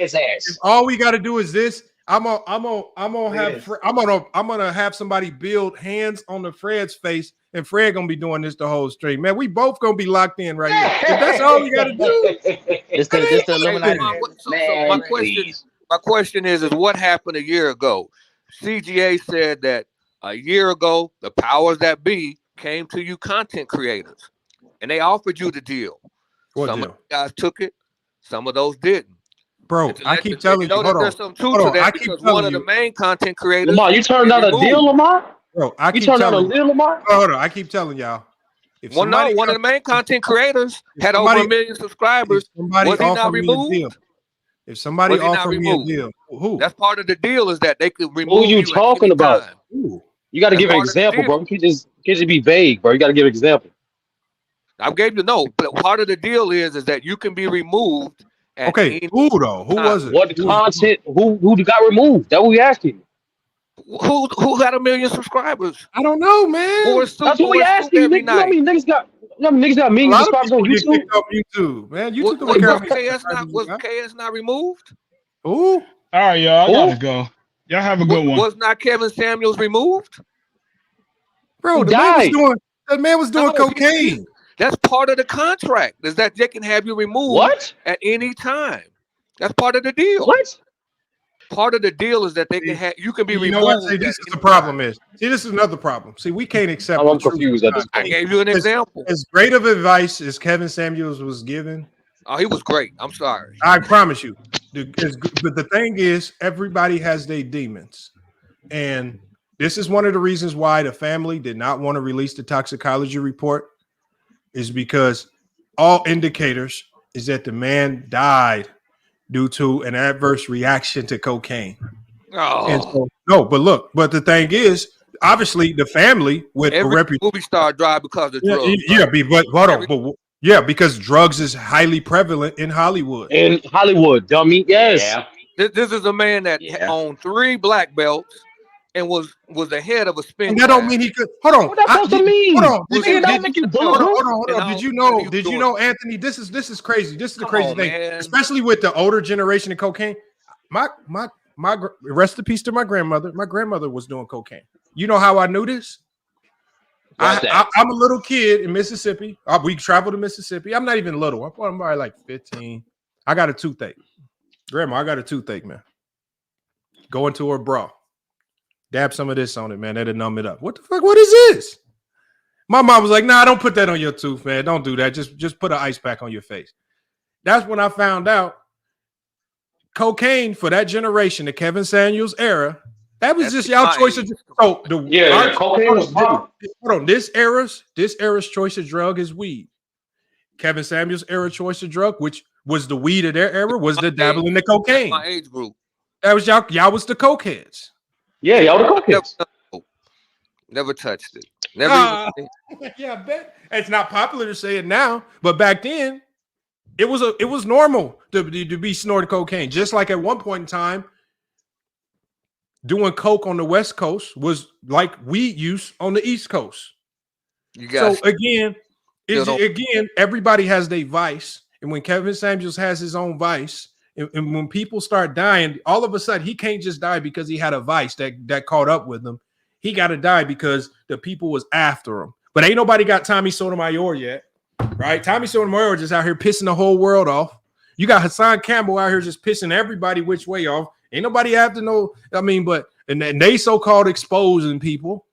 his ass. If all we gotta do is this, I'm gonna have somebody build hands on the Fred's face, and Fred gonna be doing this the whole stream. Man, we both gonna be locked in right here. If that's all we gotta do. It's the Illuminati. My question is what happened a year ago? CGA said that a year ago, the powers that be came to you content creators, and they offered you the deal. Some of you guys took it, some of those didn't. Bro, I keep telling you, there's some truth to that because one of the main content creators. Lamont, you turned out a deal, Lamont? Bro, you turned out a deal, Lamont? Hold on, I keep telling y'all. One of the main content creators had over 1 million subscribers. Was he not removed? If somebody offered me a deal, who? That's part of the deal is that they could remove. Who you talking about? You got to give an example, bro. You can't just be vague, bro. You got to give an example. I gave you but part of the deal is that you can be removed. Okay, who though? Who was it? What content? Who got removed? That's what we asking. Who had 1 million subscribers? I don't know, man. That's what we asking. You know how many niggas got? Niggas got millions of subscribers on YouTube, man. YouTube was KS not removed? Who? All right, y'all. I gotta go. Y'all have a good one. Was not Kevin Samuels removed? Bro, the man was doing cocaine. That's part of the contract. Is that they can have you removed at any time. That's part of the deal. What? Part of the deal is that they can have you can be removed. You know what? See, this is the problem is. See, this is another problem. See, we can't accept. I'm confused at this point. I gave you an example. As great of advice as Kevin Samuels was given. Oh, he was great. I'm sorry. I promise you. But the thing is, everybody has their demons. And this is one of the reasons why the family did not want to release the toxicology report, is because all indicators is that the man died due to an adverse reaction to cocaine. Oh. And so, but the thing is, obviously the family with a Every reputation. movie star died because of drugs. But hold on, because drugs is highly prevalent in Hollywood. In Hollywood, dummy. Yes. This is a man that owned 3 black belts and was the head of a spin. And that don't mean he could. Hold on. What that supposed to mean? Hold on. Hold on. Did you know, Anthony? This is crazy. This is the crazy thing, especially with the older generation of cocaine. My rest in peace to my grandmother. My grandmother was doing cocaine. You know how I knew this? I'm a little kid in Mississippi. We traveled to Mississippi. I'm not even little. I'm probably like 15. I got a toothache. Grandma, I got a toothache, man. Go into her bra. Dab some of this on it, man. That'll numb it up. What the fuck? What is this? My mom was like, nah, don't put that on your tooth, man. Don't do that. Just put an ice pack on your face. That's when I found out cocaine for that generation, the Kevin Samuels era, that was just y'all choice of so cocaine was popular. Hold on, this era's choice of drug is weed. Kevin Samuels' era choice of drug, which was the weed of their era, was the dabbling the cocaine. My age group. That was y'all was the cokeheads. Yeah, y'all the cokeheads. Never touched it. Never. Yeah, I bet it's not popular to say it now, but back then, it was normal to be snorting cocaine. Just like at one point in time, doing coke on the West Coast was like weed use on the East Coast. Again, everybody has their vice, and when Kevin Samuels has his own vice, and when people start dying, all of a sudden he can't just die because he had a vice that caught up with him. He got to die because the people was after him. But ain't nobody got Tommy Sotomayor yet, right? Tommy Sotomayor just out here pissing the whole world off. You got Hassan Campbell out here just pissing everybody which way off. Ain't nobody have to know. I mean, and they so-called exposing people.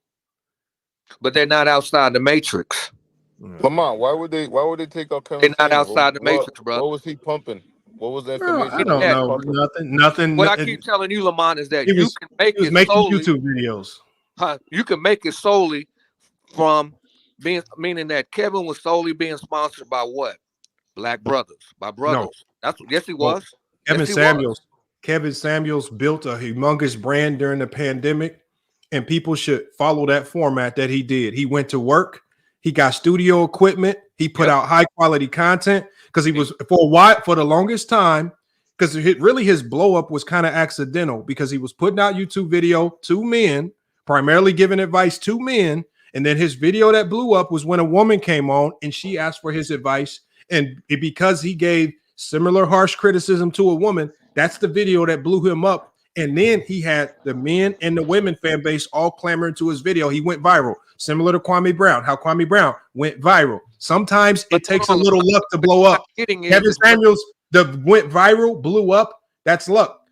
But they're not outside the matrix. Lamont, why would they take out Kevin? They're not outside the matrix, bro. What was he pumping? What was the information? I don't know. Nothing. What I keep telling you, Lamont, is that he was making solely, YouTube videos. You can make it solely from meaning that Kevin was solely being sponsored by what? Black brothers, by brothers. No. Yes, he was. Kevin Samuels built a humongous brand during the pandemic, and people should follow that format that he did. He went to work. He got studio equipment. He put out high quality content because he was for the longest time, because his blow up was kind of accidental because he was putting out YouTube video to men, primarily giving advice to men. And then his video that blew up was when a woman came on and she asked for his advice. And because he gave similar harsh criticism to a woman, that's the video that blew him up. And then he had the men and the women fan base all clamoring to his video. He went viral, similar to Kwame Brown, how Kwame Brown went viral. Sometimes it takes a little luck to blow up. Kevin Samuels went viral, blew up. That's luck.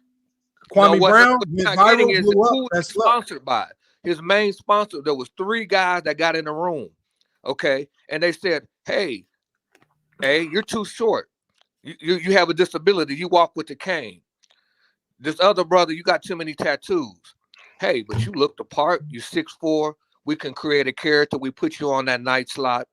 Kwame Brown went viral, blew up. That's luck. Sponsored by his main sponsor. There was 3 guys that got in the room, okay, and they said, "Hey, you're too short. You have a disability. You walk with a cane. This other brother, you got too many tattoos. Hey, but you look the part. You're 6'4". We can create a character. We put you on that night slot.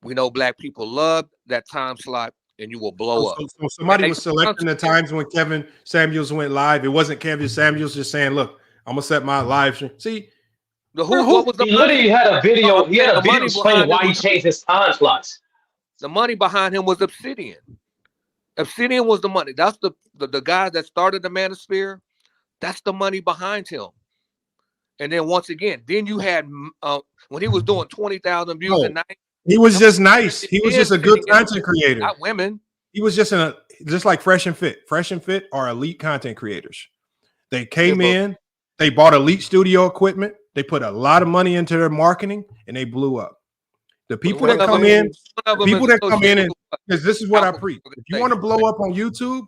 We know black people love that time slot, and you will blow up." So somebody was selecting the times when Kevin Samuels went live. It wasn't Kevin Samuels just saying, "Look, I'm gonna set my live stream." See, what was the he literally had a video. He had a video explaining why he changed his time slots. The money behind him was Obsidian. Obsidian was the money. That's the guy that started the Manosphere. That's the money behind him. And then once again, you had when he was doing 20,000 views a night. He was just nice. He was just a good content creator. Not women. He was just like Fresh and Fit. Fresh and Fit are elite content creators. They came in, they bought elite studio equipment, they put a lot of money into their marketing, and they blew up. The people that come in, and because this is what I preach. If you want to blow up on YouTube,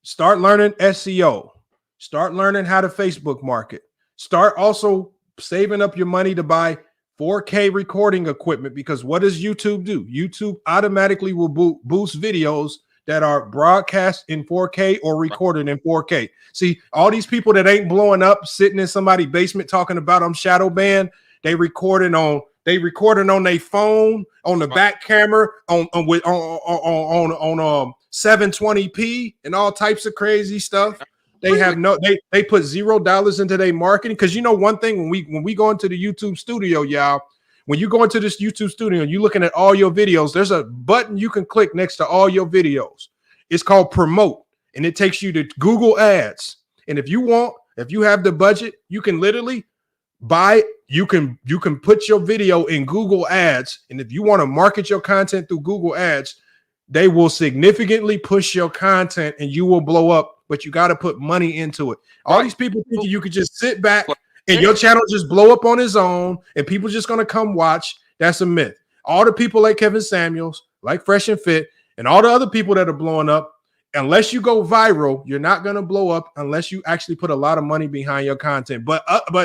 start learning SEO. Start learning how to Facebook market. Start also saving up your money to buy 4K recording equipment, because what does YouTube do? YouTube automatically will boost videos that are broadcast in 4K or recorded in 4K. See, all these people that ain't blowing up, sitting in somebody's basement talking about I'm shadow banned, they recording on their phone, on the back camera, on 720p and all types of crazy stuff. They have no. They put $0 into their marketing because you know one thing when we go into the YouTube studio, y'all. When you go into this YouTube studio and you're looking at all your videos, there's a button you can click next to all your videos. It's called promote, and it takes you to Google Ads. And if you have the budget, you can literally you can put your video in Google Ads. And if you want to market your content through Google Ads, they will significantly push your content and you will blow up, but you got to put money into it. All these people think you could just sit back and your channel just blow up on its own and people just going to come watch. That's a myth. All the people like Kevin Samuels, like Fresh and Fit, and all the other people that are blowing up, unless you go viral, you're not going to blow up unless you actually put a lot of money behind your content. But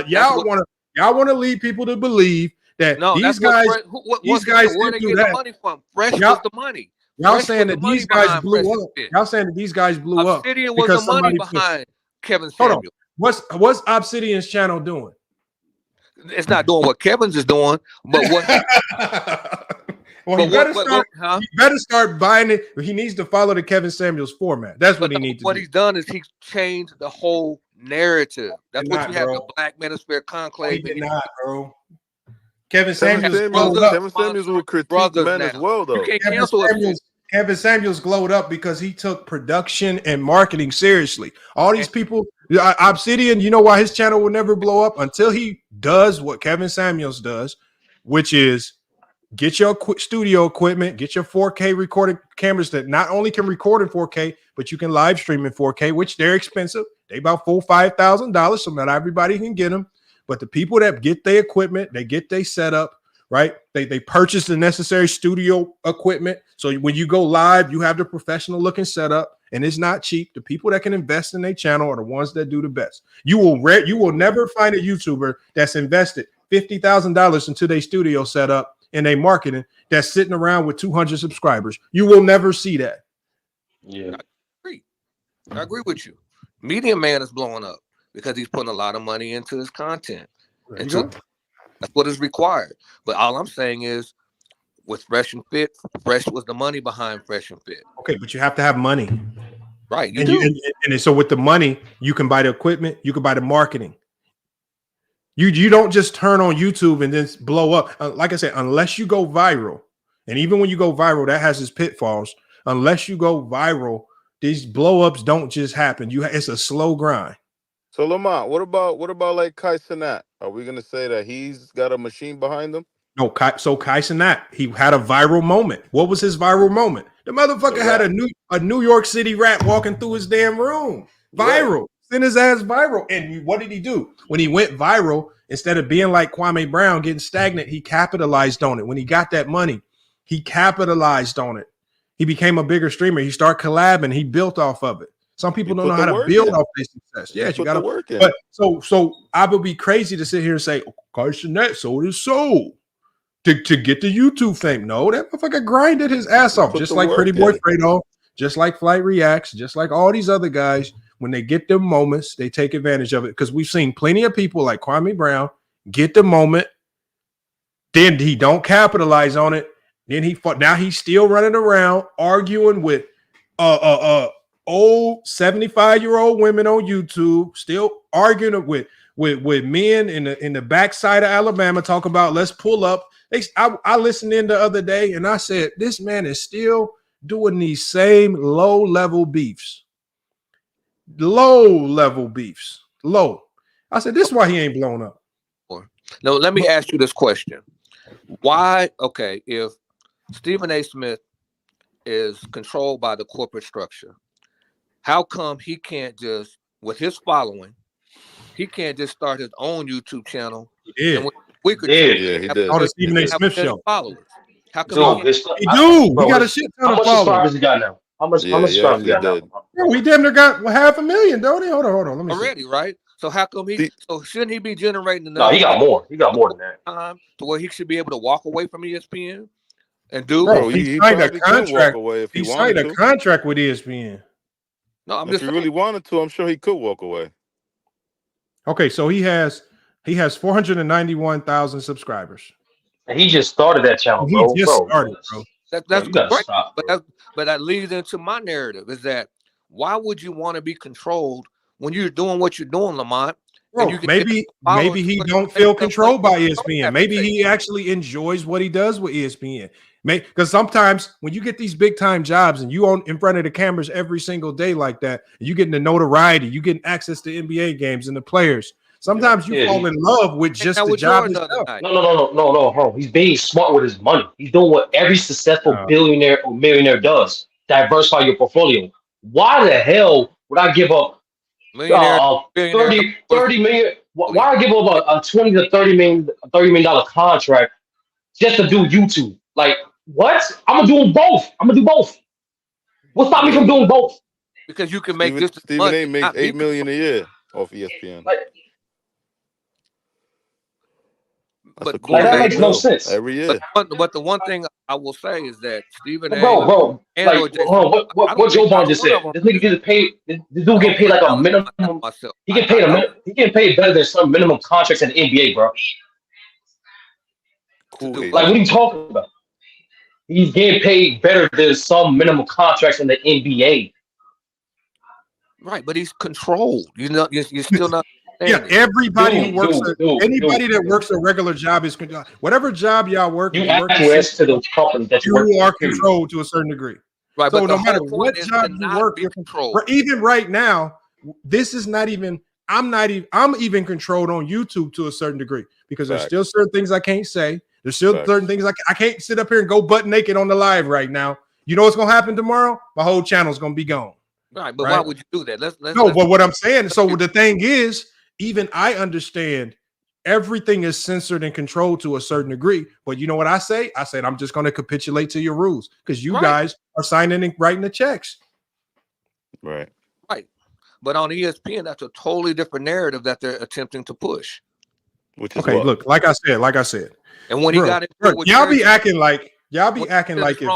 y'all want to lead people to believe that these guys where they get the money from? Fresh was the money. Y'all saying that these guys blew up. Y'all saying that these guys blew up. Obsidian was the money behind Kevin Samuels. What's Obsidian's channel doing? It's not doing what Kevin's is doing, but what? Well, he better start buying it. He needs to follow the Kevin Samuels format. That's what he needs to do. What he's done is he's changed the whole narrative. That's what you have the Black Manosphere Conclave. He did not, bro. Kevin Samuels will critique men as well, though. Kevin Samuels glowed up because he took production and marketing seriously. All these people, Obsidian, you know why his channel will never blow up? Until he does what Kevin Samuels does, which is get your studio equipment, get your 4K recording cameras that not only can record in 4K, but you can live stream in 4K, which they're expensive. They about $4,000-$5,000, so not everybody can get them. But the people that get their equipment, they get their setup, right? They purchase the necessary studio equipment. So when you go live, you have the professional looking setup, and it's not cheap. The people that can invest in their channel are the ones that do the best. You will never find a YouTuber that's invested $50,000 into their studio setup and their marketing that's sitting around with 200 subscribers. You will never see that. Yeah, I agree with you. Medium Man is blowing up because he's putting a lot of money into his content. That's what is required. But all I'm saying is with Fresh and Fit, Fresh was the money behind Fresh and Fit. Okay, but you have to have money. Right. And so with the money, you can buy the equipment, you can buy the marketing. You don't just turn on YouTube and then blow up. Like I said, unless you go viral, and even when you go viral, that has its pitfalls. Unless you go viral, these blow ups don't just happen. It's a slow grind. So Lamont, what about like Kai Cenat? Are we gonna say that he's got a machine behind him? No, Kai Cenat, he had a viral moment. What was his viral moment? The motherfucker had a New York City rat walking through his damn room. Viral. Right. Sent his ass viral. And what did he do? When he went viral, instead of being like Kwame Brown, getting stagnant, he capitalized on it. When he got that money, he capitalized on it. He became a bigger streamer. He started collabing. He built off of it. Some people don't know how to build off their success. Yeah, you got to work in. But so I would be crazy to sit here and say, Kai Cenat sold his soul to get the YouTube fame. No, that motherfucker grinded his ass off, just like Pretty Boy Fredo, just like Flight Reacts, just like all these other guys. When they get their moments, they take advantage of it. Because we've seen plenty of people like Kwame Brown get the moment, then he don't capitalize on it. Then now he's still running around arguing with old 75-year-old women on YouTube, still arguing with men in the backside of Alabama, talking about let's pull up. I listened in the other day and I said, this man is still doing these same low-level beefs. I said, this is why he ain't blown up. No, let me ask you this question. Why, if Stephen A. Smith is controlled by the corporate structure, how come he can't just, with his following, he can't just start his own YouTube channel? He did. He did. On the Stephen A. Smith show. Followers. How come he got a shit ton of followers. How much subscribers he got now? How much subscribers he got now? Bro, he damn near got 500,000, don't he? Hold on. Let me already, see. Right? So how come so shouldn't he be generating enough? No, he got more. He got more than that. Time to where he should be able to walk away from ESPN and do. Bro, he signed a contract. He signed a contract with ESPN. No, I'm if he really wanted to, I'm sure he could walk away. Okay, so he has 491,000 subscribers. And he just started that channel, bro. He just started, bro. That's correct. But that leads into my narrative is that why would you want to be controlled when you're doing what you're doing, Lamont. Bro, maybe he don't feel controlled by ESPN. Maybe he actually enjoys what he does with ESPN. Because sometimes when you get these big time jobs and you on in front of the cameras every single day like that, you getting the notoriety, you getting access to NBA games and the players. Sometimes you fall in love with just the job itself. No. He's being smart with his money. He's doing what every successful billionaire or millionaire does: diversify your portfolio. Why the hell would I give up 30 million? Why I give up a 20 to 30 million contract just to do YouTube? Like, what? I'm gonna do them both. I'm gonna do both. What stopped me from doing both? Because you can make Stephen A. makes $8 million a year off ESPN. But that makes no sense every year. But the one thing I will say is that Stephen A. Bro, like, what Joe Biden just said. This nigga gets paid. This dude get paid like a minimum. He get paid he get paid better than some minimum contracts in the NBA, bro. Cool. Like, what are you talking about? He's getting paid better than some minimum contracts in the NBA. Right, but he's controlled. You're still not. Yeah, everybody who works anybody that works a regular job is whatever job y'all work. You acquiesce to the company that you work. You are controlled to a certain degree. Right, so but no matter what job you work, you're controlled. Even right now, this is not even. I'm even controlled on YouTube to a certain degree because there's still certain things I can't say. There's still certain things I can't sit up here and go butt naked on the live right now. You know what's gonna happen tomorrow? My whole channel's gonna be gone. Right, but why would you do that? Let's but what I'm saying. So the thing is, even I understand everything is censored and controlled to a certain degree. But you know what I say? I said I'm just going to capitulate to your rules because you guys are signing and writing the checks. Right. But on ESPN, that's a totally different narrative that they're attempting to push. Which is look, like I said. And when he got into it, y'all be acting like if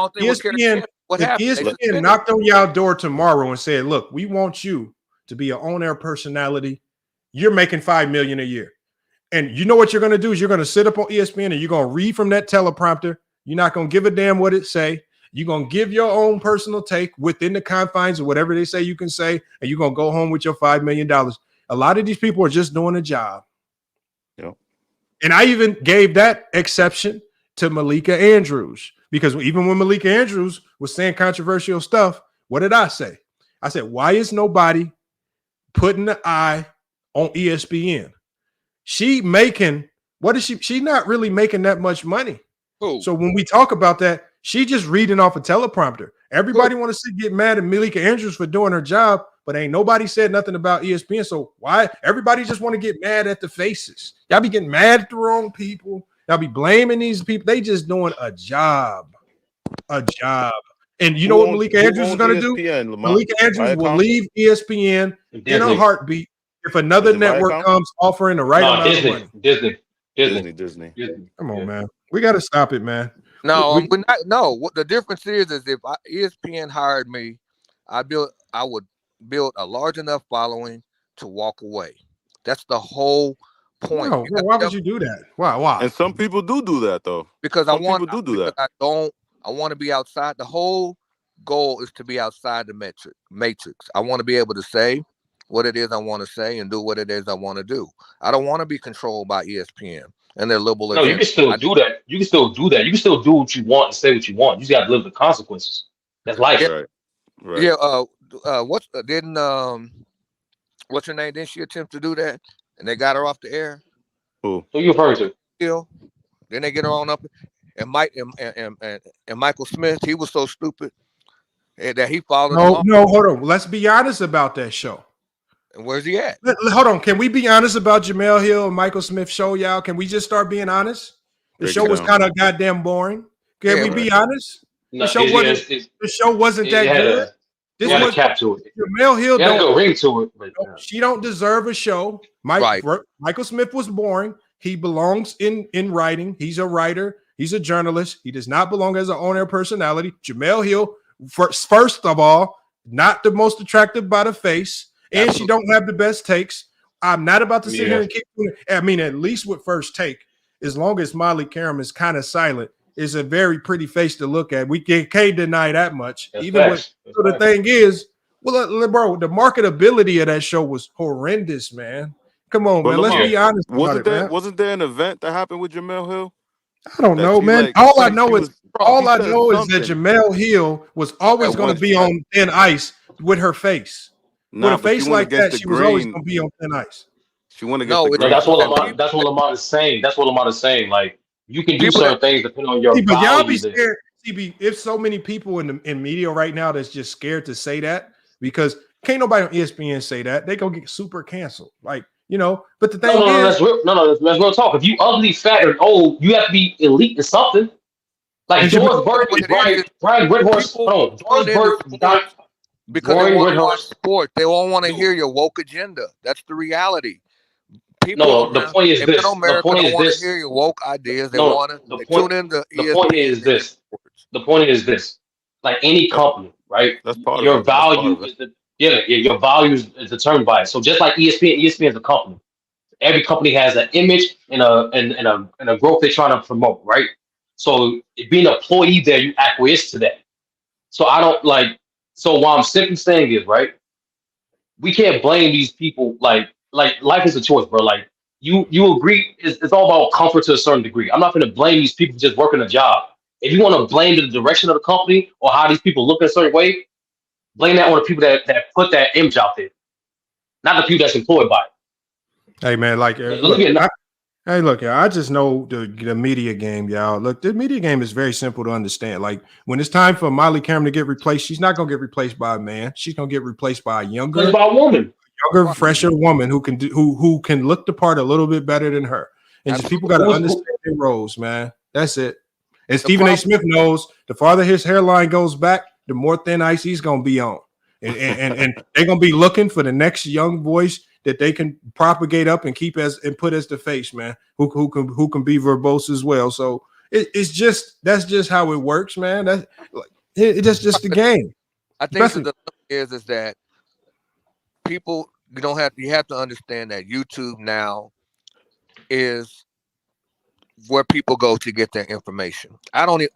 ESPN knocked on y'all door tomorrow and said, "Look, we want you to be an on-air personality. You're making $5 million a year." And you know what you're going to do is you're going to sit up on ESPN and you're going to read from that teleprompter. You're not going to give a damn what it say. You're going to give your own personal take within the confines of whatever they say you can say, and you're going to go home with your $5 million. A lot of these people are just doing a job. Yep. And I even gave that exception to Malika Andrews because even when Malika Andrews was saying controversial stuff, what did I say? I said, why is nobody putting the eye on ESPN? She making, what is she? She's not really making that much money. So when we talk about that, she just reading off a teleprompter. Everybody want to get mad at Malika Andrews for doing her job, but ain't nobody said nothing about ESPN. So why everybody just want to get mad at the faces? Y'all be getting mad at the wrong people. Y'all be blaming these people. They just doing a job. And you know what Malika Andrews is going to do? Malika Andrews will leave ESPN in a heartbeat if another network comes offering the right amount of money. Disney. Come on, man. We got to stop it, man. No, what the difference is if ESPN hired me, I would build a large enough following to walk away. That's the whole point. No, why would you do that? Why? And some people do that though. Because some people do that. I want to be outside. The whole goal is to be outside the matrix. I want to be able to say what it is I want to say and do what it is I want to do. I don't want to be controlled by ESPN and their liberal. No, you can still do that. You can still do that. You can still do what you want and say what you want. You just got to live with the consequences. That's life. Right. Yeah. What's her name? Didn't she attempt to do that? And they got her off the air. Who you referring to? Then they get her on up. And Michael Smith, he was so stupid that he followed. No, hold on. Let's be honest about that show. And where's he at? Hold on. Can we be honest about Jamel Hill and Michael Smith show, y'all? Can we just start being honest? The show was kind of goddamn boring. Can we be honest? The show wasn't that good. This was cap to it. Jamel Hill don't go ring to it. But, she don't deserve a show. Michael Smith was boring. He belongs in writing. He's a writer. He's a journalist. He does not belong as an on-air personality. Jamel Hill, first of all, not the most attractive by the face, and she don't have the best takes. I'm not about to sit here and keep doing it. I mean, at least with First Take, as long as Molly Karam is kind of silent, is a very pretty face to look at. We can't deny that much. So the thing is, Well, bro, the marketability of that show was horrendous, man. Come on, man. Let's be honest about it, man. Wasn't there an event that happened with Jamel Hill? I don't know, man. All I know is that Jamel Hill was always going to be on thin ice with her face. With a face like that, she was always going to be on thin ice. She went against the that's what Lamont is saying. That's what Lamont is saying. Like, you can do certain things depending on your but value. y'all be scared. If so many people in media right now that's just scared to say that, because can't nobody on ESPN say that, they gonna get super canceled. Like, you know. But the thing that's real talk. If you ugly, fat, or old, you have to be elite in something. Like George Burke is Brian Whithorse. George Burke because they want to watch sports. They won't want to hear your woke agenda. That's the reality. People the point is this. The point is this. Hear your woke ideas. They want to tune into ESPN. The point is this. The point is this. Like any company, right? That's part your of it. value is your value is determined by it. So just like ESPN is a company. Every company has an image and a growth they're trying to promote, right? So being an employee there, you acquiesce to that. So I don't like. So what I'm simply saying is, right? We can't blame these people. Like life is a choice, bro. Like you agree, it's all about comfort to a certain degree. I'm not going to blame these people just working a job. If you want to blame the direction of the company or how these people look in a certain way, blame that on the people that put that image out there, not the people that's employed by it. Hey man, like look, I just know the media game, y'all. Look, the media game is very simple to understand. Like when it's time for Molly Cameron to get replaced, she's not gonna get replaced by a man. She's gonna get replaced by a younger woman, fresher woman who can look the part a little bit better than her. And just people got to understand their roles, man. That's it. And Stephen A. Smith knows the farther his hairline goes back, the more thin ice he's gonna be on, and they're gonna be looking for the next young voice that they can propagate up and keep and put as the face, man, who can be verbose as well. So that's just how it works, man. That's like it's just the game. I think the thing is that people you have to understand that YouTube now is where people go to get their information. To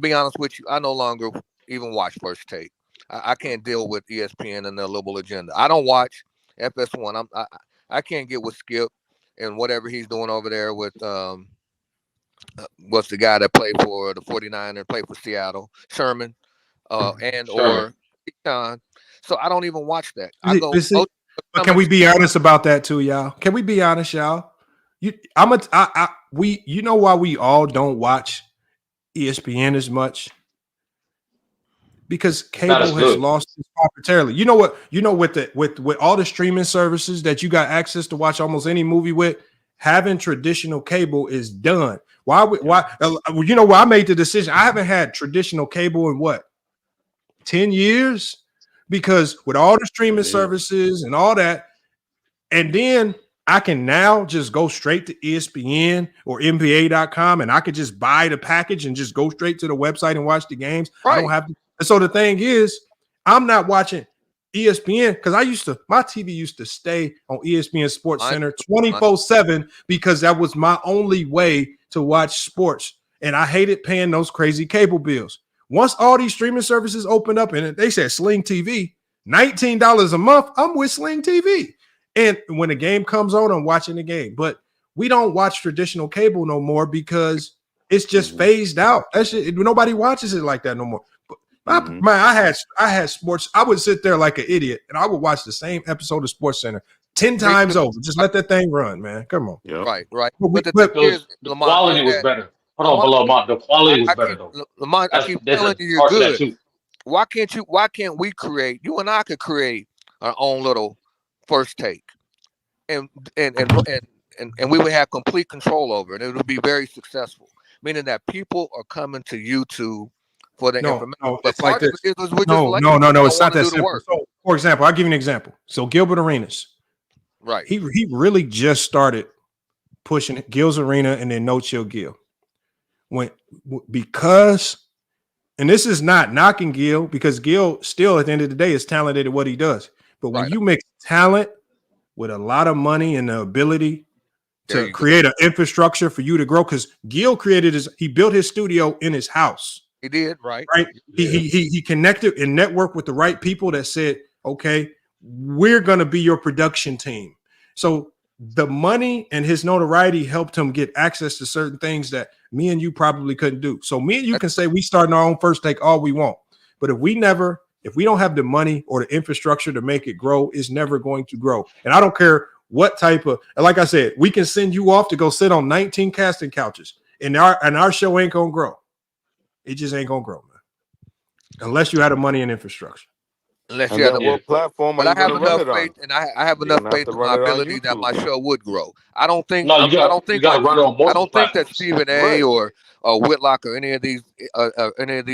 be honest with you, I no longer even watch First Take. I can't deal with ESPN and their liberal agenda. I don't watch FS1. I can't get with Skip and whatever he's doing over there with what's the guy that played for the 49ers, played for Seattle, Sherman, or Sean. So I don't even watch that. But can we be honest about that too, y'all? Can we be honest, y'all? You know why we all don't watch ESPN as much? Because cable has lost its popularity. You know what? With all the streaming services that you got access to watch almost any movie with, having traditional cable is done. Why? You know why I made the decision? I haven't had traditional cable in 10 years? Because with all the streaming services and all that, and then I can now just go straight to ESPN or NBA.com and I could just buy the package and just go straight to the website and watch the games. Right. I don't have to. And so the thing is, I'm not watching ESPN because my TV used to stay on ESPN Sports Center 24/7 because that was my only way to watch sports. And I hated paying those crazy cable bills. Once all these streaming services opened up and they said Sling TV, $19 a month, I'm with Sling TV. And when the game comes on, I'm watching the game. But we don't watch traditional cable no more because it's just phased out. Nobody watches it like that no more. But man, I had sports. I would sit there like an idiot and I would watch the same episode of Sports Center 10 times over. Just let that thing run, man. Come on. Yep. Right. But the quality was better. Hold on, Lamont. The quality was better though. Lamont, I keep telling you you're good. Why can't we create? You and I could create our own little First Take, and we would have complete control over it. It would be very successful. Meaning that people are coming to YouTube for the information. No, it's like this. No, it's not that simple. So, for example, I'll give you an example. So Gilbert Arenas, right? He really just started pushing Gil's Arena and then No Chill Gil. Because this is not knocking Gil, because Gil still at the end of the day is talented at what he does. But when you mix talent with a lot of money and the ability to create an infrastructure for you to grow, because Gil he built his studio in his house. He did, right? He connected and networked with the right people that said, okay, we're going to be your production team. So the money and his notoriety helped him get access to certain things that me and you probably couldn't do. So me and you can say we starting our own First Take all we want. But if we don't have the money or the infrastructure to make it grow, it's never going to grow. And I don't care what type of, like I said, we can send you off to go sit on 19 casting couches and our show ain't going to grow. It just ain't going to grow, man. Unless you had the money and infrastructure. Unless you have what platform but are I you have going to run enough it faith, on? and I have You're enough going to have faith to in my run it on ability that my YouTube. show would grow. I don't think No, I you don't think got to run it on I multiple don't think that platforms. Stephen A. Right. or Whitlock or any of these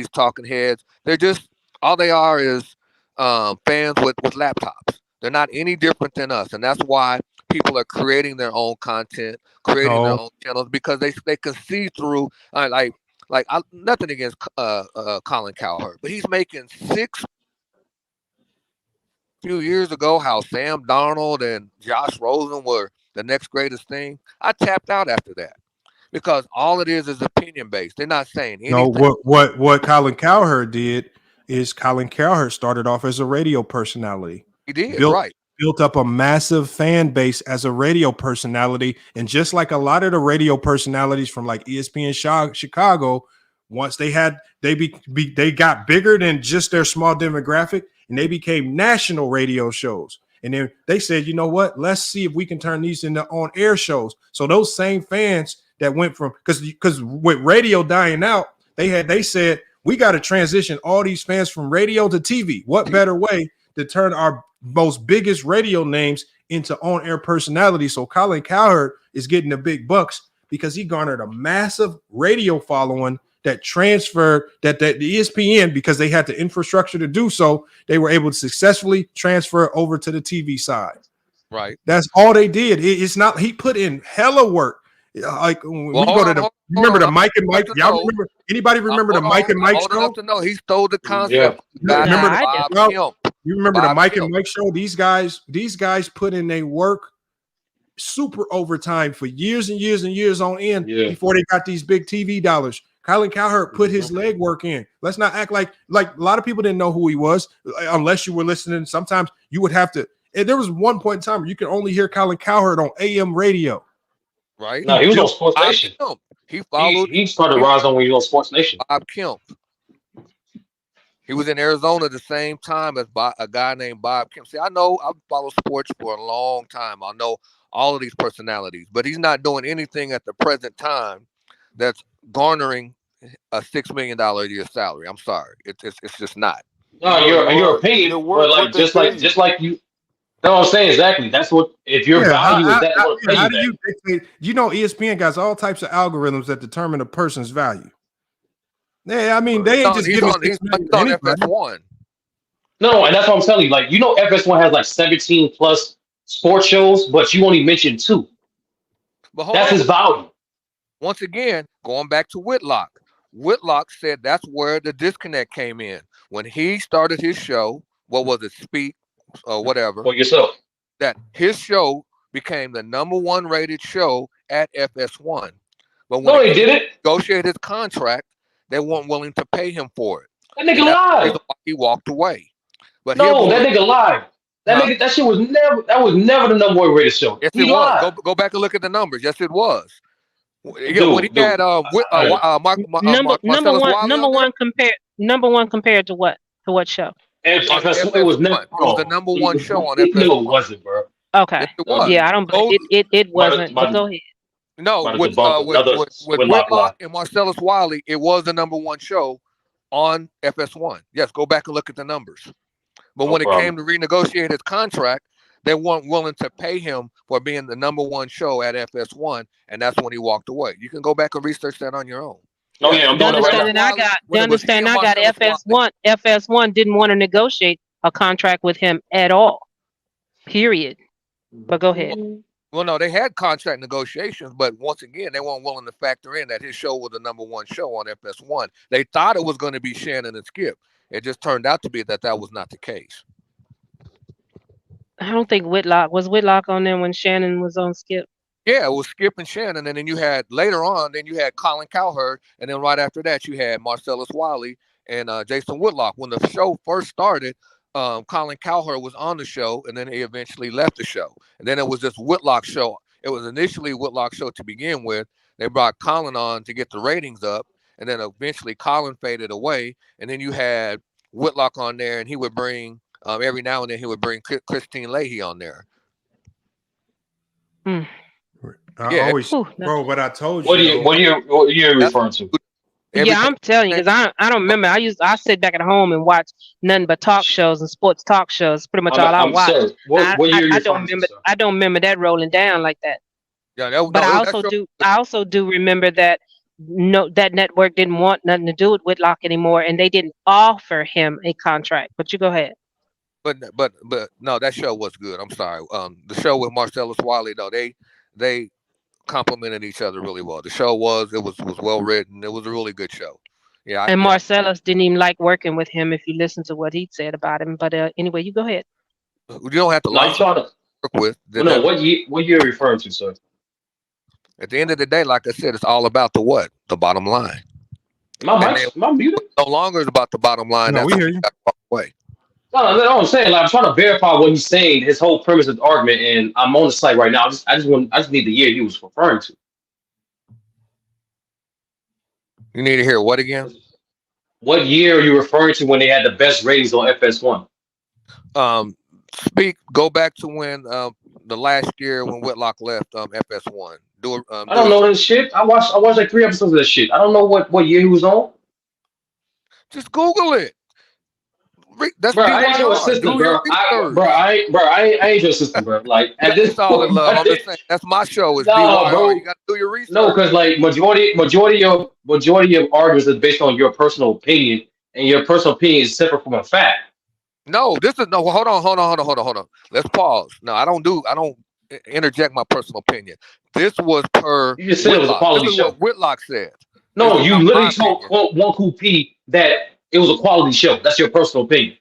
talking heads, they're just all they are is fans with laptops. They're not any different than us, and that's why people are creating their own content, creating their own channels because they can see through nothing against Colin Cowherd, but he's making few years ago how Sam Darnold and Josh Rosen were the next greatest thing. I tapped out after that because all it is opinion based. They're not saying anything. No, what Colin Cowherd did is Colin Cowherd started off as a radio personality. He did, built up a massive fan base as a radio personality. And just like a lot of the radio personalities from like ESPN Chicago, once they got bigger than just their small demographic and they became national radio shows. And then they said, you know what? Let's see if we can turn these into on-air shows. So those same fans that went from because with radio dying out, they said we got to transition all these fans from radio to TV. What better way to turn our most biggest radio names into on-air personalities? So Colin Cowherd is getting the big bucks because he garnered a massive radio following that transferred that the ESPN, because they had the infrastructure to do so, they were able to successfully transfer over to the TV side. Right. That's all they did. It's not, he put in hella work. Like when we go to the, remember the Mike and Mike? Y'all remember? Anybody remember the Mike and Mike show? To know he stole the concept. Yeah. Remember you remember Bob the Mike Kemp. and Mike show? These guys put in their work super overtime for years and years and years on end before they got these big TV dollars. Colin Cowherd put his legwork in. Let's not act like a lot of people didn't know who he was unless you were listening. Sometimes you would have to. And there was one point in time where you could only hear Colin Cowherd on AM radio. Right? No, he was on Sports Nation. He followed. He started rising when he was on Sports Nation. Bob Kemp. He was in Arizona the same time as a guy named Bob Kemp. See, I know I've followed sports for a long time. I know all of these personalities, but he's not doing anything at the present time that's garnering a $6 million a year salary. I'm sorry, it's just not. No, your opinion, but like just like you. No, I'm saying exactly. That's what if your value is that. How do you know ESPN got all types of algorithms that determine a person's value? Yeah, I mean they ain't just giving. He's on FS1. No, and that's what I'm telling you. Like FS1 has like 17 plus sports shows, but you only mentioned 2. But that's his value. Once again, going back to Whitlock. Whitlock said that's where the disconnect came in when he started his show. What was it, Speak or whatever? For yourself. That his show became the #1 rated show at FS1. But when he didn't negotiate his contract, they weren't willing to pay him for it. That nigga lied. He walked away. But that nigga lied. That shit was never. That was never the #1 rated show. Yes, it was. Go back and look at the numbers. Yes, it was. When he had number one compared to what? To what show? FS1 it was never. It was the #1 show on FS1. No, it wasn't, bro. Okay. Yes, it was. Yeah, I don't. It wasn't. But go ahead. No, with Whitlock and Marcellus Wiley, it was the #1 show on FS1. Yes, go back and look at the numbers. But when it came to renegotiate his contract, they weren't willing to pay him for being the #1 show at FS1, and that's when he walked away. You can go back and research that on your own. Oh yeah, I'm doing it right now. I got FS1. FS1 didn't want to negotiate a contract with him at all. Period. But go ahead. Well, no, they had contract negotiations, but once again, they weren't willing to factor in that his show was the #1 show on FS1. They thought it was going to be Shannon and Skip. It just turned out to be that was not the case. I don't think Whitlock was on there when Shannon was on Skip. Yeah, it was Skip and Shannon, and then you had later on, then you had Colin Cowherd, and then right after that, you had Marcellus Wiley and Jason Whitlock. When the show first started, Colin Cowherd was on the show, and then he eventually left the show. And then it was this Whitlock show. It was initially Whitlock show to begin with. They brought Colin on to get the ratings up, and then eventually Colin faded away. And then you had Whitlock on there, and he would bring every now and then he would bring Christine Leahy on there. I always, bro. But I told you. What are you referring to? Yeah, I'm telling you, because I don't remember. I sit back at home and watch nothing but talk shows and sports talk shows. Pretty much all I watch. Sorry. What year I don't remember. I don't remember that rolling down like that. Yeah, but I also do remember that that network didn't want nothing to do with Whitlock anymore, and they didn't offer him a contract. But you go ahead. But no, that show was good. I'm sorry. The show with Marcellus Wiley, though, they complemented each other really well. The show was well written. It was a really good show. Yeah. And Marcellus didn't even like working with him if you listen to what he said about him. But anyway, you go ahead. You don't have to work with. No, what year are you referring to, sir? At the end of the day, like I said, it's all about the what? The bottom line. Am I muted? No longer is about the bottom line. No, we hear you. Way. No, I'm saying, like, I'm trying to verify what he's saying, his whole premise of the argument, and I'm on the site right now. I just need the year he was referring to. You need to hear what again? What year are you referring to when they had the best ratings on FS1? Go back to when the last year when Whitlock left FS1. I don't know this shit. I watched like 3 episodes of this shit. I don't know what year he was on. Just Google it. That's bro, I ain't your assistant, bro. I ain't your assistant, bro. Like at this all point, in love. I'm just saying that's my show. It's no, bro. You gotta do your research. No, because like majority of arguments is based on your personal opinion, and your personal opinion is separate from a fact. No, this is no. Hold on. Let's pause. No, I don't interject my personal opinion. This was per. You just said Whitlock. It was a quality show. What Whitlock said. No, you literally told one cool P that it was a quality show. That's your personal opinion.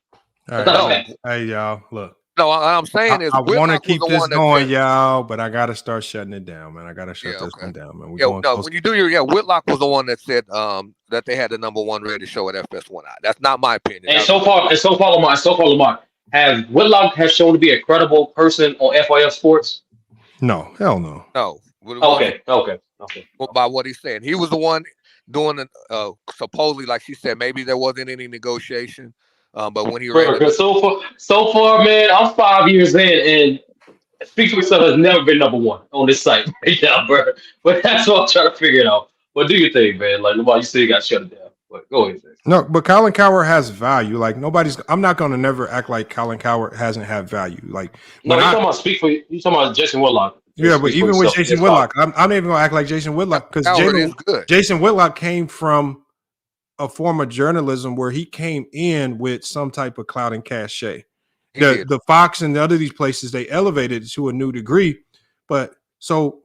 All right. Hey, y'all, look. No, I'm saying is I want to keep this going, y'all, but I got to start shutting it down, man. I got to shut this one down, man. When you do Whitlock was the one that said that they had the #1 rated show at FS1. That's not my opinion. And so far, Lamar, have Whitlock has shown to be a credible person on FYF Sports? No, hell no. No. Okay. By what he's saying, he was the one doing it. Supposedly, like she said, maybe there wasn't any negotiation. But when he ran so far, man, I'm 5 years in, and Speak for Yourself has never been #1 on this site. Yeah, bro. But that's what I'm trying to figure it out. But do your thing, man. Like, Lamar, you said you got to shut it down. But go ahead. No, but Colin Cowherd has value. Like I'm not going to never act like Colin Cowherd hasn't had value. Like, no, you talking about Jason Whitlock. Yeah, but even with Jason Whitlock, I'm not even going to act like Jason Whitlock because Jason Whitlock came from a form of journalism where he came in with some type of clout and cachet. The Fox and the other these places, they elevated it to a new degree. But so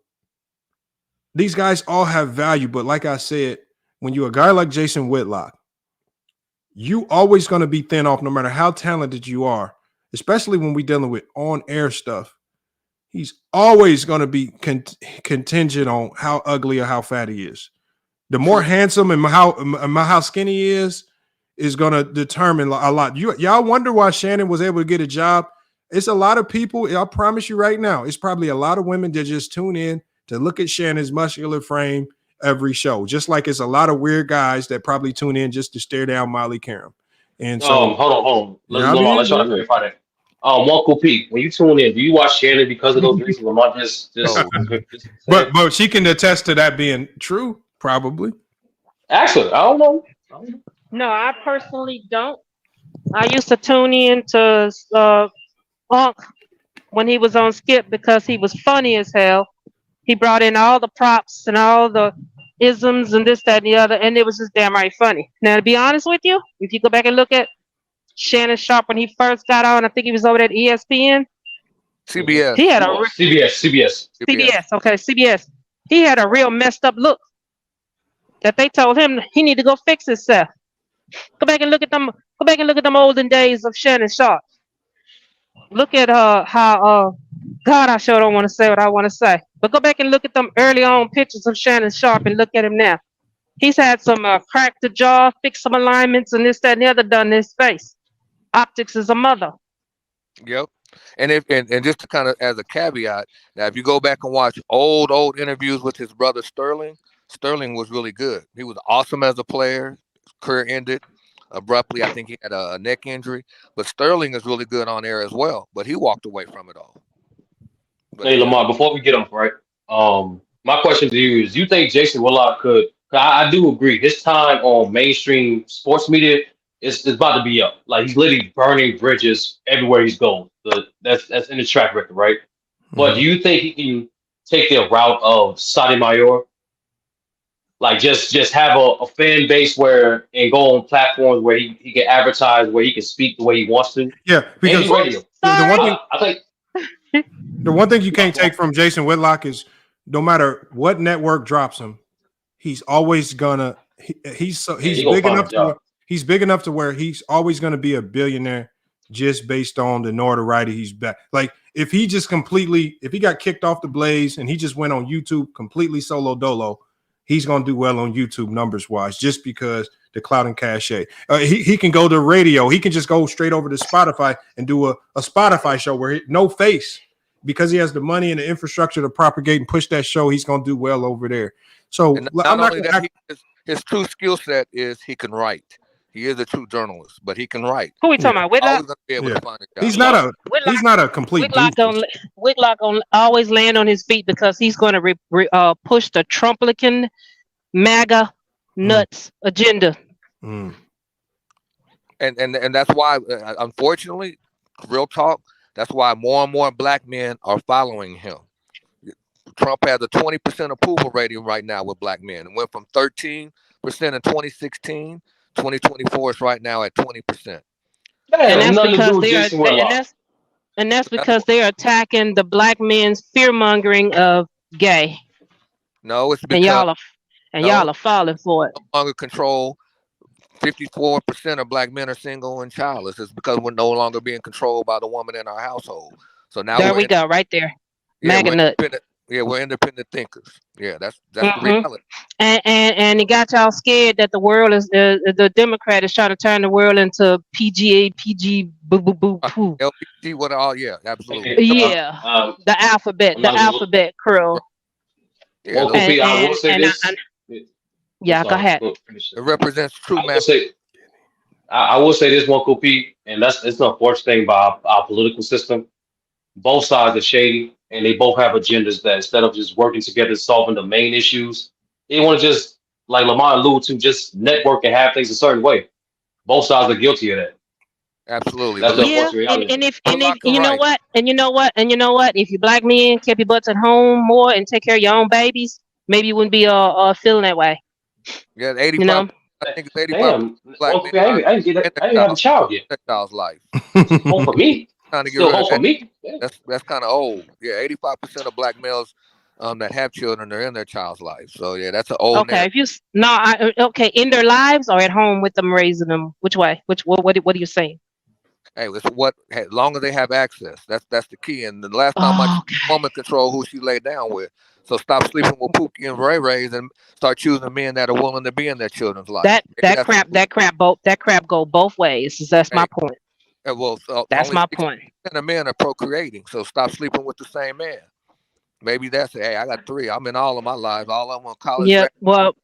these guys all have value. But like I said, when you're a guy like Jason Whitlock, you always going to be thin off no matter how talented you are, especially when we're dealing with on-air stuff. He's always going to be contingent on how ugly or how fat he is. The more handsome and how skinny he is going to determine a lot. Y'all wonder why Shannon was able to get a job. It's a lot of people. I promise you right now, it's probably a lot of women that just tune in to look at Shannon's muscular frame every show. Just like it's a lot of weird guys that probably tune in just to stare down Molly Karam. And so, hold on. Let's try to verify that. Uncle P, when you tune in, do you watch Shannon because of those reasons? Or not just but she can attest to that being true. Probably. Actually, I don't know. No, I personally don't. I used to tune in to Unc when he was on Skip because he was funny as hell. He brought in all the props and all the isms and this, that, and the other, and it was just damn right funny. Now, to be honest with you, if you go back and look at Shannon Sharp when he first got on, I think he was over at ESPN. CBS. He had CBS. Okay, CBS. He had a real messed up look that they told him he need to go fix himself. Go back and look at them. Go back and look at them olden days of Shannon Sharp. Look at how God, I sure don't want to say what I want to say, but go back and look at them early on pictures of Shannon Sharp and look at him now. He's had some crack the jaw, fix some alignments, and this, that, and the other done in his face. optics is a mother. Yep. And just to kind of as a caveat, now if you go back and watch old interviews with his brother Sterling was really good. He was awesome as a player. His career ended abruptly. I think he had a neck injury, but Sterling is really good on air as well. But he walked away from it all. But hey Lamar, before we get off, right? My question to you is: you think Jason Whitlock could? I do agree. His time on mainstream sports media is about to be up. Like he's literally burning bridges everywhere he's going. That's in his track record, right? But do you think he can take the route of Sadi Mayor? Like just have a fan base where and go on platforms where he can advertise, where he can speak the way he wants to. Yeah, because radio. the one thing I think the one thing you can't take from Jason Whitlock is no matter what network drops him, he's always gonna he's big enough to where he's always gonna be a billionaire just based on the notoriety he's back. Like if he got kicked off the Blaze and he just went on YouTube completely solo dolo, he's gonna do well on YouTube numbers wise just because the clout and cachet. He can go to radio. He can just go straight over to Spotify and do a Spotify show where no face. Because he has the money and the infrastructure to propagate and push that show, he's going to do well over there. So his true skill set is he can write. He is a true journalist, but he can write. Who we talking about? Whitlock? To be able to find a he's not a complete Whitlock gonna always land on his feet because he's going to push the Trumplican MAGA nuts agenda. And that's why, unfortunately, real talk. That's why more and more black men are following him. Trump has a 20% approval rating right now with black men. It went from 13% in 2016. 2024 is right now at 20%. And that's because they're attacking the black men's fear mongering of gay. No, it's because y'all are falling for it. No longer control. 54% of black men are single and childless. It's because we're no longer being controlled by the woman in our household. So now there we go, right there. MAGA nut. We're independent thinkers. Yeah, that's the reality. And it got y'all scared that the world is the Democrat is trying to turn the world into PG boo boo boo poo. LPG, what all? Yeah, absolutely. Yeah, the alphabet crew. Yeah, I will say this. Yeah, go ahead. It represents true man. I will say this one, Kopi, and it's an unfortunate thing about our political system. Both sides are shady, and they both have agendas that instead of just working together, solving the main issues, they want to just, like Lamar alluded to, just network and have things a certain way. Both sides are guilty of that. Absolutely. That's and if you know what, if you black men kept your butts at home more and take care of your own babies, maybe you wouldn't be feeling that way. Yeah, 85. I think it's 85. Black men I didn't have a child yet. That child's life. Hope for me. Still hope for me. That's kind of old. Yeah, 85% of black males that have children are in their child's life. So yeah, that's an old. Okay, in their lives or at home with them raising them. Which way? What are you saying? Hey, it's as long as they have access. That's the key. And the last time my woman control who she laid down with. So stop sleeping with Pookie and Ray Rays and start choosing men that are willing to be in their children's life. That crap go both ways. That's my point. Well, that's my point. And men are procreating, so stop sleeping with the same man. Maybe that's it. Hey, I got 3. I'm in all of my lives. All of them on college. Yeah, well,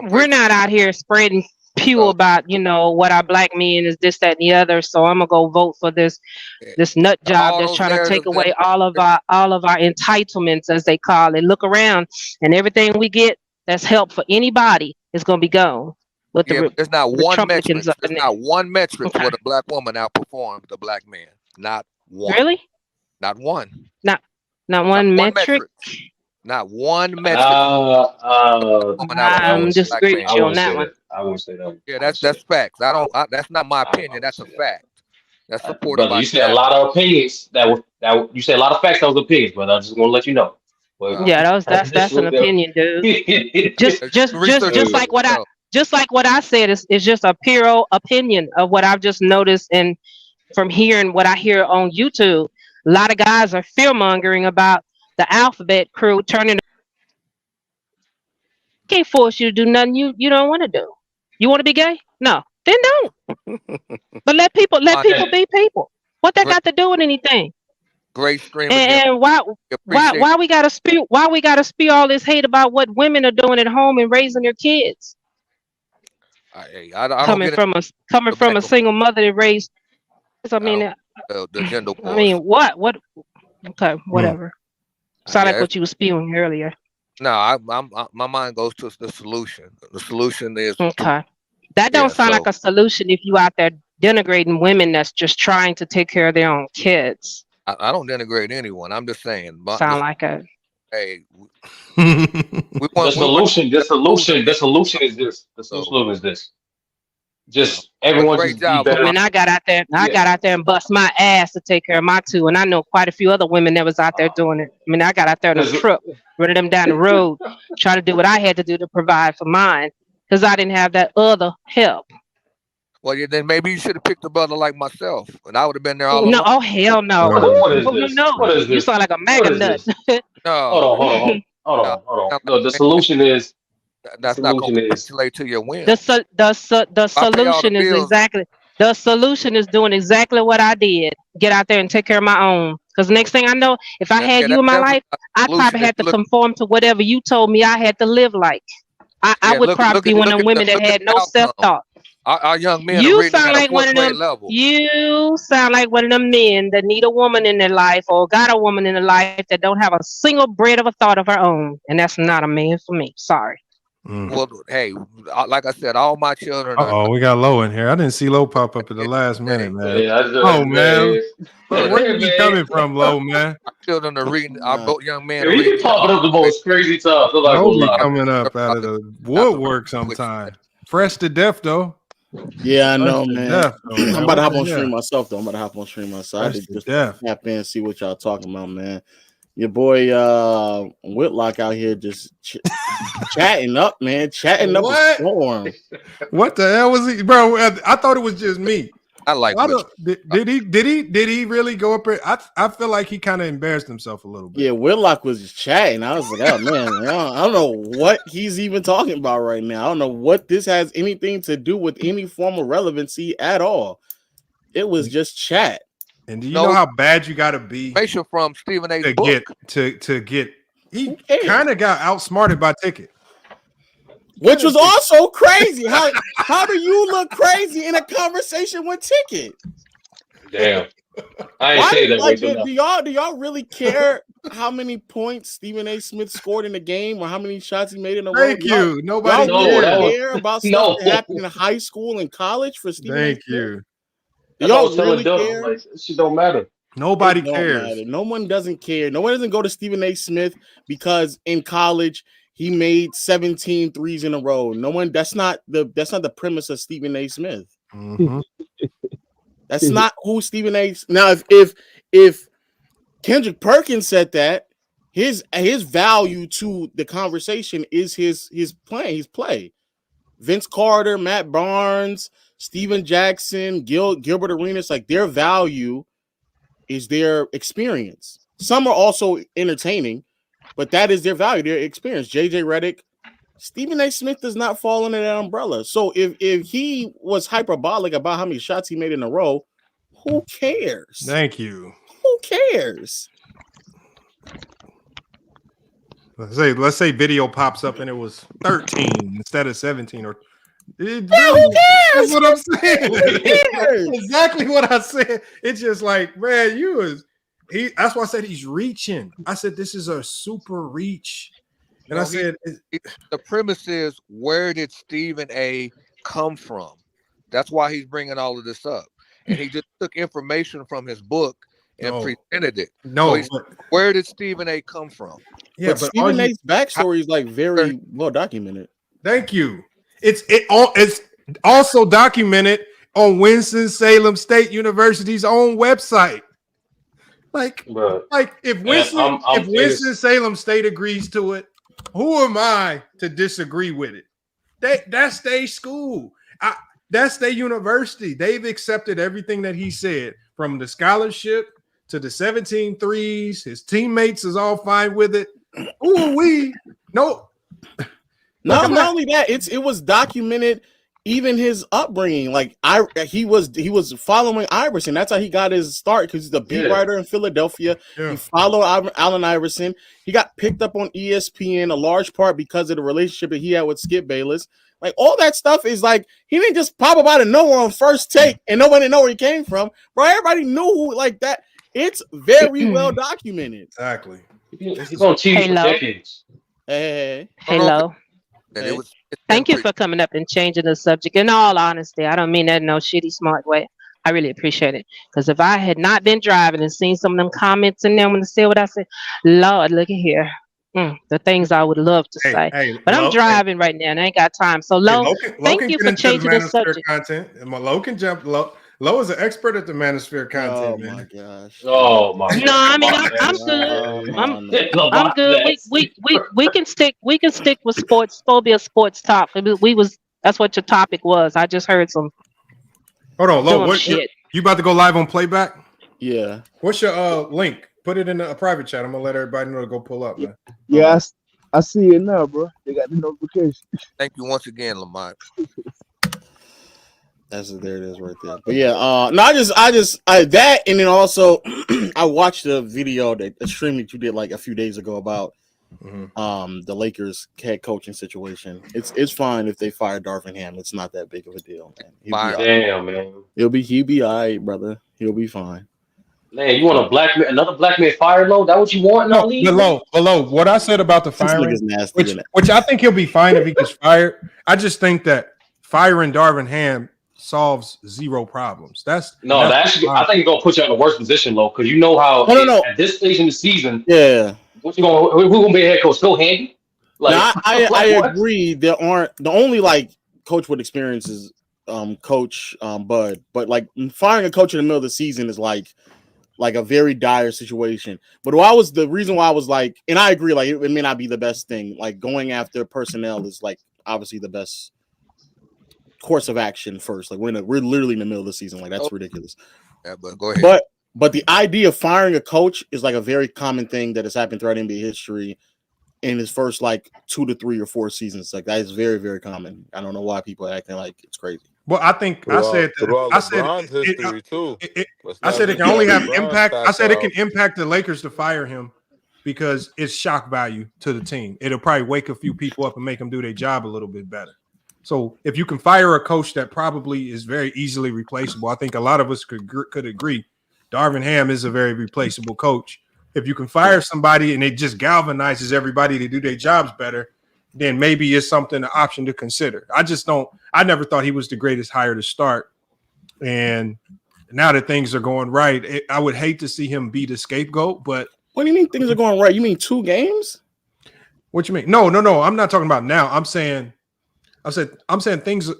we're not out here spreading about what our black men is this, that, and the other. So I'm gonna go vote for this nut job that's trying to take away all of our entitlements, as they call it. Look around, and everything we get that's help for anybody is gonna be gone. But there's not one metric. There's not one metric where the black woman outperforms the black man. Not one. Really? Not one. Not one metric. Not one metric. I'm disagreeing with you on that one. I won't say that. Yeah, that's facts. That's not my opinion. That's a fact. That's supported by. You said a lot of opinions. You said a lot of facts. That was opinions, but I just want to let you know. Well, yeah, that's an opinion, dude. just like what I said is just a pure opinion of what I've just noticed, and from hearing what I hear on YouTube, a lot of guys are fear mongering about the alphabet crew turning. Can't force you to do nothing you don't want to do. You want to be gay? No. Then don't. But let people be people. What that got to do with anything? Great stream And why we gotta spew all this hate about what women are doing at home and raising their kids? I don't Coming get from a single mother that raised. I mean, the gender wars. I mean, what? Okay, whatever. Sound like what you were spewing earlier. No, my mind goes to the solution. The solution is okay. That don't sound like a solution if you out there denigrating women that's just trying to take care of their own kids. I don't denigrate anyone. I'm just saying. Sound like a. Hey, the solution is this. The solution is this. Just everyone just be better. I mean, I got out there and bust my ass to take care of my two, and I know quite a few other women that was out there doing it. I mean, I got out there in a truck, running them down the road, trying to do what I had to do to provide for mine, because I didn't have that other help. Well, yeah, then maybe you should have picked a brother like myself, and I would have been there all along. No, oh hell no! What is this? No, what is this? You sound like a MAGA nut. No, hold on. No, the solution is. That's not going to translate to your win. The solution is exactly. The solution is doing exactly what I did. Get out there and take care of my own. Because next thing I know, if I had you in my life, I probably had to conform to whatever you told me I had to live like. I would probably be one of them women that had no self-thought. Our young men You are reading sound at like a one of them. level. You sound like one of them men that need a woman in their life or got a woman in their life that don't have a single bread of a thought of her own, and that's not a man for me. Sorry. Well, hey, like I said, all my children. We got Low in here. I didn't see Low pop up at the last minute, man. Yeah, man. Where you coming from, Low, man? Our children are reading. Our young men. Yeah, you talking up the most crazy stuff. Low coming up out of the woodwork sometime. Fresh to death, though. Yeah, I know, man. I'm about to hop on stream myself, though. I had to just tap in and see what y'all talking about, man. Your boy Whitlock out here just chatting up, man. Chatting up a storm. What the hell was he, bro? I thought it was just me. I like. Did he really go up there? I feel like he kind of embarrassed himself a little bit. Yeah, Whitlock was just chatting. I was like, oh man, I don't know what he's even talking about right now. I don't know what this has anything to do with any form of relevancy at all. It was just chat. And do you know how bad you got to be from Stephen A. to get? He kind of got outsmarted by Ticket, which was also crazy. How do you look crazy in a conversation with Ticket? Damn, I ain't say that. Do y'all really care how many points Stephen A. Smith scored in the game or how many shots he made in a row? Thank you. Nobody care about stuff that happened in high school and college for Stephen A. Smith? Thank you. Y'all really care? Like, shit don't matter. Nobody cares. No one doesn't care. No one doesn't go to Stephen A. Smith because in college he made 17 threes in a row. No one. That's not the premise of Stephen A. Smith. Mm-hmm. That's not who Stephen A. Now, if Kendrick Perkins said that, his value to the conversation is his play. Vince Carter, Matt Barnes, Steven Jackson, Gilbert Arenas, like their value is their experience. Some are also entertaining, but that is their value, their experience. JJ Redick, Stephen A. Smith does not fall under that umbrella. So if he was hyperbolic about how many shots he made in a row, who cares? Thank you. Who cares? Let's say video pops up and it was 13 instead of 17 or who cares? That's what I'm saying. Who cares? Exactly what I said. It's just like, man, that's why I said he's reaching. I said this is a super reach. And I said the premise is, where did Stephen A. come from? That's why he's bringing all of this up. And he just took information from his book and presented it. No, so where did Stephen A. come from? Yeah, but Stephen A.'s backstory is like very well documented. Thank you. It's also documented on Winston-Salem State University's own website. Like if Winston-Salem State agrees to it, who am I to disagree with it? That's their school. That's their university. They've accepted everything that he said, from the scholarship to the 17 threes. His teammates is all fine with it. Who are we? No. Not only that, it was documented even his upbringing, like he was following Iverson. That's how he got his start, because he's the beat writer in Philadelphia. He followed Allen Iverson. He got picked up on ESPN, a large part because of the relationship that he had with Skip Bayless. Like, all that stuff is like, he didn't just pop up out of nowhere on First Take and nobody know where he came from. Bro, everybody knew who, like that. It's very well documented. Exactly. He's on TV for decades. Hey. Hello. And Hey. Thank you for coming up and changing the subject. In all honesty, I don't mean that in no shitty, smart way. I really appreciate it. Because if I had not been driving and seen some of them comments in there when they say what I said, Lord, look at here. The things I would love to say. But I'm driving right now and I ain't got time. So, Lo, thank you for changing the subject. Content. And Lo can jump. Lo is an expert at the manosphere content. Oh my gosh. Oh my. No, I mean I'm good. I'm good. We can stick with sports. It's supposed to be a sports talk. That's what your topic was. I just heard some. Hold on, Lo. dumb What shit. you about to go live on playback? Yeah. What's your link? Put it in a private chat. I'm gonna let everybody know to go pull up, man. Yeah, I see it now, bro. They got the notification. Thank you once again, Lamont. There it is right there. But yeah, no, I that, and then also I watched the video, the stream that you did like a few days ago about the Lakers head coaching situation. It's fine if they fire Darvin Ham. It's not that big of a deal, man. Damn, man. He'll be all right, brother. He'll be fine. Man, you want another black man fired, Lo? That what you want in the league? Below. What I said about the firing, which I think he'll be fine if he gets fired. I just think that firing Darvin Ham solves zero problems. I think it's gonna put you in the worst position, Lo, because you know how at this stage in the season, who gonna be a head coach? Phil Handy? Like, I agree. There aren't the only like coach with experience is Coach Bud, but like firing a coach in the middle of the season is like a very dire situation. But the reason why I was like, and I agree, like it may not be the best thing. Like going after personnel is like obviously the best course of action first. Like we're literally in the middle of the season. Like that's ridiculous. Yeah, but go ahead. But the idea of firing a coach is like a very common thing that has happened throughout NBA history in his first like 2 to 3 or 4 seasons. Like that is very, very common. I don't know why people are acting like it's crazy. Well, I think I said history too. I said it can only have impact. I said it can impact the Lakers to fire him because it's shock value to the team. It'll probably wake a few people up and make them do their job a little bit better. So if you can fire a coach that probably is very easily replaceable, I think a lot of us could agree. Darvin Ham is a very replaceable coach. If you can fire somebody and it just galvanizes everybody to do their jobs better, then maybe it's an option to consider. I never thought he was the greatest hire to start. And now that things are going right, I would hate to see him be the scapegoat, but what do you mean things are going right? You mean 2 games? What you mean? No. I'm not talking about now. I'm saying things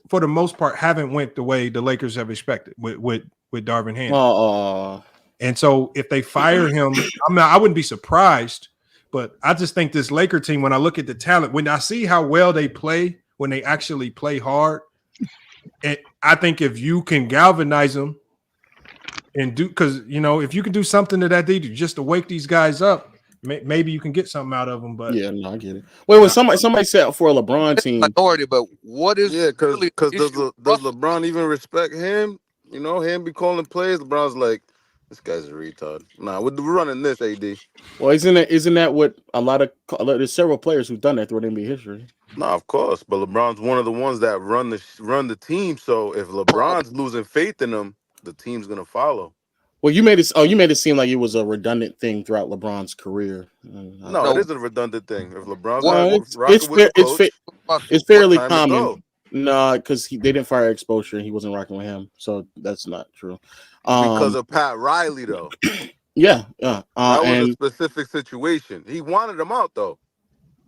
for the most part haven't went the way the Lakers have expected with Darvin Ham. And so if they fire him, I wouldn't be surprised. But I just think this Laker team, when I look at the talent, when I see how well they play, when they actually play hard, I think if you can galvanize them and because if you can do something to that dude just to wake these guys up, maybe you can get something out of them. But yeah, no, I get it. Wait, somebody said for a LeBron team minority, but what is because does LeBron even respect him? Him be calling plays. LeBron's like, this guy's a retard. Nah, we're running this, AD. Well, isn't that what there's several players who've done that through NBA history? Nah, of course, but LeBron's one of the ones that run the team. So if LeBron's losing faith in them, the team's gonna follow. Well, you made it seem like it was a redundant thing throughout LeBron's career. No, it isn't a redundant thing. If LeBron's it's fairly common. No, because they didn't fire Exposure and he wasn't rocking with him, so that's not true. Because of Pat Riley, though. Yeah. That was a specific situation. He wanted him out, though.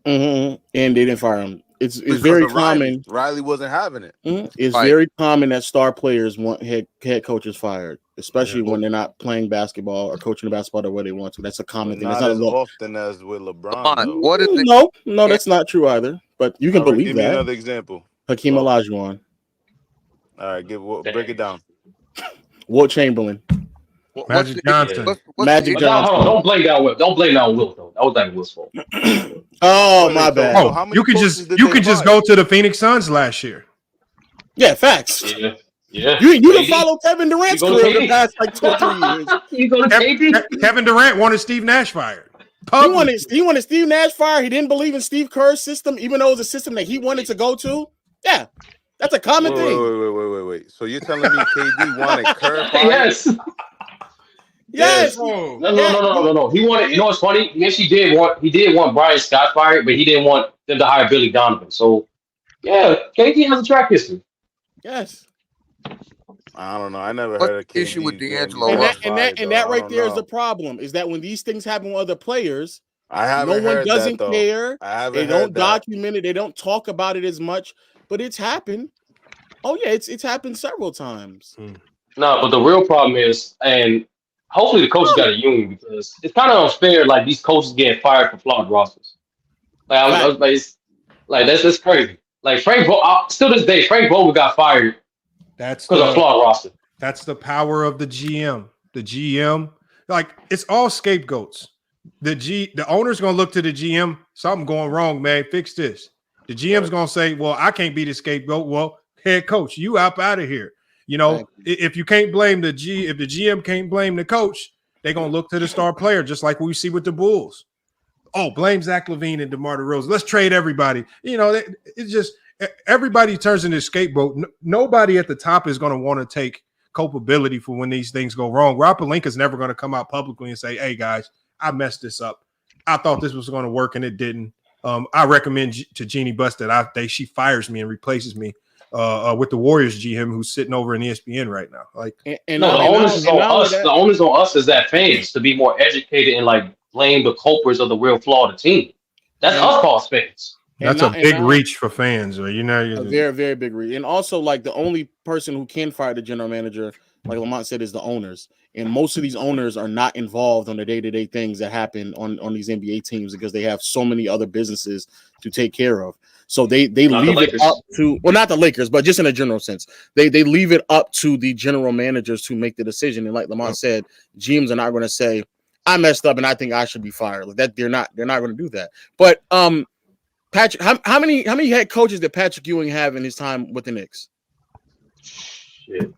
And they didn't fire him. It's very common. Riley wasn't having it. It's very common that star players want head coaches fired, especially when they're not playing basketball or coaching the basketball the way they want to. That's a common thing. Not that's as often as with LeBron. What is it? No, that's not true either. But you can believe give that. Give me another example. Hakeem Olajuwon. All right, break it down. Wilt Chamberlain. Magic Johnson. Magic Johnson. Hold on, don't blame that on Will. Don't blame that on Will though. That was like Will's fault. Oh, my bad. Oh, you could just go to the Phoenix Suns last year. Yeah, facts. Yeah. Yeah. You can follow Kevin Durant's career over the past like 2 or 3 years. You go to KD. Kevin Durant wanted Steve Nash fired. He wanted Steve Nash fired. He didn't believe in Steve Kerr's system, even though it was a system that he wanted to go to. Yeah, that's a common thing. Wait. So you're telling me KD wanted Kerr fired? Yes. Yes. No. He wanted. You know what's funny? Yes, he did want Brian Scott fired, but he didn't want them to hire Billy Donovan. So, yeah, KD has a track history. Yes. I don't know. I never heard of KD issue with D'Angelo. And that right there is the problem. Is that when these things happen with other players, no one doesn't care. They don't document it. They don't talk about it as much. But it's happened. Oh yeah, it's happened several times. No, but the real problem is, and hopefully the coaches got a union because it's kind of unfair. Like these coaches getting fired for flawed rosters. That's crazy. Like Frank, still this day, Frank Vogel got fired. That's because of flawed roster. That's the power of the GM. The GM, like it's all scapegoats. The owner's gonna look to the GM. Something going wrong, man. Fix this. The GM's gonna say, "Well, I can't be the scapegoat." Well, head coach, you out of here. You know, if you can't blame if the GM can't blame the coach, they're gonna look to the star player, just like we see with the Bulls. Oh, blame Zach LaVine and DeMar DeRozan. Let's trade everybody. You know, it's just everybody turns into a scapegoat. Nobody at the top is going to want to take culpability for when these things go wrong. Rob Pelinka's never going to come out publicly and say, "Hey guys, I messed this up. I thought this was going to work and it didn't. I recommend to Jeannie Buss that she fires me and replaces me with the Warriors GM who's sitting over in ESPN right now." Like, the onus is on us. The onus on us as that fans to be more educated and like blame the culprits of the real flaw of the team. That's us cause fans. That's a big reach for fans, or a very, very big reach. And also, like the only person who can fire the general manager, like Lamont said, is the owners. And most of these owners are not involved on the day-to-day things that happen on these NBA teams because they have so many other businesses to take care of. So they leave it up to, well, not the Lakers, but just in a general sense, they leave it up to the general managers to make the decision. And like Lamont said, GMs are not going to say, "I messed up and I think I should be fired." Like that, they're not going to do that. But Patrick, how many head coaches did Patrick Ewing have in his time with the Knicks?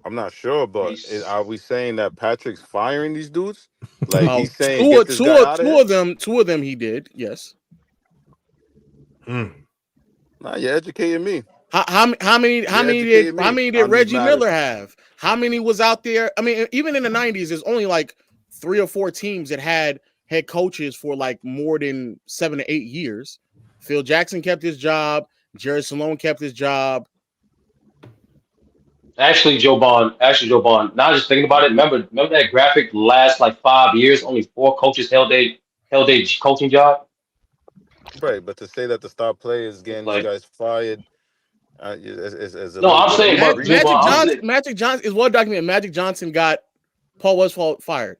I'm not sure, but are we saying that Patrick's firing these dudes? Like he's saying two of them he did, yes. Nah, you're educating me. How many did Reggie Miller have? How many was out there? I mean, even in the 90s, there's only like 3 or 4 teams that had head coaches for like more than 7 to 8 years. Phil Jackson kept his job. Jerry Sloan kept his job. Actually, Joe Bond. Now just thinking about it, remember that graphic last like 5 years, only 4 coaches held a coaching job. Right, but to say that the star player is getting these guys fired, is no, I'm saying Magic Johnson is well documented. Magic Johnson got Paul Westphal fired.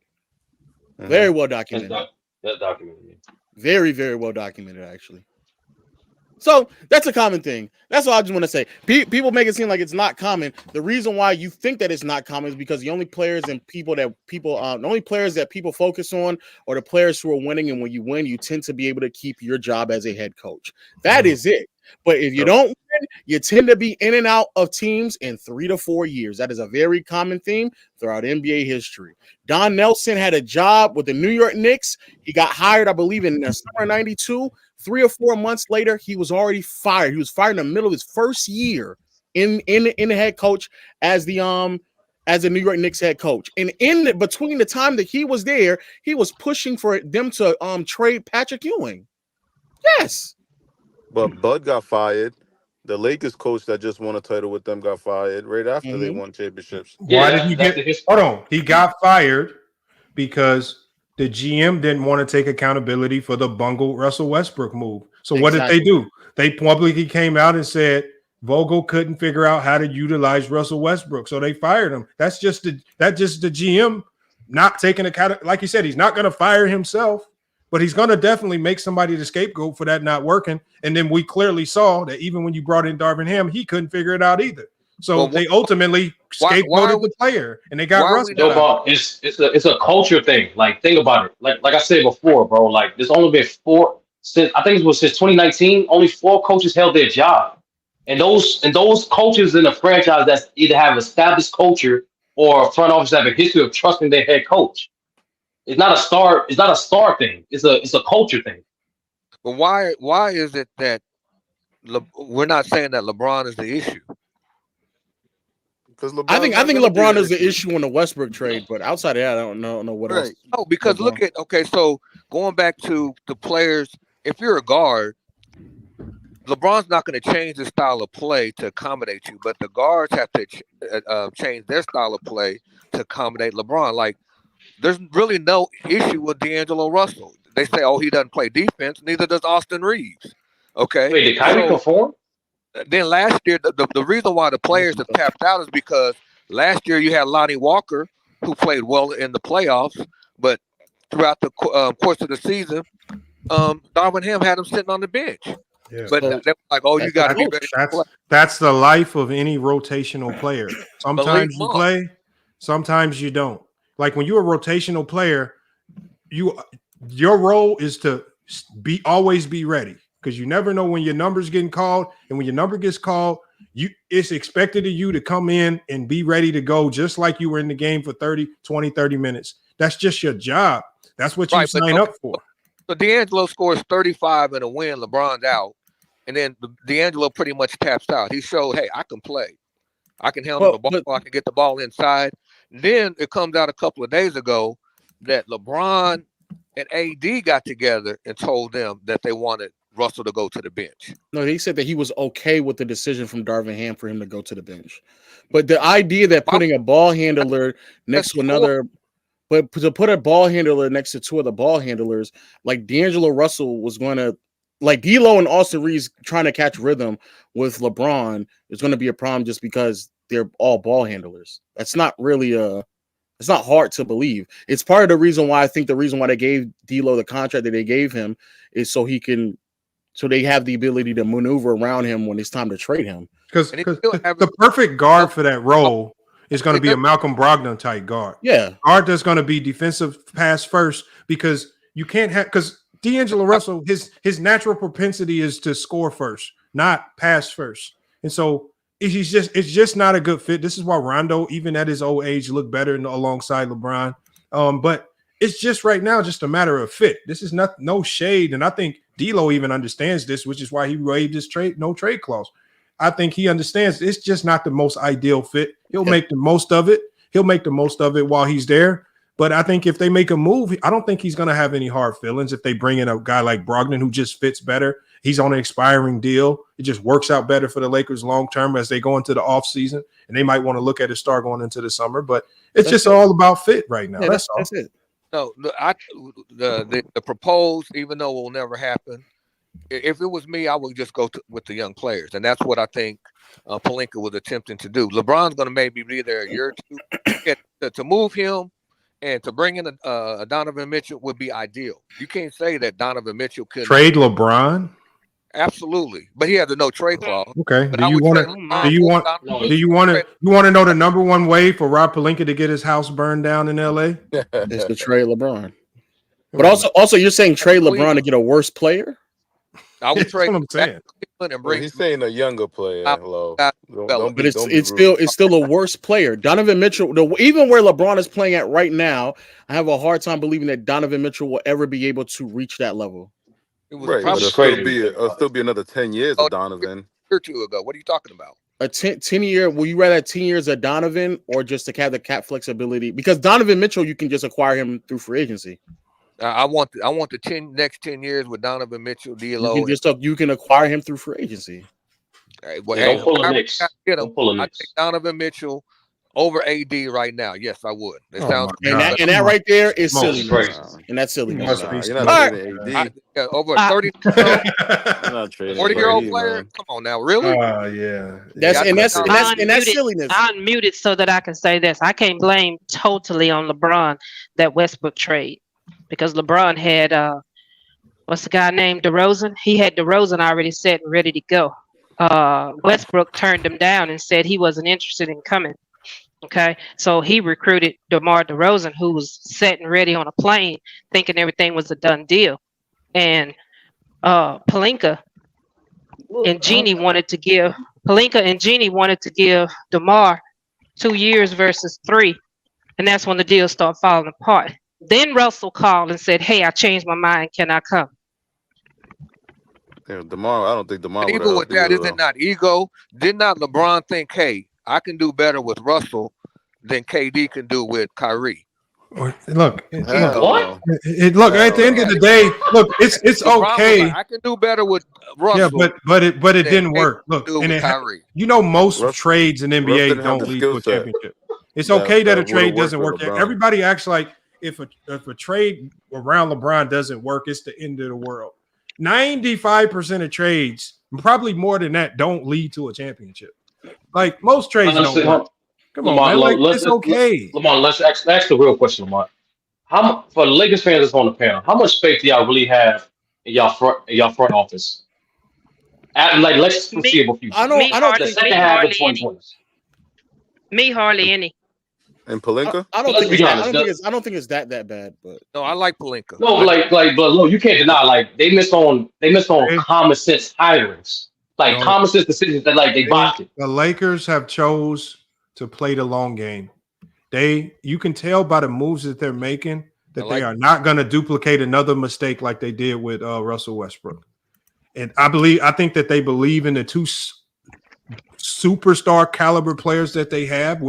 Very well documented. That's documented. Very, very well documented, actually. So that's a common thing. That's all I just want to say. People make it seem like it's not common. The reason why you think that it's not common is because the only players that people focus on are the players who are winning. And when you win, you tend to be able to keep your job as a head coach. That is it. But if you don't win, you tend to be in and out of teams in 3 to 4 years. That is a very common theme throughout NBA history. Don Nelson had a job with the New York Knicks. He got hired, I believe, in the summer of '92. 3 or 4 months later, he was already fired. He was fired in the middle of his first year in the head coach as the New York Knicks head coach. And in between the time that he was there, he was pushing for them to trade Patrick Ewing. Yes. But Bud got fired. The Lakers coach that just won a title with them got fired right after they won championships. Why did he get? Hold on, he got fired because the GM didn't want to take accountability for the bungled Russell Westbrook move. So what did they do? They publicly came out and said Vogel couldn't figure out how to utilize Russell Westbrook, so they fired him. That's just the GM not taking account. Like you said, he's not going to fire himself. But he's going to definitely make somebody the scapegoat for that not working. And then we clearly saw that even when you brought in Darvin Ham, he couldn't figure it out either. So they ultimately scapegoated the player, and they got Russell. Yo, bro, it's a culture thing. Like, think about it. Like I said before, bro. Like, there's only been since 2019. Only 4 coaches held their job, and those coaches in the franchise that either have established culture or front office that have a history of trusting their head coach. It's not a star. It's not a star thing. It's a culture thing. But why is it that we're not saying that LeBron is the issue? Because I think LeBron is the issue in the Westbrook trade, but outside of that, I don't know what else. Oh, because look at so going back to the players, if you're a guard, LeBron's not going to change his style of play to accommodate you, but the guards have to change their style of play to accommodate LeBron. Like, there's really no issue with D'Angelo Russell. They say, oh, he doesn't play defense. Neither does Austin Reeves. Okay. Wait, did Kyrie perform? Then last year, the reason why the players have tapped out is because last year you had Lonnie Walker, who played well in the playoffs, but throughout the course of the season, Darvin Ham had him sitting on the bench. Yeah. But they're like, oh, you got to be ready to play. That's the life of any rotational player. Sometimes you play, sometimes you don't. Like when you're a rotational player, your role is to always be ready, because you never know when your number's getting called, and when your number gets called, it's expected of you to come in and be ready to go just like you were in the game for 30 minutes. That's just your job. That's what you sign up for. So D'Angelo scores 35 in a win, LeBron's out, and then D'Angelo pretty much taps out. He showed, hey, I can play. I can handle the ball. I can get the ball inside. Then it comes out a couple of days ago that LeBron and AD got together and told them that they wanted Russell to go to the bench. No, he said that he was okay with the decision from Darvin Ham for him to go to the bench. But the idea that putting a ball handler next to another, but to put a ball handler next to 2 other ball handlers, like D'Angelo Russell was going to, like D'Lo and Austin Reeves trying to catch rhythm with LeBron is going to be a problem just because they're all ball handlers. That's not really it's not hard to believe. It's part of the reason why they gave D'Lo the contract that they gave him is so they have the ability to maneuver around him when it's time to trade him. Because the perfect guard for that role is going to be a Malcolm Brogdon type guard. Yeah. Guard that's going to be defensive pass first, because you can't have, because D'Angelo Russell, his natural propensity is to score first, not pass first. And so it's just not a good fit. This is why Rondo, even at his old age, looked better alongside LeBron. But it's just right now just a matter of fit. This is no shade. And I think D'Lo even understands this, which is why he waived his no trade clause. I think he understands it's just not the most ideal fit. He'll make the most of it. He'll make the most of it while he's there. But I think if they make a move, I don't think he's going to have any hard feelings if they bring in a guy like Brogdon who just fits better. He's on an expiring deal. It just works out better for the Lakers long term as they go into the offseason, and they might want to look at his star going into the summer. But it's just all about fit right now. That's all. That's it. No, the proposed, even though it will never happen, if it was me, I would just go with the young players, and that's what I think Pelinka was attempting to do. LeBron's going to maybe be there a year or 2 to move him, and to bring in a Donovan Mitchell would be ideal. You can't say that Donovan Mitchell could trade LeBron. Absolutely, but he has a no trade clause. Okay. Do you want to know the number one way for Rob Pelinka to get his house burned down in LA? It's to trade LeBron. But also you're saying trade LeBron to get a worse player? I would trade what I'm saying. And bring he's saying a younger player. But it's still a worse player. Donovan Mitchell, even where LeBron is playing at right now, I have a hard time believing that Donovan Mitchell will ever be able to reach that level. Right, but it'll still be another 10 years of Donovan. A year or 2 ago. What are you talking about? A 10-year, will you rather have 10 years of Donovan or just to have the cap flexibility? Because Donovan Mitchell, you can just acquire him through free agency. I want the next 10 years with Donovan Mitchell, D'Lo. You can acquire him through free agency. Don't pull a Knicks. Don't pull a Knicks. I take Donovan Mitchell over AD right now. Yes, I would. It sounds and that right there is silliness. And that's silliness. You're not trading AD. Over a 40-year-old player. Man. Come on now, really? Yeah. That's silliness. I unmuted so that I can say this. I can't blame totally on LeBron that Westbrook trade, because LeBron had what's the guy named DeRozan? He had DeRozan already set and ready to go. Westbrook turned him down and said he wasn't interested in coming. Okay, so he recruited DeMar DeRozan, who was set and ready on a plane, thinking everything was a done deal. And Pelinka and Jeannie wanted to give DeMar 2 years versus 3, and that's when the deal started falling apart. Then Russell called and said, "Hey, I changed my mind. Can I come?" Yeah, DeMar, I don't think DeMar would Even with that, is it not ego? Did not LeBron think, hey, I can do better with Russell than KD can do with Kyrie? Look, Look, at the end of the day, look, it's okay. Like, I can do better with Russell. Yeah, but it didn't work. Look, and most trades in NBA don't lead to a championship. It's okay that a trade doesn't work. Everybody acts like if a trade around LeBron doesn't work, it's the end of the world. 95% of trades, probably more than that, don't lead to a championship. Like most trades don't work. Come on, man. Like, it's okay. Lamar, let's ask the real question, Lamar. For the Lakers fans that's on the panel, how much faith do y'all really have in y'all front office? Like, let's foreseeable future. I don't the second half of 2020. Me hardly any. And Pelinka? I don't think it's that bad, but no, I like Pelinka. No, but look, you can't deny, like, they missed on common sense hirings. Like common sense decisions that they botched it. The Lakers have chose to play the long game. You can tell by the moves that they're making that they are not going to duplicate another mistake like they did with Russell Westbrook. And I think that they believe in the two superstar caliber players that they have,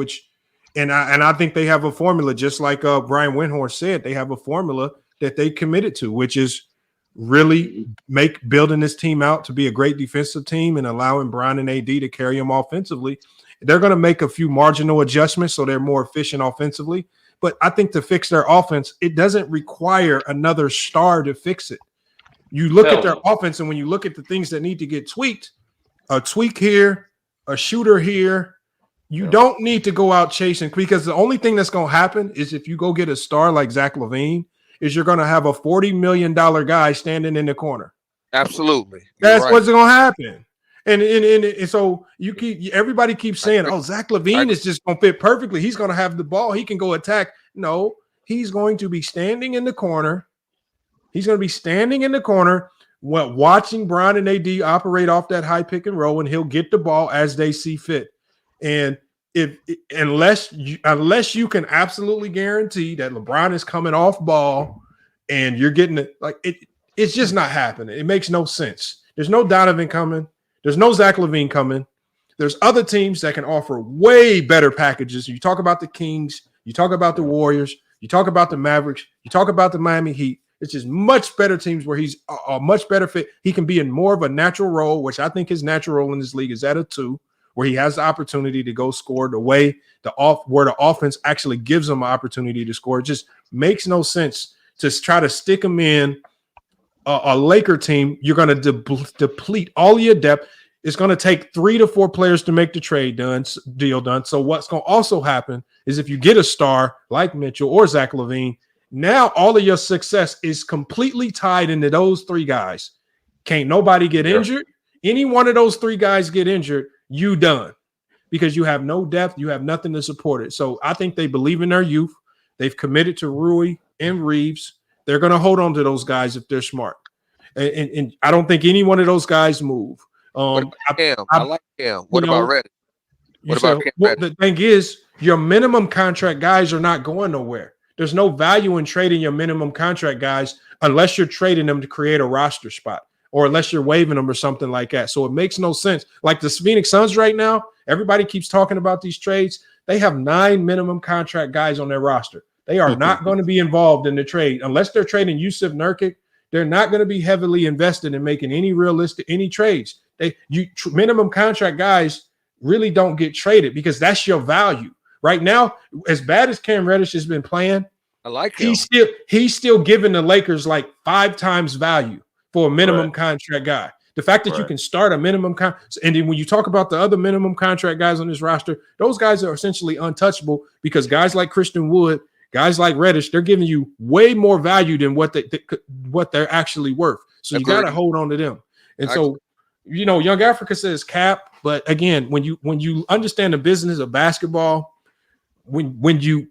and I think they have a formula, just like Brian Windhorst said, they have a formula that they committed to, which is really building this team out to be a great defensive team and allowing Brian and AD to carry them offensively. They're going to make a few marginal adjustments so they're more efficient offensively. But I think to fix their offense, it doesn't require another star to fix it. You look at their offense, and when you look at the things that need to get tweaked, a tweak here, a shooter here, you don't need to go out chasing, because the only thing that's going to happen is if you go get a star like Zach LaVine, is you're going to have a $40 million guy standing in the corner. Absolutely. That's what's going to happen. And so everybody keeps saying, "Oh, Zach LaVine is just going to fit perfectly. He's going to have the ball. He can go attack." No, he's going to be standing in the corner. He's going to be standing in the corner, watching Brian and AD operate off that high pick and roll, and he'll get the ball as they see fit. And unless you can absolutely guarantee that LeBron is coming off ball and you're getting it, it's just not happening. It makes no sense. There's no Donovan coming. There's no Zach LaVine coming. There's other teams that can offer way better packages. You talk about the Kings, you talk about the Warriors, you talk about the Mavericks, you talk about the Miami Heat. It's just much better teams where he's a much better fit. He can be in more of a natural role, which I think his natural role in this league is at a 2, where he has the opportunity to go score where the offense actually gives him an opportunity to score. It just makes no sense to try to stick him in a Laker team. You're going to deplete all your depth. It's going to take 3 to 4 players to make the deal done. So what's going to also happen is if you get a star like Mitchell or Zach LaVine, now all of your success is completely tied into those 3 guys. Can't nobody get injured. Any one of those 3 guys get injured, you done, because you have no depth. You have nothing to support it. So I think they believe in their youth. They've committed to Rui and Reeves. They're going to hold on to those guys if they're smart. And I don't think any one of those guys move. I like him. What about Reddish? The thing is, your minimum contract guys are not going nowhere. There's no value in trading your minimum contract guys unless you're trading them to create a roster spot, or unless you're waiving them or something like that. So it makes no sense. Like the Phoenix Suns right now, everybody keeps talking about these trades. They have 9 minimum contract guys on their roster. They are not going to be involved in the trade unless they're trading Yusuf Nurkic. They're not going to be heavily invested in making any trades. Minimum contract guys really don't get traded because that's your value. Right now, as bad as Cam Reddish has been playing, I like him. He's still giving the Lakers like 5 times value for a minimum contract guy. The fact that you can start a minimum contract, and then when you talk about the other minimum contract guys on this roster, those guys are essentially untouchable because guys like Christian Wood, guys like Reddish, they're giving you way more value than what they're actually worth. So you got to hold on to them. And so Young Africa says cap, but again, when you understand the business of basketball, when you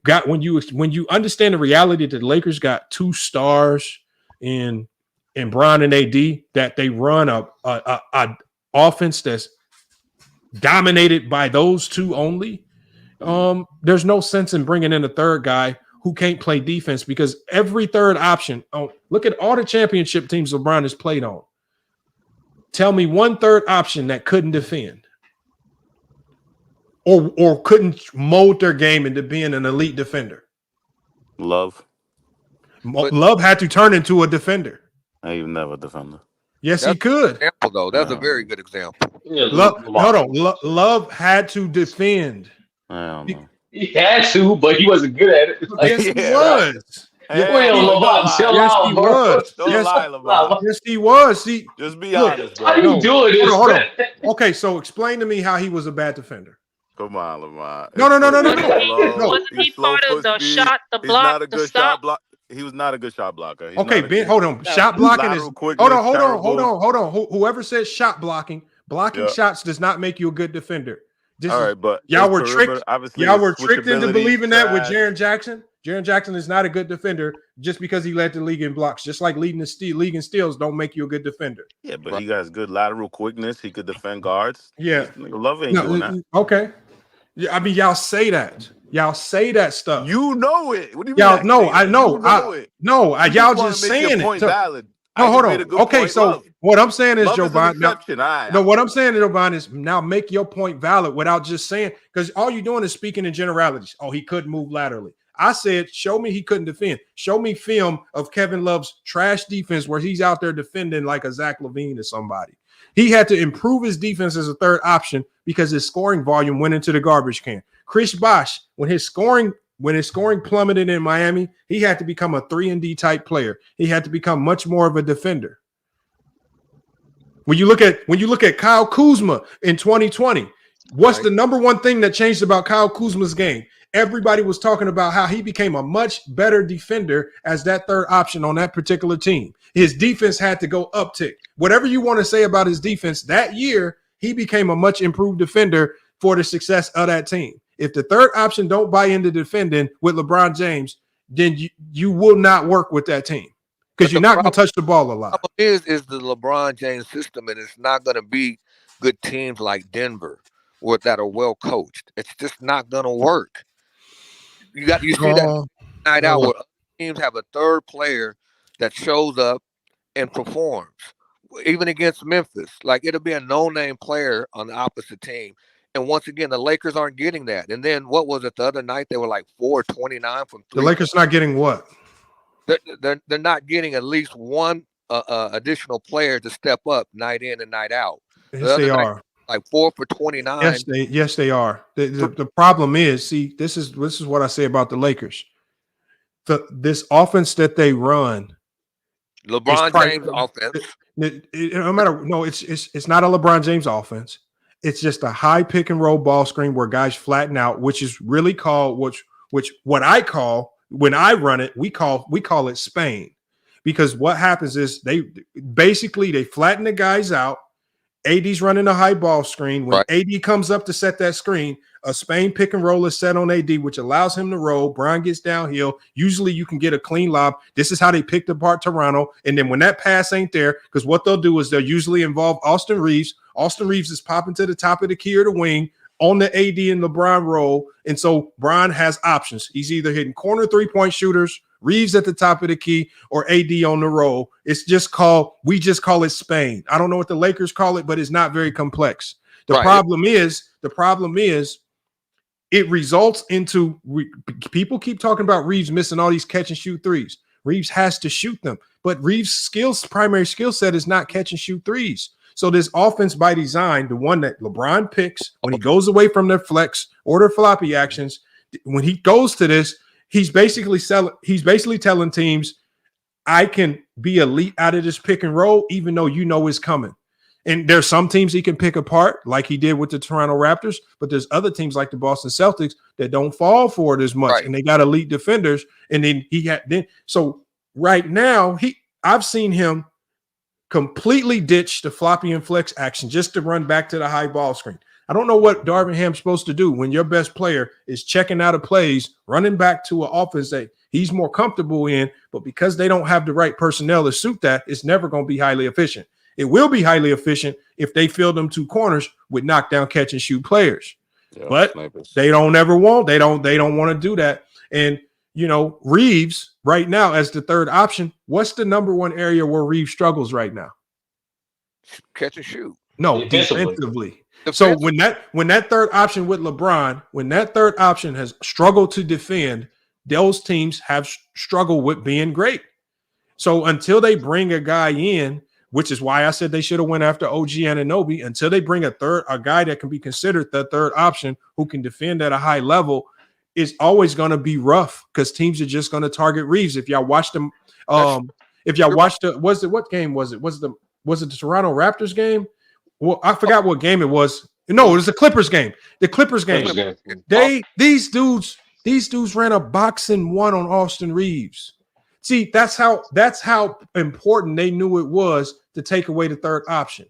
understand the reality that the Lakers got 2 stars in Bron and AD, that they run a offense that's dominated by those 2 only. There's no sense in bringing in a third guy who can't play defense, because every third option. Look at all the championship teams LeBron has played on. Tell me one third option that couldn't defend or couldn't mold their game into being an elite defender. Love had to turn into a defender. I even never defender. Yes, he could. Example, though. That's a very good example. Yeah, Love had to defend. I don't know. He had to, but he wasn't good at it. Yes, he was. Yes, he was. Just be honest, bro. How you doing this? Hold on. Okay, so explain to me how he was a bad defender. Come on, Lamar. No. Wasn't he part of the shot, the block, the stop? He was not a good shot blocker. Okay, Ben, hold on. Shot blocking is hold on. Whoever says shot blocking shots does not make you a good defender. All right, but y'all were tricked. Y'all were tricked into believing that with Jaren Jackson. Jaren Jackson is not a good defender just because he led the league in blocks. Just like leading the league in steals don't make you a good defender. Yeah, but he has good lateral quickness. He could defend guards. Yeah, Love ain't doing that. Okay, yeah, I mean, y'all say that. Y'all say that stuff. You know it. What do you y'all mean? know? I know. Y'all just make saying your it. point valid. No, hold on. Okay, so what I'm saying is, Joe Biden. What I'm saying, Joe Biden, is now make your point valid without just saying, because all you're doing is speaking in generalities. Oh, he couldn't move laterally. I said, show me he couldn't defend. Show me film of Kevin Love's trash defense where he's out there defending like a Zach LaVine or somebody. He had to improve his defense as a third option because his scoring volume went into the garbage can. Chris Bosh, when his scoring plummeted in Miami, he had to become a 3-and-D type player. He had to become much more of a defender. When you look at Kyle Kuzma in 2020, what's the number one thing that changed about Kyle Kuzma's game? Everybody was talking about how he became a much better defender as that third option on that particular team. His defense had to go uptick. Whatever you want to say about his defense, that year he became a much improved defender for the success of that team. If the third option don't buy into defending with LeBron James, then you will not work with that team because you're not going to touch the ball a lot. The problem is the LeBron James system, and it's not going to be good teams like Denver or that are well coached. It's just not going to work. You see that night out where teams have a third player that shows up and performs, even against Memphis. Like, it'll be a no-name player on the opposite team. And once again, the Lakers aren't getting that. And then what was it the other night? They were like 4-29 from 3. The Lakers not getting what? They're not getting at least one additional player to step up night in and night out. Yes, they are. Like 4 for 29. Yes, they are. The problem is, see, this is what I say about the Lakers. This offense that they run, LeBron James offense. It's not a LeBron James offense. It's just a high pick and roll ball screen where guys flatten out, which is really called what I call, when I run it, we call it Spain, because what happens is they flatten the guys out. AD's running a high ball screen. When AD comes up to set that screen, a Spain pick and roll is set on AD, which allows him to roll. Bron gets downhill. Usually you can get a clean lob. This is how they picked apart Toronto. And then when that pass ain't there, because what they'll do is they'll usually involve Austin Reeves. Austin Reeves is popping to the top of the key or the wing on the AD and LeBron roll. And so Bron has options. He's either hitting corner 3-point shooters, Reeves at the top of the key, or AD on the roll. We just call it Spain. I don't know what the Lakers call it, but it's not very complex. The problem is it results into people keep talking about Reeves missing all these catch and shoot threes. Reeves has to shoot them, but Reeves' primary skill set is not catch and shoot threes. So this offense by design, the one that LeBron picks when he goes away from their flex or their floppy actions, when he goes to this, he's basically telling teams, I can be elite out of this pick and roll, even though you know it's coming. And there's some teams he can pick apart, like he did with the Toronto Raptors, but there's other teams like the Boston Celtics that don't fall for it as much, and they got elite defenders. And then so right now I've seen him completely ditched the floppy and flex action just to run back to the high ball screen. I don't know what Darvin Ham's supposed to do when your best player is checking out of plays, running back to an offense that he's more comfortable in, but because they don't have the right personnel to suit that, it's never going to be highly efficient. It will be highly efficient if they fill them 2 corners with knockdown catch and shoot players. Yeah, but snipers. they don't want to do that. And Reeves right now as the third option, what's the number one area where Reeves struggles right now? Catch and shoot. No, defensively. So when that third option with LeBron, when that third option has struggled to defend, those teams have struggled with being great. So until they bring a guy in, which is why I said they should have went after OG Anunoby, until they bring a guy that can be considered the third option who can defend at a high level, is always going to be rough because teams are just going to target Reeves. If y'all watch them, what game was it? Was it the Toronto Raptors game? Well, I forgot what game it was. No, it was the Clippers game. The Clippers game. These dudes ran a boxing one on Austin Reeves. See, that's how important they knew it was to take away the third option,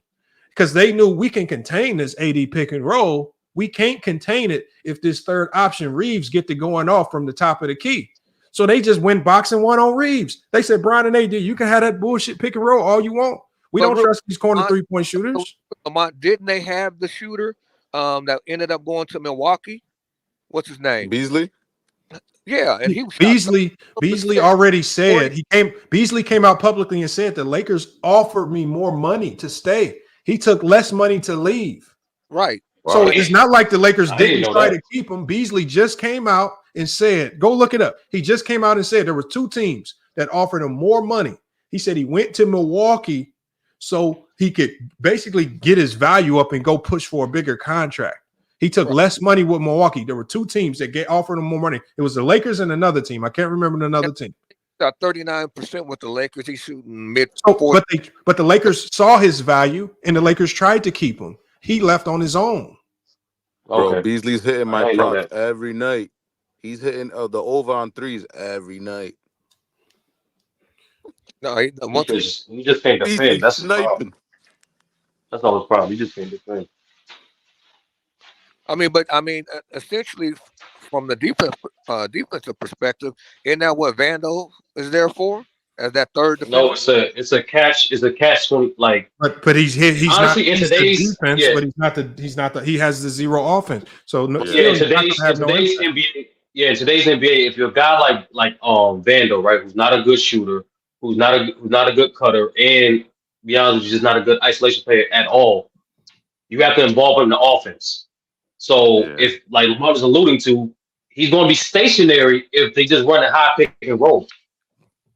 because they knew we can contain this AD pick and roll. We can't contain it if this third option Reeves get to going off from the top of the key. So they just went boxing one on Reeves. They said, Brian and AD, you can have that bullshit pick and roll all you want. We don't trust these corner 3-point shooters. Didn't they have the shooter that ended up going to Milwaukee? What's his name? Beasley? Yeah, and he was Beasley already said Beasley came out publicly and said the Lakers offered me more money to stay. He took less money to leave. Right. So it's not like the Lakers didn't try to keep him. Beasley just came out and said, go look it up. He just came out and said there were 2 teams that offered him more money. He said he went to Milwaukee so he could basically get his value up and go push for a bigger contract. He took less money with Milwaukee. There were 2 teams that offered him more money. It was the Lakers and another team. I can't remember another team. Got 39% with the Lakers. He's shooting mid. But the Lakers saw his value, and the Lakers tried to keep him. He left on his own. Bro, Beasley's hitting my props every night. He's hitting the over on threes every night. No, he just can't defend. That's the problem. That's all his problem. He just can't defend. Essentially, from the defensive perspective, isn't that what Vando is there for? As that third defender? No, it's a catch. It's a catch 20. Like, but he's honestly in today's defense, but he's not the he has the zero offense. So in today's NBA, in today's NBA, if you're a guy like Vando, right, who's not a good shooter, who's not a good cutter, and be honest, just not a good isolation player at all, you have to involve him in the offense. So if, like Lamar was alluding to, he's going to be stationary if they just run a high pick and roll,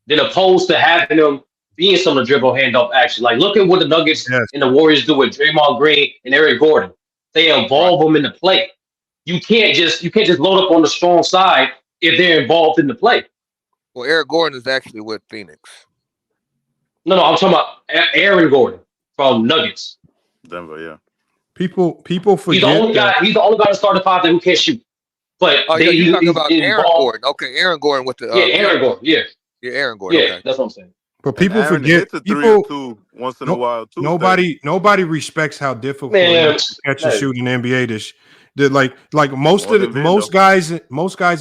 than opposed to having him be in some of the dribble handoff action. Like, look at what the Nuggets and the Warriors do with Draymond Green and Eric Gordon. They involve them in the play. You can't just load up on the strong side if they're involved in the play. Well, Eric Gordon is actually with Phoenix. No, I'm talking about Aaron Gordon from Nuggets. Denver, yeah. People forget he's the only guy to start the 5 who can't shoot. But you're talking about Aaron Gordon. Okay, Aaron Gordon with the Aaron Gordon. Yeah, Aaron Gordon. Yeah, okay. That's what I'm saying. But people forget. People once in a while too. Nobody respects how difficult it is to catch and shoot in the NBA. Most guys in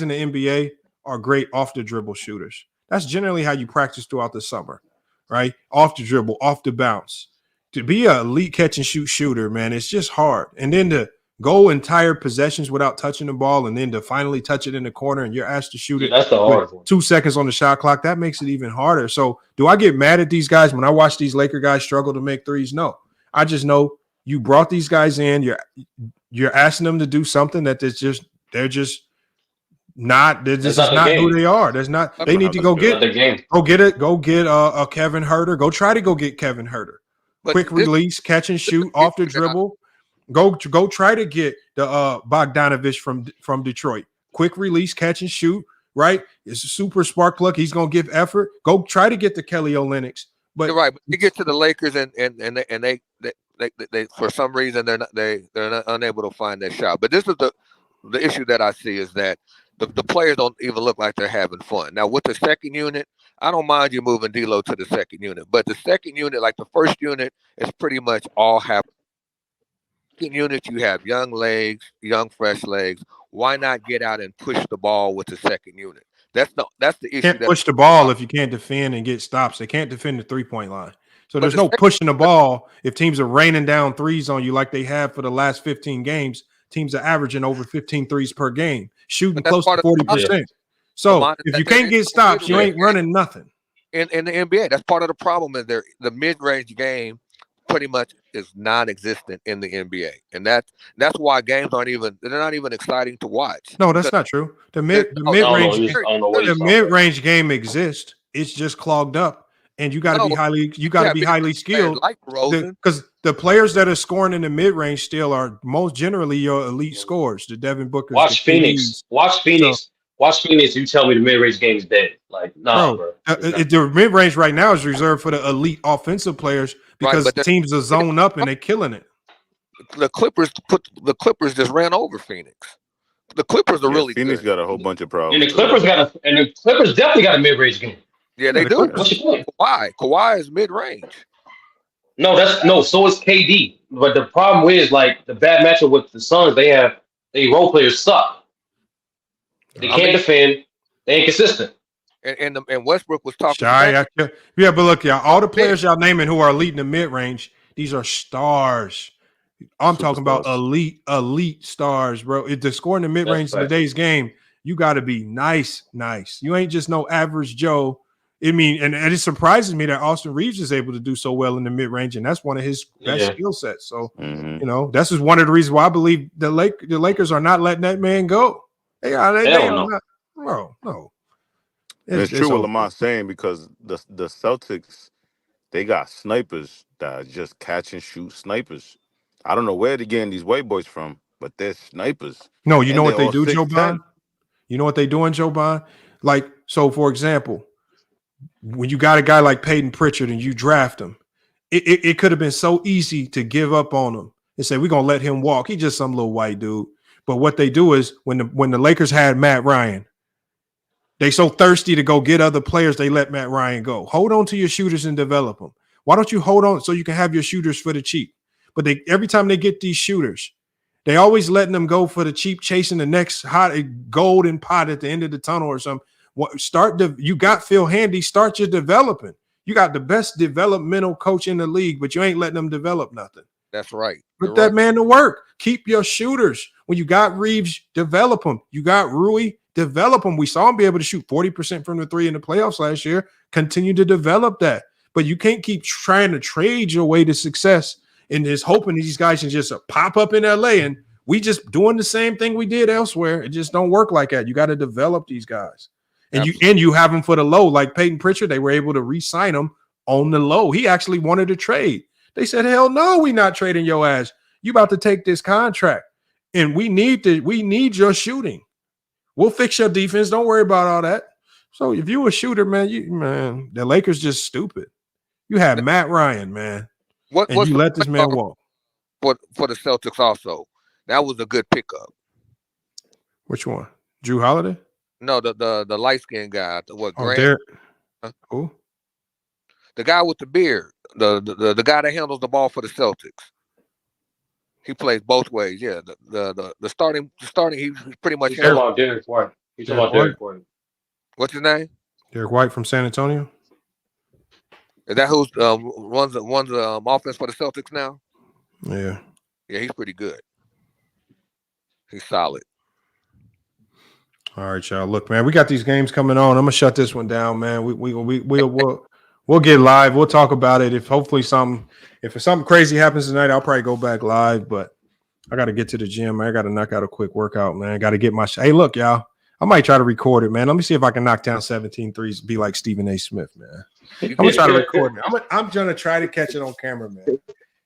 the NBA are great off the dribble shooters. That's generally how you practice throughout the summer, right? Off the dribble, off the bounce. To be an elite catch and shoot shooter, man, it's just hard. And then to go entire possessions without touching the ball, and then to finally touch it in the corner, and you're asked to shoot it. That's the hard one. 2 seconds on the shot clock. That makes it even harder. So, do I get mad at these guys when I watch these Laker guys struggle to make threes? No, I just know you brought these guys in. You're asking them to do something that they're just not. This is not who they are. There's not. They need to go get a Kevin Huerter. Go try to go get Kevin Huerter. Quick release, catch and shoot off the dribble. Go try to get the Bogdanovich from Detroit. Quick release, catch and shoot. Right, it's a super spark plug. He's gonna give effort. Go try to get the Kelly Olynyk's. But you're right. But you get to the Lakers and they for some reason they're not unable to find that shot. But this is the issue that I see is that the players don't even look like they're having fun. Now with the second unit, I don't mind you moving D'Lo to the second unit, but the second unit, like the first unit, is pretty much all happening. Second unit, you have young legs, young fresh legs. Why not get out and push the ball with the second unit? That's the issue. Can't push the ball if you can't defend and get stops. They can't defend the 3-point line. So there's no pushing the ball if teams are raining down threes on you like they have for the last 15 games. Teams are averaging over 15 threes per game, shooting close to 40%. So if you can't get stops, you ain't running nothing. In the NBA, that's part of the problem. Is the mid-range game pretty much is non-existent in the NBA, and that's why games they're not even exciting to watch. No, that's not true. The mid-range game exists. It's just clogged up, and you got to be highly skilled. Because the players that are scoring in the mid-range still are most generally your elite scorers. The Devin Bookers. Watch Phoenix. Watch Phoenix. You tell me the mid-range game is dead. Like, nah, bro. The mid-range right now is reserved for the elite offensive players because teams are zoned up and they're killing it. The Clippers just ran over Phoenix. The Clippers are really Phoenix good. got a whole bunch of problems. And the Clippers definitely got a mid-range game. Yeah, they do. What's your point? Kawhi is mid-range. So is KD. But the problem is, like, the bad matchup with the Suns, they role players suck. They can't defend. They ain't consistent. And Westbrook was talking. Yeah, but look, y'all, all the players y'all naming who are elite in the mid-range, these are stars. I'm talking about elite stars, bro. If they're scoring the mid-range in today's game, you got to be nice. You ain't just no average Joe. I mean, and it surprises me that Austin Reeves is able to do so well in the mid-range, and that's one of his best skill sets. So, that's just one of the reasons why I believe the Lakers are not letting that man go. They are not. No. It's true what Lamont's saying because the Celtics, they got snipers that are just catch and shoot snipers. I don't know where they're getting these white boys from, but they're snipers. No, you know what they do, Joe Bond? You know what they doing, Joe Bond? Like, so for example, when you got a guy like Peyton Pritchard and you draft him, it could have been so easy to give up on him and say, we're going to let him walk. He's just some little white dude. But what they do is when the Lakers had Matt Ryan, they so thirsty to go get other players, they let Matt Ryan go. Hold on to your shooters and develop them. Why don't you hold on so you can have your shooters for the cheap? But every time they get these shooters, they always letting them go for the cheap, chasing the next hot golden pot at the end of the tunnel or something. You got Phil Handy, start your developing. You got the best developmental coach in the league, but you ain't letting them develop nothing. That's right. Put that man to work. Keep your shooters. When you got Reeves, develop them. You got Rui, develop them. We saw him be able to shoot 40% from the three in the playoffs last year. Continue to develop that. But you can't keep trying to trade your way to success and just hoping these guys can just pop up in LA and we just doing the same thing we did elsewhere. It just don't work like that. You got to develop these guys. And you have them for the low. Like Peyton Pritchard, they were able to re-sign him on the low. He actually wanted to trade. They said, hell no, we not trading your ass. You about to take this contract. And we need your shooting. We'll fix your defense. Don't worry about all that. So if you a shooter, man, the Lakers just stupid. You have Matt Ryan, man. And you let this man walk. For the Celtics also. That was a good pickup. Which one? Drew Holiday? No, the light-skinned guy. Grant? Who? The guy with the beard. The guy that handles the ball for the Celtics. He plays both ways. Yeah, the starting. He's pretty much. He's talking about Derek White. He's talking about Derek White. What's his name? Derek White from San Antonio. Is that who's runs the offense for the Celtics now? Yeah. Yeah, he's pretty good. He's solid. All right, y'all. Look, man, we got these games coming on. I'm gonna shut this one down, man. We'll get live. We'll talk about it. If something crazy happens tonight, I'll probably go back live. But I got to get to the gym, man. I got to knock out a quick workout, man. Got to get my. Hey, look, y'all. I might try to record it, man. Let me see if I can knock down 17 threes. Be like Stephen A. Smith, man. I'm gonna try to record it. I'm gonna try to catch it on camera, man.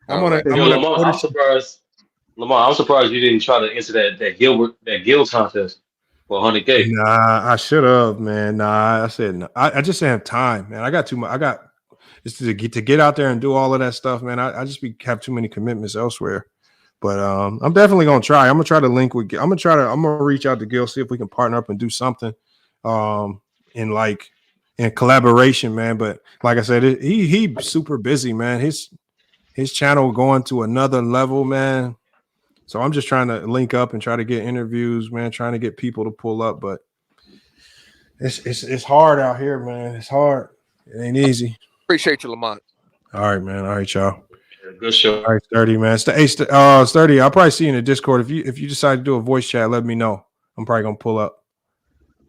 Lamar, I'm surprised. Lamar, I'm surprised you didn't try to enter that Gill contest for 100K. Nah, I should have, man. Nah, I said no. I just didn't have time, man. I got too much. I got just to get out there and do all of that stuff, man. I just have too many commitments elsewhere. But I'm definitely gonna try. I'm gonna try to link with. I'm gonna reach out to Gil, see if we can partner up and do something. In and collaboration, man. But like I said, he super busy, man. His channel going to another level, man. So I'm just trying to link up and try to get interviews, man. Trying to get people to pull up, but it's hard out here, man. It's hard. It ain't easy. Appreciate you, Lamont. All right, man. All right, y'all. Yeah, good show. All right, Sturdy, man. Sturdy, I'll probably see you in the Discord. If you decide to do a voice chat, let me know. I'm probably gonna pull up.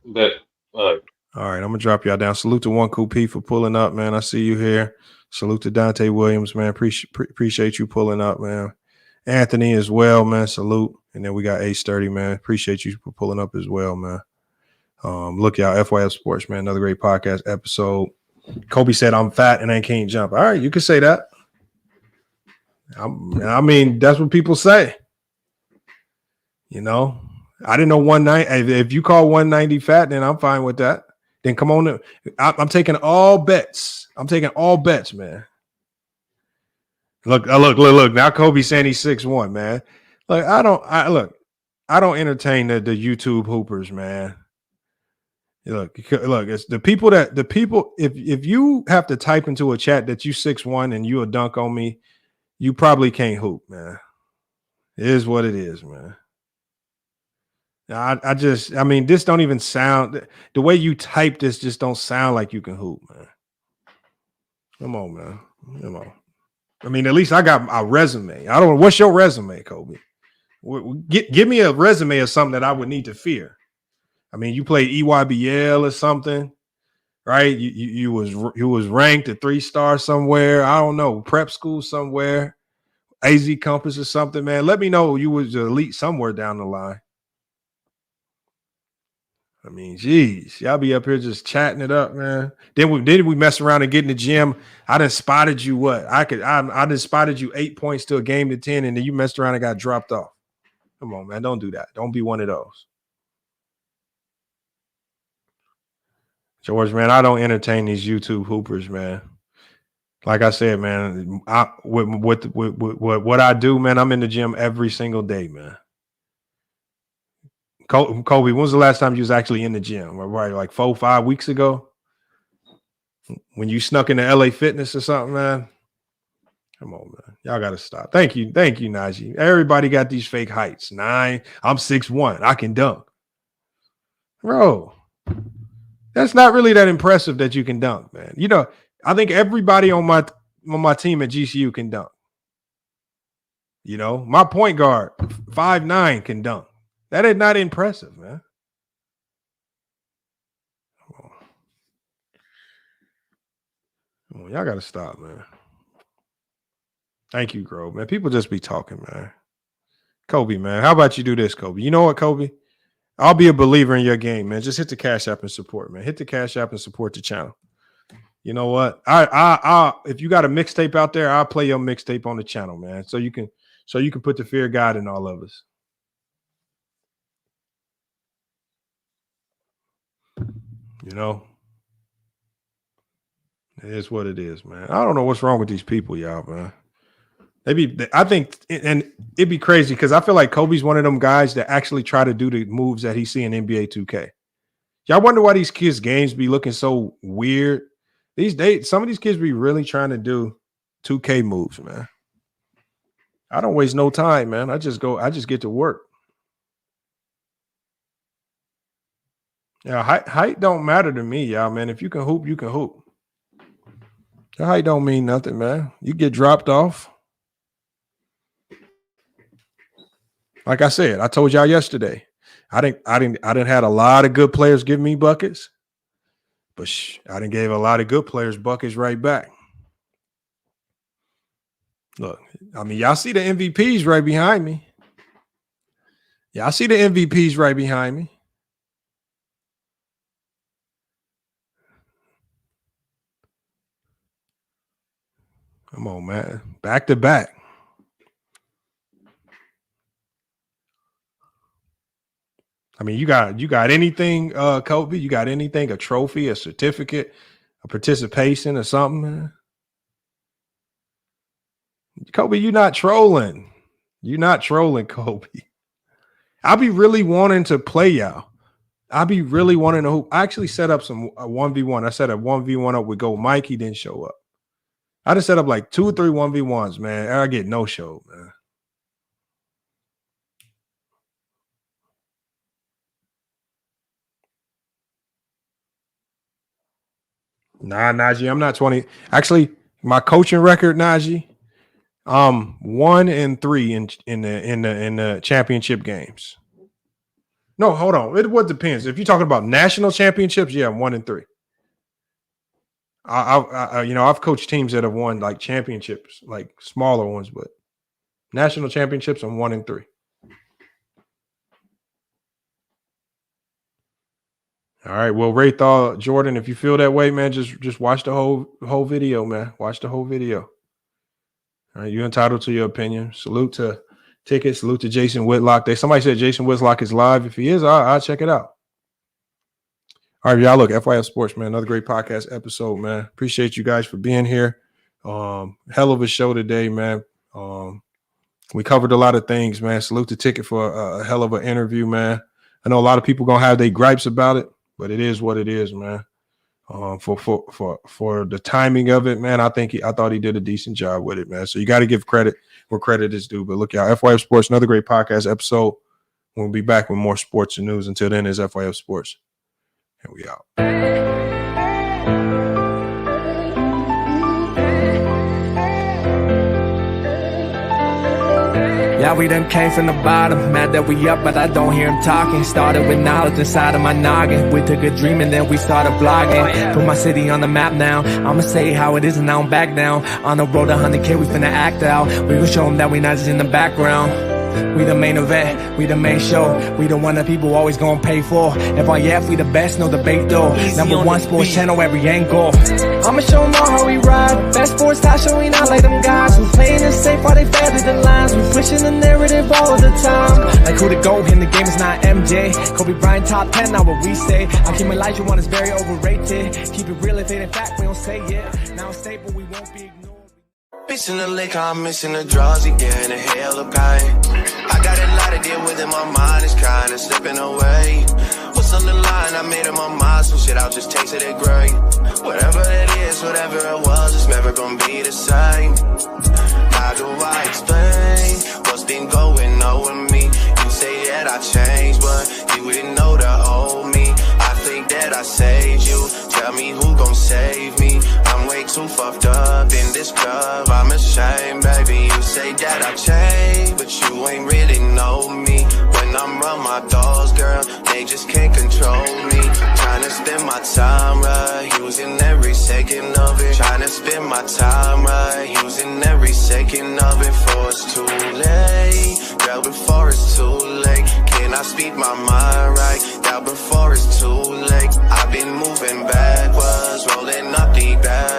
Bet. All right, I'm gonna drop y'all down. Salute to One Cool P for pulling up, man. I see you here. Salute to Dante Williams, man. Appreciate you pulling up, man. Anthony as well, man. Salute. And then we got A Sturdy, man. Appreciate you for pulling up as well, man. Look out, FYF Sports, man. Another great podcast episode. Kobe said I'm fat and I can't jump. All right, you can say that. I mean, that's what people say. You know, I didn't know 190. If you call 190 fat, then I'm fine with that. Then come on. I'm taking all bets. I'm taking all bets, man. Look. Now Kobe saying he's 6'1", man. Like I don't entertain the YouTube hoopers, man. Look, it's the people. If you have to type into a chat that you 6'1" and you a dunk on me, you probably can't hoop, man. It is what it is, man. I mean, this don't even sound, the way you type this just don't sound like you can hoop, man. Come on, man. Come on. I mean, at least I got a resume. I don't know. What's your resume, Kobe? Give me a resume of something that I would need to fear. I mean, you played EYBL or something, right? You was ranked a 3-star somewhere. I don't know, prep school somewhere, AZ Compass or something, man. Let me know you was elite somewhere down the line. I mean, geez, y'all be up here just chatting it up, man. Then we mess around and get in the gym. I done spotted you I done spotted you 8 points to a game to 10, and then you messed around and got dropped off. Come on, man. Don't do that. Don't be one of those. George, man, I don't entertain these YouTube hoopers, man. Like I said, man, what I do, man, I'm in the gym every single day, man. Kobe, when was the last time you was actually in the gym? Right, like 4 or 5 weeks ago? When you snuck into LA Fitness or something, man? Come on, man. Y'all got to stop. Thank you, Najee. Everybody got these fake heights. 9, I'm 6'1". I can dunk. Bro, that's not really that impressive that you can dunk, man. You know, I think everybody on my team at GCU can dunk. You know, my point guard, 5'9", can dunk. That is not impressive, man. Come on, y'all got to stop, man. Thank you, Grove, man. People just be talking, man. Kobe, man. How about you do this, Kobe? You know what, Kobe? I'll be a believer in your game, man. Just hit the Cash App and support, man. Hit the Cash App and support the channel. You know what? I if you got a mixtape out there, I'll play your mixtape on the channel, man. So you can put the fear of God in all of us. You know, it is what it is, man. I don't know what's wrong with these people, y'all, man. I think, and it'd be crazy because I feel like Kobe's one of them guys that actually try to do the moves that he see in NBA 2K. Y'all wonder why these kids' games be looking so weird these days. Some of these kids be really trying to do 2K moves, man. I don't waste no time, man. I just get to work. Yeah, height don't matter to me, y'all, man. If you can hoop, you can hoop. Your height don't mean nothing, man. You get dropped off. Like I said, I told y'all yesterday, I didn't had a lot of good players give me buckets, but I didn't gave a lot of good players buckets right back. Look, I mean, y'all see the MVPs right behind me. Y'all see the MVPs right behind me. Come on, man. Back to back. I mean, you got anything, Kobe? You got anything, a trophy, a certificate, a participation or something, man? Kobe, you're not trolling. You're not trolling, Kobe. I'll be really wanting to play y'all. I be really wanting to hoop. I actually set up a 1v1. I set a 1v1 up with Go Mike. He didn't show up. I just set up like 2 or 3 1v1s, man. I get no show, man. Nah, Najee, I'm not 20. Actually, my coaching record, Najee, 1-3 in the championship games. No, hold on. It depends. If you're talking about national championships, yeah, I'm 1-3. I've coached teams that have won like championships, like smaller ones, but national championships, I'm 1-3. All right. Well, Raythal, Jordan, if you feel that way, man, just watch the whole video, man. Watch the whole video. All right, you're entitled to your opinion. Salute to Ticket. Salute to Jason Whitlock. Somebody said Jason Whitlock is live. If he is, I'll check it out. All right, y'all. Look, FYF Sports, man. Another great podcast episode, man. Appreciate you guys for being here. Hell of a show today, man. We covered a lot of things, man. Salute to Ticket for a hell of an interview, man. I know a lot of people gonna have their gripes about it, but it is what it is, man. For the timing of it, man, I thought he did a decent job with it, man. So you got to give credit where credit is due. But look, y'all, FYF Sports, another great podcast episode. We'll be back with more sports and news. Until then, it's FYF Sports. And we out. Yeah, we done came from the bottom, mad that we up, but I don't hear him talking. Started with knowledge inside of my noggin. We took a dream and then we started blogging. Put my city on the map now. I'ma say how it is and I don't back down. On the road to 100K, we finna act out. We gon' show them that we not just in the background. We the main event, we the main show. We the one that people always gonna pay for. FYF, we the best, no debate though. Number one sports channel, every angle. I'ma show them all how we ride. Best sports talk show, we not like them guys. We playing it safe while they feather the lines. We pushing the narrative all the time. Like who to go in the game is not MJ. Kobe Bryant top 10, not what we say. I keep my life, you one is very overrated. Keep it real, if it ain't fact, we don't say it. Now it's stable, we won't be ignored. Missing the liquor, I'm missing the drugs again, a hell of pain. I got a lot to deal with in my mind, it's kinda slipping away. What's on the line? I made up my mind, some shit, I'll just taste it great. Whatever it is, whatever it was, it's never gonna be the same. How do I explain what's been going on with me? You say that I changed, but you didn't know the old me. I think that I saved you, tell me who gon' save me. I'm way too fucked up in this club, I'm ashamed, baby. You say that I changed, but you ain't really know me. When I'm around my dogs, girl, they just can't control me. Trying to spend my time right, using every second of it. Trying to spend my time right, using every second of it. Before it's too late, girl, before it's too late. Can I speak my mind right, girl, before it's too late. I've been moving backwards, rolling up the back.